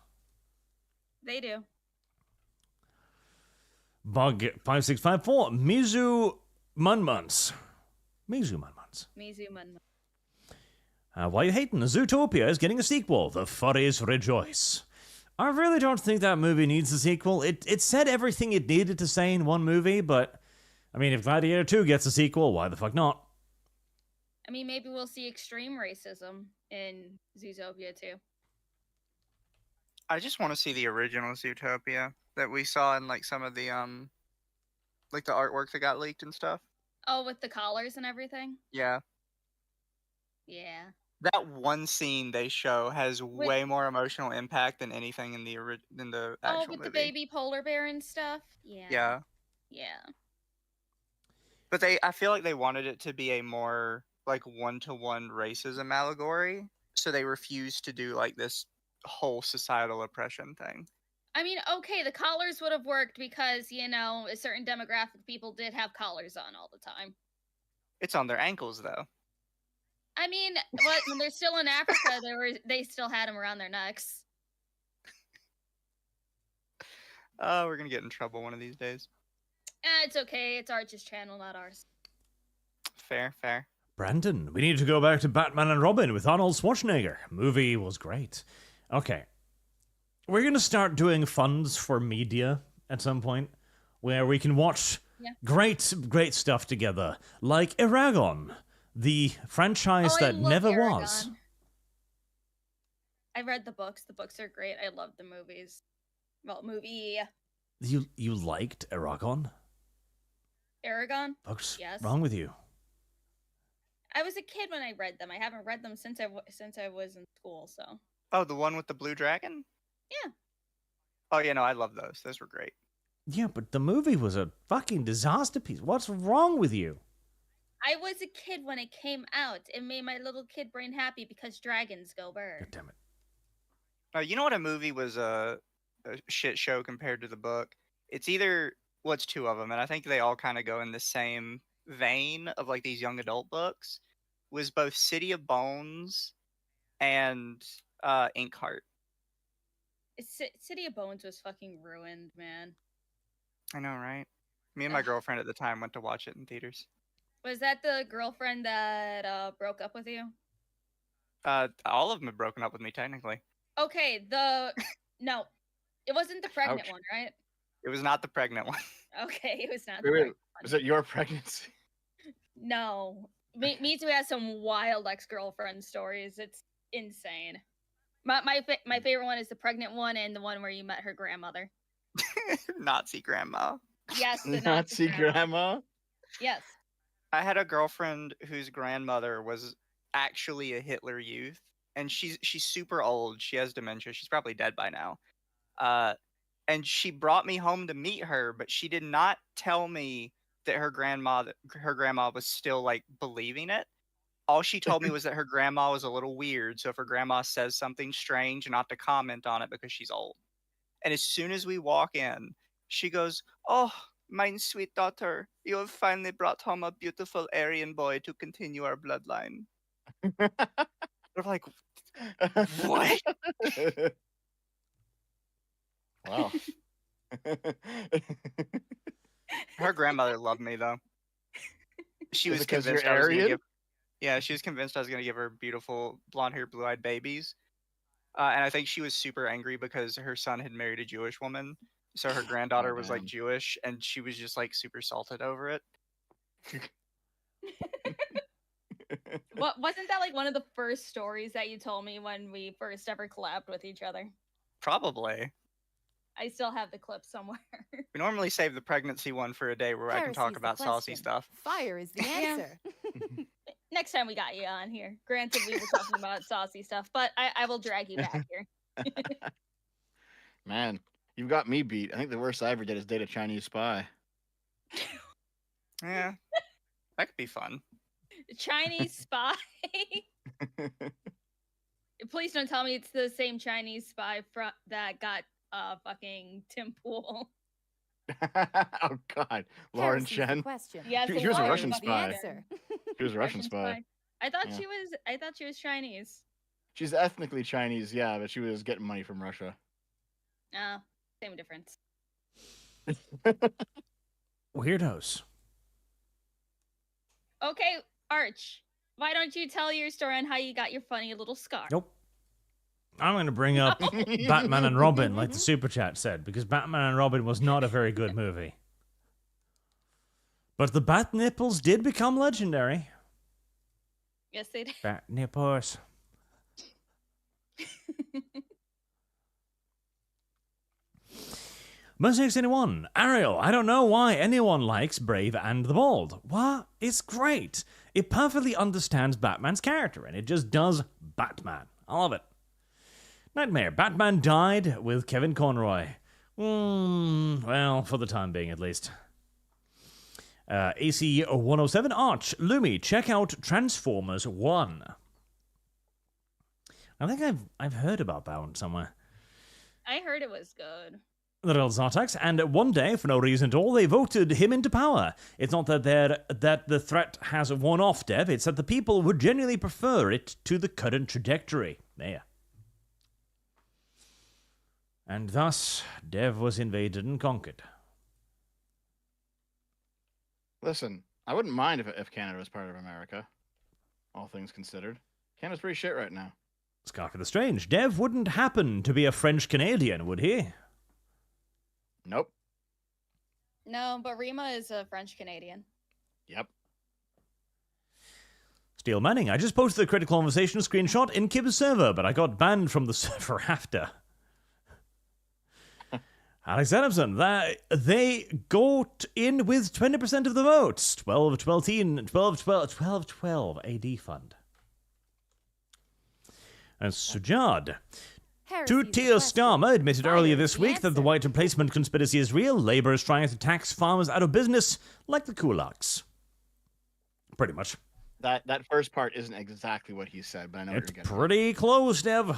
They do. Bug5654. Mizu Munmuns. Why you hating? Zootopia is getting a sequel. The furries rejoice. I really don't think that movie needs a sequel. It said everything it needed to say in one movie, but I mean, if Gladiator 2 gets a sequel, why the fuck not? I mean, maybe we'll see extreme racism in Zootopia too. I just want to see the original Zootopia that we saw in some of the the artwork that got leaked and stuff. Oh, with the collars and everything? Yeah. Yeah. That one scene they show has way more emotional impact than anything in the actual with movie. the baby polar bear and stuff? Yeah. But I feel like they wanted it to be a more one-to-one racism allegory, so they refused to do this whole societal oppression thing. I mean, okay, the collars would have worked because, a certain demographic of people did have collars on all the time. It's on their ankles, though. I mean, when they're still in Africa, they still had them around their necks. Oh, we're gonna get in trouble one of these days. It's okay. It's Arch's channel, not ours. Fair. Brandon, we need to go back to Batman and Robin with Arnold Schwarzenegger. Movie was great. Okay. We're going to start doing funds for media at some point where we can watch great stuff together. Like Eragon, the franchise that never Eragon. was. I read the books. The books are great. I love the movies. Well, movie. You liked Eragon? Eragon? What's wrong with you? I was a kid when I read them. I haven't read them since I was in school, so. Oh, the one with the blue dragon? Yeah. Oh, yeah, no, I love those. Those were great. Yeah, but the movie was a fucking disaster piece. What's wrong with you? I was a kid when it came out. It made my little kid brain happy because dragons go bird. God damn it. You know what a movie was a shit show compared to the book? It's either, it's two of them, and I think they all kind of go in the same vein of these young adult books, was both City of Bones and Inkheart. City of Bones was fucking ruined, man. I know, right? Me and my girlfriend at the time went to watch it in theaters. Was that the girlfriend that broke up with you? All of them have broken up with me, technically. Okay, no, it wasn't the pregnant one, right? It was not the pregnant one. Okay, it was not. Wait, was it your pregnancy? No, Mizu has some wild ex-girlfriend stories. It's insane. My favorite one is the pregnant one and the one where you met her grandmother. Nazi grandma. Yes, the Nazi grandma. Yes. I had a girlfriend whose grandmother was actually a Hitler Youth, and she's super old. She has dementia. She's probably dead by now. And she brought me home to meet her, but she did not tell me that her grandma was still like believing it. All she told me was that her grandma was a little weird, so if her grandma says something strange, not to comment on it because she's old. And as soon as we walk in, she goes, "Oh, my sweet daughter, you have finally brought home a beautiful Aryan boy to continue our bloodline." We're like, what? Wow. Her grandmother loved me though. She was because convinced you're I was going to Aryan? give. She was convinced I was going to give her beautiful blonde-haired, blue-eyed babies. And I think she was super angry because her son had married a Jewish woman. So her granddaughter was like Jewish, and she was just like super salted over it. What wasn't that like one of the first stories that you told me when we first ever collabed with each other? Probably. I still have the clip somewhere. We normally save the pregnancy one for a day where I can talk about saucy stuff. Fire is the answer. Next time we got you on here. Granted, we were talking about saucy stuff, but I will drag you back here. Man, you've got me beat. I think the worst I ever did is date a Chinese spy. Yeah, that could be fun. Chinese spy? Please don't tell me it's the same Chinese spy that got fucking Tim Pool. Oh God, Lauren Chen. Yes, she was a Russian spy. She was a Russian spy. spy. I thought she was Chinese. She's ethnically Chinese, yeah, but she was getting money from Russia. Same difference. Weirdos. Okay, Arch, why don't you tell your story on how you got your funny little scar? Nope. I'm going to bring up Batman and Robin, like the super chat said, because Batman and Robin was not a very good movie. But the bat nipples did become legendary. Yes, they did. Bat nipples. Mercy61, Ariel, I don't know why anyone likes Brave and the Bold. What? It's great. It perfectly understands Batman's character, and it just does Batman. I love it. Nightmare, Batman died with Kevin Conroy. Well, for the time being, at least. AC107, Arch, Lumi, check out Transformers 1. I think I've heard about that one somewhere. I heard it was good. The real Zartax, and one day, for no reason at all, they voted him into power. It's not that the threat has worn off, Dev, it's that the people would genuinely prefer it to the current trajectory. There. And thus, Dev was invaded and conquered. Listen, I wouldn't mind if Canada was part of America, all things considered. Canada's pretty shit right now. Scarf of the Strange, Dev wouldn't happen to be a French-Canadian, would he? Nope. No, but Rima is a French-Canadian. Yep. Steel Manning, I just posted the Critical Conversation screenshot in Kib's server, but I got banned from the server after. Alex Adamson, they got in with 20% of the votes. 12 AD fund. And Sujad. Two-tier Starmer admitted earlier this week that the white replacement conspiracy is real. Labour is trying to tax farmers out of business, like the kulaks. Pretty much. That first part isn't exactly what he said, but I know what you're getting. Pretty close, Dev.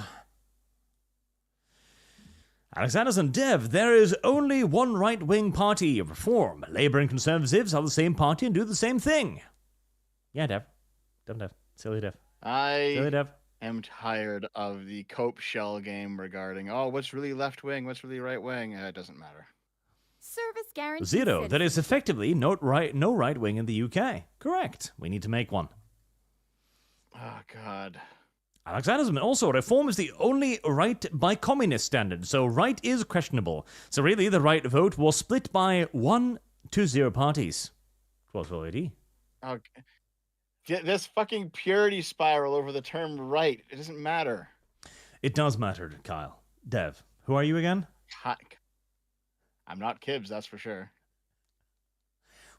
Alex Anderson, Dev, there is only one right-wing party, Reform. Labour and Conservatives are the same party and do the same thing. Yeah, Dev. Dumb Dev. Silly Dev. Silly Dev. am tired of the Cope shell game regarding, oh, what's really left wing, what's really right wing. It doesn't matter. Service guarantee. Zero. That is effectively no right wing in the UK. Correct. We need to make one. Oh, God. Alexander's also, reform is the only right by communist standards, so right is questionable. So really, the right vote was split by 1-0 parties. 12 AD. Okay. Get this fucking purity spiral over the term right. It doesn't matter. It does matter, Kyle. Dev, who are you again? I'm not Kibbs, that's for sure.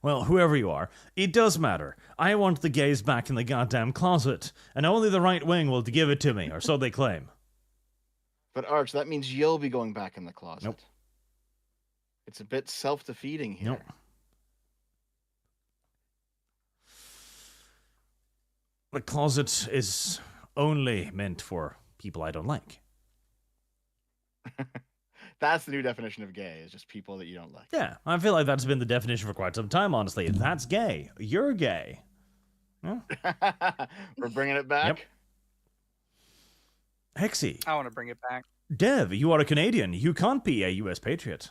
Well, whoever you are, it does matter. I want the gays back in the goddamn closet, and only the right wing will give it to me, or so they claim. But Arch, that means you'll be going back in the closet. Nope. It's a bit self-defeating here. Nope. The closet is only meant for people I don't like. That's the new definition of gay, is just people that you don't like. Yeah, I feel like that's been the definition for quite some time, honestly. That's gay. You're gay. Yeah. We're bringing it back? Yep. Hexy. I want to bring it back. Dev, you are a Canadian. You can't be a U.S. patriot.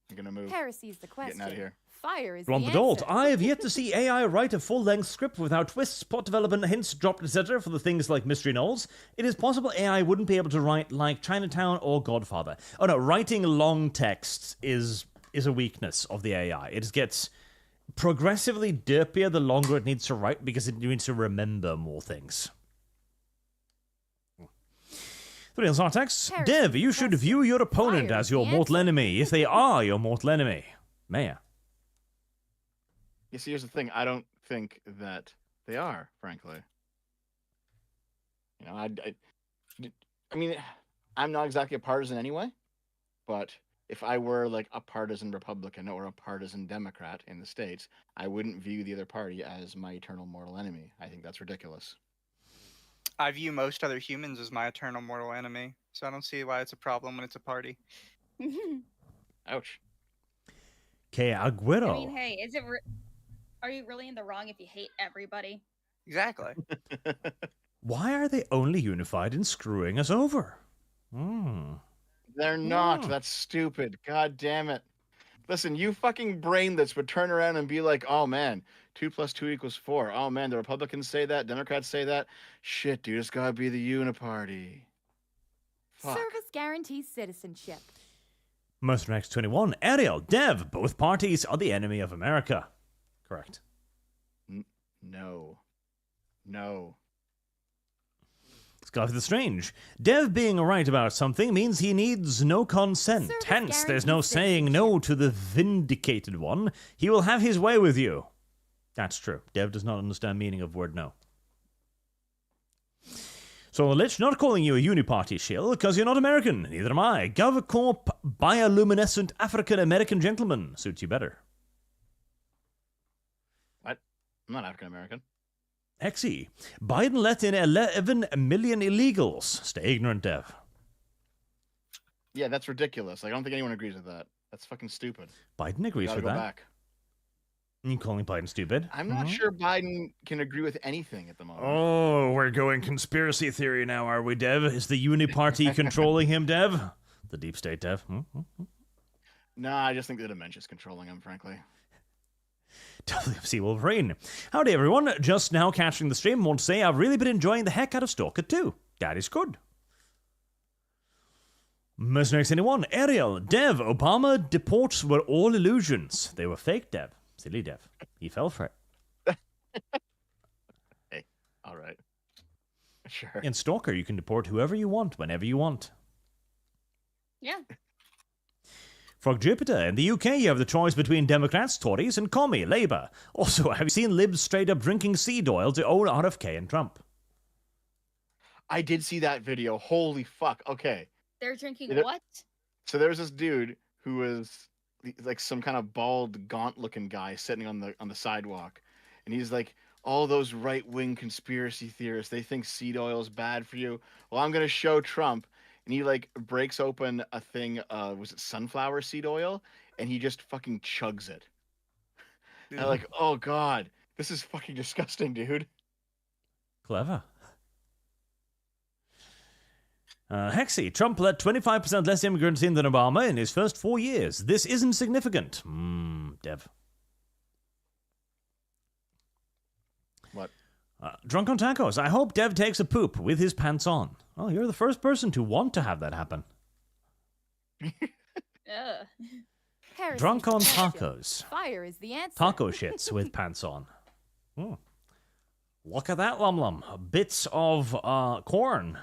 I'm going to move. Heresy's the question. Getting out of here. Fire is Ron the Badalt, answer. I have yet to see AI write a full-length script without twists, plot development, hints dropped, etc. for the things like Mystery Knolls. It is possible AI wouldn't be able to write like Chinatown or Godfather. Oh no, writing long texts is a weakness of the AI. It gets progressively derpier the longer it needs to write because it needs to remember more things. Three else text. Dev, you should view your opponent as your mortal enemy if they are your mortal enemy. Maya. You see, here's the thing. I don't think that they are, frankly. You know, I mean, I'm not exactly a partisan anyway, but if I were like a partisan Republican or a partisan Democrat in the States, I wouldn't view the other party as my eternal mortal enemy. I think that's ridiculous. I view most other humans as my eternal mortal enemy, so I don't see why it's a problem when it's a party. Ouch. Que Agüero. I mean, hey, are you really in the wrong if you hate everybody? Exactly. Why are they only unified in screwing us over? They're not. That's stupid. God damn it. Listen, you fucking brainlets would turn around and be like, oh man, 2 + 2 = 4. Oh man, the Republicans say that, Democrats say that. Shit, dude, it's gotta be the Uni-party. Fuck. Service guarantees citizenship. Mercenary X21, Ariel, Dev, both parties are the enemy of America. Correct. No. Scarlet the Strange. Dev being right about something means he needs no consent. Service Hence, there's no guarantees saying no to the vindicated one. He will have his way with you. That's true. Dev does not understand meaning of word no. So, Lich, not calling you a Uni-party shill, because you're not American. Neither am I. GovCorp, bioluminescent African-American gentleman. Suits you better. What? I'm not African-American. Hexy. Biden let in 11 million illegals. Stay ignorant, Dev. Yeah, that's ridiculous. I don't think anyone agrees with that. That's fucking stupid. Biden agrees Gotta with go that. back. You calling Biden stupid? I'm not sure Biden can agree with anything at the moment. Oh, we're going conspiracy theory now, are we, Dev? Is the Uni-party controlling him, Dev? The deep state, Dev? No, I just think the dementia's controlling him, frankly. WFC Wolverine. Howdy, everyone. Just now catching the stream. Want to say I've really been enjoying the heck out of Stalker 2. That is good. Mercenaries Anyone. Ariel. Dev. Obama deports were all illusions. They were fake, Dev. Silly Dev. He fell for it. Hey, all right. Sure. In Stalker, you can deport whoever you want, whenever you want. Yeah. Frog Jupiter. In the UK, you have the choice between Democrats, Tories, and Commie, Labour. Also, have you seen libs straight up drinking seed oil to own RFK and Trump? I did see that video. Holy fuck. Okay. They're drinking It- what? So there's this dude who was like some kind of bald, gaunt-looking guy sitting on the sidewalk, and he's like, all those right-wing conspiracy theorists, they think seed oil is bad for you. Well, I'm gonna show Trump, and he like breaks open a thing. Was it sunflower seed oil? And he just fucking chugs it. And I'm like, oh god, this is fucking disgusting, dude. Clever. Hexy, Trump let 25% less immigrants in than Obama in his first 4 years. This isn't significant. Dev. What? Drunk on tacos. I hope Dev takes a poop with his pants on. Oh, you're the first person to want to have that happen. Drunk on tacos. Fire is the answer. Taco shits with pants on. Look at that, Lum Lum. Bits of corn.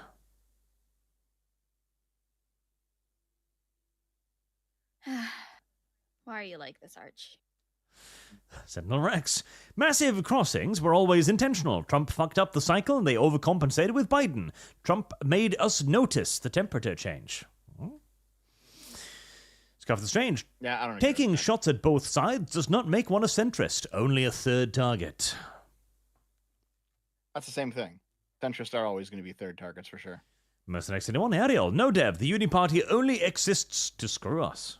Why are you like this, Arch? Sentinel Rex. Massive crossings were always intentional. Trump fucked up the cycle and they overcompensated with Biden. Trump made us notice the temperature change. Scuff the Strange. Yeah, I don't know. Taking shots at both sides does not make one a centrist, only a third target. That's the same thing. Centrists are always going to be third targets for sure. Mercenaries anyone? Ariel. No, Dev. The Uni-party only exists to screw us.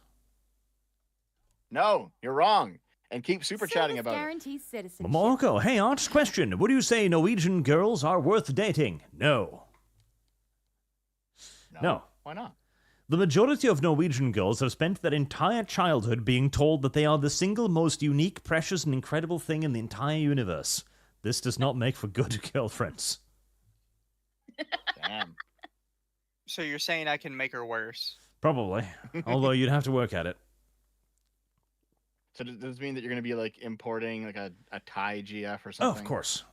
No, you're wrong. And keep super chatting about guarantees citizenship. Momoko. Hey, Arch, question. Would you say Norwegian girls are worth dating? No. it. No. Why not? The majority of Norwegian girls have spent their entire childhood being told that they are the single most unique, precious, and incredible thing in the entire universe. This does not make for good girlfriends. Damn. So you're saying I can make her worse? Probably. Although you'd have to work at it. So does this mean that you're going to be like importing like a Thai GF or Oh, something? of course.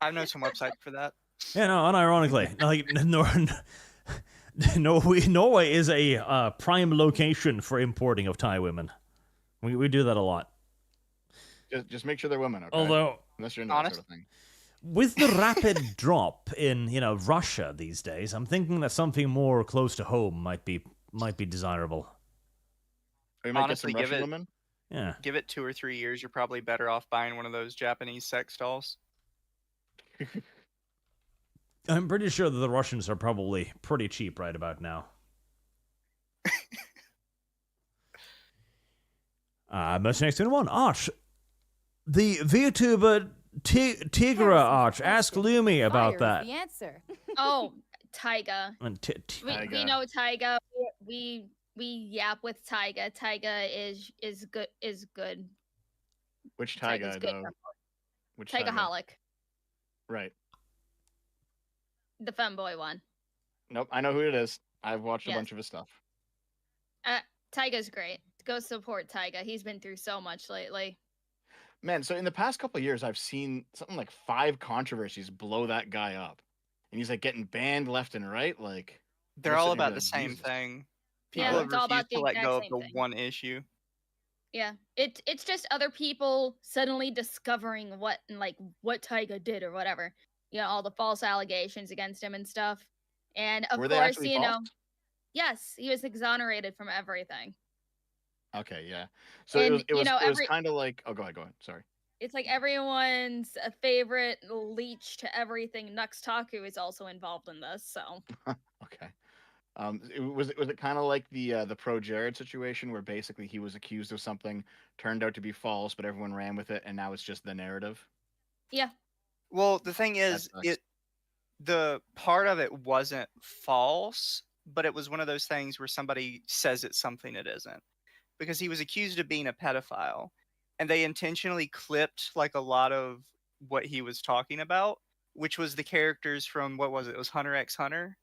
I know some website for that. Yeah, no, unironically. Like, Norway is a prime location for importing of Thai women. We do that a lot. Just make sure they're women, okay? Although, Unless you're into that sort of thing. with the rapid drop in, Russia these days, I'm thinking that something more close to home might be desirable. Or you might Honestly, get some give Russian it- women. Yeah. Give it 2 or 3 years, you're probably better off buying one of those Japanese sex dolls. I'm pretty sure that the Russians are probably pretty cheap right about now. Mercenaries 21. Arch. The VTuber Tigra Arch. Ask Lumi about Fire that. is the answer. Oh, Taiga. And We Taiga. know Taiga. We yap with Taiga. Taiga is good. Which Taiga's Taiga, good. though? Which Taiga? Taigaholic, Right. the femboy one. Nope, I know who it is. I've watched a Yes. bunch of his stuff. Taiga's great. Go support Taiga. He's been through so much lately. Man, so in the past couple of years, I've seen something like 5 controversies blow that guy up. And he's like getting banned left and right. Like, They're You're all sitting there about the like, same Jesus. thing. Yeah, People have it's all about refused the to let exact go of same the thing. one issue. Yeah, it's just other people suddenly discovering what Taiga did or whatever. All the false allegations against him and stuff. And of were they course, actually false? yes, he was exonerated from everything. Okay, yeah. So And, it was every- kind of like, oh, go ahead. Sorry. It's like everyone's favorite leech to everything. Nuxtaku is also involved in this, so Okay. Was it kind of like the Pro Jared situation where basically he was accused of something, turned out to be false, but everyone ran with it, and now it's just the narrative? yeah. Well, the thing is, sucks. the part of it wasn't false, but it was one of those things where somebody says it's something it isn't. Because he was accused of being a pedophile, and they intentionally clipped like a lot of what he was talking about, which was the characters from, what was it? It was Hunter x Hunter.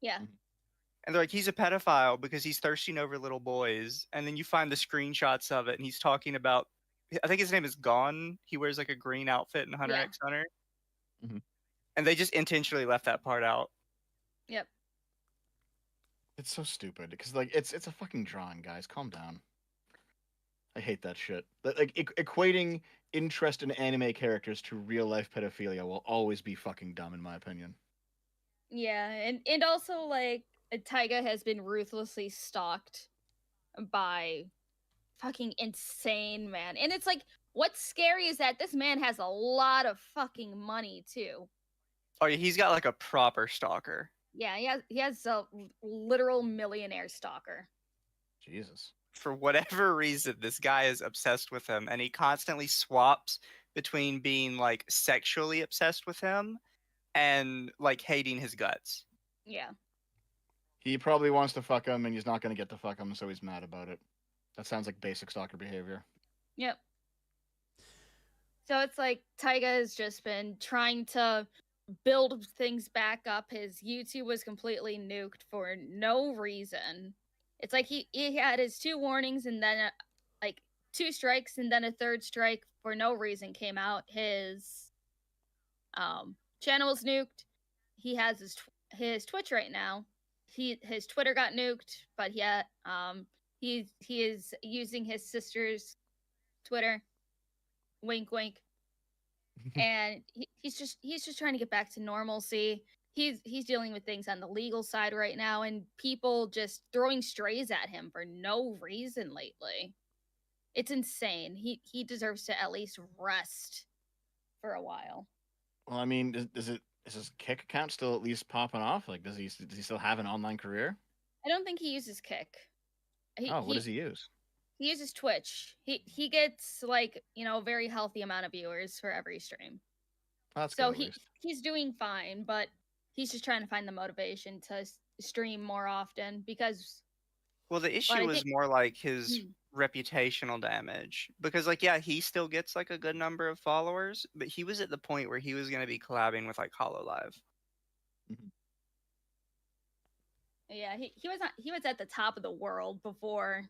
Yeah. And they're like, he's a pedophile because he's thirsting over little boys. And then you find the screenshots of it, and he's talking about, I think his name is Gon. He wears like a green outfit in Hunter Yeah. x Hunter. Mhm. And they just intentionally left that part out. Yep. It's so stupid because like it's a fucking drawing, guys. Calm down. I hate that shit. Like equating interest in anime characters to real life pedophilia will always be fucking dumb, in my opinion. Yeah, and also like Taiga has been ruthlessly stalked by fucking insane man. And it's like, what's scary is that this man has a lot of fucking money too. Oh yeah, he's got like a proper stalker. Yeah, he has a literal millionaire stalker. Jesus. For whatever reason, this guy is obsessed with him, and he constantly swaps between being like sexually obsessed with him and like hating his guts. Yeah. He probably wants to fuck him, and he's not going to get to fuck him, so he's mad about it. That sounds like basic stalker behavior. Yep. So it's like Taiga has just been trying to build things back up. His YouTube was completely nuked for no reason. It's like he had his 2 warnings and then like 2 strikes and then a 3rd strike for no reason came out. His channel was nuked. He has his Twitch right now. His Twitter got nuked, but yet he is using his sister's Twitter. Wink, wink. And he's just trying to get back to normalcy. He's dealing with things on the legal side right now, and people just throwing strays at him for no reason lately. It's insane. He deserves to at least rest for a while. Well, I mean, is his Kick account still at least popping off? Like, does he still have an online career? I don't think he uses Kick. What does he use? He uses Twitch. He gets like, a very healthy amount of viewers for every stream. Oh, that's so good, he's doing fine, but he's just trying to find the motivation to stream more often because. Well, the issue was more like his reputational damage because, like, yeah, he still gets like a good number of followers, but he was at the point where he was going to be collabing with like HoloLive. Mm-hmm. Yeah, he was at the top of the world before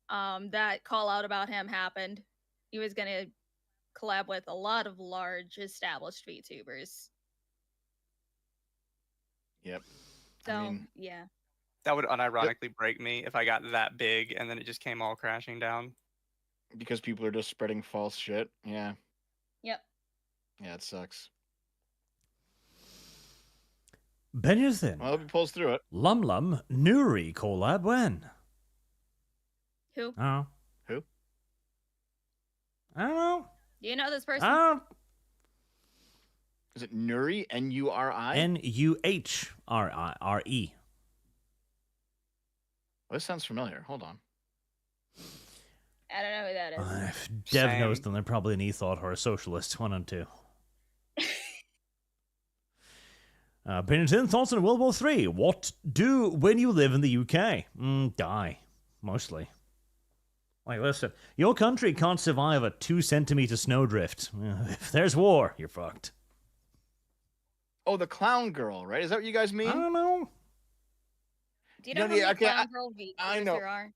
that call out about him happened. He was going to collab with a lot of large established VTubers. Yep. So, yeah. That would unironically break me if I got that big and then it just came all crashing down. Because people are just spreading false shit. Yeah. Yep. Yeah, it sucks. Benjathin. Well, he pulls through it. Lum Nuri collab when? Who? Oh. Who? I don't know. Do you know this person? Is it Nuri? N-U-R-I? Nuhri. Well, this sounds familiar. Hold on. I don't know who that is. If Dev knows them, they're probably an e-thought or a socialist. 1 and 2. Benjamin, thoughts on World War III? What do when you live in the UK? Die. Mostly. Like, listen, your country can't survive a 2-centimeter snowdrift. If there's war, you're fucked. Oh, the clown girl, right? Is that what you guys mean? I don't know. Do you know how many clown girl VTubers there are?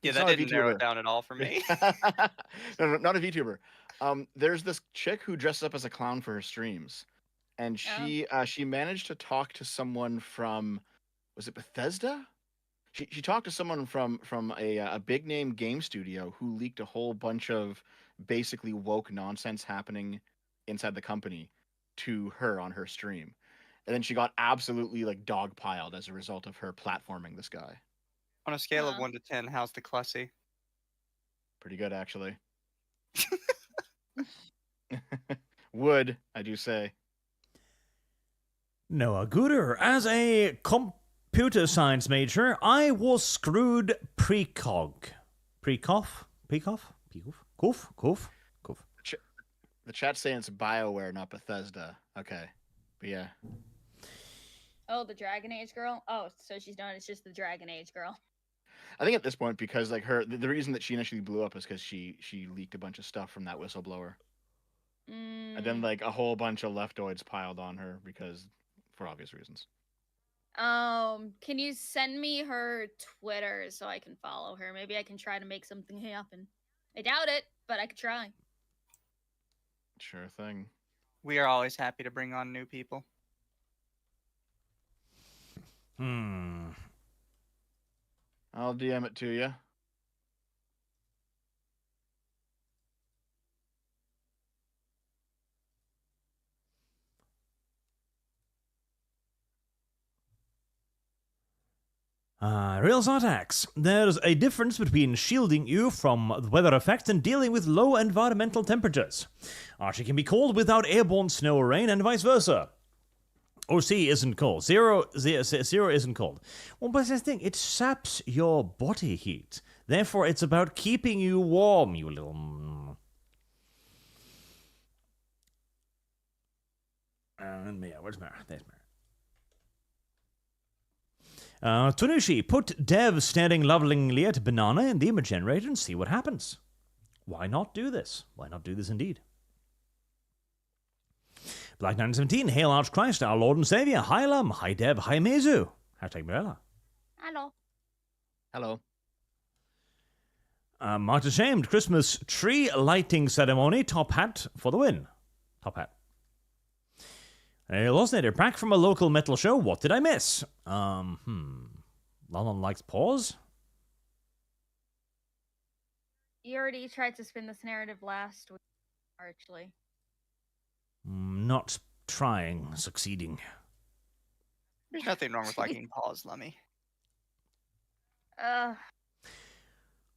Yeah, that didn't narrow it down at all for me. No, not a VTuber. There's this chick who dresses up as a clown for her streams. And she managed to talk to someone from, was it Bethesda? She talked to someone from a big name game studio who leaked a whole bunch of basically woke nonsense happening inside the company to her on her stream. And then she got absolutely like dogpiled as a result of her platforming this guy. On a scale of 1 to 10, how's the Clussy? Pretty good, actually. Would, I do say. Noah Gooder, as a computer science major, I was screwed precog. Precoff? Coof? The chat's saying it's BioWare, not Bethesda. Okay. But yeah. Oh, the Dragon Age girl? Oh, so she's known as just the Dragon Age girl. I think at this point, because like the reason that she initially blew up is because she leaked a bunch of stuff from that whistleblower. And then like a whole bunch of leftoids piled on her for obvious reasons. Can you send me her Twitter so I can follow her? Maybe I can try to make something happen. I doubt it, but I could try. Sure thing. We are always happy to bring on new people. I'll DM it to you. Real Zartax. There's a difference between shielding you from the weather effects and dealing with low environmental temperatures. Archie can be cold without airborne snow or rain, and vice versa. OC isn't cold. Zero isn't cold. Well, but that's the thing, it saps your body heat. Therefore, it's about keeping you warm, you little... And yeah, where's Mara? There's Mara. Tanushi, put Dev staring lovingly at Banana in the image generator and see what happens. Why not do this? Why not do this indeed? Black917, hail Archchrist, our Lord and Savior. Hi Lum, hi Dev, hi Mezu. Hashtag Mirella. Hello. Hello. Marked ashamed, Christmas tree lighting ceremony, top hat for the win. Top hat. Losnator, back from a local metal show, what did I miss? London likes pause? You already tried to spin this narrative last week, actually. Not trying, succeeding. There's nothing wrong with liking pause, Lemmy.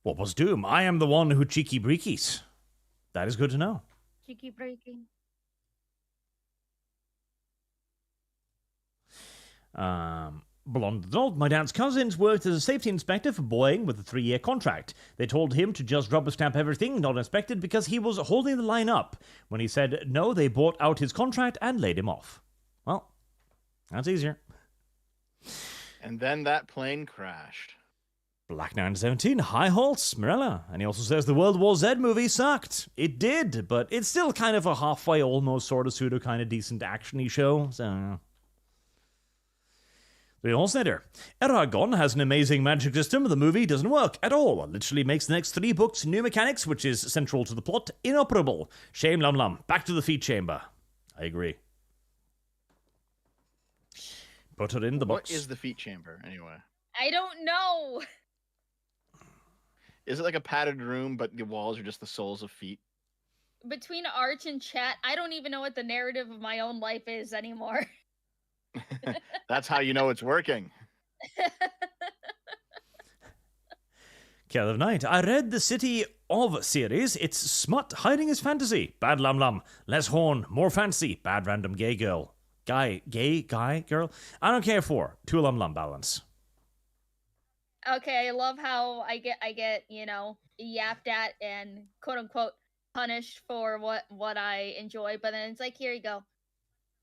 What was Doom? I am the one who cheeky breakies. That is good to know. Cheeky breaking. Blonde adult, my dad's cousins worked as a safety inspector for Boeing with a 3-year contract. They told him to just rubber stamp everything not inspected because he was holding the line up. When he said no, they bought out his contract and laid him off. Well, that's easier. And then that plane crashed. Black917, hi Holtz, Mirella. And he also says the World War Z movie sucked. It did, but it's still kind of a halfway, almost sort of pseudo kind of decent action-y show, so... The Holsnader. Eragon has an amazing magic system. The movie doesn't work at all. It literally makes the next 3 books, new mechanics, which is central to the plot, inoperable. Shame Lum Lum. Back to the feed chamber. I agree. Put it in the box. What is the feet chamber, anyway? I don't know. Is it like a padded room, but the walls are just the soles of feet? Between Arch and chat, I don't even know what the narrative of my own life is anymore. That's how you know it's working. Kill of Night. I read the City of series. It's smut hiding his fantasy. Bad Lum Lum. Less horn. More fancy. Bad random gay girl. Gay guy, girl. I don't care for. 2 Lum Lum balance. Okay, I love how I get, you know, yapped at and quote unquote punished for what I enjoy, but then it's like, here you go.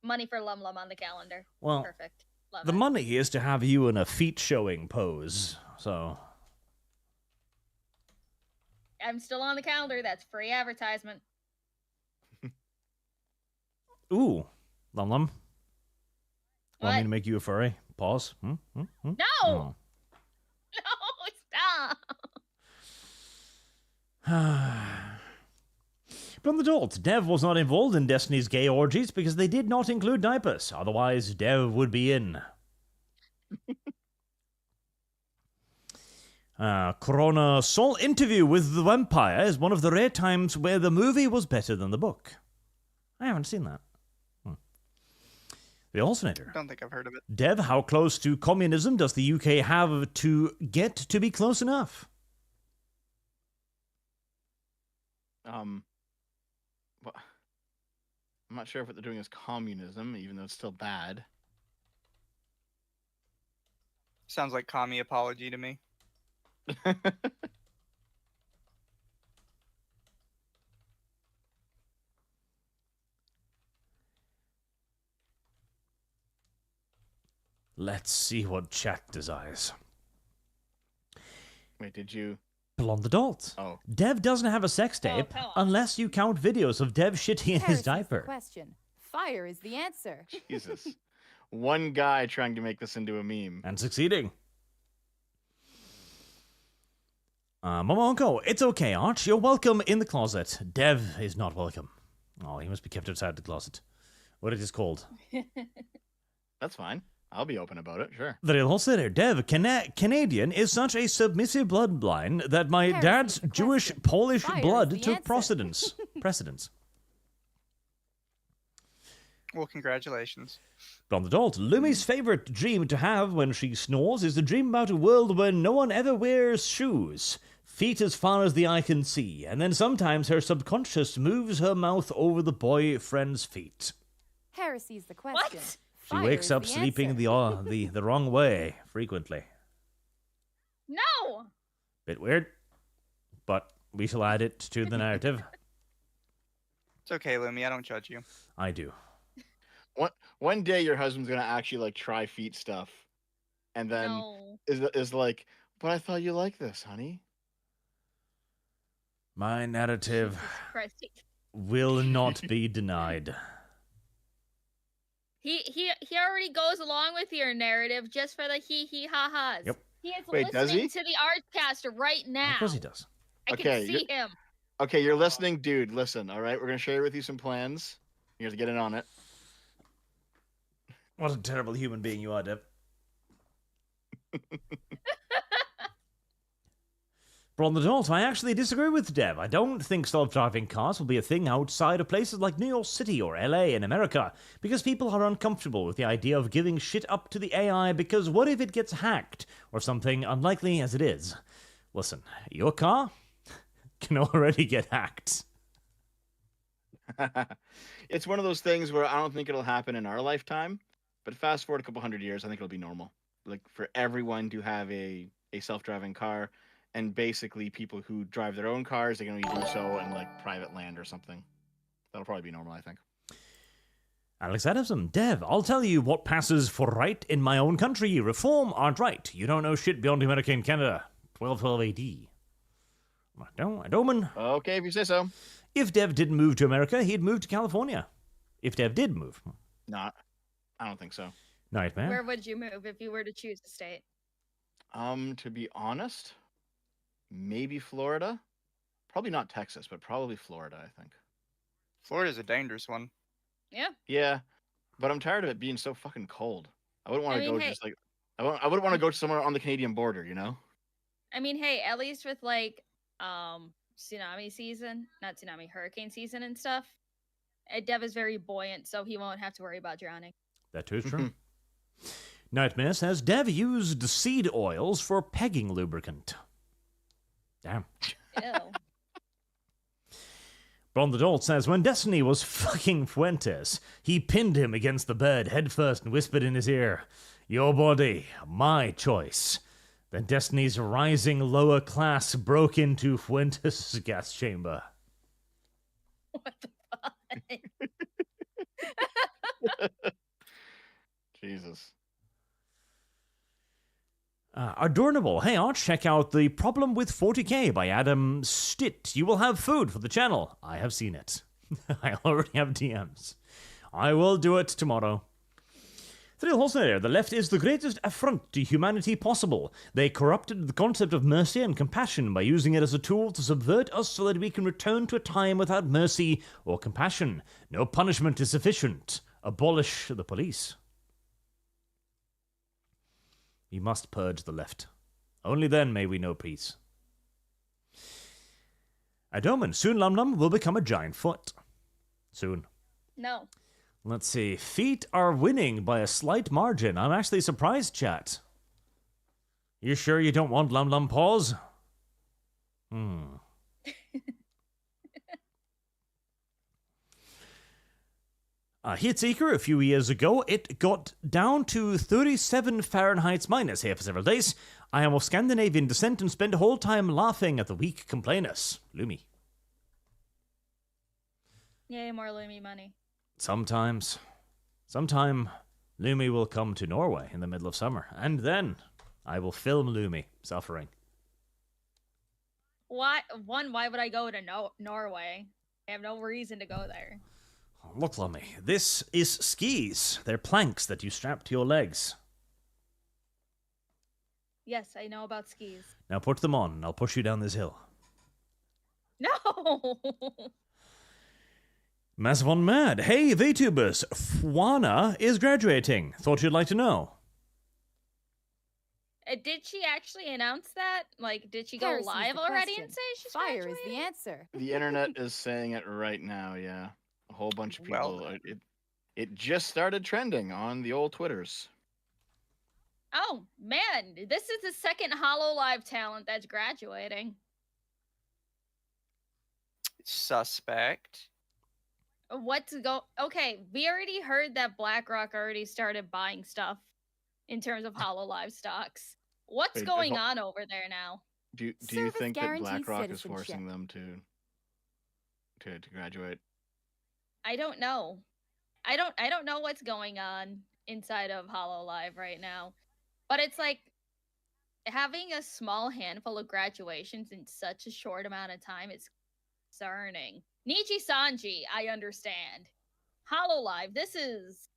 Money for Lum Lum on the calendar. Well, perfect. Love the it. money is to have you in a feet showing pose, so... I'm still on the calendar. That's free advertisement. Ooh, Lum Lum. Want me What? to make you a furry? Pause. No! Oh. No, stop! From the adult, Dev was not involved in Destiny's gay orgies because they did not include diapers. Otherwise, Dev would be in. Corona Soul interview with the vampire is one of the rare times where the movie was better than the book. I haven't seen that. The Alternator. I don't think I've heard of it. Dev, how close to communism does the UK have to get to be close enough? Well, I'm not sure if what they're doing is communism, even though it's still bad. Sounds like commie apology to me. Let's see what chat desires. Wait, did you? Blonde adult. Oh. Dev doesn't have a sex tape come on. unless you count videos of Dev shitting in his Heresy's the diaper. question. Fire is the answer. Jesus. One guy trying to make this into a meme. And succeeding. Momonko, it's okay, Arch. You're welcome in the closet. Dev is not welcome. Oh, he must be kept outside the closet. What it is called. That's fine. I'll be open about it, sure. The real Holster, Dev, Canadian is such a submissive bloodline that my Heresy's dad's the Jewish question. Polish Fire is blood the took answer. precedence. Well, congratulations. Blonde adult, Lumi's favorite dream to have when she snores is a dream about a world where no one ever wears shoes. Feet as far as the eye can see, and then sometimes her subconscious moves her mouth over the boyfriend's feet. Heresy's the question. What? She Fire wakes is up the sleeping answer. the wrong way frequently. No! Bit weird, but we shall add it to the narrative. It's okay, Lumi. I don't judge you. I do. one day your husband's gonna actually like try feet stuff, and then No. is like, but I thought you liked this, honey. My narrative Jesus Christ. will not be denied. He already goes along with your narrative just for the hee ha-has. Yep. He is Wait, does listening he? to the ArchCast right now. Of course he does. I Okay, can see him. Okay, you're listening, dude. Listen, all right. We're gonna share with you some plans. You have to get in on it. What a terrible human being you are, Dev. From the Adult, I actually disagree with Dev. I don't think self-driving cars will be a thing outside of places like New York City or LA in America, because people are uncomfortable with the idea of giving shit up to the AI, because what if it gets hacked, or something unlikely as it is? Listen, your car can already get hacked. It's one of those things where I don't think it'll happen in our lifetime, but fast forward a couple hundred years, I think it'll be normal. Like for everyone to have a self-driving car, and basically people who drive their own cars, they're going to do so in like private land or something. That'll probably be normal, I think. Alex Adamson, Dev, I'll tell you what passes for right in my own country. Reform aren't right. You don't know shit beyond America and Canada. 1212 AD. Adoman. Okay, if you say so. If Dev didn't move to America, he'd move to California. If Dev did move. No, I don't think so. Nightmare. Where would you move if you were to choose a state? To be honest, maybe Florida. Probably not Texas, but probably Florida, I think. Florida's a dangerous one. Yeah. Yeah, but I'm tired of it being so fucking cold. I wouldn't want to go hey. just like I wouldn't want to go somewhere on the Canadian border, you know? I mean, hey, at least with like tsunami season, not tsunami, hurricane season and stuff, Dev is very buoyant, so he won't have to worry about drowning. That too is true. Nightmare says Dev used seed oils for pegging lubricant. Damn. Ew. Blonde Adult says, when Destiny was fucking Fuentes, he pinned him against the bed headfirst and whispered in his ear, "Your body, my choice." Then Destiny's rising lower class broke into Fuentes' gas chamber. What the fuck? Jesus. Adornable. Hey, Arch, check out The Problem with 40K by Adam Stitt. You will have food for the channel. I have seen it. I already have DMs. I will do it tomorrow. Thrill Holsteiner, the left is the greatest affront to humanity possible. They corrupted the concept of mercy and compassion by using it as a tool to subvert us so that we can return to a time without mercy or compassion. No punishment is sufficient. Abolish the police. We must purge the left. Only then may we know peace. Adoman, soon Lum Lum will become a giant foot. Soon. No. Let's see. Feet are winning by a slight margin. I'm actually surprised, chat. You sure you don't want Lum Lum paws? Heatseeker, a few years ago, it got down to 37 Fahrenheit minus here for several days. I am of Scandinavian descent and spend a whole time laughing at the weak complainers. Lumi. Yay, more Lumi money. Sometime, Lumi will come to Norway in the middle of summer, and then I will film Lumi suffering. Why would I go to Norway? I have no reason to go there. Look, Lummy, this is skis. They're planks that you strap to your legs. Yes, I know about skis. Now put them on, and I'll push you down this hill. No! Massive on Mad. Hey, VTubers, Fwana is graduating. Thought you'd like to know. Did she actually announce that? Like, did she go Heresy's live the already question. and say she's Fire graduating? is the answer. The internet is saying it right now, yeah. A whole bunch of Well people. It just started trending on the old Twitters. Oh, man. This is the second HoloLive talent that's graduating. Suspect. Okay, we already heard that BlackRock already started buying stuff in terms of HoloLive stocks. What's Wait, going on over there now? Do you Service think that guarantees BlackRock is citizenship. forcing them to graduate? I don't know. I don't know what's going on inside of Hollow Live right now, but it's like having a small handful of graduations in such a short amount of time is concerning. Nichi Sanji, I understand. Hollow Live, this is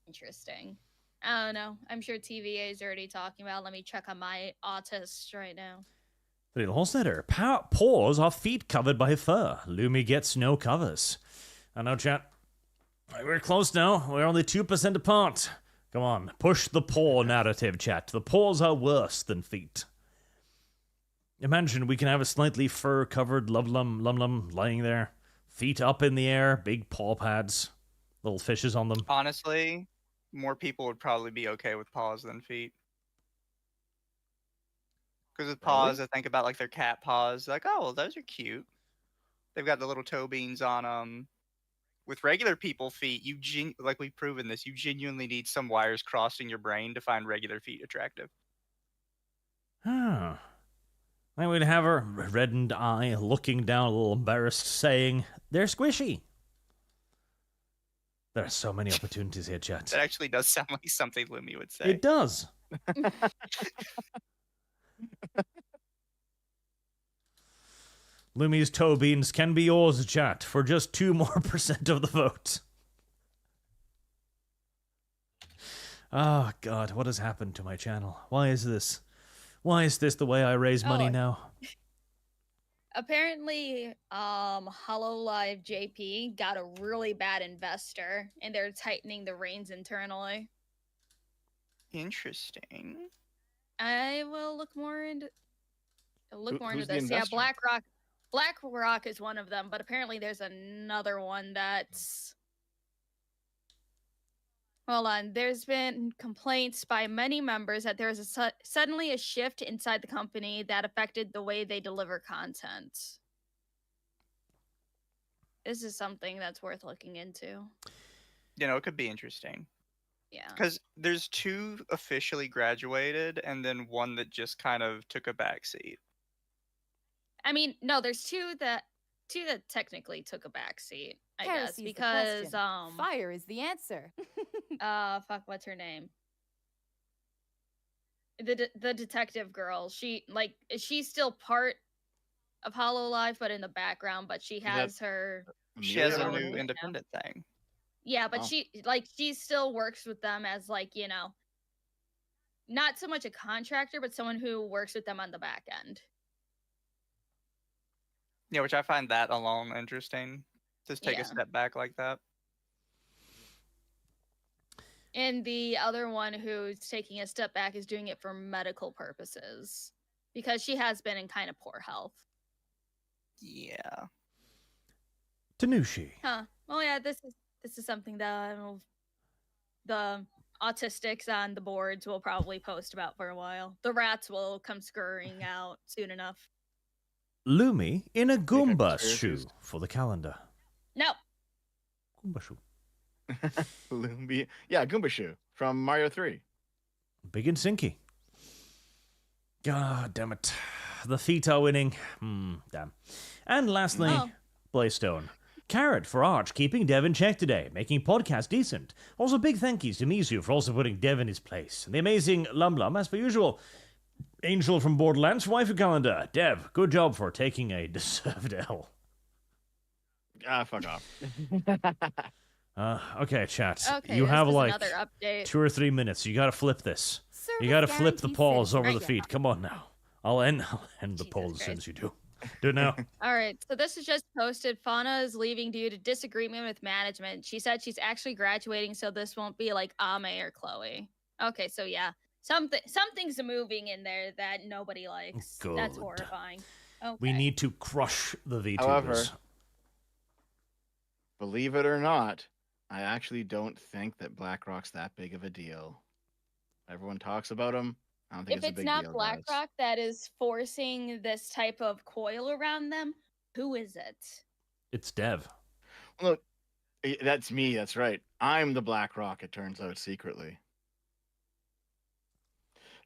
interesting. I don't know. I'm sure TVA is already talking about. Let me check on my autists right now. The little horse letter. Paws are feet covered by fur. Lumi gets no covers. I know, chat. We're close now. We're only 2% apart. Come on, push the paw narrative, chat. The paws are worse than feet. Imagine we can have a slightly fur-covered lum lying there. Feet up in the air, big paw pads, little fishes on them. Honestly, more people would probably be okay with paws than feet. Because with paws, I think about like their cat paws. Like, oh, well, those are cute. They've got the little toe beans on them. With regular people feet, like we've proven this, you genuinely need some wires crossing your brain to find regular feet attractive. Huh. I would have her reddened eye, looking down, a little embarrassed, saying, "They're squishy." There are so many opportunities here, chat. That actually does sound like something Lumi would say. It does. Lumi's toe beans can be yours, chat, for just 2% more of the vote. Oh, God, what has happened to my channel? Why is this? Why is this the way I raise money now? Apparently, Hololive JP got a really bad investor, and they're tightening the reins internally. Interesting. I will look more into this. Yeah, investor? BlackRock is one of them, but apparently there's another one that's... Hold on. There's been complaints by many members that there is suddenly a shift inside the company that affected the way they deliver content. This is something that's worth looking into. You know, it could be interesting. Yeah. Because there's 2 officially graduated and then one that just kind of took a backseat. I mean, no, there's two that technically took a backseat, I guess, Heresy's the because question. Fire is the answer. fuck, what's her name? The detective girl. She's still part of Hololive, but in the background. But she has her. She has a own, new independent thing. Yeah, but she still works with them as not so much a contractor, but someone who works with them on the back end. Yeah, which I find that alone interesting. Just take a step back like that. And the other one who's taking a step back is doing it for medical purposes because she has been in kind of poor health. Yeah. Tanushi. Huh. Well, yeah, this is something that the autistics on the boards will probably post about for a while. The rats will come scurrying out soon enough. Lumi in a Goomba shoe for the calendar. No. Goomba shoe. Lumi. Yeah, Goomba shoe from Mario 3. Big and sinky. God damn it. The feet are winning. Damn. And lastly, Blaystone. Carrot for ArchKeeping Dev in check today, making podcast decent. Also, big thank yous to Mizu for also putting Dev in his place. And the amazing Lum, as per usual. Angel from Borderlands, waifu calendar. Dev, good job for taking a deserved L. Fuck off. Okay, chat. Okay, you have like another update. 2 or 3 minutes. You gotta flip this. Service You gotta flip the guarantee paws over citizen. the feet. Come on now. I'll end the poll as soon as you do. Do it now. All right, so this is just posted. Fauna is leaving due to disagreement with management. She said she's actually graduating, so this won't be like Ame or Chloe. Okay, so yeah. Something's moving in there that nobody likes. Good. That's horrifying. Okay. We need to crush the VTubers. However, believe it or not, I actually don't think that BlackRock's that big of a deal. Everyone talks about him. I don't think If it's a big not deal, BlackRock guys. that is forcing this type of coil around them, who is it? It's Dev. Look, that's me. That's right. I'm the BlackRock, it turns out, secretly.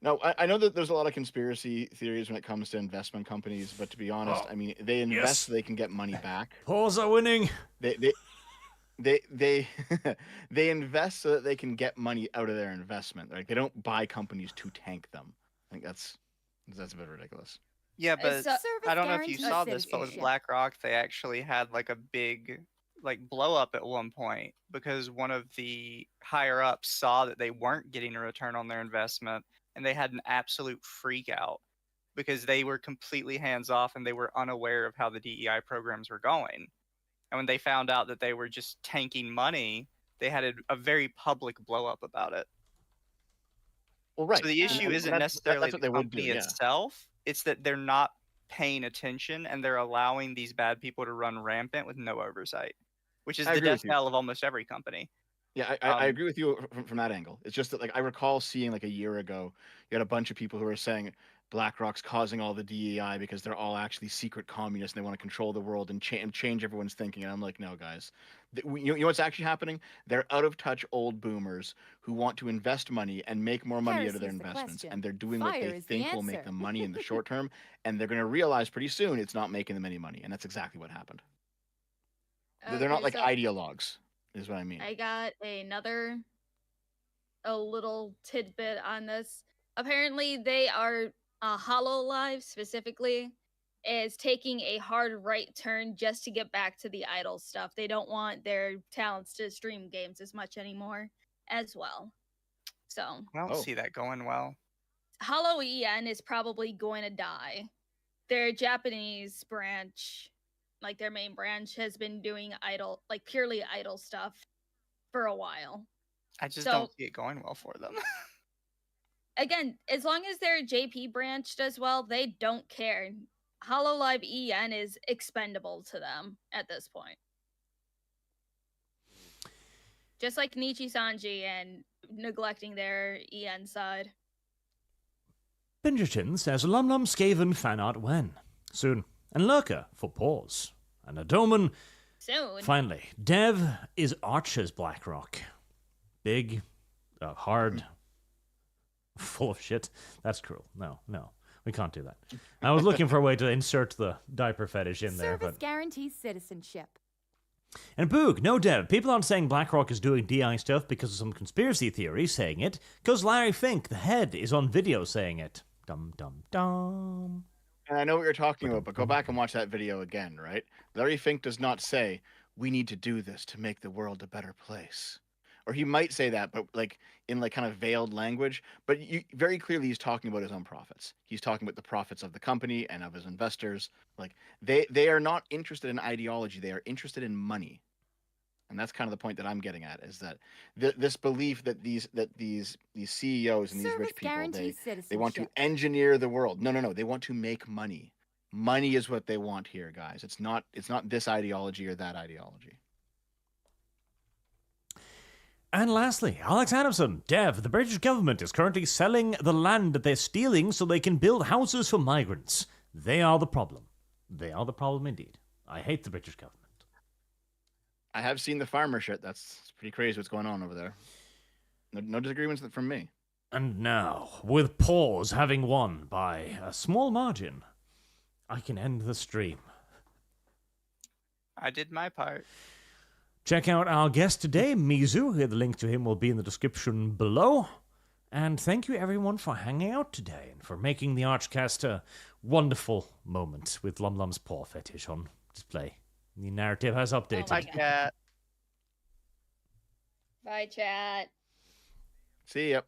No, I know that there's a lot of conspiracy theories when it comes to investment companies, but to be honest, I mean, they invest so they can get money back. Paws are winning. They they they invest so that they can get money out of their investment. Like they don't buy companies to tank them. I think that's a bit ridiculous. Yeah, but So- I don't know if you guarantees saw this, but with citizenship. BlackRock, they actually had like a big blow up at one point because one of the higher ups saw that they weren't getting a return on their investment, and they had an absolute freak out because they were completely hands off and they were unaware of how the DEI programs were going. And when they found out that they were just tanking money, they had a very public blow up about it. Well, right. So the And- issue and isn't that's necessarily what the they would do. company Yeah. itself. It's that they're not paying attention and they're allowing these bad people to run rampant with no oversight, which is I the agree death with you. knell of almost every company. Yeah, I agree with you from that angle. It's just that like I recall seeing like a year ago, you had a bunch of people who were saying BlackRock's causing all the DEI because they're all actually secret communists and they want to control the world and change everyone's thinking. And I'm like, no, guys, you know what's actually happening? They're out of touch old boomers who want to invest money and make more money out of their Heresy's the investments, question. and they're doing Fire what they is the think will make answer. them money in the short term, and they're going to realize pretty soon it's not making them any money, and that's exactly what happened. They're not Okay, like so ideologues, is what I mean. I got a little tidbit on this. Apparently, they are Hololive specifically is taking a hard right turn just to get back to the idol stuff. They don't want their talents to stream games as much anymore, as well. So I don't Oh. see that going well. Hollow EN is probably going to die. Their Japanese branch, like their main branch, has been doing idol, like purely idol stuff for a while. I just So- don't see it going well for them. Again, as long as their JP branch does well, they don't care. Hololive EN is expendable to them at this point. Just like Nichi Sanji and neglecting their EN side. Bingerton says Lum Lum Skaven fan art when? Soon. And Lurker for pause. And Adoman, Soon. finally. Dev is Archer's BlackRock. Big, hard, full of shit. That's cruel. No. We can't do that. I was looking for a way to insert the diaper fetish in there, Service but... guarantees citizenship. And Boog, no Dev, people aren't saying BlackRock is doing DI stuff because of some conspiracy theory saying it, because Larry Fink, the head, is on video saying it. Dum dum dum. And I know what you're talking about, but go back and watch that video again, right? Larry Fink does not say, we need to do this to make the world a better place. Or he might say that, but like in like kind of veiled language. But very clearly he's talking about his own profits. He's talking about the profits of the company and of his investors. Like they are not interested in ideology. They are interested in money. And that's kind of the point that I'm getting at, is that this belief that these CEOs and these Service rich people, guarantees they want to citizenship. engineer the world. No. They want to make money. Money is what they want here, guys. It's not this ideology or that ideology. And lastly, Alex Adamson, Dev, the British government is currently selling the land that they're stealing so they can build houses for migrants. They are the problem. They are the problem indeed. I hate the British government. I have seen the farmer shit. It's pretty crazy what's going on over there. No disagreements from me. And now, with Pause having won by a small margin, I can end the stream. I did my part. Check out our guest today, Mizu. The link to him will be in the description below. And thank you everyone for hanging out today and for making the ArchCast a wonderful moment with Lum Lum's paw fetish on display. The narrative has updated. Bye, cat. Bye, chat. See ya.